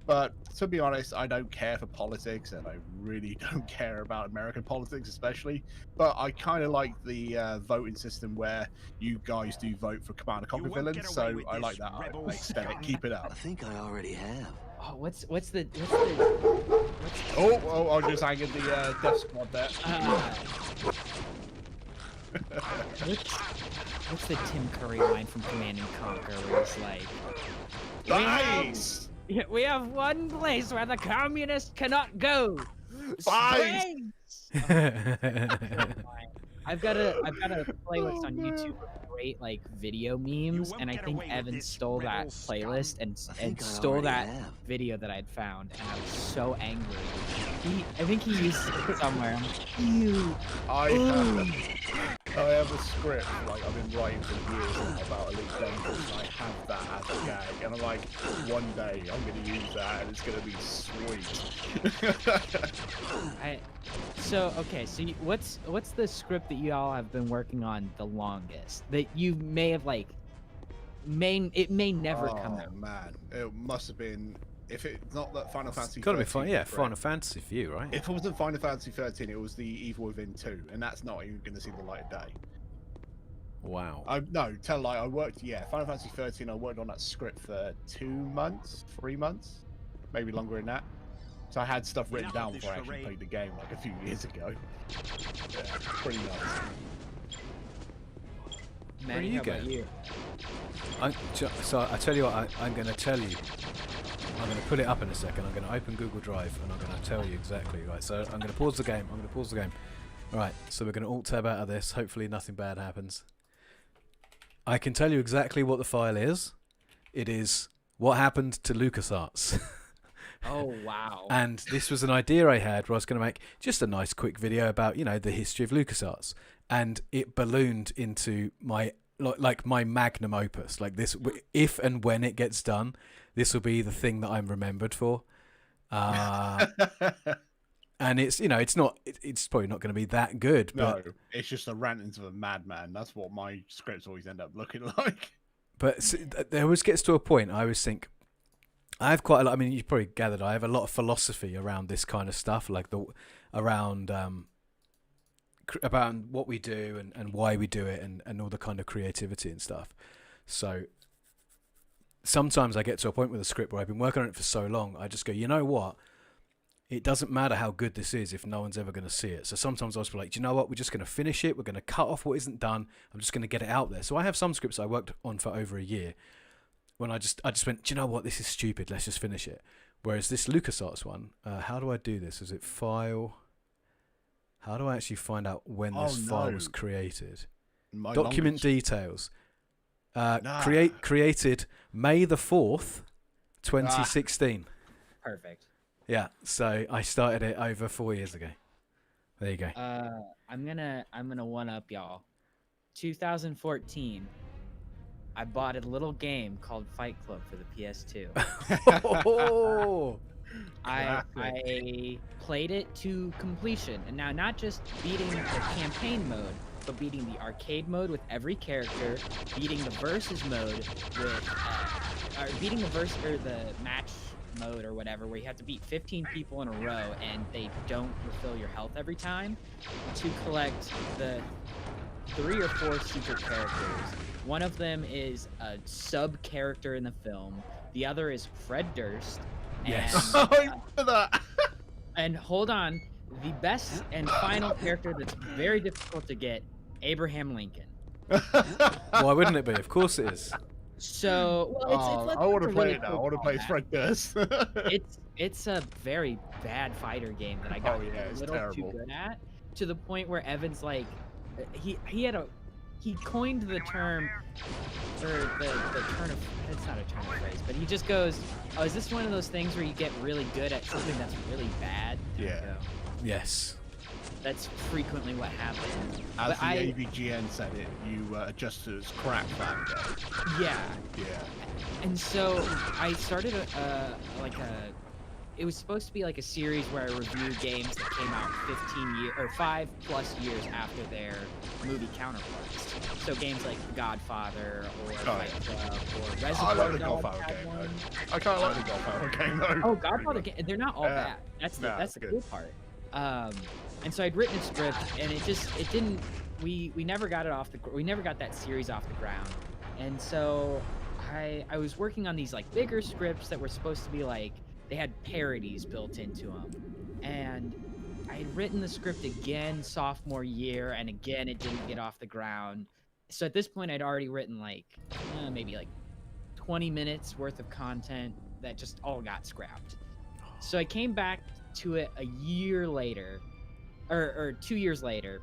But to be honest, I don't care for politics, and I really don't care about American politics, especially. But I kind of like the voting system where you guys do vote for Commander Conquer villains, so I like that aesthetic. Keep it I up. think I already have. Oh, what's the Oh, I'm just hanging the Death Squad there. what's the Tim Curry line from Command and Conquer where it's like, Nice! we have one place where the communists cannot go. Nice! I've got a playlist on YouTube of great like video memes, and I think Evan stole that playlist and stole that video that I'd found, and I was so angry. I think he used it somewhere. I'm like, ew. I have a script like I've been writing for years about Elite Dangerous, and I have that as a gag, and I'm like, one day I'm gonna use that, and it's gonna be sweet. So what's the script that you all have been working on the longest that you may have like it may never come out? Man, it must have been, if it's not that Final Fantasy. It's gotta be 13, fine. Yeah, Final Fantasy for you, right? If it wasn't Final Fantasy 13, it was the Evil Within 2, and that's not even going to see the light of day. Wow. Tell a lie. I worked. Yeah, Final Fantasy 13. I worked on that script for 2 months, 3 months, maybe longer than that. So I had stuff written down before I actually played the game, like a few years ago. Yeah, pretty nuts. Where are you going? So I tell you what, I'm going to tell you. I'm going to put it up in a second. I'm going to open Google Drive and I'm going to tell you exactly. Right, so I'm going to pause the game. Alright, so we're going to alt-tab out of this. Hopefully nothing bad happens. I can tell you exactly what the file is. It is what happened to LucasArts. Oh, wow. And this was an idea I had where I was going to make just a nice quick video about, the history of LucasArts. And it ballooned into my magnum opus. Like this, if and when it gets done, this will be the thing that I'm remembered for. And it's, it's probably not going to be that good. But, no, it's just a rant into a madman. That's what my scripts always end up looking like. But there always gets to a point I always think, I have quite a lot. I mean, you probably gathered I have a lot of philosophy around this kind of stuff, like around about what we do and why we do it, and all the kind of creativity and stuff. So sometimes I get to a point with a script where I've been working on it for so long, I just go, you know what? It doesn't matter how good this is if no one's ever going to see it. So sometimes I was like, do you know what? We're just going to finish it. We're going to cut off what isn't done. I'm just going to get it out there. So I have some scripts I worked on for over a year. When I just went, do you know what? This is stupid. Let's just finish it. Whereas this LucasArts one, how do I do this? Is it file? How do I actually find out when this file was created? Document details. Created May the 4th, 2016. Perfect. Yeah. So I started it over 4 years ago. There you go. I'm gonna one up y'all. 2014. I bought a little game called Fight Club for the PS2. I played it to completion, and now not just beating the campaign mode, but beating the arcade mode with every character, beating the versus mode with, or beating the the match mode or whatever, where you have to beat 15 people in a row and they don't refill your health every time, to collect the 3 or 4 secret characters. One of them is a sub-character in the film. The other is Fred Durst. Yes. I remember that. And hold on, the best and final character that's very difficult to get, Abraham Lincoln. Why wouldn't it be? Of course it is. So, well, I want to play really it now. cool I want to play combat. Fred Durst. It's a very bad fighter game that I got a it's little terrible. too good at, to the point where Evan's like, he coined the term, or the turn of, it's not a turn of phrase, but he just goes, oh, is this one of those things where you get really good at something that's really bad? And I Yeah. go, Yes. that's frequently what happens. As But the AVGN said it, you adjust to its crack factor. Yeah. Yeah. And so I started it was supposed to be like a series where I review games that came out 15 years or 5+ years after their movie counterparts. So games like Godfather or Fight Club or Reservoir I like the Dogs Godfather had game, one. though. I kind of like the Godfather game, though. Oh, Godfather game, they're not all Yeah. bad. That's the Nah, that's the good. cool part. And so I'd written a script, and it didn't. We never got it off the. We never got that series off the ground. And so I was working on these like bigger scripts that were supposed to be like they had parodies built into them, and I had written the script again sophomore year, and again it didn't get off the ground. So at this point, I'd already written like maybe like 20 minutes worth of content that just all got scrapped. So I came back to it a year later, or 2 years later,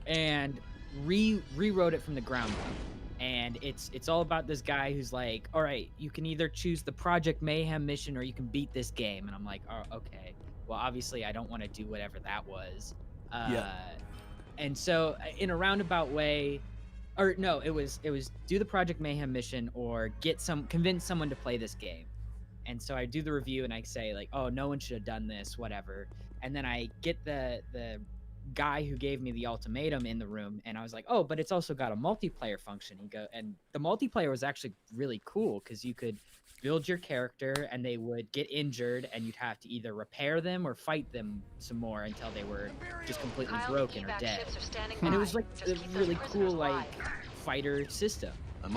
and rewrote it from the ground up. And it's all about this guy who's like, all right, you can either choose the Project Mayhem mission or you can beat this game. And I'm like, oh, okay. Well, obviously I don't want to do whatever that was. And so in a roundabout way, or no, it was do the Project Mayhem mission or convince someone to play this game. And so I do the review and I say like, oh, no one should have done this, whatever. And then I get the guy who gave me the ultimatum in the room, and I was like, oh, but it's also got a multiplayer function. And the multiplayer was actually really cool because you could build your character and they would get injured and you'd have to either repair them or fight them some more until they were just completely broken or dead. And it was like a really cool like fighter system. And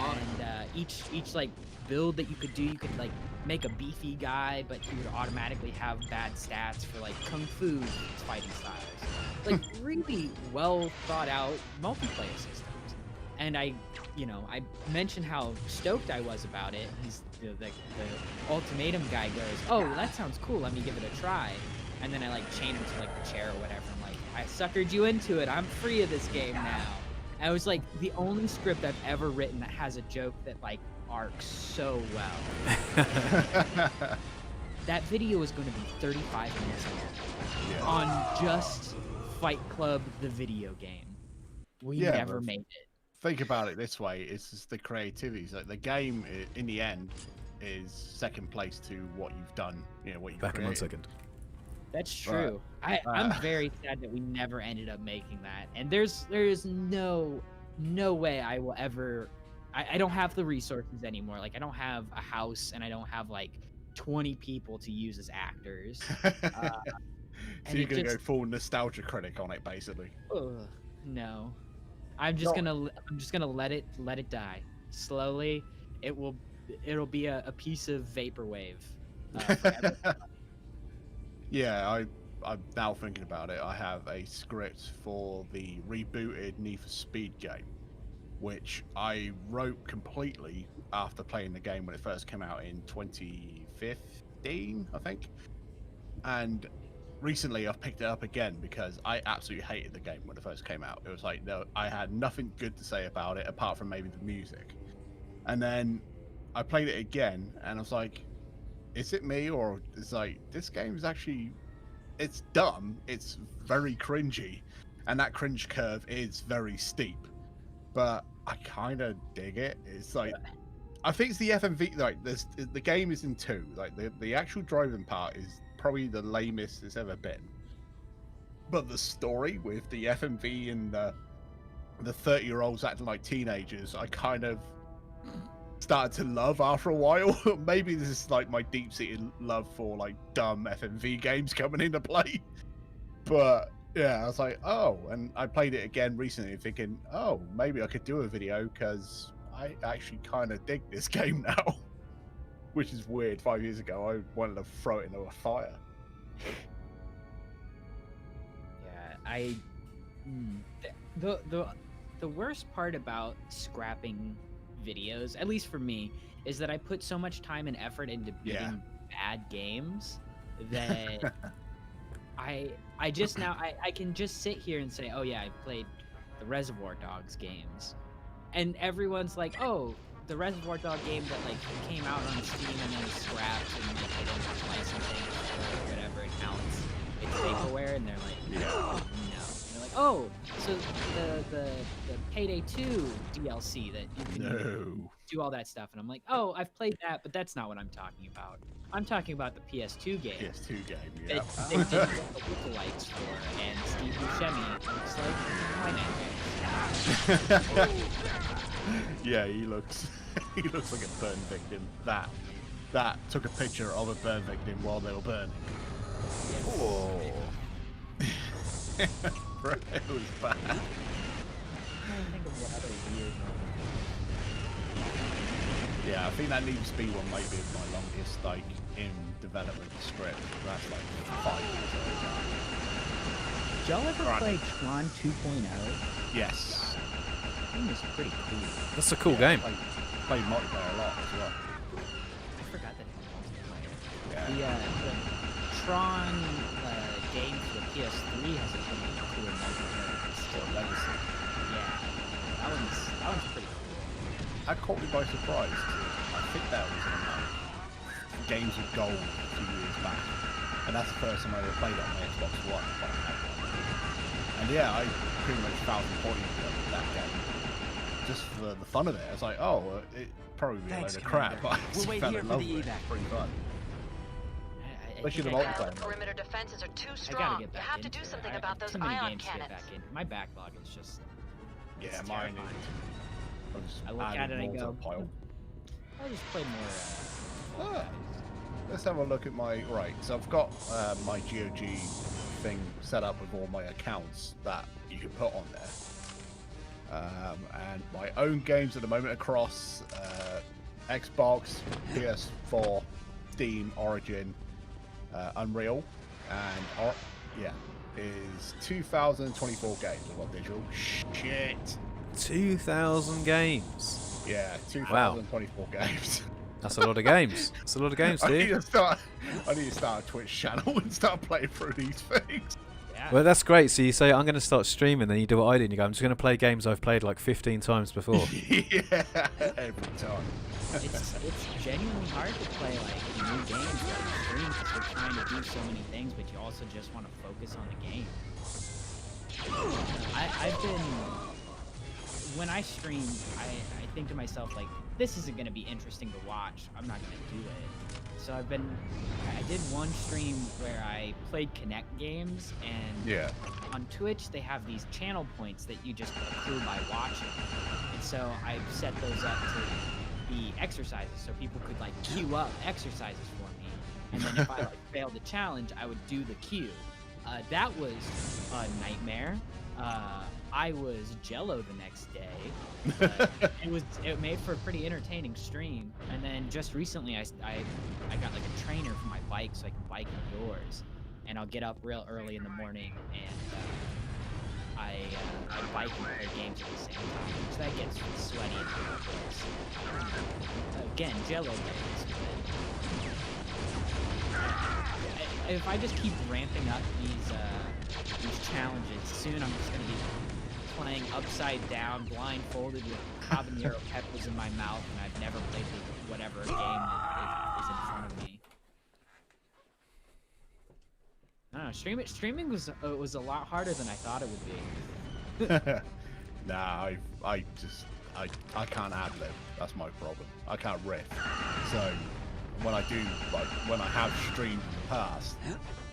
each like build that you could do, you could like make a beefy guy, but he would automatically have bad stats for like kung fu fighting styles. Like really well thought out multiplayer systems. And I mentioned how stoked I was about it. He's the ultimatum guy goes, oh, that sounds cool, let me give it a try. And then I like chain him to like the chair or whatever. I'm like, I suckered you into it, I'm free of this game now. And it was like the only script I've ever written that has a joke that like arcs so well. That video is going to be 35 minutes long on just Fight Club, the video game. We never made it. Think about it this way: it's just the creativity. Like the game, in the end, is second place to what you've done. You know what you've Back in 1 created. second. That's true. I'm very sad that we never ended up making that. And there is no way I will ever. I don't have the resources anymore. Like I don't have a house, and I don't have like 20 people to use as actors. So you're gonna go full nostalgia critic on it, basically. No, I'm just gonna let it die slowly. It'll be a piece of vaporwave. Forever. Yeah, I'm now thinking about it. I have a script for the rebooted Need for Speed game, which I wrote completely after playing the game when it first came out in 2015, I think. And recently I've picked it up again because I absolutely hated the game when it first came out. It was like, no, I had nothing good to say about it apart from maybe the music. And then I played it again and I was like, is it me, or it's like, this game is actually, it's dumb, it's very cringy, and that cringe curve is very steep, but I kind of dig it. It's like, I think it's the FMV, like the game is in two, like the actual driving part is probably the lamest it's ever been, but the story with the FMV and the 30-year-olds acting like teenagers, I kind of started to love after a while. Maybe this is like my deep-seated love for like dumb FMV games coming into play. But yeah, I was like, oh, and I played it again recently thinking, oh, maybe I could do a video because I actually kind of dig this game now. Which is weird. 5 years ago, I wanted to throw it into a fire. Yeah, the worst part about scrapping videos, at least for me, is that I put so much time and effort into beating bad games that I can just sit here and say, oh yeah, I played the Reservoir Dogs games, and everyone's like, oh, the Reservoir Dog game that like came out on Steam and then scrapped and like they don't license it or whatever it counts, it's vaporware, and they're like, no. They're like, oh, so the Payday 2 DLC that you can do all that stuff, and I'm like, oh, I've played that, but that's not what I'm talking about. I'm talking about the PS2 game. PS2 game, They, yeah. they did what the lookalikes for, and Steve Buscemi looks like my nightmares. Yeah, he looks he looks like a burn victim. That took a picture of a burn victim while they were burning. Oh. Bro, it was bad. I'm trying to think of what other weird Yeah, I think that Need for Speed one might be my longest like in development script. That's like 5 years old. Did y'all ever Right. play Tron 2.0? Yes. That game is pretty cool. That's a cool game. Played multiplayer a lot as well. I forgot that it had multiplayer. Yeah. The Tron game for the PS3 has a pretty cool multiplayer. Still legacy. Yeah, that one's pretty cool. That caught me by surprise. I think that was in Games of Gold a few years back. And that's the first time I ever played it on my Xbox One. But I had one. And yeah, I pretty much 1,000 points that game. Just for the fun of it. I was like, oh, it probably be a load of crap, but I just fell in love with it. It's pretty fun. Especially the think I multiplayer. Perimeter defenses are too I gotta strong. get You back have to into do it. something I about have those too many ion games to get cannons. back in. My backlog is just. Yeah, it's mine terrifying. is. I'll just I look add at it and I more to go, the pile. I'll just play more. Ah, let's have a look at my right. So I've got my GOG thing set up with all my accounts that you can put on there, and my own games at the moment across Xbox, PS4, Steam, Origin, Unreal, and is 2,024 games. I've got digital. Shit. 2,000 games. Yeah, 2,024 games. That's a lot of games. That's a lot of games, I need dude. to start a Twitch channel and start playing through these things. Yeah. Well, that's great. So you say, I'm going to start streaming, then you do what I did, and you go, I'm just going to play games I've played like 15 times before. Yeah, every time. it's genuinely hard to play like new games on the stream because you're trying to do so many things, but you also just want to focus on the game. I've been when I stream, I think to myself like, this isn't gonna be interesting to watch. I'm not gonna do it. So I did one stream where I played Connect games, and on Twitch they have these channel points that you just accrue by watching. And so I set those up to be exercises, so people could like queue up exercises for me. And then if I like failed the challenge, I would do the queue. That was a nightmare. I was jello the next day. It made for a pretty entertaining stream. And then just recently, I got like a trainer for my bike, so I can bike indoors. And I'll get up real early in the morning, and I bike and play games at the same time. So that gets sweaty and ridiculous. Again, jello days. But if I just keep ramping up these challenges, soon I'm just gonna be playing upside down, blindfolded with habanero peppers in my mouth, and I've never played whatever game that is in front of me. I don't know. Streaming was a lot harder than I thought it would be. Nah, I can't ad-lib. That's my problem. I can't riff. So when I do, like when I have streamed in the past,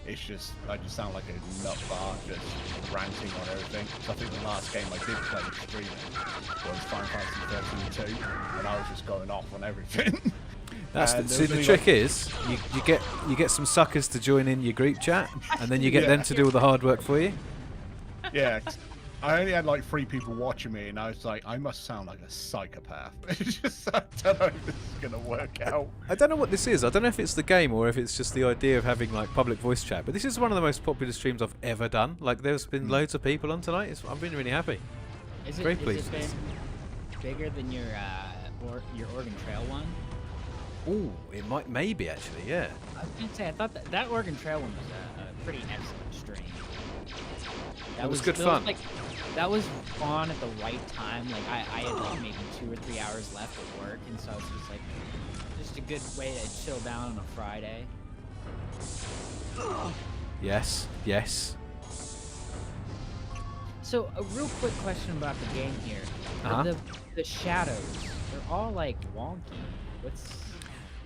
it's just I just sound like a nut bar, just ranting on everything. So I think the last game I did play streaming was Final Fantasy 13 2, and I was just going off on everything. See, the trick is you get some suckers to join in your group chat, and then you get them to do all the hard work for you. Yeah, I only had like 3 people watching me, and I was like, I must sound like a psychopath. It's just I don't know if this is gonna work out. I don't know what this is. I don't know if it's the game or if it's just the idea of having like public voice chat. But this is one of the most popular streams I've ever done. Like, there's been loads of people on tonight. I've been really happy. Very pleased. Has it been bigger than your Oregon Trail one? Ooh, it might, maybe actually, yeah. I was gonna say, I thought that Oregon Trail one was a pretty excellent stream. That was good fun. That was on at the right time. Like I had like maybe 2 or 3 hours left at work, and so it's just like just a good way to chill down on a Friday. Yes, yes. So a real quick question about the game here. The shadows, they're all like wonky.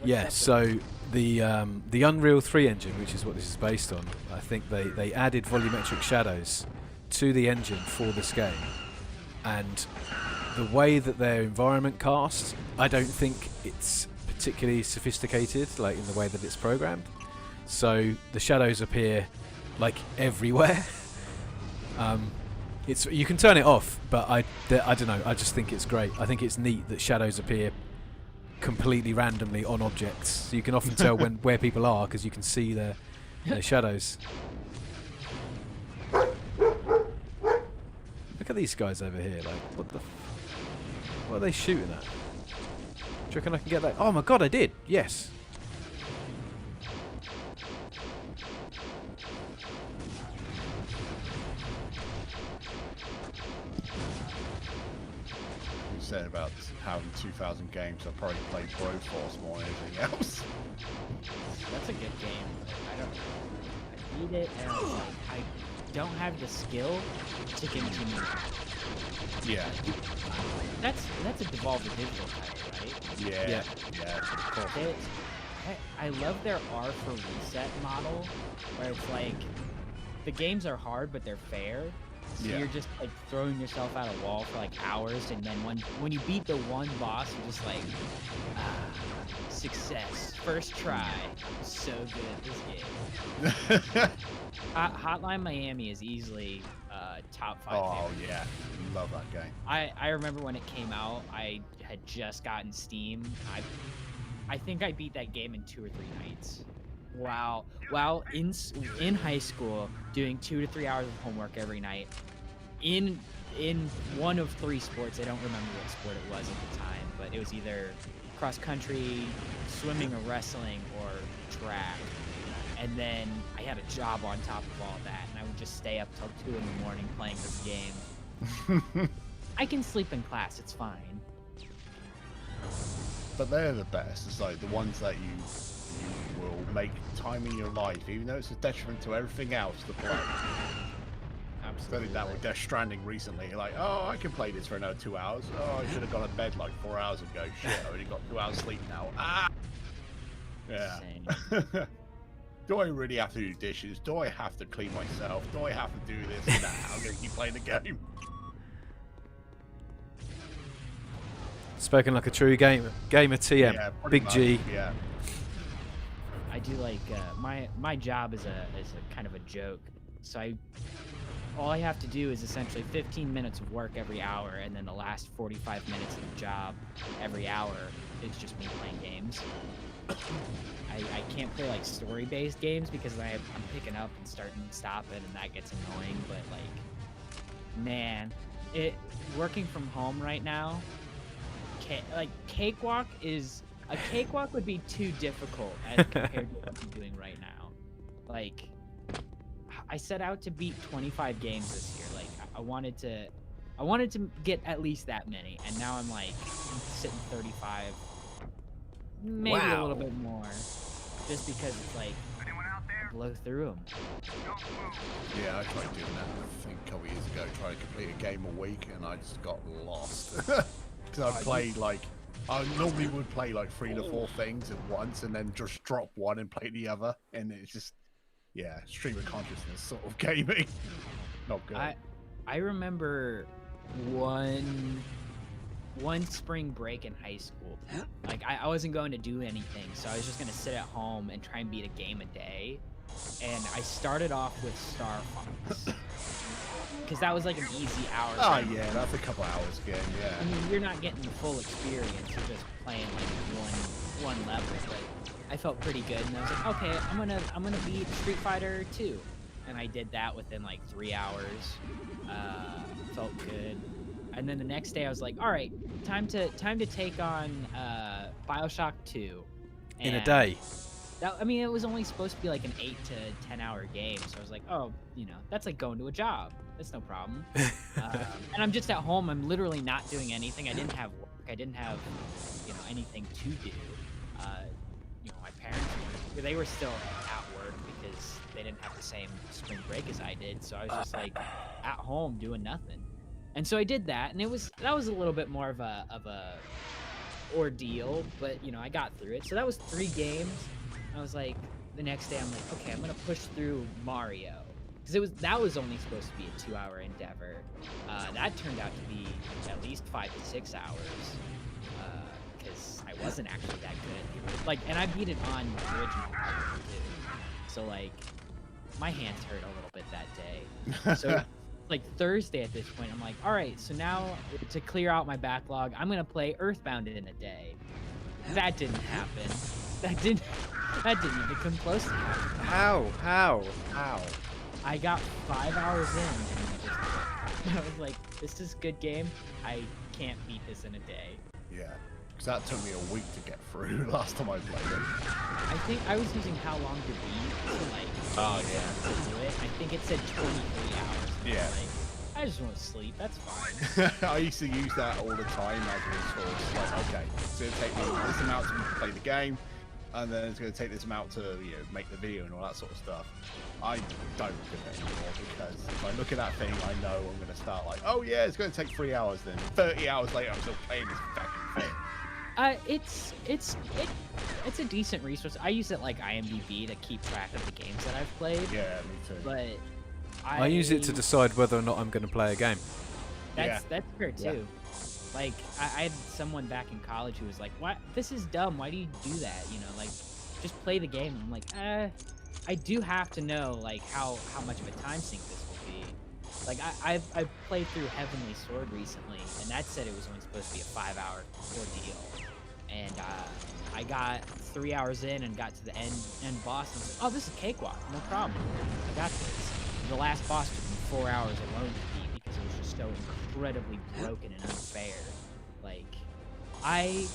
Yeah, so the Unreal 3 engine, which is what this is based on, I think they added volumetric shadows to the engine for this game, and the way that their environment casts, I don't think it's particularly sophisticated, like in the way that it's programmed. So the shadows appear like everywhere. You can turn it off, but I don't know. I just think it's great. I think it's neat that shadows appear completely randomly on objects, so you can often tell where people are because you can see their shadows. Look at these guys over here. Like, what are they shooting at? Do you reckon I can get that? Oh my god, I did! Yes. Said about having 2,000 games, I probably played Broforce more than anything else. That's a good game. I beat it, and I don't have the skill to continue. Yeah. That's a Devolver Digital title, right? Yeah. I love their R for reset model, where it's like the games are hard, but they're fair. So you're just like throwing yourself at a wall for like hours, and then when you beat the one boss, you're just like, success, first try. I'm so good at this game. Hotline Miami is easily top 5 Oh favorite. yeah, love that game. I remember when it came out, I had just gotten Steam. I think I beat that game in 2 or 3 nights. Wow. While in high school, doing 2 to 3 hours of homework every night, in one of 3 sports. I don't remember what sport it was at the time, but it was either cross country, swimming or wrestling, or track. And then I had a job on top of all that, and I would just stay up till 2 in the morning playing this game. I can sleep in class, it's fine. But they're the best. It's like the ones that you will make time in your life, even though it's a detriment to everything else to play. Absolutely. That with Death Stranding recently, like, oh, I can play this for another 2 hours. Oh, I should have gone to bed like 4 hours ago. Shit, I only got 2 hours sleep now. Ah! Yeah. Do I really have to do dishes? Do I have to clean myself? Do I have to do this? Nah, I'm gonna keep playing the game. Spoken like a true gamer TM. Yeah, Big much, G. Yeah. I do like my job is a kind of a joke. So all I have to do is essentially 15 minutes of work every hour, and then the last 45 minutes of the job every hour is just me playing games. I can't play like story-based games because I'm picking up and starting and stopping, and that gets annoying. But like, man, working from home right now, cakewalk would be too difficult as compared to what I'm doing right now. Like, I set out to beat 25 games this year. Like, I wanted to get at least that many, and now I'm sitting 35, maybe a little bit more, just because it's like I blow through them. Yeah, I tried doing that, I think, a couple years ago, trying to complete a game a week, and I just got lost. Because I played I normally would play like 3 to 4 things at once, and then just drop one and play the other, and it's just, yeah, stream of consciousness sort of gaming. Not good. I remember one spring break in high school. Like, I wasn't going to do anything, so I was just going to sit at home and try and beat a game a day. And I started off with Star Fox. Because that was like an easy hour. Oh, yeah, that's a couple hours game, yeah. I mean, you're not getting the full experience. You're just playing like one level. But I felt pretty good, and I was like, okay, I'm gonna beat Street Fighter 2. And I did that within like 3 hours. Felt good. And then the next day I was like, all right, time to take on BioShock 2. In a day. I mean, it was only supposed to be like an 8 to 10 hour game, so I was like, oh, that's like going to a job. That's no problem. And I'm just at home. I'm literally not doing anything. I didn't have work. I didn't have, anything to do. My parents, they were still at work because they didn't have the same spring break as I did. So I was just like at home doing nothing. And so I did that, and that was a little bit more of a ordeal, but you know, I got through it. So that was 3 games. I was like, the next day I'm like, okay, I'm gonna push through Mario, because that was only supposed to be a 2-hour endeavor. That turned out to be at least 5 to 6 hours, because I wasn't actually that good at the and I beat it on the original hardware too. So like, my hands hurt a little bit that day. So like Thursday at this point, I'm like, all right, so now to clear out my backlog, I'm gonna play Earthbound in a day. That didn't happen. That didn't even come close to happening. How? I got 5 hours in, and I was like, this is a good game. I can't beat this in a day. Yeah, because that took me a week to get through last time I played it. I think I was using how long to beat to like to do it. I think it said 23 hours. Yeah. Like, I just want to sleep. That's fine. I used to use that all the time as a resource. Like, okay, it's going to take me this amount to play the game, and then it's going to take this amount to make the video and all that sort of stuff. I don't do it anymore, because if I look at that thing, I know I'm going to start like, oh yeah, it's going to take 3 hours. Then 30 hours later, I'm still playing this fucking thing. It's a decent resource. I use it like IMDb to keep track of the games that I've played. Yeah, me too. But I use it to decide whether or not I'm going to play a game. That's fair too. Yeah. Like I had someone back in college who was like, "What? This is dumb. Why do you do that? You know, like just play the game." And I'm like, I do have to know like how much of a time sink this will be. Like I've played through Heavenly Sword recently, and that said it was only supposed to be a 5-hour ordeal. And I got 3 hours in and got to the end boss, and I was like, oh, this is cakewalk, no problem. I got this. The last boss took me 4 hours alone to beat because it was just so incredibly broken and unfair. Like, I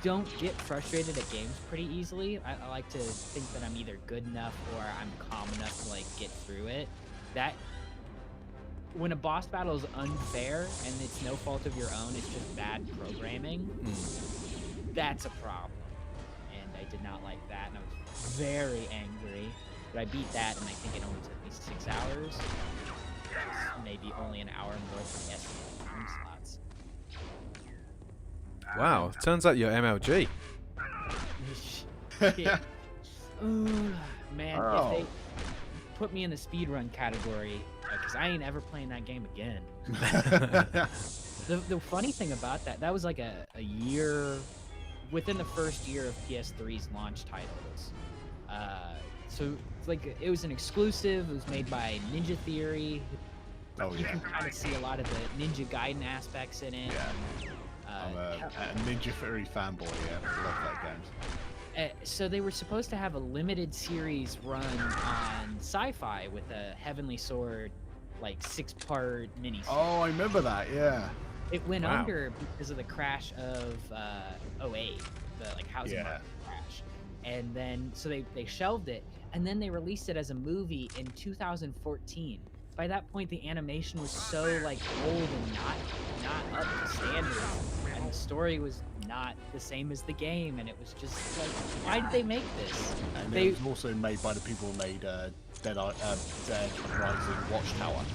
don't get frustrated at games pretty easily. I like to think that I'm either good enough or I'm calm enough to like get through it. That when a boss battle is unfair and it's no fault of your own, it's just bad programming, that's a problem. And I did not like that, and I was very angry. But I beat that, and I think it only took me 6 hours. Maybe only an hour more than the estimated time slots. Wow, turns out you're MLG. Yeah. Ooh, man, if they put me in the speedrun category, because I ain't ever playing that game again. The funny thing about that was like a year, within the first year of PS3's launch titles. So like it was an exclusive. It was made by Ninja Theory. Oh, you can kind of see a lot of the Ninja Gaiden aspects in it. Yeah. I'm a Ninja Theory fanboy. Yeah, I love that game. So they were supposed to have a limited series run on Sci-Fi with a Heavenly Sword, like 6-part mini. Oh, I remember that. Yeah. It went under because of the crash of 08, the like housing market crash, and then so they shelved it, and then they released it as a movie in 2014. By that point, the animation was so like old and not up to standard, and the story was not the same as the game, and it was just like, why did they make this? And it was also made by the people who made Dead Rising Watchtower,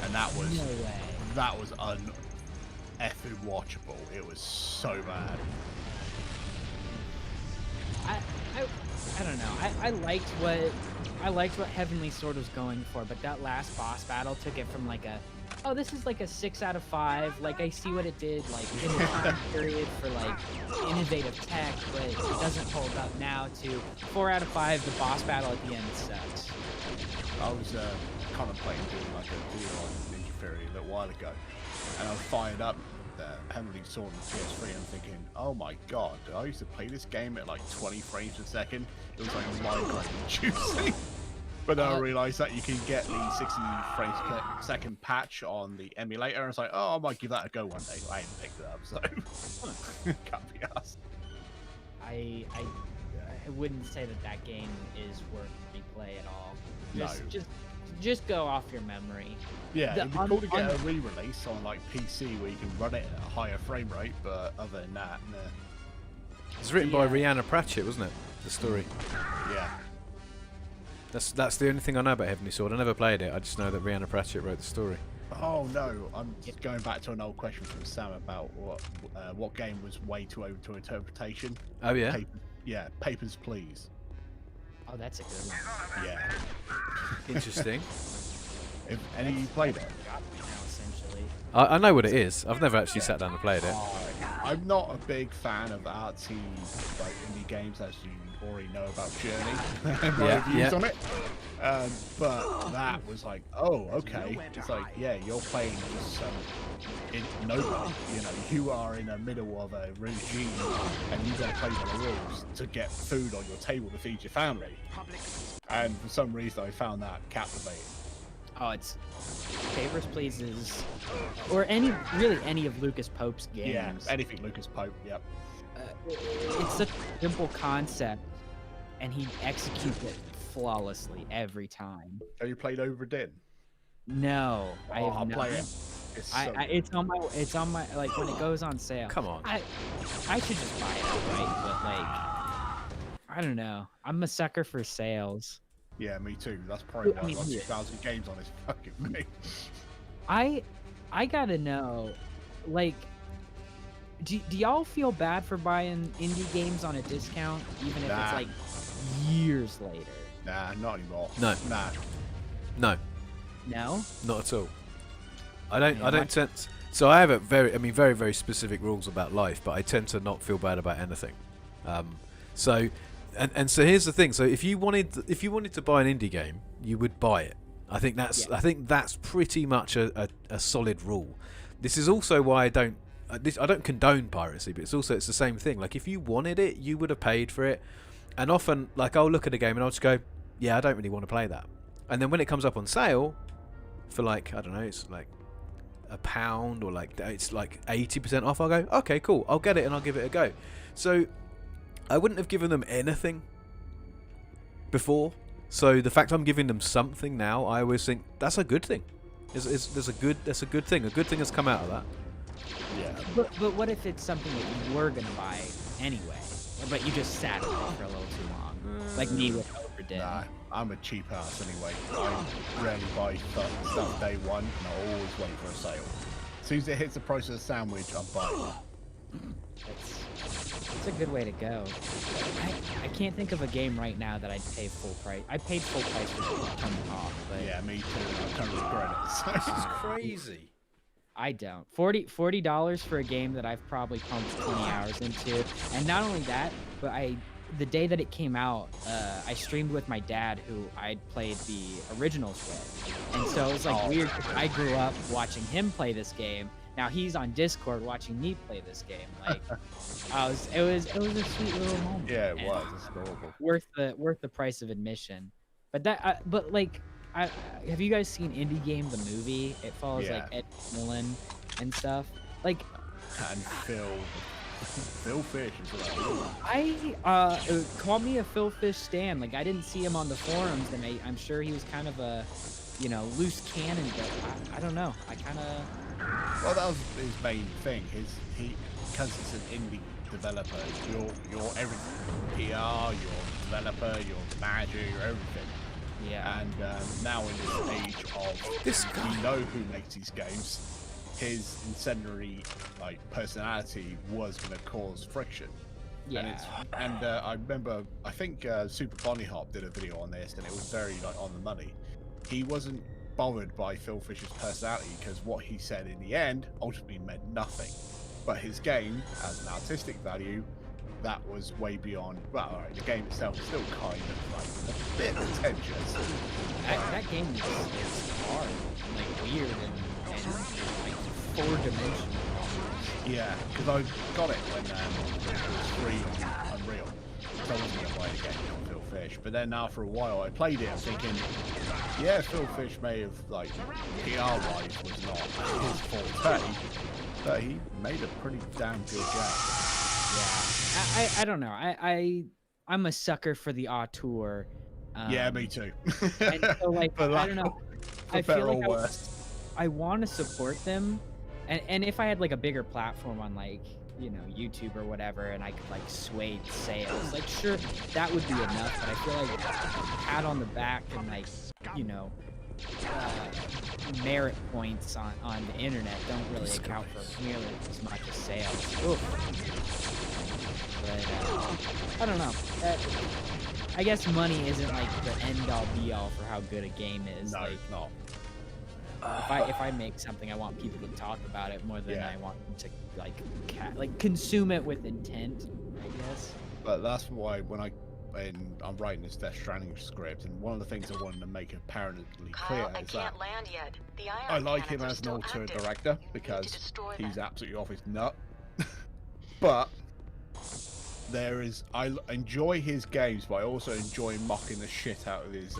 and that was effing watchable. It was so bad. I don't know. I liked what Heavenly Sword was going for, but that last boss battle took it from like this is like a 6 out of 5. Like I see what it did like in the time period for like innovative tech, but it doesn't hold up now to 4 out of 5. The boss battle at the end sucks. I was contemplating doing like a video on Ninja Theory a little while ago, and I fired up the Heavenly Sword on the PS3 and thinking, oh my god, I used to play this game at like 20 frames per second. It was like mind juicing. But then I realised that you can get the 60 frames per second patch on the emulator, and it's like, oh, I might give that a go one day. I ain't picked it up, so can't be asked. I wouldn't say that game is worth replay at all. Just go off your memory. Yeah, it'd be cool to get a re-release on like PC where you can run it at a higher frame rate, but other than that, nah. It's written by Rhianna Pratchett, wasn't it? The story. Yeah. That's the only thing I know about Heavenly Sword. I never played it. I just know that Rhianna Pratchett wrote the story. Oh no, I'm just going back to an old question from Sam about what game was way too open to interpretation. Oh yeah. Papers, Please. Oh, that's a good one. Yeah. Interesting. If any of you played it? Now, essentially. I know what it is. I've never actually sat down and played it. I'm not a big fan of artsy like indie games, as you already know about Journey and my views on it. But that was like, oh, okay. It's like, yeah, you're playing just nobody. You know, you are in the middle of a regime, and you got to play by the rules to get food on your table to feed your family. And for some reason, I found that captivating. Oh, it's Papers, Please is, or really any of Lucas Pope's games. Yeah, anything Lucas Pope. Yep. It's such a simple concept, and he executes it flawlessly every time. Have you played Overdin? No, I have I'll not. play it. It's on my like when it goes on sale. Come on. I should just buy it outright, but like I don't know. I'm a sucker for sales. Yeah, me too. That's probably why I mean, I've got 2,000 games on this fucking thing. I gotta know, like, do y'all feel bad for buying indie games on a discount, even if it's like years later? Nah, not anymore. No. Nah. No. No? Not at all. I don't tend. So I have very, very specific rules about life, but I tend to not feel bad about anything. So here's the thing. So if you wanted to buy an indie game, you would buy it. I think that's pretty much a solid rule. This is also why I don't condone piracy, but it's the same thing. Like if you wanted it, you would have paid for it. And often, like I'll look at a game and I'll just go, yeah, I don't really want to play that. And then when it comes up on sale, for like I don't know, it's like £1 or like it's like 80% off, I'll go, okay, cool, I'll get it and I'll give it a go. So I wouldn't have given them anything before. So the fact I'm giving them something now, I always think that's a good thing. That's a good thing. A good thing has come out of that. Yeah. But what if it's something that you were gonna buy anyway, but you just sat on it for a little too long, like me with Overdin? Nah, I'm a cheap ass anyway. I rarely buy stuff day one, and I always wait for a sale. As soon as it hits the price of a sandwich, I'm buying it. That's a good way to go. I can't think of a game right now that I'd pay full price. I paid full price for Tony Hawk, but Yeah, me too. I kind of regret it. This is crazy. I don't. $40 for a game that I've probably pumped 20 hours into, and not only that, but the day that it came out, I streamed with my dad, who I'd played the originals with, and so it was like weird. I grew up watching him play this game. Now he's on Discord watching me play this game. Like, it was a sweet little moment. Yeah, it and was. It's adorable. worth the price of admission. But have you guys seen Indie Game the movie? It follows like Ed McMillan and stuff. Like, And Phil Fish is like, call me a Phil Fish stan. Like, I didn't see him on the forums, and I'm sure he was kind of a, loose cannon. But I don't know. I kind of. well, that was his main thing. Because it's an indie developer, you're everything. PR, you're developer, you're manager, you're everything. Yeah. And now in this age of we know who makes these games, his incendiary personality was going to cause friction. Yeah. And I remember, I think Super Bonnie Hop did a video on this, and it was very on the money. He wasn't bothered by Phil Fisher's personality because what he said in the end ultimately meant nothing. But his game has an artistic value that was way beyond. Well, alright, the game itself is still kind of a bit pretentious. That game is hard, like weird and like 4-dimensional. Yeah, because I got it when it was free on Unreal. So I wasn't going to play the game on Phil Fish. But then after a while I played it thinking, yeah, Phil Fish may have, PR-wise was not his forte, but he made a pretty damn good game. Yeah, I don't know. I'm a sucker for the auteur. Yeah, me too. And so, I don't know. I feel like worse. I want to support them, and if I had a bigger platform on you know, YouTube or whatever, and I could like sway sales. Like, sure, that would be enough, but I feel like a pat on the back and like, you know, merit points on the internet don't really account for nearly as much as sales. Oof. But I don't know. I guess money isn't like the end all be all for how good a game is. No, like, it's not. if I make something, I want people to talk about it more than I want them to like consume it with intent, I guess. But that's why when I'm writing this Death Stranding script, and one of the things I wanted to make apparently clear is that land yet. The I like him as an alternate director because he's absolutely off his nut. But I enjoy his games, but I also enjoy mocking the shit out of his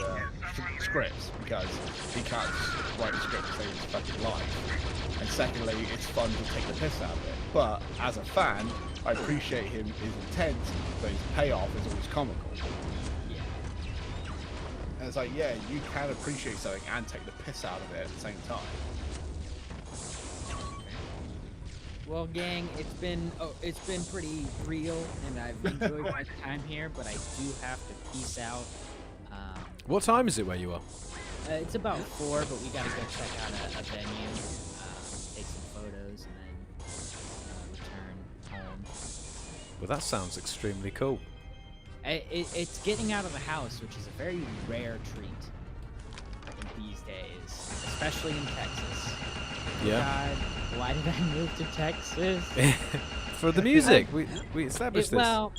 scripts because he can't write a script to save his fucking life. And secondly, it's fun to take the piss out of it. But as a fan, I appreciate his intent, but his payoff is always comical. Yeah. And it's like, yeah, you can appreciate something and take the piss out of it at the same time. Well, gang, it's been pretty real, and I've enjoyed my time here, but I do have to peace out. What time is it where you are? It's about 4, but we gotta go check out a venue, take some photos, and then return home. Well, that sounds extremely cool. It's getting out of the house, which is a very rare treat these days, especially in Texas. Yeah. God, why did I move to Texas? For the music, we established this. Well,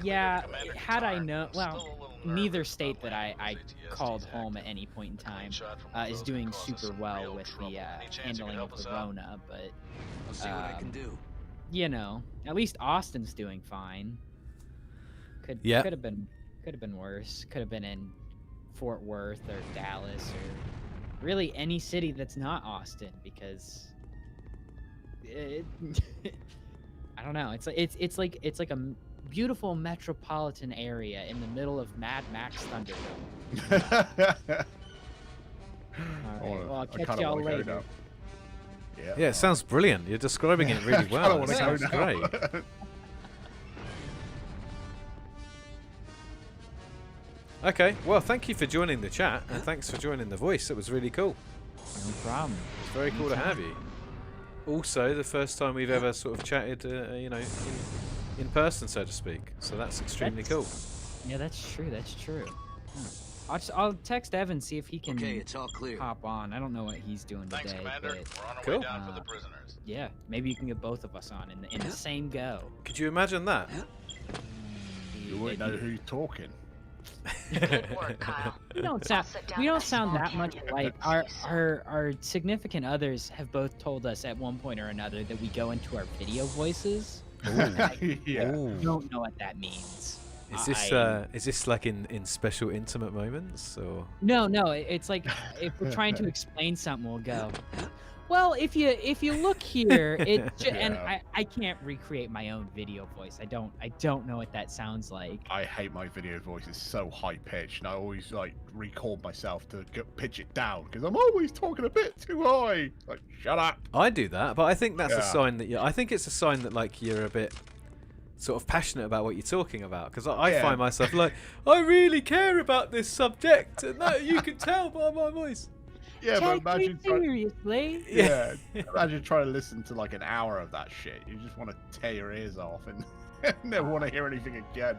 yeah, had I known, well, neither state that I called home at any point in time is doing super well with the handling of the Rona, but I'll see what I can do. you know, at least Austin's doing fine. Could have been worse. Could have been in Fort Worth or Dallas or really any city that's not Austin, because I don't know. It's like a beautiful metropolitan area in the middle of Mad Max Thunderdome. All right, well, I'll catch y'all later. Yeah, it sounds brilliant. You're describing it really well. It sounds great. Okay, well, thank you for joining the chat, and thanks for joining the voice. It was really cool. No problem. It's very cool to have you. Also, the first time we've ever sort of chatted, you know, in person, so to speak. So that's extremely cool. Yeah, that's true. That's true. I'll text Evan, see if he can it's all clear. hop on. I don't know what he's doing Thanks, today. Commander. But, We're on our Cool. way down for the prisoners. yeah, maybe you can get both of us on in the same go. Could you imagine that? You wouldn't know who's talking. Good work, Kyle. We don't sound that much alike. Our significant others have both told us at one point or another that we go into our video voices. Yeah. I don't know what that means. Is this like in special intimate moments, or? No, it's like if we're trying to explain something, we'll go, well, if you look here, and I can't recreate my own video voice. I don't know what that sounds like. I hate my video voice. It's so high pitched, and I always like record myself to pitch it down because I'm always talking a bit too high. Like, shut up. I do that, but I think that's a sign that I think it's a sign that like you're a bit sort of passionate about what you're talking about, because I find myself like, I really care about this subject, and that you can tell by my voice. Yeah, but imagine seriously. Imagine trying to listen to like an hour of that shit. You just want to tear your ears off and never want to hear anything again.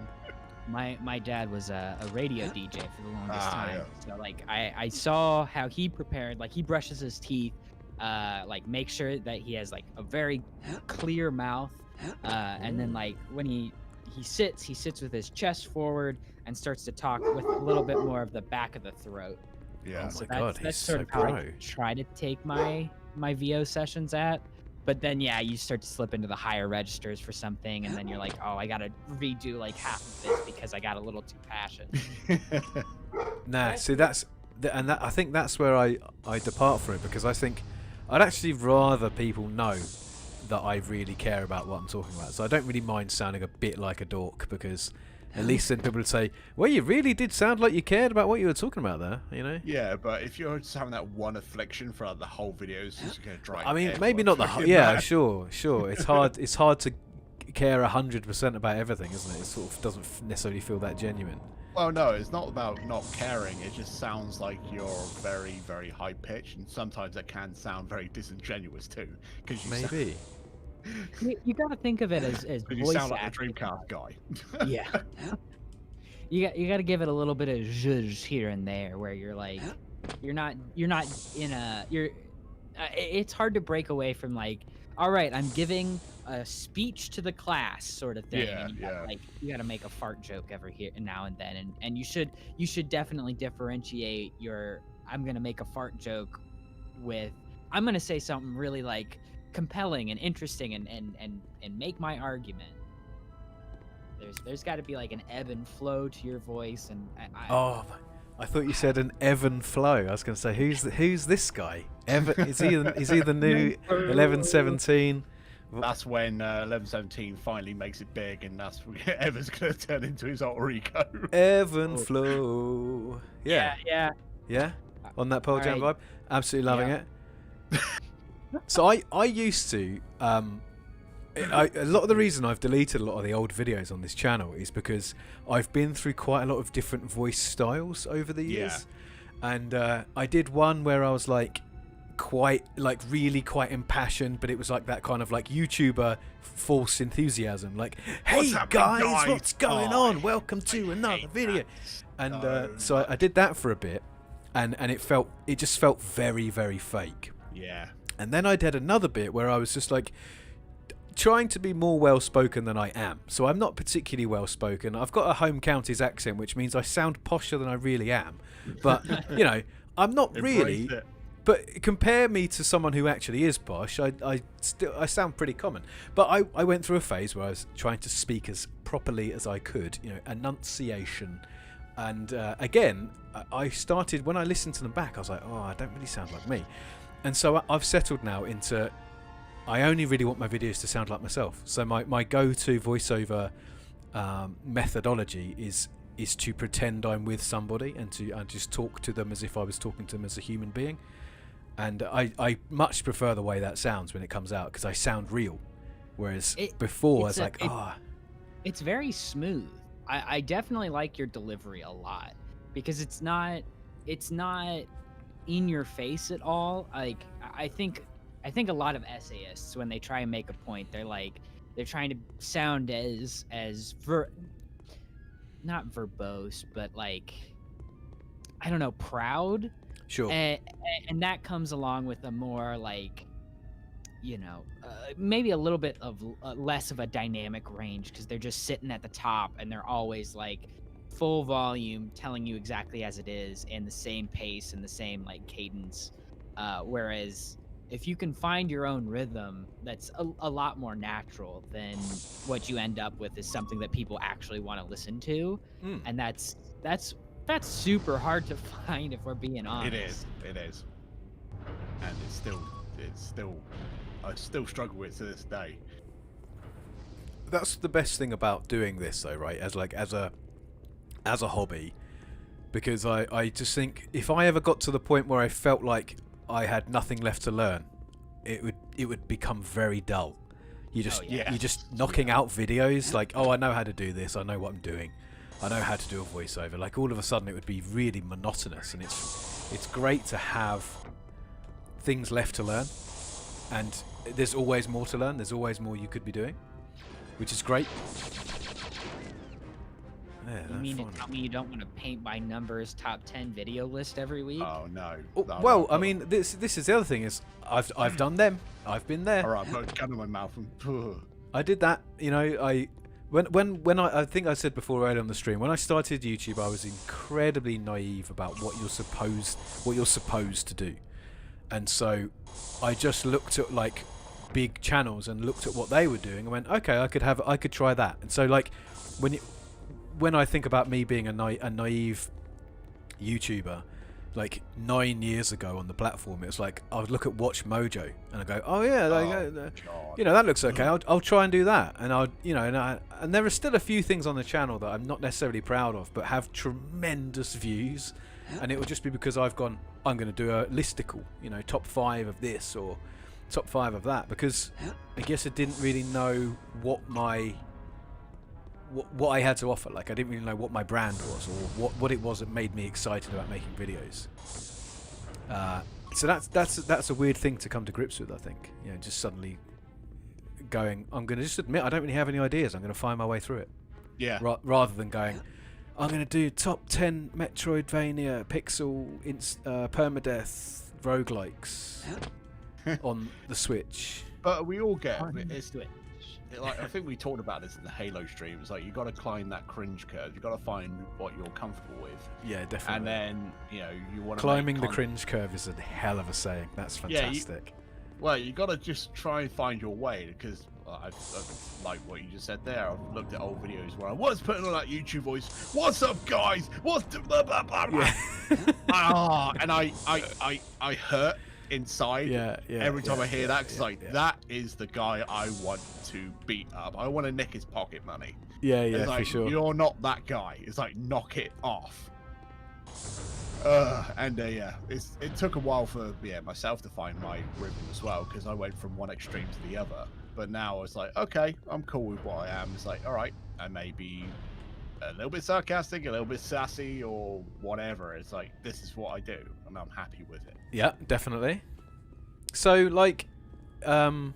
My dad was a radio DJ for the longest time. Yeah. So like I saw how he prepared, like he brushes his teeth, like make sure that he has like a very clear mouth, and then like when he sits with his chest forward and starts to talk with a little bit more of the back of the throat. Yeah. Oh my God, he's that's sort so of how pro. I try to take my VO sessions at. But then, yeah, you start to slip into the higher registers for something, and then you're like, oh, I gotta redo like half of this because I got a little too passionate. Nah, see I think that's where I depart from it, because I think I'd actually rather people know that I really care about what I'm talking about. So I don't really mind sounding a bit like a dork, because at least then people would say, well, you really did sound like you cared about what you were talking about there, you know? Yeah, but if you're just having that one affliction for the whole video, it's just going to drive. I mean, maybe not the whole. Yeah, sure. It's hard to care 100% about everything, isn't it? It sort of doesn't necessarily feel that genuine. Well, no, it's not about not caring. It just sounds like you're very, very high pitched, and sometimes that can sound very disingenuous too. Because you Maybe. You got to think of it as you voice sound like acting. the Dreamcast guy. Yeah. You got to give it a little bit of zhuzh here and there, where you're like, you're not in a it's hard to break away from like, all right, I'm giving a speech to the class sort of thing. Yeah, and you gotta make a fart joke every here and now and then, and you should definitely differentiate your I'm gonna make a fart joke with I'm gonna say something really like compelling and interesting and make my argument. There's got to be like an ebb and flow to your voice, and I thought you said an ebb and flow. I was going to say, who's this guy? Is he the new 1117? That's when 1117 finally makes it big, and that's when Evan's going to turn into his alter ego. Ebb and flow. Yeah. On that Pearl Jam vibe, absolutely loving it. So I used to. A lot of the reason I've deleted a lot of the old videos on this channel is because I've been through quite a lot of different voice styles over the years, and I did one where I was like really quite impassioned, but it was like that kind of like YouTuber false enthusiism, like, "Hey guys, what's going on? Welcome to another video," and so I did that for a bit, and it just felt very, very fake. Yeah. And then I did another bit where I was just like trying to be more well-spoken than I am. So I'm not particularly well-spoken. I've got a home counties accent, which means I sound posher than I really am. But, you know, I'm not really. But compare me to someone who actually is posh, I sound pretty common. But I went through a phase where I was trying to speak as properly as I could, you know, enunciation. And again, I started, when I listened to them back, I was like, oh, I don't really sound like me. And so I've settled now into, I only really want my videos to sound like myself. So my go-to voiceover methodology is to pretend I'm with somebody and to just talk to them as if I was talking to them as a human being. And I much prefer the way that sounds when it comes out, because I sound real. Whereas before, I was like, It's very smooth. I definitely like your delivery a lot, because it's not in your face at all. Like, I think a lot of essayists, when they try and make a point, they're trying to sound not verbose, but like, I don't know, proud. Sure. And that comes along with a more like, you know, maybe a little bit of less of a dynamic range, because they're just sitting at the top and they're always like full volume, telling you exactly as it is, and the same pace and the same like cadence. Whereas if you can find your own rhythm, that's a lot more natural than what you end up with is something that people actually want to listen to. And that's super hard to find, if we're being honest. It is. And it's still I still struggle with to this day. That's the best thing about doing this, though, right? As a hobby, because I just think if I ever got to the point where I felt like I had nothing left to learn, it would become very dull. You're just knocking out videos like, oh, I know how to do this, I know what I'm doing, I know how to do a voiceover. Like, all of a sudden it would be really monotonous, and it's great to have things left to learn, and there's always more to learn, there's always more you could be doing, which is great. Yeah, you mean to tell me you don't want to paint by numbers top 10 video list every week? Oh no. Well, I mean, this is the other thing is I've done them. I've been there. All right, put a gun in my mouth and. I did that. You know, when I think I said before earlier on the stream, when I started YouTube, I was incredibly naive about what you're supposed to do, and so I just looked at like big channels and looked at what they were doing and went, okay, I could try that. And so like when I think about me being a naive YouTuber, like 9 years ago on the platform, it was like I would look at Watch Mojo and I go, oh yeah, you know, that looks okay. I'll try and do that, and and there are still a few things on the channel that I'm not necessarily proud of, but have tremendous views, and it will just be because I'm going to do a listicle, you know, top 5 of this, or top 5 of that, because I guess I didn't really know what what I had to offer. Like, I didn't really know what my brand was, or what it was that made me excited about making videos. So that's a weird thing to come to grips with, I think. You know, just suddenly going, I'm going to just admit I don't really have any ideas. I'm going to find my way through it. Yeah. Rather than going, I'm going to do top 10 Metroidvania pixel permadeath roguelikes on the Switch. But we all get it's Switch. like, I think we talked about this in the Halo stream. It's like you got to climb that cringe curve. You got to find what you're comfortable with. Yeah, definitely. And then you want to climbing the cringe curve is a hell of a saying. That's fantastic. Well, you got to just try and find your way, because I've like what you just said there. I've looked at old videos where I was putting on that YouTube voice. What's up, guys? What's the blah, blah, blah, blah. And I hurt inside every time I hear that, because that is the guy I want to beat up. I want to nick his pocket money. Yeah, for sure. You're not that guy. It's like, knock it off. It took a while for myself to find my rhythm as well, because I went from one extreme to the other. But now it's like, okay, I'm cool with what I am. It's like, all right, I may be a little bit sarcastic, a little bit sassy, or whatever. It's like, this is what I do, and I'm happy with it. Yeah, definitely. So, like, so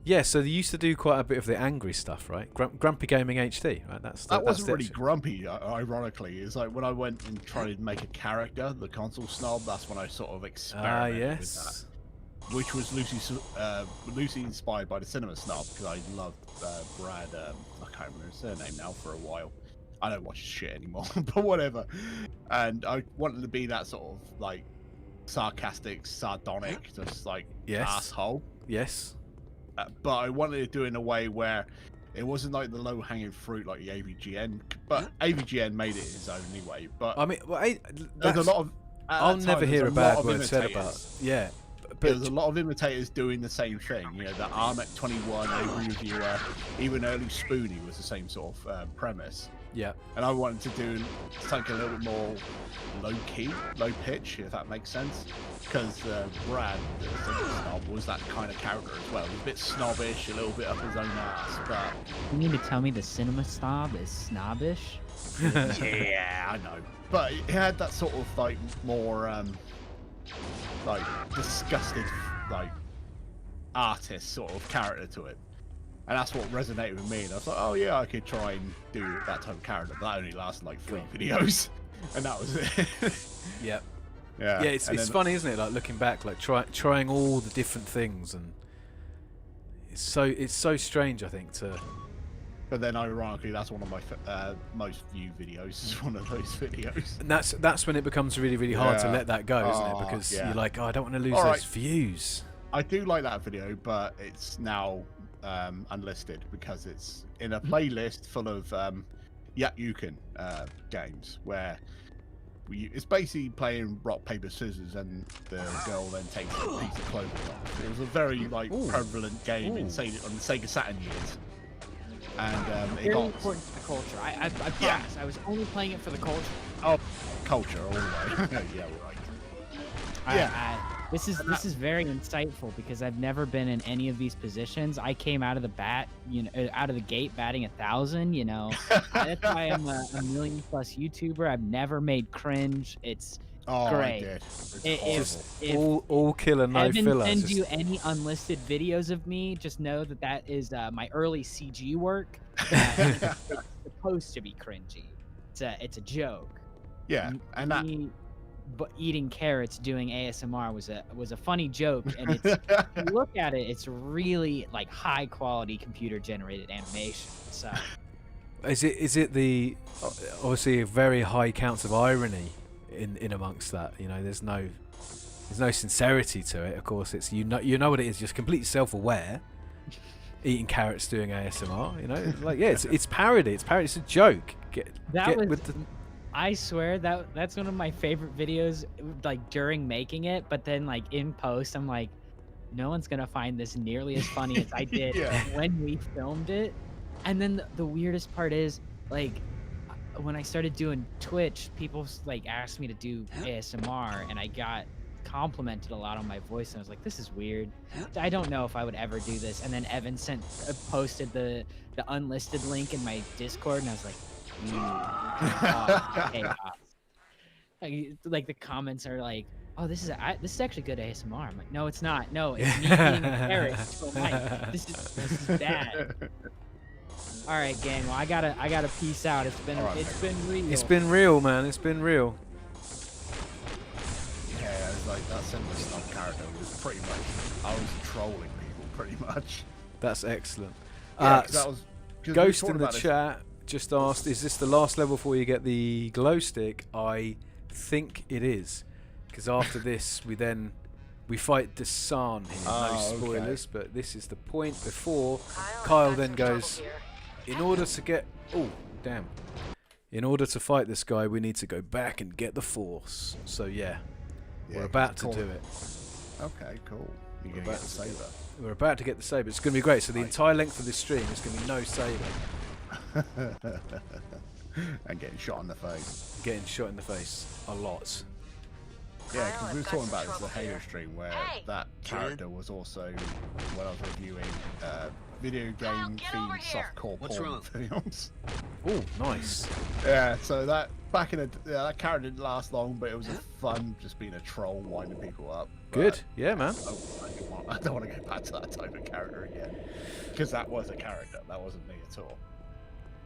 they used to do quite a bit of the angry stuff, right? Grumpy Gaming HD, right? That wasn't really grumpy, ironically. It's like when I went and tried to make a character, the console snob, that's when I sort of experimented with that. Which was loosely inspired by the cinema snob, because I loved Brad, I can't remember his surname now for a while. I don't watch his shit anymore, but whatever. And I wanted to be that sort of like sarcastic, sardonic, just like asshole. Yes. But I wanted to do it in a way where it wasn't like the low-hanging fruit like the AVGN, but AVGN made it his own anyway. But I mean, there's a lot of. I'll never hear a bad word said about. Yeah. But there's a lot of imitators doing the same thing. You know, the Armet 21, Avery Reviewer, even early Spoonie was the same sort of premise. Yeah. And I wanted to do something a little bit more low-key, low-pitch, if that makes sense. Because Brad, the snob, was that kind of character as well. He was a bit snobbish, a little bit up his own ass, but... You mean to tell me the cinema snob is snobbish? Yeah, I know. But it had that sort of, like, more... like disgusted, like artist sort of character to it, and that's what resonated with me. And I was like, oh yeah, I could try and do that type of character. But that only lasted like 3 videos, and that was it. Yeah. Yeah. Yeah. It's funny, isn't it? Like looking back, like trying all the different things, and it's so strange. I think to. But then, ironically, that's one of my most viewed videos. Is one of those videos. And that's when it becomes really, really hard to let that go, isn't it? Because you're like, oh, I don't want to lose those views. I do like that video, but it's now unlisted because it's in a playlist full of Yatyukin games where it's basically playing rock paper scissors, and the girl then takes a piece of clothing off. It was a very prevalent game in on the Sega Saturn years. And very important to the culture. I promise. I was only playing it for the culture. Oh, culture all the way. Yeah, right. This is very insightful, because I've never been in any of these positions. I came out of the gate batting 1,000. You know, that's why I'm a million+ YouTuber. I've never made cringe. It's great. If all killer, no filler. If I send you any unlisted videos of me, just know that is my early CG work. It's supposed to be cringy. It's a joke. Yeah, and that. But eating carrots doing ASMR was a funny joke, and it's, if you look at it, it's really like high quality computer generated animation. So is it the obviously very high counts of irony in amongst that? You know, there's no sincerity to it. Of course, it's you know what it is, just completely self-aware. Eating carrots doing ASMR, you know, like it's parody. It's a joke. I swear that's one of my favorite videos, like during making it, but then like in post I'm like, no one's gonna find this nearly as funny as I did when we filmed it. And then the weirdest part is, like, when I started doing Twitch, people like asked me to do ASMR, and I got complimented a lot on my voice, and I was like, this is weird. I don't know if I would ever do this. And then Evan posted the unlisted link in my Discord, and I was like, chaos. Like the comments are like, oh, this is actually good ASMR. I'm like, no, it's not. No, it's me being embarrassed. Oh my, this is bad. All right, gang. Well, I gotta peace out. It's been real. It's been real, man. It's been real. Yeah, it's like that Cinnamon Snuff character was pretty much, I was trolling people pretty much. That's excellent. Yeah, 'cause that was, Ghost in the chat just asked, is this the last level before you get the glow stick? I think it is, because after this we fight Desan here. No spoilers, but this is the point before Kyle then goes, in order to get, in order to fight this guy we need to go back and get the Force. So yeah, we're about to do it. Okay, cool. You're gonna get the saber. We're about to get the saber. It's going to be great. So the entire length of this stream is going to be no saber. And getting shot in the face. Getting shot in the face a lot. Yeah, because we were talking about this in the Halo stream where that character was also, when I was reviewing video game themed softcore porn films. Oh, nice. Yeah, so that back in that character didn't last long, but it was a fun just being a troll, winding people up. Good, yeah, man. I don't want to go back to that type of character again, because that was a character, that wasn't me at all.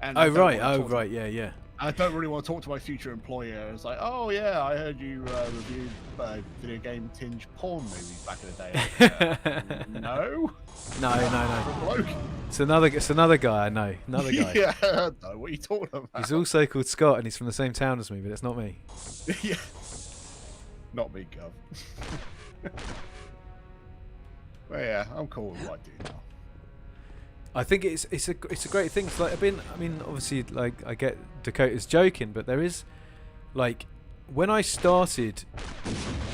And right, yeah. I don't really want to talk to my future employer. It's like, oh yeah, I heard you review video game tinge porn movies back in the day. No. It's another guy I know. Another guy. Yeah, I don't know what are you talking about. He's also called Scott, and he's from the same town as me, but it's not me. Yeah. Not me, Gov. Well, yeah, I'm cool with what I do now. I think it's a great thing. It's like obviously, like, I get Dakota's joking, but there is, like, when I started,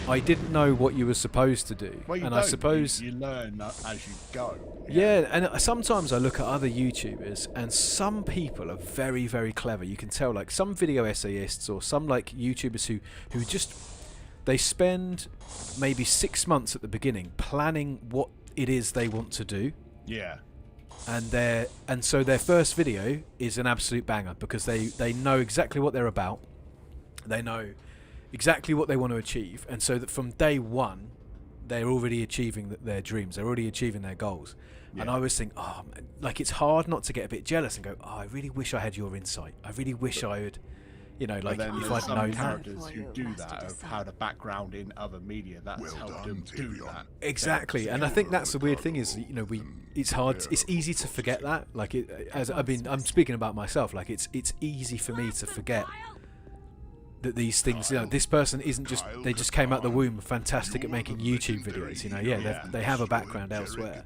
I didn't know what you were supposed to do, well, and I suppose you learn as you go. Yeah, and sometimes I look at other YouTubers, and some people are very, very clever. You can tell, like, some video essayists or some like YouTubers who just, they spend maybe 6 months at the beginning planning what it is they want to do. Yeah. And so their first video is an absolute banger because they know exactly what they're about. They know exactly what they want to achieve, and so that from day one they're already achieving their dreams. They're already achieving their goals. Yeah. And I always think, like, it's hard not to get a bit jealous and go, I really wish I had your insight. I really wish I had, like, if I'd known characters who do that, have had a background in other media that's helped them do that. Exactly, and I think that's the weird thing is, it's hard. It's easy to forget that. Like, I'm speaking about myself. Like, it's easy for me to forget that these things, this person isn't just, they just came out the womb fantastic at making YouTube videos. They have a background elsewhere.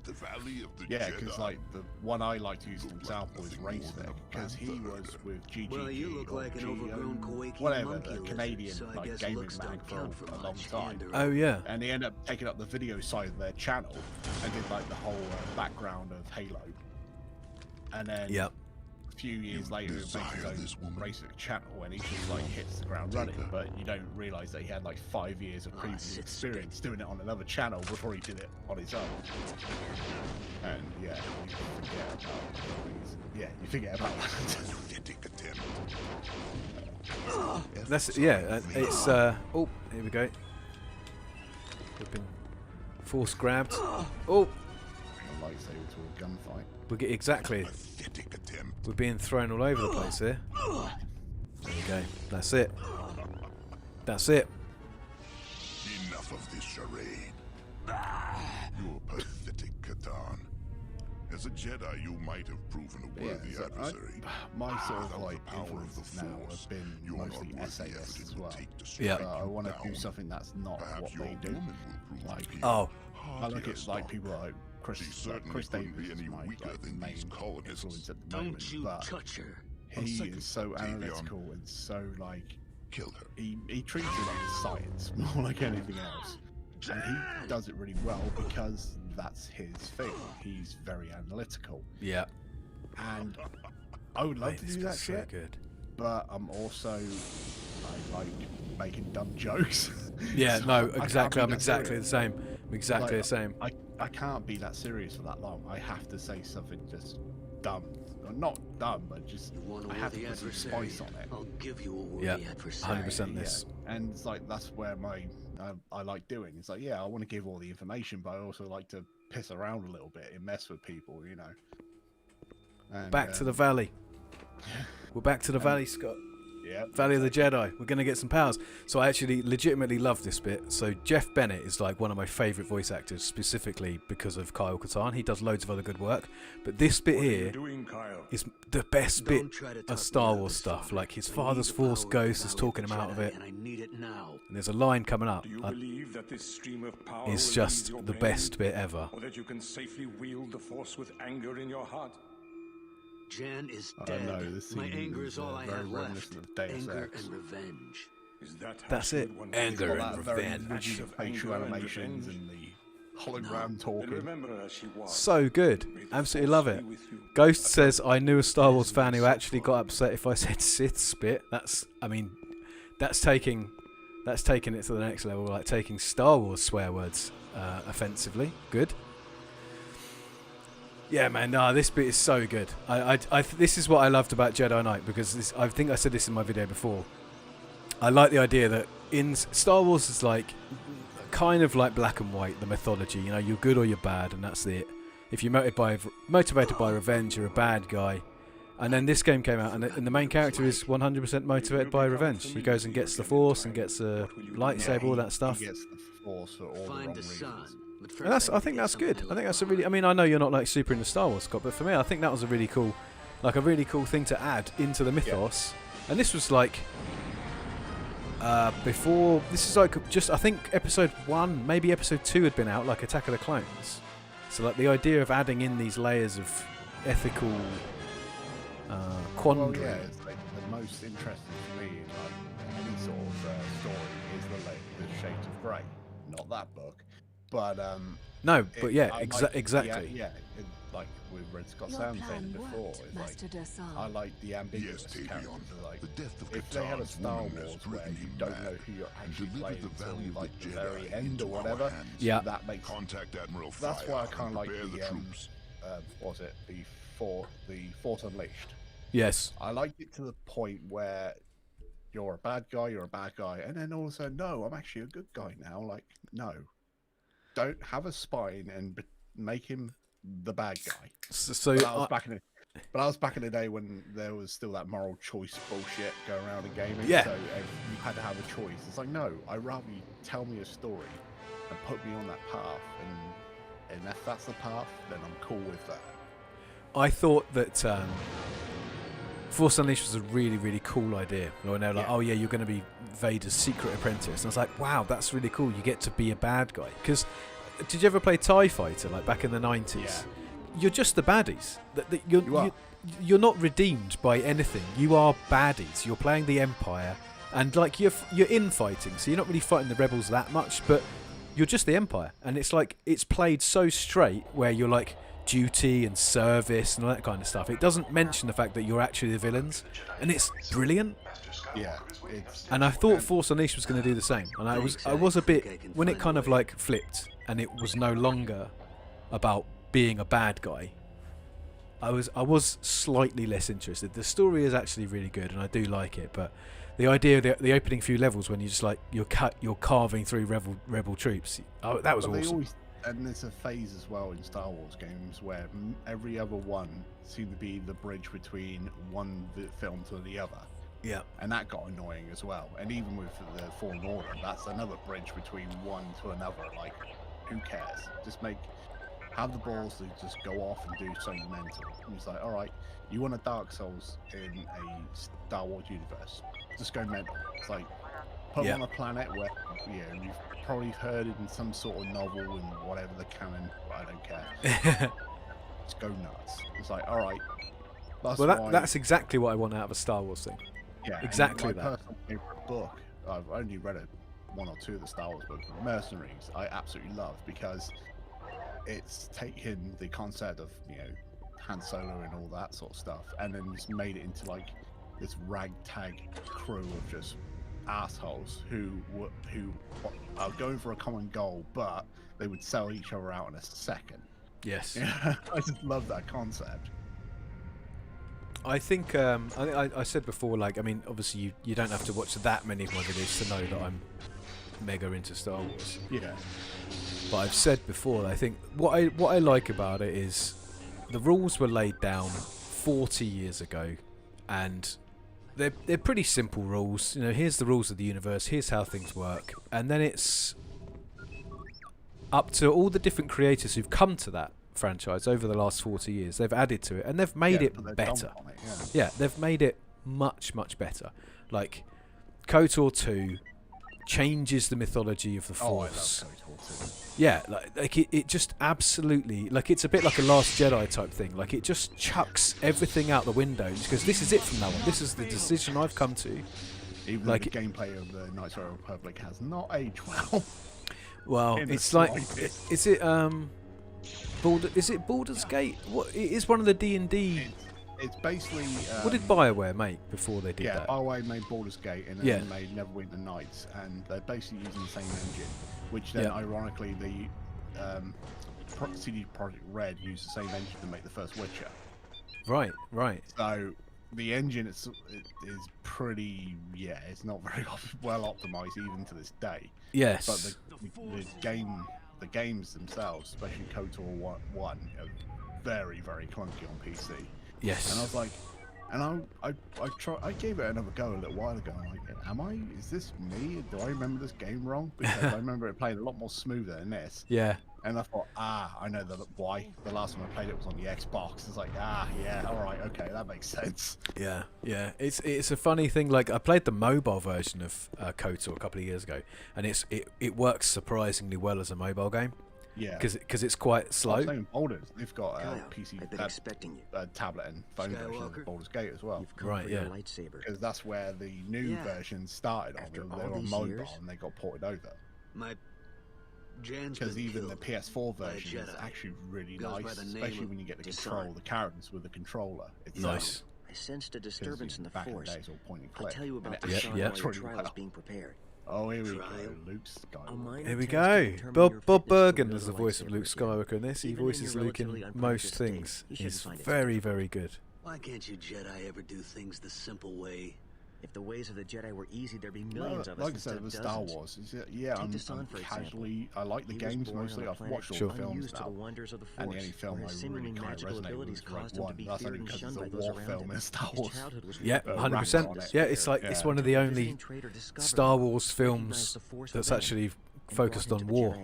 Yeah, because like the one I like to use as an example is ReShade, because he was with GGG, well, you look like an overgrown whatever, the Canadian like gaming mag for a long time. Oh yeah. And he ended up taking up the video side of their channel and did like the whole background of Halo. And then a few years later, it makes his own racing channel and he just like hits the ground running. But you don't realise that he had like 5 years of previous experience doing it on another channel before he did it on his own. And you forget about that. That's it's oh, here we go. We've been force grabbed. Oh, a lightsaber to a gunfight. We get exactly. We're being thrown all over the place here. There we go. That's it. That's it. Enough of this charade. You're pathetic, Katan. As a Jedi, you might have proven a worthy adversary. My sort of like influences now have been mostly essayists as well. Yeah. I want to do something that's not what they do. Like, I look at like people like Chris Davis is my main influence at the moment, but he is so analytical and so like he treats it like science more like anything else, and he does it really well because that's his thing. He's very analytical. Yeah. And I would love to do that shit. Good. But I'm also I like making dumb jokes. Yeah, So no, I can't exactly. be I'm that exactly the serious. same. I'm exactly Like, the same. I can't be that serious for that long. I have to say something just dumb. Or not dumb, but just You want a I have to worthy put some adversary? spice on it. I'll give you a worthy Yeah, adversary. 100% this. And it's like that's where I like doing. It's like, yeah, I want to give all the information, but I also like to piss around a little bit and mess with people, you know. And, Back to the valley. We're back to the valley, Scott. Yeah. Valley of the Jedi. We're going to get some powers. So I actually legitimately love this bit. So Jeff Bennett is like one of my favourite voice actors, specifically because of Kyle Katarn. He does loads of other good work. But this bit here is the best bit of Star Wars stuff. Like his father's Force ghost is talking him out of it. And I need it now. And there's a line coming up. believe that this stream of power It's just the best bit ever. or that you can safely wield the Force with anger in your heart? Jan is I dead. know, this My scene anger is, is all I very have left. reminiscent of Deus Anger Ex. and revenge. Is that how That's you it. would want Anger to Got and that very revenge. rigid facial animations and the hologram Then talking. remember her as she was. So good. May the Absolutely Force love be it. with you. Ghost says, I knew a Star Wars fan who actually got upset if I said Sith spit. That's taking it to the next level, like taking Star Wars swear words offensively. Good. Yeah, man, this bit is so good. This is what I loved about Jedi Knight, because I think I said this in my video before. I like the idea that in Star Wars is like kind of like black and white, the mythology. You know, you're good or you're bad, and that's it. If you're motivated by revenge, you're a bad guy. And then this game came out, and the main character is 100% motivated by revenge. He goes and gets the Force and gets a lightsaber, all that stuff. He gets the Force for all the wrong Find the reasons. sun. But And first I think that's good. I think that's a really. I mean, I know you're not like super into Star Wars, Scott, but for me, I think that was a really cool thing to add into the mythos. And this was like before. This is like just I think episode 1, maybe episode 2 had been out, like Attack of the Clones. So like the idea of adding in these layers of ethical quandary. Well, yeah, it's like the most interesting for me in like any sort of story is the Shades of Grey, not that book, but No, but yeah, I like exactly. like with Red Scott Your Sam plan saying before, worked, it's Master like Dersan. I like the ambiguous Yes, characters. Tavion. Like, The death of if they had a Katar's Star woman has Wars where driven you him don't mad know who you're and actually delivered playing the value until of like the the Jedi very end into or our whatever, hands. Yeah. that makes Contact Admiral that's why I Fire kind of and like prepare the troops. what was it the Force Unleashed. Yes. I liked it to the point where you're a bad guy, and then all of a sudden, no, I'm actually a good guy now. Like, no, don't have a spine and make him the bad guy. So But I was back in the day when there was still that moral choice bullshit going around in gaming. Yeah. So you had to have a choice. It's like, no, I'd rather you tell me a story and put me on that path, and if that's the path, then I'm cool with that. I thought that Force Unleashed was a really, really cool idea. When they're like, oh yeah, you're going to be Vader's secret apprentice. And I was like, wow, that's really cool. You get to be a bad guy. Because did you ever play TIE Fighter, like back in the 90s? Yeah. You're just the baddies. You are. You're not redeemed by anything. You are baddies. You're playing the Empire. And like you're infighting, so you're not really fighting the rebels that much, but you're just the Empire. And it's like, it's played so straight where you're like, duty and service and all that kind of stuff. It doesn't mention the fact that you're actually the villains, and it's brilliant. Yeah, and I thought Force Unleashed was going to do the same, and I was a bit when it kind of like flipped and it was no longer about being a bad guy. I was slightly less interested. The story is actually really good and I do like it, but the idea of the opening few levels when you just like you're carving through rebel troops, that was awesome. And there's a phase as well in Star Wars games where every other one seemed to be the bridge between one film to the other. Yeah. And that got annoying as well. And even with the Fallen Order, that's another bridge between one to another. Like, who cares? Just have the balls to just go off and do something mental. And it's like, all right, you want a Dark Souls in a Star Wars universe? Just go mental. It's like, put them on a planet where you've probably heard it in some sort of novel and whatever the canon, I don't care. Just go nuts. It's like, all right. That's exactly what I want out of a Star Wars thing. Yeah, exactly my personal favorite book, I've only read one or two of the Star Wars books, Mercenaries, I absolutely love because it's taken the concept of Han Solo and all that sort of stuff, and then just made it into like this ragtag crew of just assholes who are going for a common goal, but they would sell each other out in a second. Yes. I just love that concept. I think I said before, like, I mean, obviously you don't have to watch that many of my videos to know that I'm mega into Star Wars. Yeah. But I've said before, I think what I like about it is the rules were laid down 40 years ago, and they're pretty simple rules. You know, here's the rules of the universe, here's how things work, and then it's up to all the different creators who've come to that franchise over the last 40 years. They've added to it, and they've made it better. Yeah, they've made it much better. Like KOTOR 2 changes the mythology of the Force. I love KOTOR 2. Yeah, like it just absolutely, like, it's a bit like a Last Jedi type thing. Like, it just chucks everything out the window because this is it from now on. This is the decision I've come to. Even like the gameplay of the Knights of the Republic has not aged well. Well, it's like, is it Baldur's Gate? What, it is one of the D&D. It's basically. What did BioWare make before they did that? Yeah, BioWare made Baldur's Gate, and then they made Neverwinter Nights, and they're basically using the same engine, which then ironically the CD Projekt Red used the same engine to make the first Witcher. Right. So the engine is pretty, it's not very well optimized even to this day. Yes. But the games themselves, especially KOTOR 1, are very clunky on PC. Yes. And I was like, and I gave it another go a little while ago. I'm like, is this me? Do I remember this game wrong? Because I remember it playing a lot more smoother than this. Yeah. And I thought, I know why. The last time I played it was on the Xbox. It's like, all right, okay, that makes sense. Yeah. It's a funny thing. Like, I played the mobile version of KOTOR a couple of years ago, and it works surprisingly well as a mobile game. Yeah. Because it's quite slow. Same Baldur's. They've got a PC, I've been expecting you. Tablet and phone version of Baldur's Gate as well. You've come for your lightsaber. Because that's where the new version started on. They were on mobile and they got ported over. Because even the PS4 version is actually really nice, especially when you get to control the characters with the controller. It's nice. I sensed a disturbance in the Force. Days, all point and I'll click. tell you about And this it while actually your works trial really is being prepared. Oh, here we go, Luke Skywalker. Here we go. Bob Bergen is the voice of Luke Skywalker in this. He voices Luke in most things. He's very good. Why can't you Jedi ever do things the simple way? If the ways of the Jedi were easy, there'd be millions of us like I instead said, of with dozens. Star Wars, I'm casually. I like the games mostly. I've watched all the films now, and the only film I really kind of resonate with is Rogue One. That's only because it's a war film in Star Wars. Yeah, 100%. Yeah, it's like it's one of the only Star Wars films that's actually focused on war.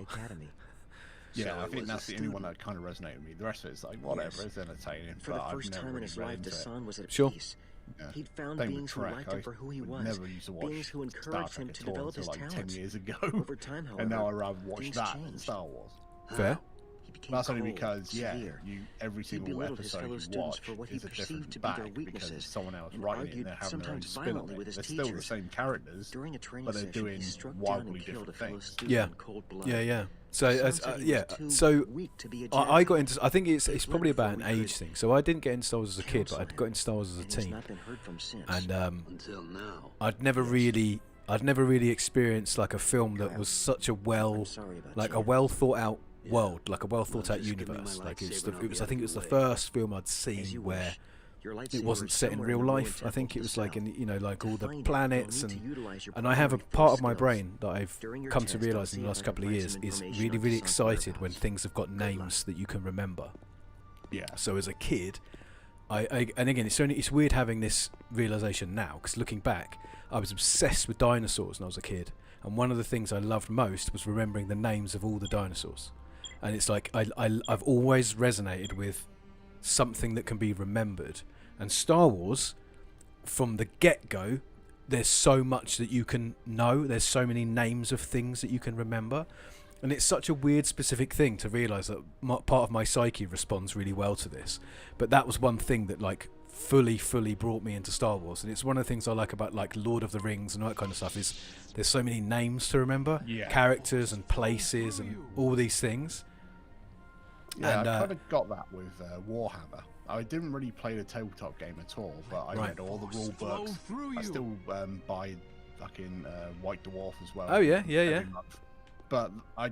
Yeah, I think that's the only one that kind of resonated with me. The rest of it's like whatever, it's entertaining. For the first time in his life, Dessan was at peace. Yeah. He'd found Same beings who Trek. liked him for who he was, never used to watch beings who Star encouraged Trek him to at all develop his until like talents. 10 years ago. Over time, however, and now I'd rather watch things that than changed. Star Wars. Fair. He became That's only cold, because severe. every He single belittled his episode fellow you students watch for what he is a perceived different to be their bag because weaknesses, there's someone else and writing it and argued they're having their own sometimes spin on violently it. with his They're still the teachers. same characters, During a training but they're session, doing he struck down wildly and killed a different fellow things. student Yeah. in cold blood. Yeah. So Some said he was too so weak to be a I Jedi. got into. I think it's He probably fled about an before we age could thing. So I didn't get into Star Wars as a kid, but counsel I got into Star Wars as a and he's teen, not been heard from since. and Until now. I'd never really experienced like a film that was such a I'm sorry about like you. a well thought out world, like a well thought out just give me my universe. Like lightsaber it and I'll was be I think out it was the of the way. first film I'd As seen you where wish. Your it lightsaber wasn't is set in somewhere real the ruined life. I think temple it of was the like in South. like all To the find it, planets you'll need to utilize your and I have a primary part force of my skills. brain that I've During your come to test, I'll realise in see the if last I can couple of find years some is information really on really the Sunk excited when whereabouts. things have got Good luck. names that you can remember. Yeah. So as a kid, I and again it's weird having this realization now because looking back, I was obsessed with dinosaurs when I was a kid, and one of the things I loved most was remembering the names of all the dinosaurs. And it's like I've always resonated with something that can be remembered. And Star Wars, from the get-go, there's so much that you can know. There's so many names of things that you can remember. And it's such a weird, specific thing to realise that part of my psyche responds really well to this. But that was one thing that like fully brought me into Star Wars. And it's one of the things I like about like Lord of the Rings and all that kind of stuff is there's so many names to remember, characters and places and all these things. Yeah, And, I kind of got that with Warhammer. I didn't really play the tabletop game at all, but I read all the rule books. I still buy fucking White Dwarf as well. Oh yeah, yeah, yeah. every month. But I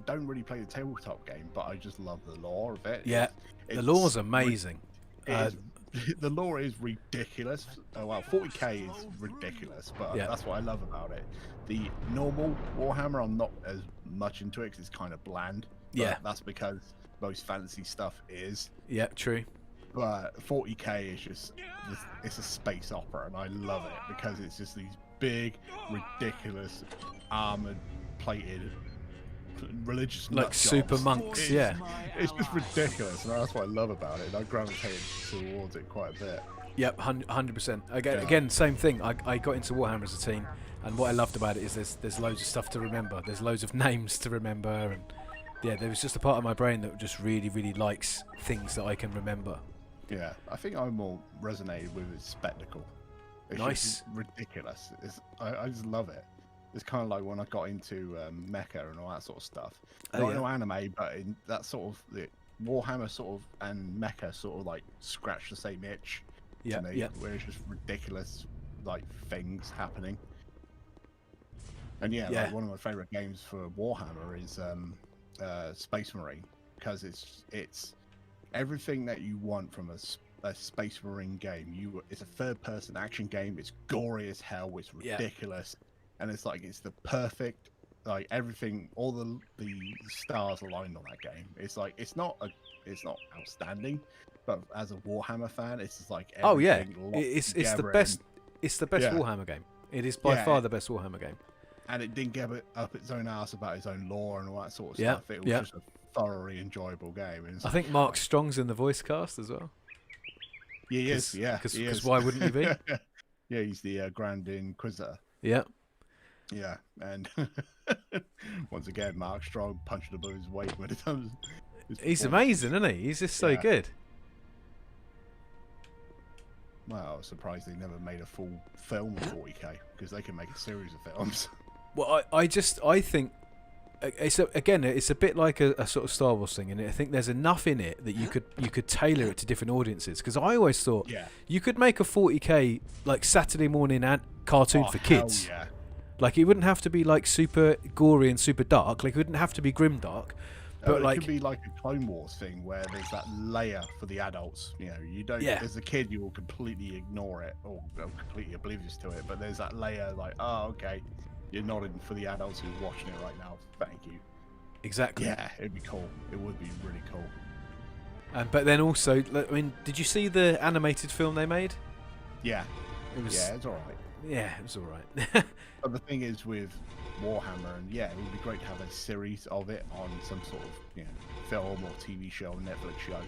don't really play the tabletop game, but I just love the lore of it. Yeah, the lore's amazing. The lore is ridiculous. Oh well, 40k is ridiculous, but Yeah. that's what I love about it. The normal Warhammer, I'm not as much into it because it's kind of bland. But Yeah. that's because most fantasy stuff is. Yeah, true. But 40k is just, it's a space opera, and I love it because it's just these big, ridiculous, armored, plated, religious Like nut super jobs. monks, yeah. It's just ridiculous, and that's what I love about it. And I gravitated towards it quite a bit. Yep, 100%. Yeah. Again, same thing. I got into Warhammer as a teen, and what I loved about it is there's loads of stuff to remember. There's loads of names to remember, and yeah, there was just a part of my brain that just really, really likes things that I can remember. Yeah, I think I more resonated with its spectacle. It's Nice. just ridiculous. I just love it. It's kind of like when I got into mecha and all that sort of stuff. Oh, Not yeah. no anime, but in that sort of Warhammer sort of and mecha sort of like scratch the same itch Yeah, to me, yeah. where it's just ridiculous like things happening. And yeah, Yeah. like one of my favorite games for Warhammer is Space Marine, because it's everything that you want from a Space Marine game. It's a third-person action game. It's gory as hell. It's Yeah. ridiculous, and it's the perfect, like everything. All the stars aligned on that game. It's like it's not outstanding, but as a Warhammer fan, it's just like Oh yeah, everything locked it's the together best. It's the best Yeah. Warhammer game. It is by Yeah. far the best Warhammer game. and it didn't get up its own ass about its own lore and all that sort of Yeah, stuff. It was yeah. just a thoroughly enjoyable game. And it's I think Mark Strong's in the voice cast as well. yeah, he is. 'cause- Yeah, 'cause- he 'cause is. why wouldn't you be? Yeah, he's the Grand Inquisitor. Yeah. Yeah, and once again, Mark Strong punching above his weight when it comes. He's amazing, isn't he? He's just so Yeah. good. Well, I was surprised they never made a full film of 40k, because they can make a series of films. Well, I think it's a bit like a sort of Star Wars thing, and I think there's enough in it that you could tailor it to different audiences. Because I always thought Yeah. you could make a 40k like Saturday morning cartoon Oh, for hell kids. yeah. Like it wouldn't have to be like super gory and super dark. Like it wouldn't have to be grimdark. But it like could be like a Clone Wars thing where there's that layer for the adults. You know, you don't. Yeah. As a kid, you will completely ignore it or completely oblivious to it. But there's that layer, like, oh, okay, you're nodding for the adults who are watching it right now. Thank you. exactly. Yeah, it'd be cool. It would be really cool. But then also, I mean, did you see the animated film they made? Yeah, It was. yeah, it's all right. Yeah, it was all right. But the thing is with Warhammer, and yeah, it would be great to have a series of it on some sort of film or TV show, Netflix show.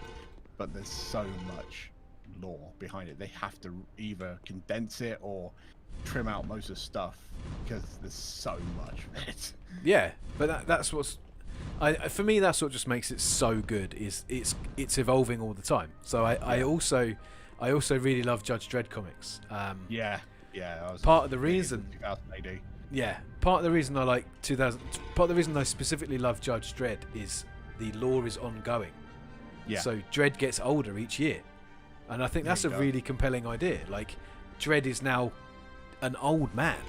But there's so much lore behind it. They have to either condense it or trim out most of the stuff because there's so much of it. Yeah, but that's what's. For me, that's what just makes it so good. Is it's evolving all the time. So I also really love Judge Dredd comics. Yeah. I was Part of the big into reason- 2000 AD. Yeah, part of the reason I like 2000. Part of the reason I specifically love Judge Dredd is the lore is ongoing. Yeah. So Dredd gets older each year, and I think There that's you a go. really compelling idea. Like, Dredd is now an old man,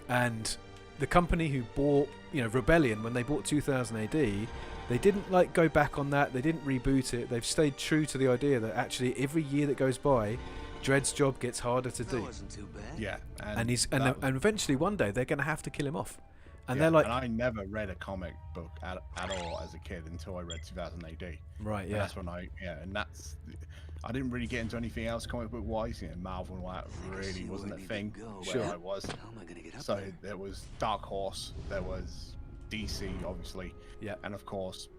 and the company who bought, Rebellion, when they bought 2000 AD, they didn't like go back on that. They didn't reboot it. They've stayed true to the idea that actually every year that goes by, Dredd's job gets harder to That do. wasn't too bad. Yeah. And that- and eventually one day they're going to have to kill him off, and yeah, they're like, and I never read a comic book at all as a kid until I read 2000 AD. right, And yeah, that's when I I didn't really get into anything else comic book wise. Marvel and all that really wasn't a thing Sure. where I was. How am I gonna get up So there? there was Dark Horse, there was DC, obviously, yeah. and of course,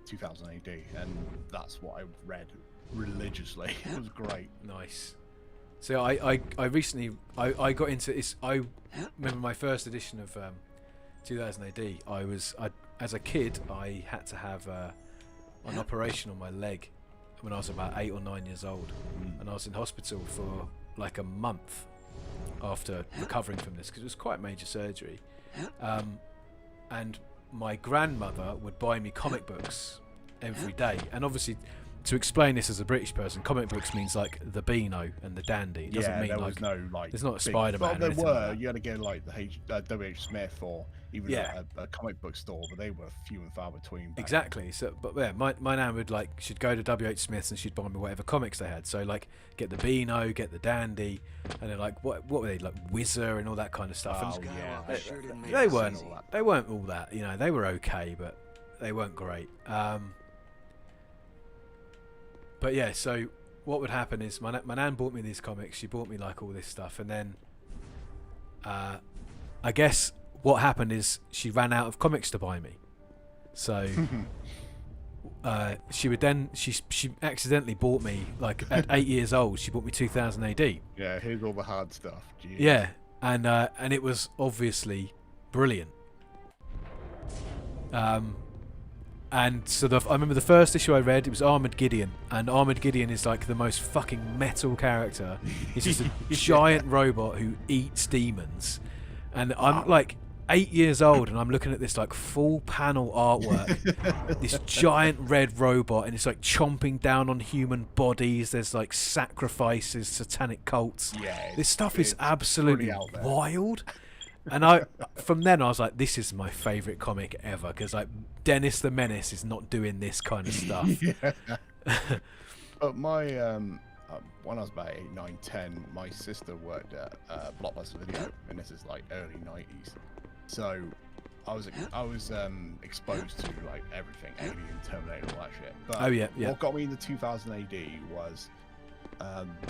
2000 AD, and that's what I read religiously. It was great. Nice. So I recently I got into this. I remember my first edition of 2000 AD. As a kid I had to have an operation on my leg when I was about 8 or 9 years old, and I was in hospital for like a month after recovering from this because it was quite major surgery. And my grandmother would buy me comic books every day, and obviously to explain this as a British person, comic books means like the Beano and the Dandy. It doesn't mean there like was no like. there's not a big- Spider-Man. Well, or there anything were. like that. You had to go like the W.H. Smith or even Yeah. a comic book store, but they were few and far between. back Exactly. So, but yeah, my nan would like she'd go to W.H. Smith's and she'd buy me whatever comics they had. So like get the Beano, get the Dandy, and then like what were they like Whizzer and all that kind of stuff. Oh, and yeah. I sure didn't make they it weren't easy. they weren't all that. You know, they were okay, but they weren't great. But yeah, so what would happen is my nan bought me these comics. She bought me like all this stuff, and then I guess what happened is she ran out of comics to buy me. So she would then she accidentally bought me like at 8 years old. She bought me 2000 AD. Yeah, here's all the hard stuff. Jeez. Yeah, and it was obviously brilliant. And so I remember the first issue I read, it was Armored Gideon, and Armored Gideon is like the most fucking metal character. He's just a giant robot who eats demons, and I'm like 8 years old, and I'm looking at this like full panel artwork, this giant red robot, and it's like chomping down on human bodies. There's like sacrifices, satanic cults. Yeah, This stuff is it's absolutely pretty out there. wild. And from then I was like, this is my favourite comic ever, because like Dennis the Menace is not doing this kind of stuff. But my when I was about 8, 9, 10, my sister worked at Blockbuster Video, and this is like early 90s. So I was exposed to like everything, Alien, Terminator, all that shit. But Oh, yeah. what got me into 2000 AD was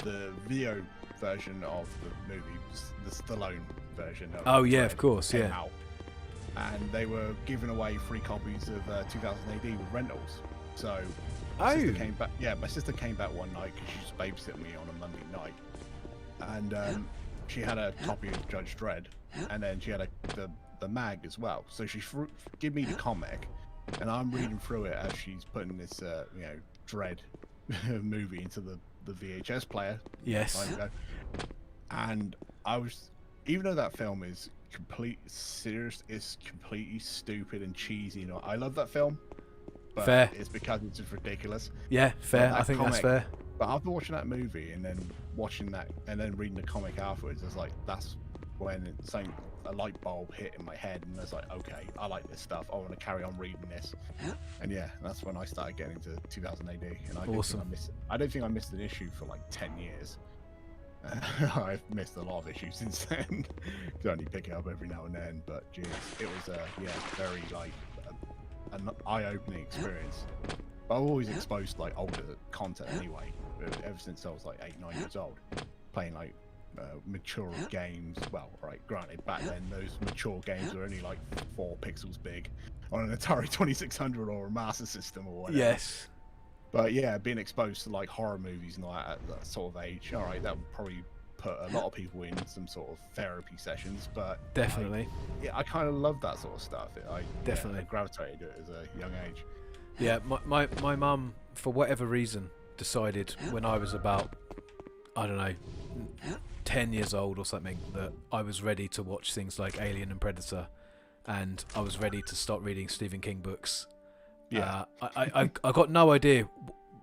the video version of the movie, the Stallone version. Oh, yeah, Dread of course, came yeah. out, and they were giving away free copies of 2000 AD with rentals. So my sister came back. Yeah, my sister came back one night because she was babysitting me on a Monday night, and she had a copy of Judge Dredd, and then she had the mag as well. So she gave me the comic, and I'm reading through it as she's putting this Dredd movie into the VHS player. Yes. And I was, even though that film is it's completely stupid and cheesy. You know, I love that film, but Fair. it's because it's just ridiculous. Yeah, fair. But I think that's comic- fair. But after watching that movie and then watching that and then reading the comic afterwards, it's like that's when a light bulb hit in my head, and I was like, okay, I like this stuff. I want to carry on reading this. And yeah, that's when I started getting into 2000 AD. And Awesome. I don't think I missed an issue for like 10 years. I've missed a lot of issues since then. Could only pick it up every now and then, but geez, it was very like an eye-opening experience. But I'm always exposed to like older content anyway. Ever since I was like 8, 9 years old, playing like mature games. Well, right, granted, back then those mature games were only like 4 pixels big on an Atari 2600 or a Master System or whatever. Yes. But yeah, being exposed to like horror movies and all that at that sort of age, all right, that would probably put a lot of people in some sort of therapy sessions. But Definitely. I kind of love that sort of stuff. I Definitely. gravitated to it as a young age. Yeah, my mum, for whatever reason, decided when I was about, I don't know, 10 years old or something, that I was ready to watch things like Alien and Predator, and I was ready to start reading Stephen King books. Yeah. I got no idea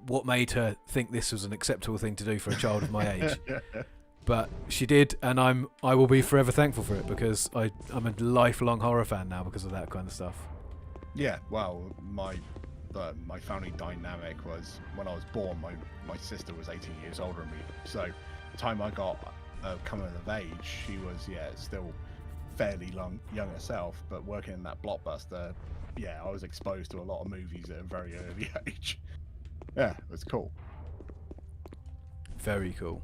what made her think this was an acceptable thing to do for a child of my age. But she did, and I will be forever thankful for it, because I'm a lifelong horror fan now because of that kind of stuff. Yeah, well, my family dynamic was when I was born, my sister was 18 years older than me. So the time I got coming of age, she was still fairly young herself, but working in that Blockbuster, I was exposed to a lot of movies at a very early age. Yeah, it was cool. Very cool.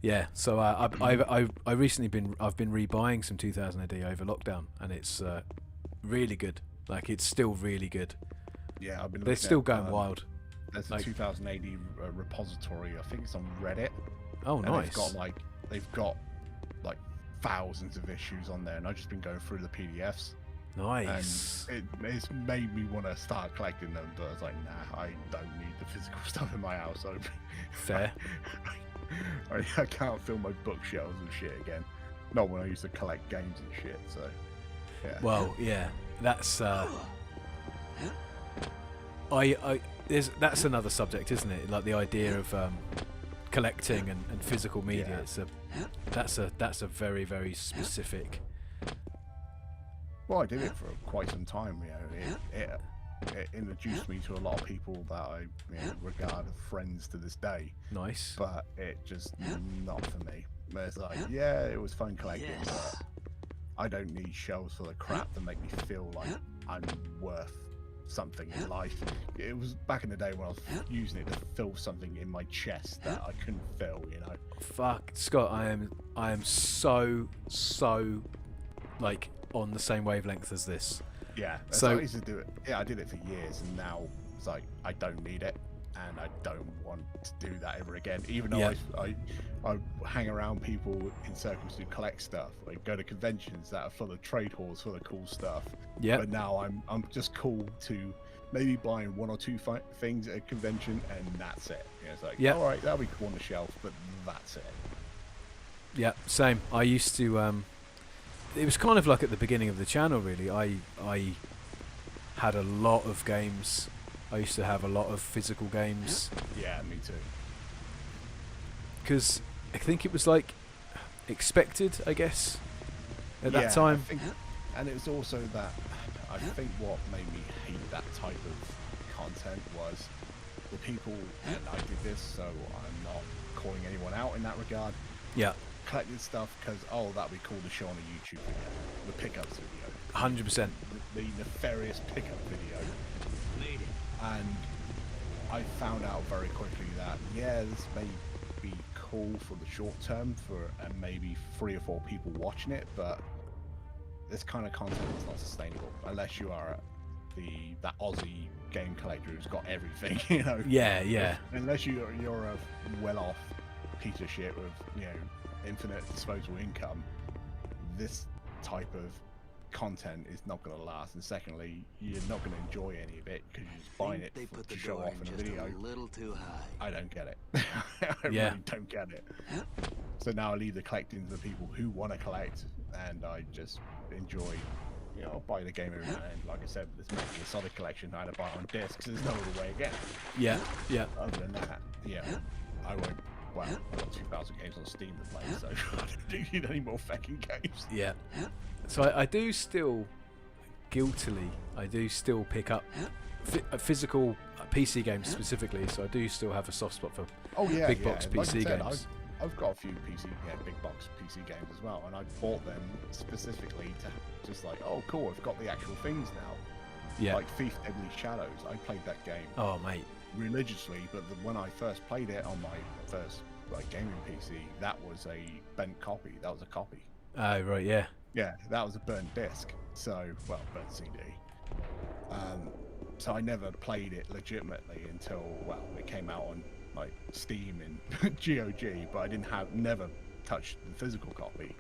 Yeah, so I recently been rebuying some 2000 AD over lockdown, and it's really good. Like, it's still really good. Yeah, I've been. They're still going wild. There's a like, 2000 AD repository. I think it's on Reddit. Oh, and nice. They've got thousands of issues on there, and I've just been going through the PDFs. Nice. And it's made me want to start collecting them, but I was like, nah, I don't need the physical stuff in my house. So Fair. I can't fill my bookshelves with shit again. Not when I used to collect games and shit. So yeah. Well, yeah, that's that's another subject, isn't it? Like the idea of collecting and physical media. That's a very, very specific. Well, I did it for quite some time. It introduced me to a lot of people that I regard as friends to this day. Nice. But it just not for me. It's like, yeah, it was fun collecting, but I don't need shelves full of crap to make me feel like I'm worth something in life. It was back in the day when I was using it to fill something in my chest that I couldn't fill, Fuck, Scott, I am so like on the same wavelength as this. Yeah. So I used to do it. Yeah, I did it for years, and now it's like I don't need it, and I don't want to do that ever again. Even though I hang around people in circles who collect stuff. I go to conventions that are full of trade halls, full of cool stuff. Yeah. But now I'm just cool to maybe buying one or two things at a convention, and that's it. It's like, all right, that'll be cool on the shelf, but that's it. Yeah, same. I used to. It was kind of like at the beginning of the channel, really. I had a lot of games. I used to have a lot of physical games. Yeah, me too. Because I think it was like expected, I guess, at that time. And it was also that I think what made me hate that type of content was the people, and I did this, so I'm not calling anyone out in that regard. Yeah. Collected stuff because, that'd be cool to show on a YouTube video, the pickups video. 100%. The nefarious pickup video. And I found out very quickly that, this may be cool for the short term for maybe 3 or 4 people watching it, but this kind of content is not sustainable unless you are that Aussie game collector who's got everything, Yeah. Unless you're a well-off piece of shit with, infinite disposable income, this type of content is not going to last, and secondly, you're not going to enjoy any of it because you're just buying it to show off in a video. A little too high. I don't get it. I really don't get it. So now I leave the collecting to the people who want to collect, and I just enjoy. I'll buy the game every now and then. Like I said, this Metal Gear Solid collection, I had to buy it on disc because there's no other way again. Yeah. Other than that, I won't. Well, I've got 2,000 games on Steam to play, so I don't need any more fucking games. Yeah. So I do still, guiltily, pick up physical PC games specifically. So I do still have a soft spot for big box PC games. I've got a few big box PC games as well, and I bought them specifically to just like, oh cool, I've got the actual things now. Yeah. Like Thief Deadly Shadows, I played that game. Oh mate. Religiously, but when I first played it on my first gaming PC, that was a bent copy. That was a copy. Oh right, yeah. Yeah, that was a burnt disc. So, burnt CD. So I never played it legitimately until it came out on like Steam and GOG, but I never touched the physical copy.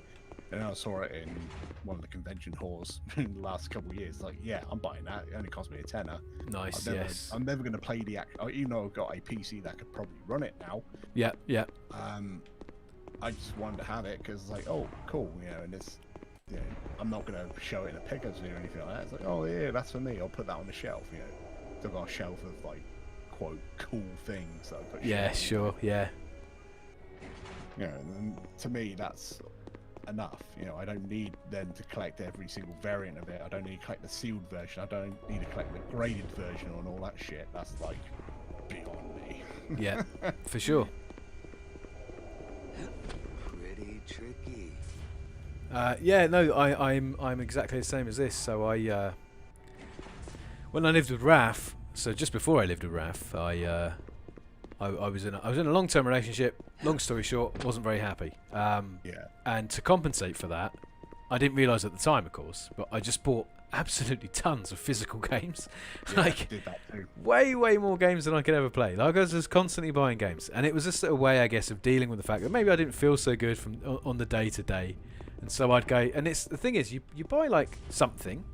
And then I saw it in one of the convention halls in the last couple of years. Like, I'm buying that. It only cost me $10. Nice, I'm never going to play even though I've got a PC that could probably run it now. Yeah. I just wanted to have it because it's like, oh, cool, and it's, I'm not going to show it in a pickups video or anything like that. It's like, oh yeah, that's for me. I'll put that on the shelf, So I've got a shelf of like, quote, cool things that I put. Yeah, sure, yeah. And to me, that's enough. I don't need then to collect every single variant of it. I don't need to collect the sealed version. I don't need to collect the graded version and all that shit. That's like beyond me. Yeah, for sure. Pretty tricky. I'm exactly the same as this. So when I lived with Raf, so just before I lived with Raf, I was in a long-term relationship. Long story short, wasn't very happy. And to compensate for that, I didn't realise at the time, of course, but I just bought absolutely tons of physical games. I did that too. Way more games than I could ever play. Like I was just constantly buying games, and it was just a way, I guess, of dealing with the fact that maybe I didn't feel so good on the day-to-day, and so I'd go. And the thing is, you buy like something.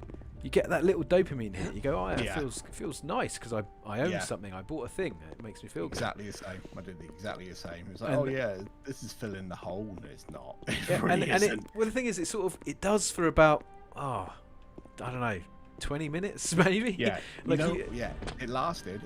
You get that little dopamine hit. You go, it feels nice because I own something. I bought a thing. It makes me feel exactly good. The same. I did exactly the same. It was like, this is filling the hole. And it's not. The thing is, it does for about I don't know, 20 minutes maybe. Yeah, like yeah, it lasted.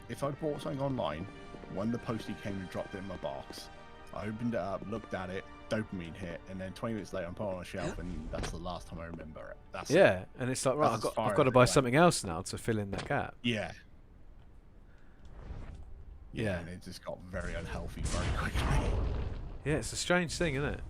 If I bought something online, when the postie came and dropped it in my box, I opened it up, looked at it, dopamine hit, and then 20 minutes later I'm put it on a shelf, and that's the last time I remember it. That's yeah, and it's like, right, That's I've as far got as to it buy went. something else now to fill in that gap. Yeah. Yeah. And it just got very unhealthy very quickly. Yeah, it's a strange thing, isn't it?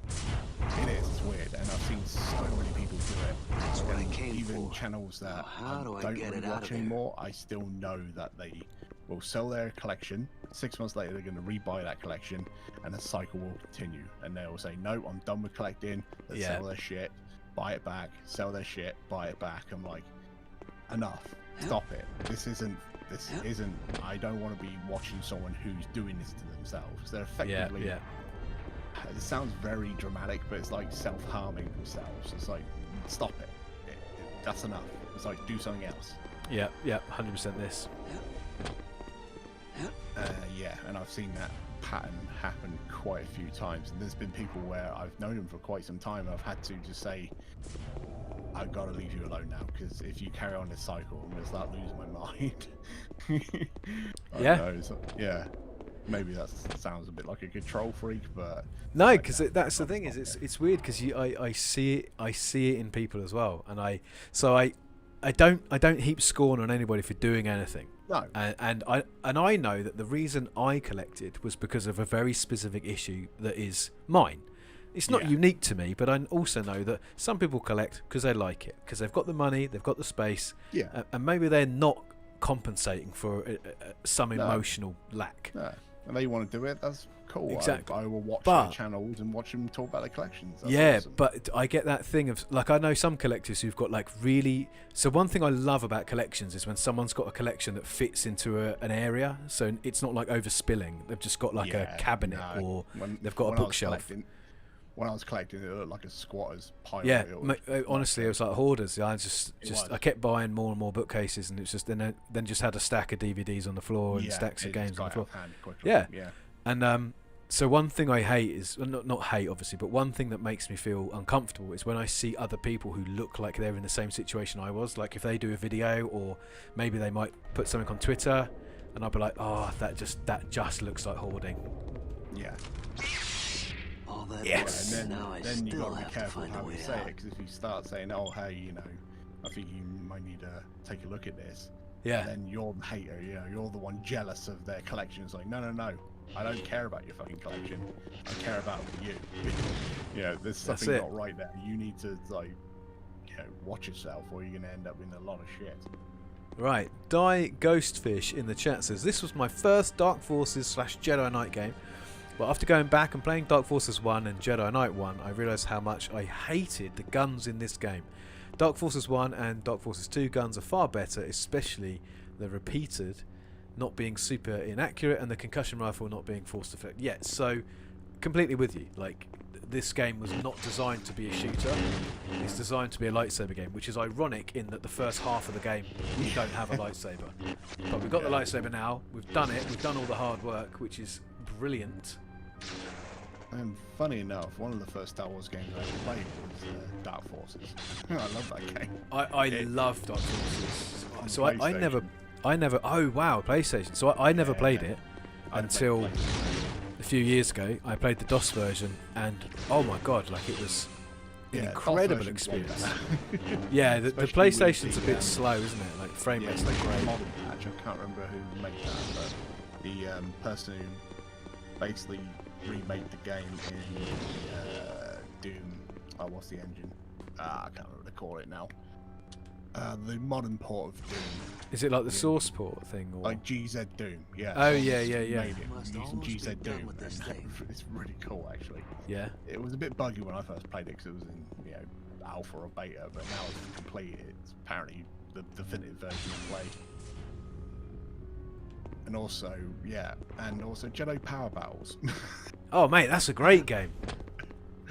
It is. It's weird, and I've seen so many people do it. That's what I And came even for. channels that Now, how do I don't get really it out watch of there? anymore, I still know that they will sell their collection. 6 months later, they're going to rebuy that collection, and the cycle will continue. And they'll say, "No, I'm done with collecting." They Yeah. sell their shit, buy it back, sell their shit, buy it back. I'm like, enough. Stop it. This isn't. I don't want to be watching someone who's doing this to themselves. They're effectively. Yeah. It sounds very dramatic, but it's like self-harming themselves. It's like, stop it. That's enough. It's like, do something else. Yeah. 100% this. Yeah, and I've seen that pattern happen quite a few times. And there's been people where I've known them for quite some time. I've had to just say, I've got to leave you alone now, because if you carry on this cycle, I'm going to start losing my mind. Yeah. Maybe that sounds a bit like a control freak, but No, because that's the thing is it's weird because I see it in people as well, and I don't heap scorn on anybody for doing anything. No. And I know that the reason I collected was because of a very specific issue that is mine. It's not unique to me, but I also know that some people collect because they like it, because they've got the money, they've got the space, and maybe they're not compensating for some emotional lack. No. And they want to do it, that's cool. Exactly. I will watch their channels and watch them talk about their collections. That's awesome. But I get that thing of, like, I know some collectors who've got like really... So one thing I love about collections is when someone's got a collection that fits into an area, so it's not like overspilling. They've just got like a cabinet or they've got a bookshelf. When I was collecting, it looked like a squatter's pile. Yeah, honestly, it was like hoarders. I kept buying more and more bookcases, and it's just then just had a stack of DVDs on the floor and stacks of games on the floor. Yeah. And so one thing I hate is not hate obviously, but one thing that makes me feel uncomfortable is when I see other people who look like they're in the same situation I was. Like if they do a video, or maybe they might put something on Twitter, and I'll be like, oh, that just looks like hoarding. Yeah. Yes. And then you got to be careful how you say it, because if you start saying, "Oh, hey, I think you might need to take a look at this," yeah, then you're the hater. You're the one jealous of their collection. It's like, no, I don't care about your fucking collection. I care about you. There's something not right there. You need to watch yourself, or you're gonna end up in a lot of shit. Right, Die Ghostfish in the chat says, this was my first Dark Forces / Jedi Knight game. But after going back and playing Dark Forces 1 and Jedi Knight 1, I realised how much I hated the guns in this game. Dark Forces 1 and Dark Forces 2 guns are far better, especially the repeated not being super inaccurate and the concussion rifle not being force effect. Yeah, so completely with you. Like, this game was not designed to be a shooter. It's designed to be a lightsaber game, which is ironic in that the first half of the game we don't have a lightsaber. But we've got the lightsaber now. We've done it. We've done all the hard work, which is brilliant. And funny enough, one of the first Star Wars games I ever played was Dark Forces. I love that game. I love Dark Forces. So I never. Oh wow, PlayStation. So I never played it until a few years ago. I played the DOS version, and oh my god, like it was an incredible experience. Yeah, the PlayStation's a bit slow, isn't it? Like frame rate's not great. Modern patch. I can't remember who made that, but the person who basically remade the game in Doom. Oh, what's the engine? I can't remember what to call it now. The modern port of Doom. Is it like the source port thing? Or? Like GZ Doom, yeah. Oh, yeah. Made it using GZ Doom. It's really cool, actually. Yeah. It was a bit buggy when I first played it because it was in alpha or beta, but now it's complete. It's apparently the definitive version of play. And also Jedi Power Battles. Oh mate, that's a great game.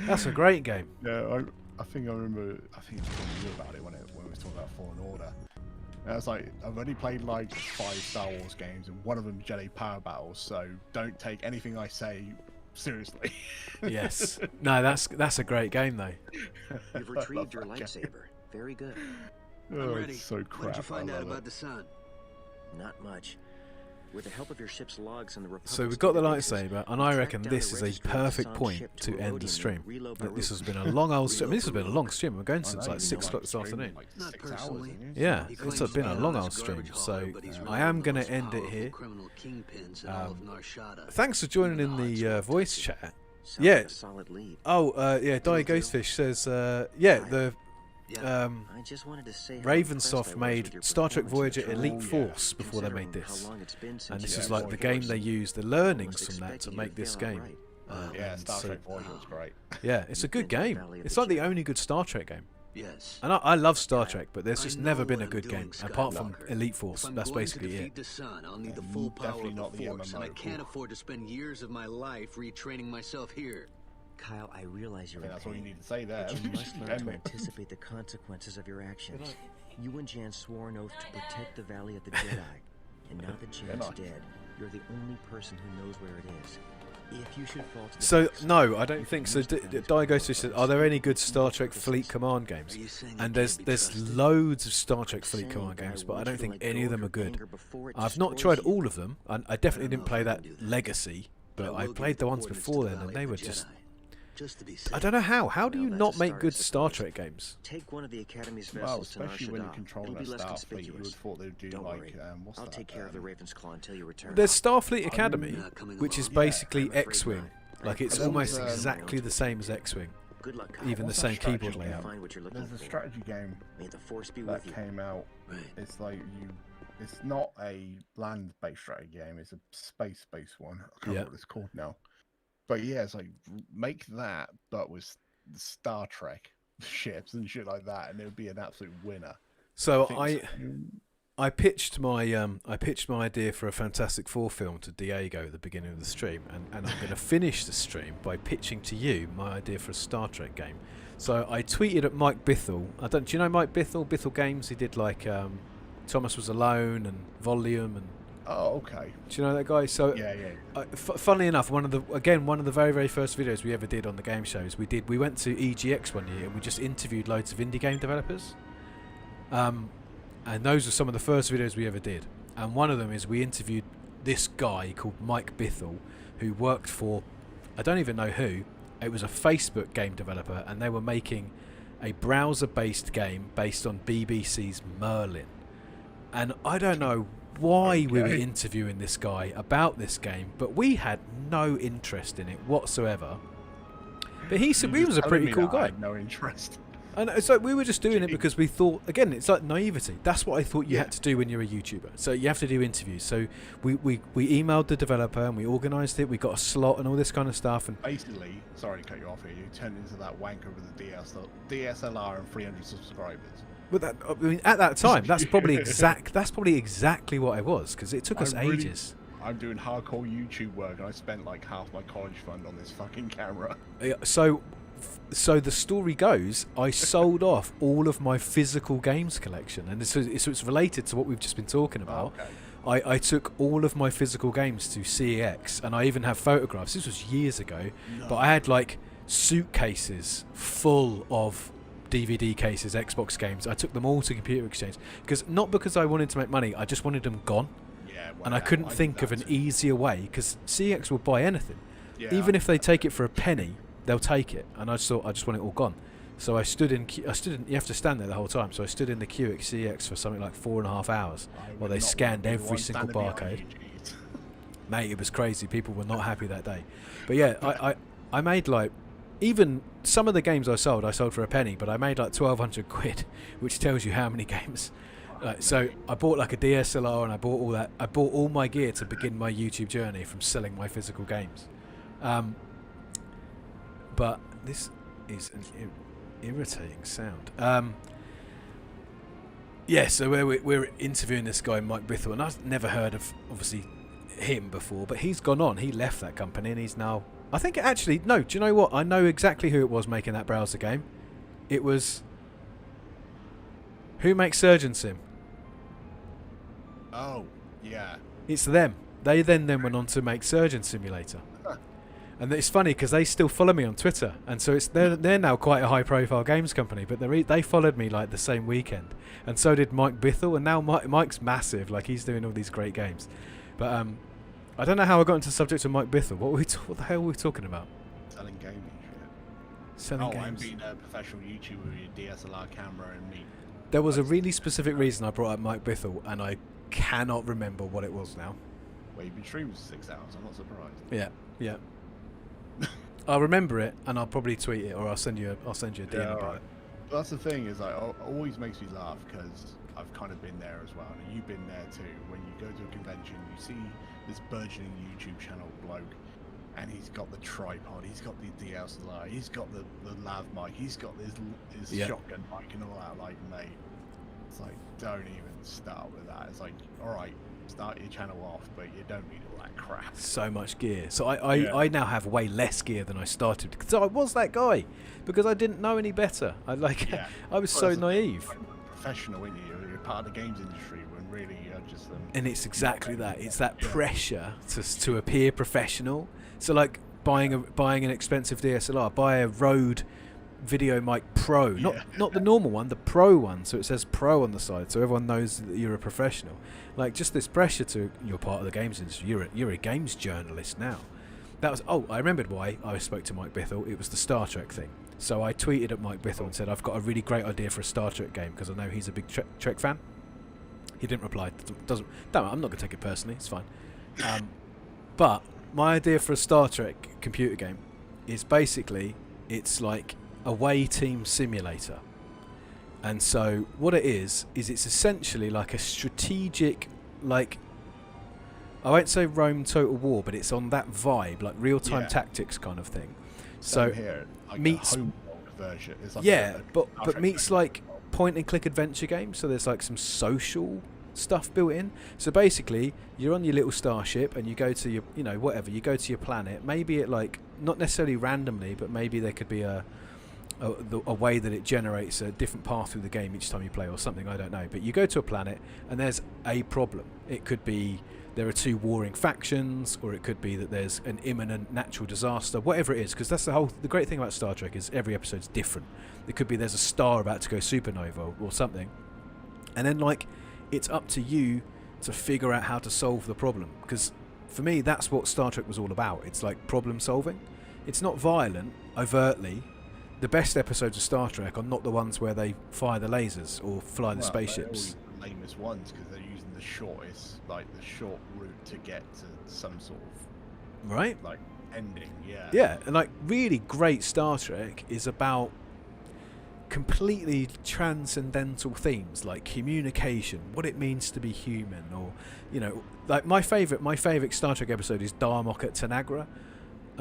That's a great game. Yeah, I think I remember. I think I was talking to you about it when we was talking about Fallen Order. And I was like, I've only played like 5 Star Wars games, and one of them Jedi Power Battles. So don't take anything I say seriously. Yes. No, that's a great game though. You've retrieved your lightsaber. Very good. Oh, ready. it's so crap. What did you find I out love about it. the sun? Not much. With the help of your ship's logs and the So we've Republic's got the databases, lightsaber, and we I tracked reckon down this the is a registry of the perfect San point ship to end the reloading stream. and reload This Baruch. has been a long old stream. I mean, this has been a long stream. We're going I since know, like you 6 know, o'clock this streaming afternoon. like Not 6 hours, personally. haven't you? Yeah, He it's claims been a Leon long is old stream, garbage so hauler, but he's really I am one of going the to most end it powerful here. criminal kingpins in all of Narshada. Thanks for joining in Even the odds voice won't touch chat. Sounds Yeah. like a solid lead. Oh, yeah, Die Ghostfish says, yeah, the Yeah. I just wanted to say how Ravensoft impressed I was with made your Star Trek performance in Voyager the Elite trial. Force before they made Considering this. how long it's been And since this you is were like the forced. game they used, the Almost learnings from that to expected you make this fail game. outright. Yeah, And Star so- Trek Voyager was great. Yeah, it's a You've good been to the game. Valley of It's the like the Jedi. only good Star Trek game. Yes. And I love Star Trek, but there's I just know never been what a I'm good doing, game, apart from Skywalker. Elite Force. If I'm That's going basically to it. defeat the sun, I'll need the full power Definitely of not the the Force, and I MMO. can't afford to spend years of my life retraining myself here. Kyle, I realize you're I think in that's all you pain, need to say there. but you must learn End to it. anticipate the consequences of your actions. You and Jan swore an oath to protect the Valley of the Jedi, and now that Jan's nice. dead, you're the only person who knows where it is. If you should fall to the So, Hexes, no, I don't you think can so. use the Valley's Die Ghostfish said, are there any good weapons Star and Trek purposes. Fleet Command games? Are you saying And I there's can't be there's trusted? loads of Star Trek Fleet Saying Command that games, but I want don't you to think let any go of them your are good. anger before it I've not destroys tried you. all of them. I definitely I don't didn't know play if I that can do that. Legacy, But but I I will played give the you ones coordinates before to the then, and Valley they of were the just. Jedi. Just to be I safe. don't know how. How do Well, you that's not a make start, I good Star suppose. Trek games? Take one of the Academy's Well, vessels to especially when you're Narshada. controlling It'll a be less Starfleet, you conspicuous. would thought they would do Don't like, worry. what's I'll that? take care of the Raven's Claw until you return. There's Starfleet Academy, Not coming which is along. basically I'm afraid X-Wing. not. Like it's There was, almost exactly the same as X-Wing, Good luck, Kyle. even the what's same that strategy keyboard game? layout. Find what you're looking There's a for. strategy game May the Force be that with you. came out. Right. It's like it's not a land-based strategy game. It's a space-based one. I can't Yeah. remember what it's called now. But yeah, it's like make that, but with Star Trek ships and shit like that, and it would be an absolute winner. So think I pitched my idea for a Fantastic Four film to Diego at the beginning of the stream, and I'm going to finish the stream by pitching to you my idea for a Star Trek game. So I tweeted at Mike Bithell. Do you know Mike Bithell? Bithell Games. He did like Thomas Was Alone and Volume, and Oh, okay. do you know that guy? So Yeah. funnily enough, one of the very first videos we ever did on the game shows, we went to EGX one year and we just interviewed loads of indie game developers. And those are some of the first videos we ever did. And one of them is we interviewed this guy called Mike Bithell, who worked for, I don't even know who. It was a Facebook game developer, and they were making a browser-based game based on BBC's Merlin. And I don't know why we were Okay. interviewing this guy about this game, but we had no interest in it whatsoever. But he said he was a pretty cool I guy. had no interest. And it's like we were just doing it because we thought, again, it's like naivety. That's what I thought you had to do when you're a YouTuber. So you have to do interviews. So we emailed the developer and we organised it. We got a slot and all this kind of stuff. And Basically, sorry to cut you off here, you turned into that wanker with the DSLR and 300 subscribers. but that, I mean, at that time, that's probably exactly what I was, because it took us ages. I'm doing hardcore YouTube work, and I spent like half my college fund on this fucking camera. Yeah, so the story goes, I sold off all of my physical games collection, and so it's related to what we've just been talking about. Okay. I took all of my physical games to CEX, and I even have photographs. This was years ago, but I had like suitcases full of DVD cases, Xbox games. I took them all to Computer Exchange, not because I wanted to make money, I just wanted them gone. Yeah. And I couldn't think of an easier way, because CEX will buy anything. Yeah, Even if they take it for a penny, they'll take it. And I just thought, I just want it all gone. So I stood in. You have to stand there the whole time. So I stood in the queue at CEX for something like 4.5 hours while they scanned every single barcode. Mate, it was crazy. People were not happy that day. But yeah, I made like, even some of the games I sold for a penny, but I made like 1,200 quid, which tells you how many games. So I bought like a DSLR, and I bought all that. I bought all my gear to begin my YouTube journey from selling my physical games. But this is an irritating sound. Yeah, so we're interviewing this guy, Mike Bithell, and I've never heard of, obviously, him before, but he's gone on. He left that company, and he's now... I think, actually, no, do you know what? I know exactly who it was making that browser game. It was... Who makes Surgeon Sim? Oh, yeah. It's them. They then went on to make Surgeon Simulator. And it's funny because they still follow me on Twitter, and so they're now quite a high-profile games company. But they followed me like the same weekend, and so did Mike Bithell. And now Mike's massive, like he's doing all these great games. But I don't know how I got into the subject of Mike Bithell. What the hell were we talking about? Selling gaming shit. Selling games. And being a professional YouTuber with your DSLR camera and me. There was a really specific reason I brought up Mike Bithell, and I cannot remember what it was now. Well, you've been streaming for 6 hours. I'm not surprised. Yeah. I'll remember it, and I'll probably tweet it, or I'll send you a DM about it. But that's the thing, is like, it always makes me laugh because I've kind of been there as well, and you've been there too. When you go to a convention, you see this burgeoning YouTube channel bloke, and he's got the tripod, he's got the DSLR, he's got the lav mic, he's got his shotgun mic and all that. Like, mate, it's like, don't even start with that. It's like, all right, start your channel off, but you don't need all that crap. So much gear. So I now have way less gear than I started, because I was that guy, because I didn't know any better. I was so naive. Professional, in you're part of the games industry when really you're just. And it's exactly that. It's that pressure to appear professional. So like buying an expensive DSLR, buy a Rode Video Mic Pro, not the normal one, the Pro one. So it says Pro on the side, so everyone knows that you're a professional. Like, just this pressure to, you're part of the games industry. You're a games journalist now. That was I remembered why I spoke to Mike Bithell. It was the Star Trek thing. So I tweeted at Mike Bithell and said, I've got a really great idea for a Star Trek game, because I know he's a big Trek fan. He didn't reply. I'm not going to take it personally. It's fine. But my idea for a Star Trek computer game is basically, it's like away team simulator. And so what it is it's essentially like a strategic, like, I won't say Rome Total War, but it's on that vibe, like real-time tactics kind of thing. So here, like meets a home version. It's like but meets like point and click adventure game. So there's like some social stuff built in. So basically, you're on your little starship and you go to your, you go to your planet. Maybe it, like, not necessarily randomly, but maybe there could be a way that it generates a different path through the game each time you play, or something, I don't know. But you go to a planet and there's a problem. It could be there are two warring factions, or it could be that there's an imminent natural disaster, whatever it is, because that's the great thing about Star Trek is every episode's different. It could be there's a star about to go supernova or something, and then, like, it's up to you to figure out how to solve the problem. Because for me, that's what Star Trek was all about. It's like problem solving. It's not violent overtly. The best episodes of Star Trek are not the ones where they fire the lasers or fly the spaceships. They're always the lamest ones because they're using the shortest, like the short route to get to some sort of like ending. Yeah, and like really great Star Trek is about completely transcendental themes like communication, what it means to be human, or like my favorite Star Trek episode is Darmok at Tanagra.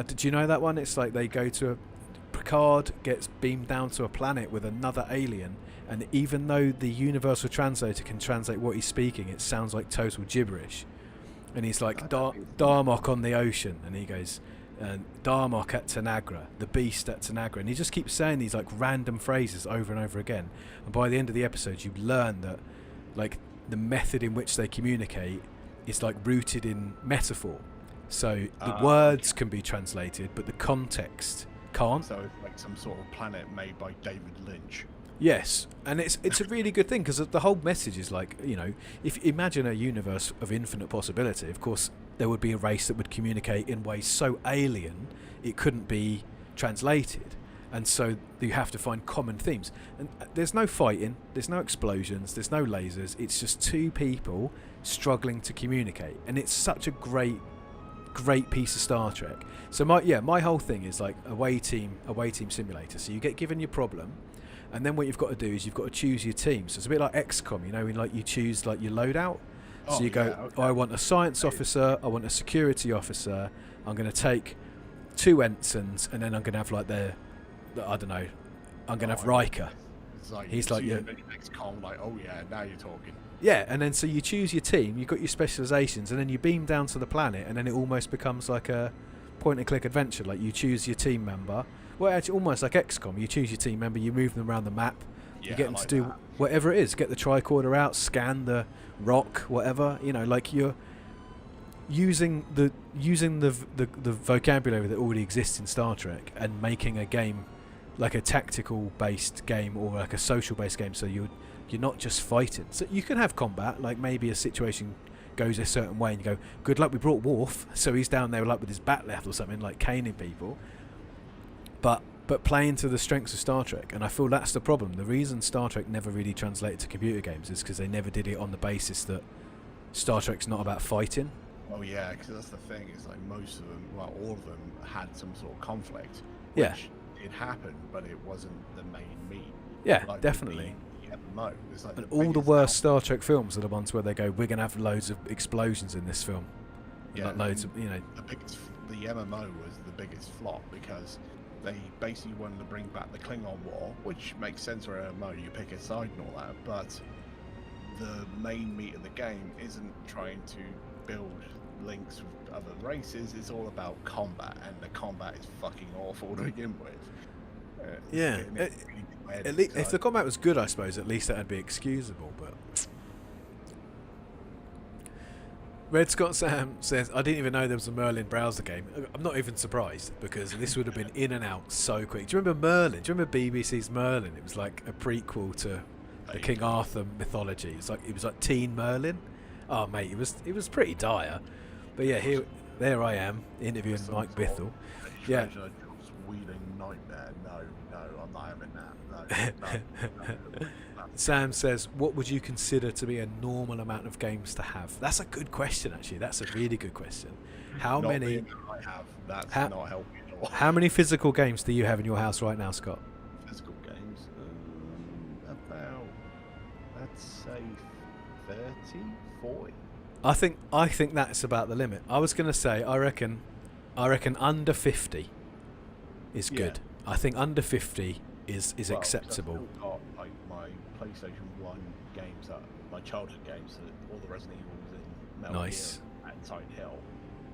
Did you know that one? It's like they go to Picard gets beamed down to a planet with another alien, and even though the universal translator can translate what he's speaking, it sounds like total gibberish. And he's like, Darmok on the ocean, and he goes, Darmok at Tanagra, the beast at Tanagra, and he just keeps saying these like random phrases over and over again. And by the end of the episode, you learn that, like, the method in which they communicate is like rooted in metaphor. So the words can be translated, but the context can't. So it's like some sort of planet made by David Lynch. Yes, and it's a really good thing, because the whole message is like, if you imagine a universe of infinite possibility, of course there would be a race that would communicate in ways so alien it couldn't be translated, and so you have to find common themes. And there's no fighting, there's no explosions, there's no lasers. It's just two people struggling to communicate, and it's such a great piece of Star Trek. So my whole thing is like away team simulator. So you get given your problem, and then what you've got to do is you've got to choose your team. So it's a bit like XCOM, when like you choose like your loadout. So you go, I want a science officer, I want a security officer, I'm going to take 2 ensigns, and then I'm going to have like the I don't know, I'm going to have Riker. It's like, he's like, XCOM, like, oh yeah, now you're talking. Yeah, and then so you choose your team, you've got your specializations, and then you beam down to the planet, and then it almost becomes like a point-and-click adventure. Like, you choose your team member. Well, actually, almost like XCOM. You choose your team member, you move them around the map, you get them to do whatever it is. Get the tricorder out, scan the rock, whatever. Like, you're using the vocabulary that already exists in Star Trek and making a game like a tactical based game or like a social based game, so you're not just fighting. So you can have combat, like maybe a situation goes a certain way and you go, good luck, we brought Worf, so he's down there like with his bat left or something, like caning people. But playing to the strengths of Star Trek, and I feel that's the problem. The reason Star Trek never really translated to computer games is because they never did it on the basis that Star Trek's not about fighting. Oh yeah, because that's the thing. Is like most of them, well, all of them had some sort of conflict. Yeah. Which it happened, but it wasn't the main meat. Yeah, like definitely. The MMO. It's like And the all the biggest worst Star Trek films are the ones where they go, we're going to have loads of explosions in this film. Yeah, Like loads of, you know. The MMO was the biggest flop because they basically wanted to bring back the Klingon War, which makes sense for an MMO, you pick a side and all that, but the main meat of the game isn't trying to build links with other races, it's all about combat, and the combat is fucking awful to begin with. Yeah. At least, if the combat was good, I suppose, at least that'd be excusable, but... Red Scott Sam says, I didn't even know there was a Merlin browser game. I'm not even surprised, because this would have been in and out so quick. Do you remember Merlin? Do you remember BBC's Merlin? It was like a prequel to the King Arthur mythology. It was like Teen Merlin. Oh mate, it was pretty dire. But yeah, there I am interviewing Mike Bithell. Yeah. Wheeling nightmare. No, I'm not having that. No. Sam says, what would you consider to be a normal amount of games to have? That's a good question, actually. That's a really good question. How many? I have. That's not helping at all. How many physical games do you have in your house right now, Scott? Physical games? About, let's say, 30, 40. I think that's about the limit. I was going to say, I reckon under 50 is good. I think under 50 is acceptable. I've still got like my PlayStation 1 games, my childhood games, all the Resident Evils and Metal Gear and Silent Hill,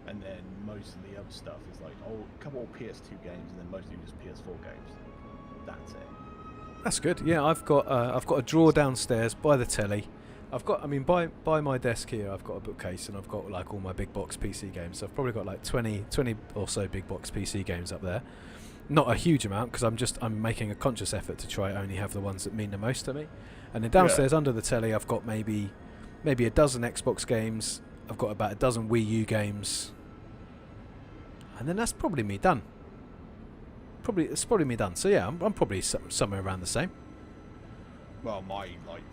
and then most of the other stuff is like a couple of PS2 games, and then mostly just PS4 games. That's it. That's good. Yeah, I've got a drawer downstairs by the telly. By my desk here, I've got a bookcase, and I've got like all my big box PC games. So I've probably got like 20 or so big box PC games up there. Not a huge amount, because I'm making a conscious effort to try only have the ones that mean the most to me. And then downstairs under the telly, I've got maybe a dozen Xbox games. I've got about a dozen Wii U games, and then that's probably me done. It's probably me done. So yeah, I'm probably somewhere around the same. Well, my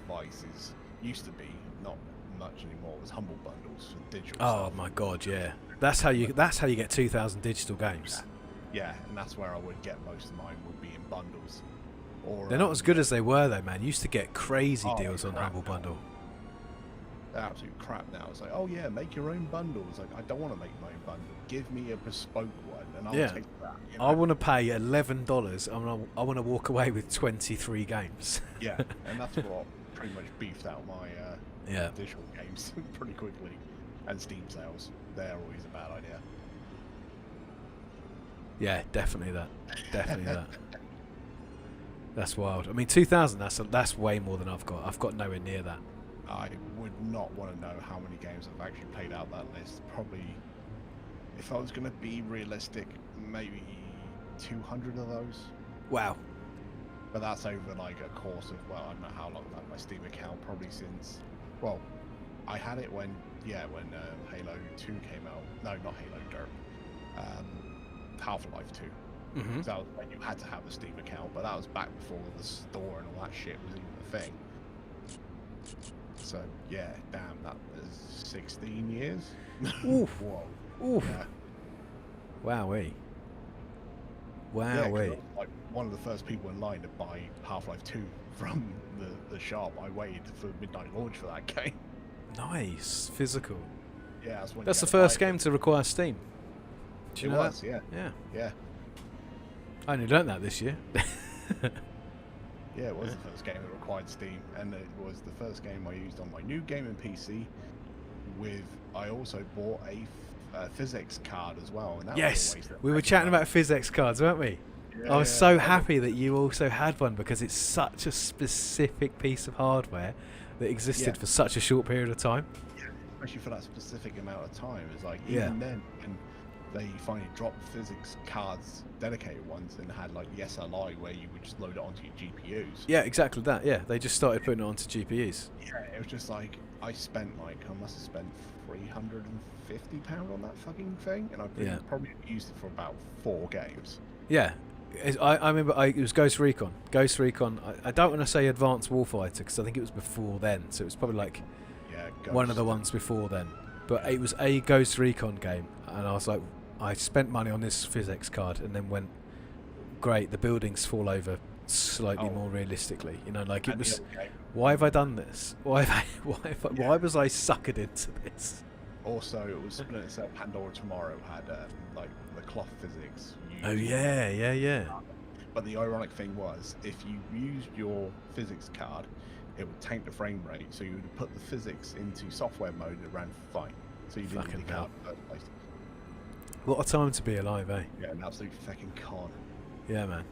vices used to be, not much anymore, was Humble Bundles for digital Oh stuff. my god, yeah. That's how you get 2,000 digital games. Yeah, and that's where I would get most of mine, would be in bundles. Or they're not as good as they were though, man. You used to get crazy deals on Humble Bundle. They're absolute crap now. It's like, oh yeah, make your own bundle. It's like, I don't want to make my own bundle. Give me a bespoke one, and I'll take that. You know? I want to pay $11. I want to walk away with 23 games. Yeah, and that's what pretty much beefed out my digital games pretty quickly. And Steam sales, they're always a bad idea. Yeah, definitely that. That's wild. I mean, 2,000. That's way more than I've got. I've got nowhere near that. I would not want to know how many games I've actually played out that list. Probably, if I was going to be realistic, maybe 200 of those. Wow. But that's over like a course of, well, I don't know how long I've had my Steam account, probably since, well, I had it when Halo 2 came out. No, not Halo, Half-Life 2. Mm-hmm. That was when you had to have a Steam account, but that was back before the store and all that shit was even a thing. So, yeah, damn, that was 16 years. Oof. Whoa. Oof. Yeah. Wowee. Yeah, I was, like, one of the first people in line to buy Half-Life 2 from the shop. I waited for midnight launch for that game. Nice. Physical. Yeah, that's the first game to require Steam. Do you know that? Yeah. I only learnt that this year. Yeah, it was the first game that required Steam, and it was the first game I used on my new gaming PC. I also bought a physics card as well. And that yes, was we were chatting about physics cards, weren't we? Yeah, I was so happy that you also had one, because it's such a specific piece of hardware that existed for such a short period of time. Yeah, especially for that specific amount of time. It's like Yeah. even then, and they finally dropped physics cards, dedicated ones, and had like the SLI where you would just load it onto your GPUs. Yeah, exactly that. Yeah, they just started putting it onto GPUs. Yeah, it was just like I must have spent £350 on that fucking thing, and I've probably used it for about 4 games. Yeah. I remember it was Ghost Recon. Ghost Recon, I don't want to say Advanced Warfighter because I think it was before then, so it was probably like one of the ones before then. But it was a Ghost Recon game, and I was like, I spent money on this physics card and then went, great, the buildings fall over slightly more realistically. You know, like it was, why have I done this? Why was I suckered into this? Also, it was Splinter Cell Pandora Tomorrow had like the cloth physics. Oh yeah. But the ironic thing was, if you used your physics card, it would tank the frame rate. So you would put the physics into software mode, and it ran fine. So you didn't need the card in the first place. What a time to be alive, eh? Yeah, an absolute fucking con. Yeah, man.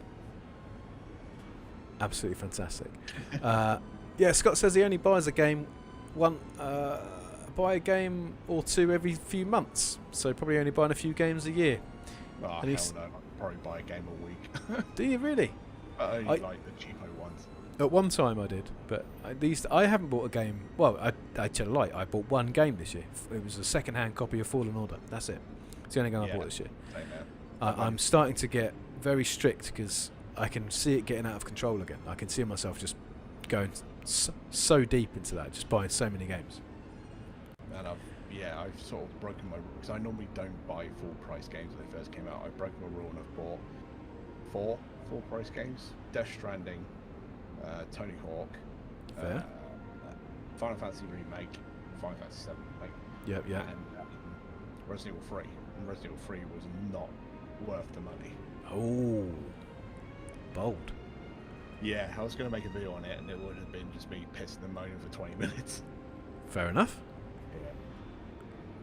Absolutely fantastic. Yeah, Scott says he only buys a game buy a game or two every few months, so probably only buying a few games a year. Oh, hell no, I'd probably buy a game a week. Do you really? I only like the cheapo ones. At one time I did, but I haven't bought a game. Well, I tell a lie, I bought one game this year. It was a second-hand copy of Fallen Order. That's it. It's the only game I bought this year. Same here. I'm starting to get very strict because I can see it getting out of control again. I can see myself just going so deep into that, just buying so many games. And I've sort of broken my rule, because I normally don't buy full price games when they first came out. I broke my rule and I've bought 4 full price games: Death Stranding, Tony Hawk, Final Fantasy Remake, Final Fantasy 7 Remake, and Resident Evil 3. And Resident Evil 3 was not worth the money. Oh, bold. Yeah, I was going to make a video on it, and it would have been just me pissing and moaning for 20 minutes. Fair enough. Yeah.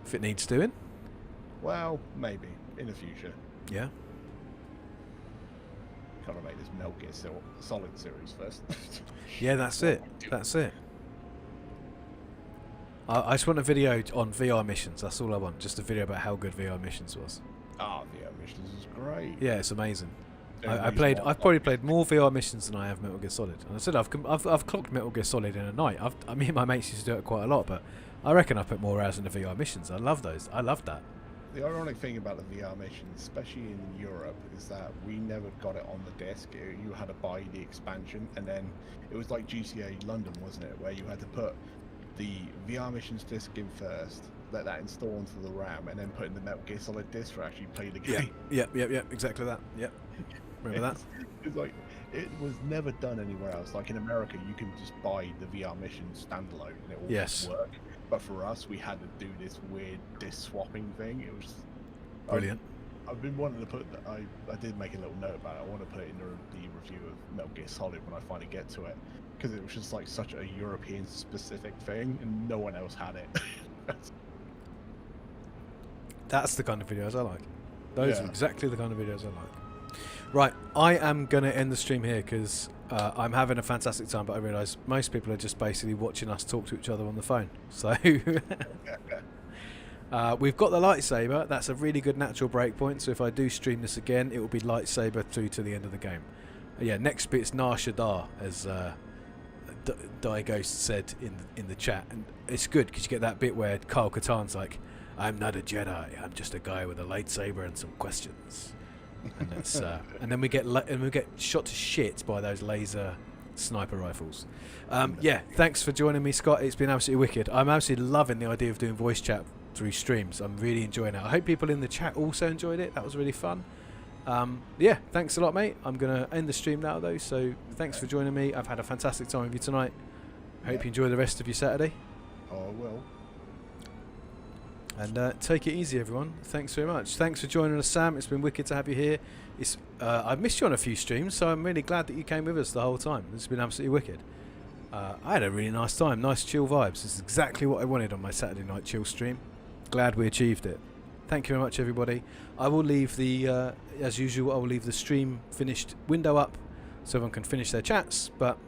If it needs doing. Well, maybe in the future. Yeah. Gotta make this Metal Gear Solid series first. Yeah, that's it. That's it. I just want a video on VR missions. That's all I want. Just a video about how good VR missions was. VR missions is great. Yeah, it's amazing. I've probably played more VR missions than I have Metal Gear Solid. And I said I've clocked Metal Gear Solid in a night. Me and my mates used to do it quite a lot, but I reckon I put more hours into VR missions. I love those. I love that. The ironic thing about the VR missions, especially in Europe, is that we never got it on the disc. You had to buy the expansion, and then it was like GTA London, wasn't it, where you had to put the VR missions disc in first, let that install onto the RAM, and then put in the Metal Gear Solid disc for actually play the game. Yeah, exactly that. Yep. Remember that? It's like, it was never done anywhere else. Like in America, you can just buy the VR mission standalone and it will work. But for us, we had to do this weird disc swapping thing. It was brilliant. I've been wanting to put that. I did make a little note about it. I want to put it in the review of Metal Gear Solid when I finally get to it, because it was just like such a European specific thing and no one else had it. That's the kind of videos I like. Those are exactly the kind of videos I like. Right, I am going to end the stream here because I'm having a fantastic time, but I realise most people are just basically watching us talk to each other on the phone. So we've got the lightsaber. That's a really good natural break point. So if I do stream this again, it will be lightsaber through to the end of the game. Next bit's Nar Shaddaa, as Die Ghost said in the chat. And it's good because you get that bit where Kyle Katarn's like, I'm not a Jedi, I'm just a guy with a lightsaber and some questions. And that's and then we get shot to shit by those laser sniper rifles. Thanks for joining me, Scott. It's been absolutely wicked. I'm absolutely loving the idea of doing voice chat through streams. I'm really enjoying it. I hope people in the chat also enjoyed it. That was really fun. Thanks a lot, mate. I'm gonna end the stream now though, so thanks for joining me. I've had a fantastic time with you tonight. Hope you enjoy the rest of your Saturday. Oh, well. And take it easy, everyone. Thanks very much. Thanks for joining us, Sam. It's been wicked to have you here. I've missed you on a few streams, so I'm really glad that you came with us the whole time. It's been absolutely wicked. I had a really nice time. Nice chill vibes. This is exactly what I wanted on my Saturday night chill stream. Glad we achieved it. Thank you very much, everybody. I will leave as usual, I will leave the stream finished window up so everyone can finish their chats, but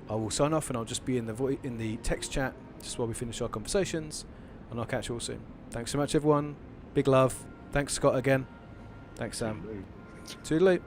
I will sign off and I'll just be in the text chat just while we finish our conversations. and I'll catch you all soon. Thanks so much, everyone. Big love. Thanks, Scott, again. Thanks, Sam. Toodaloo.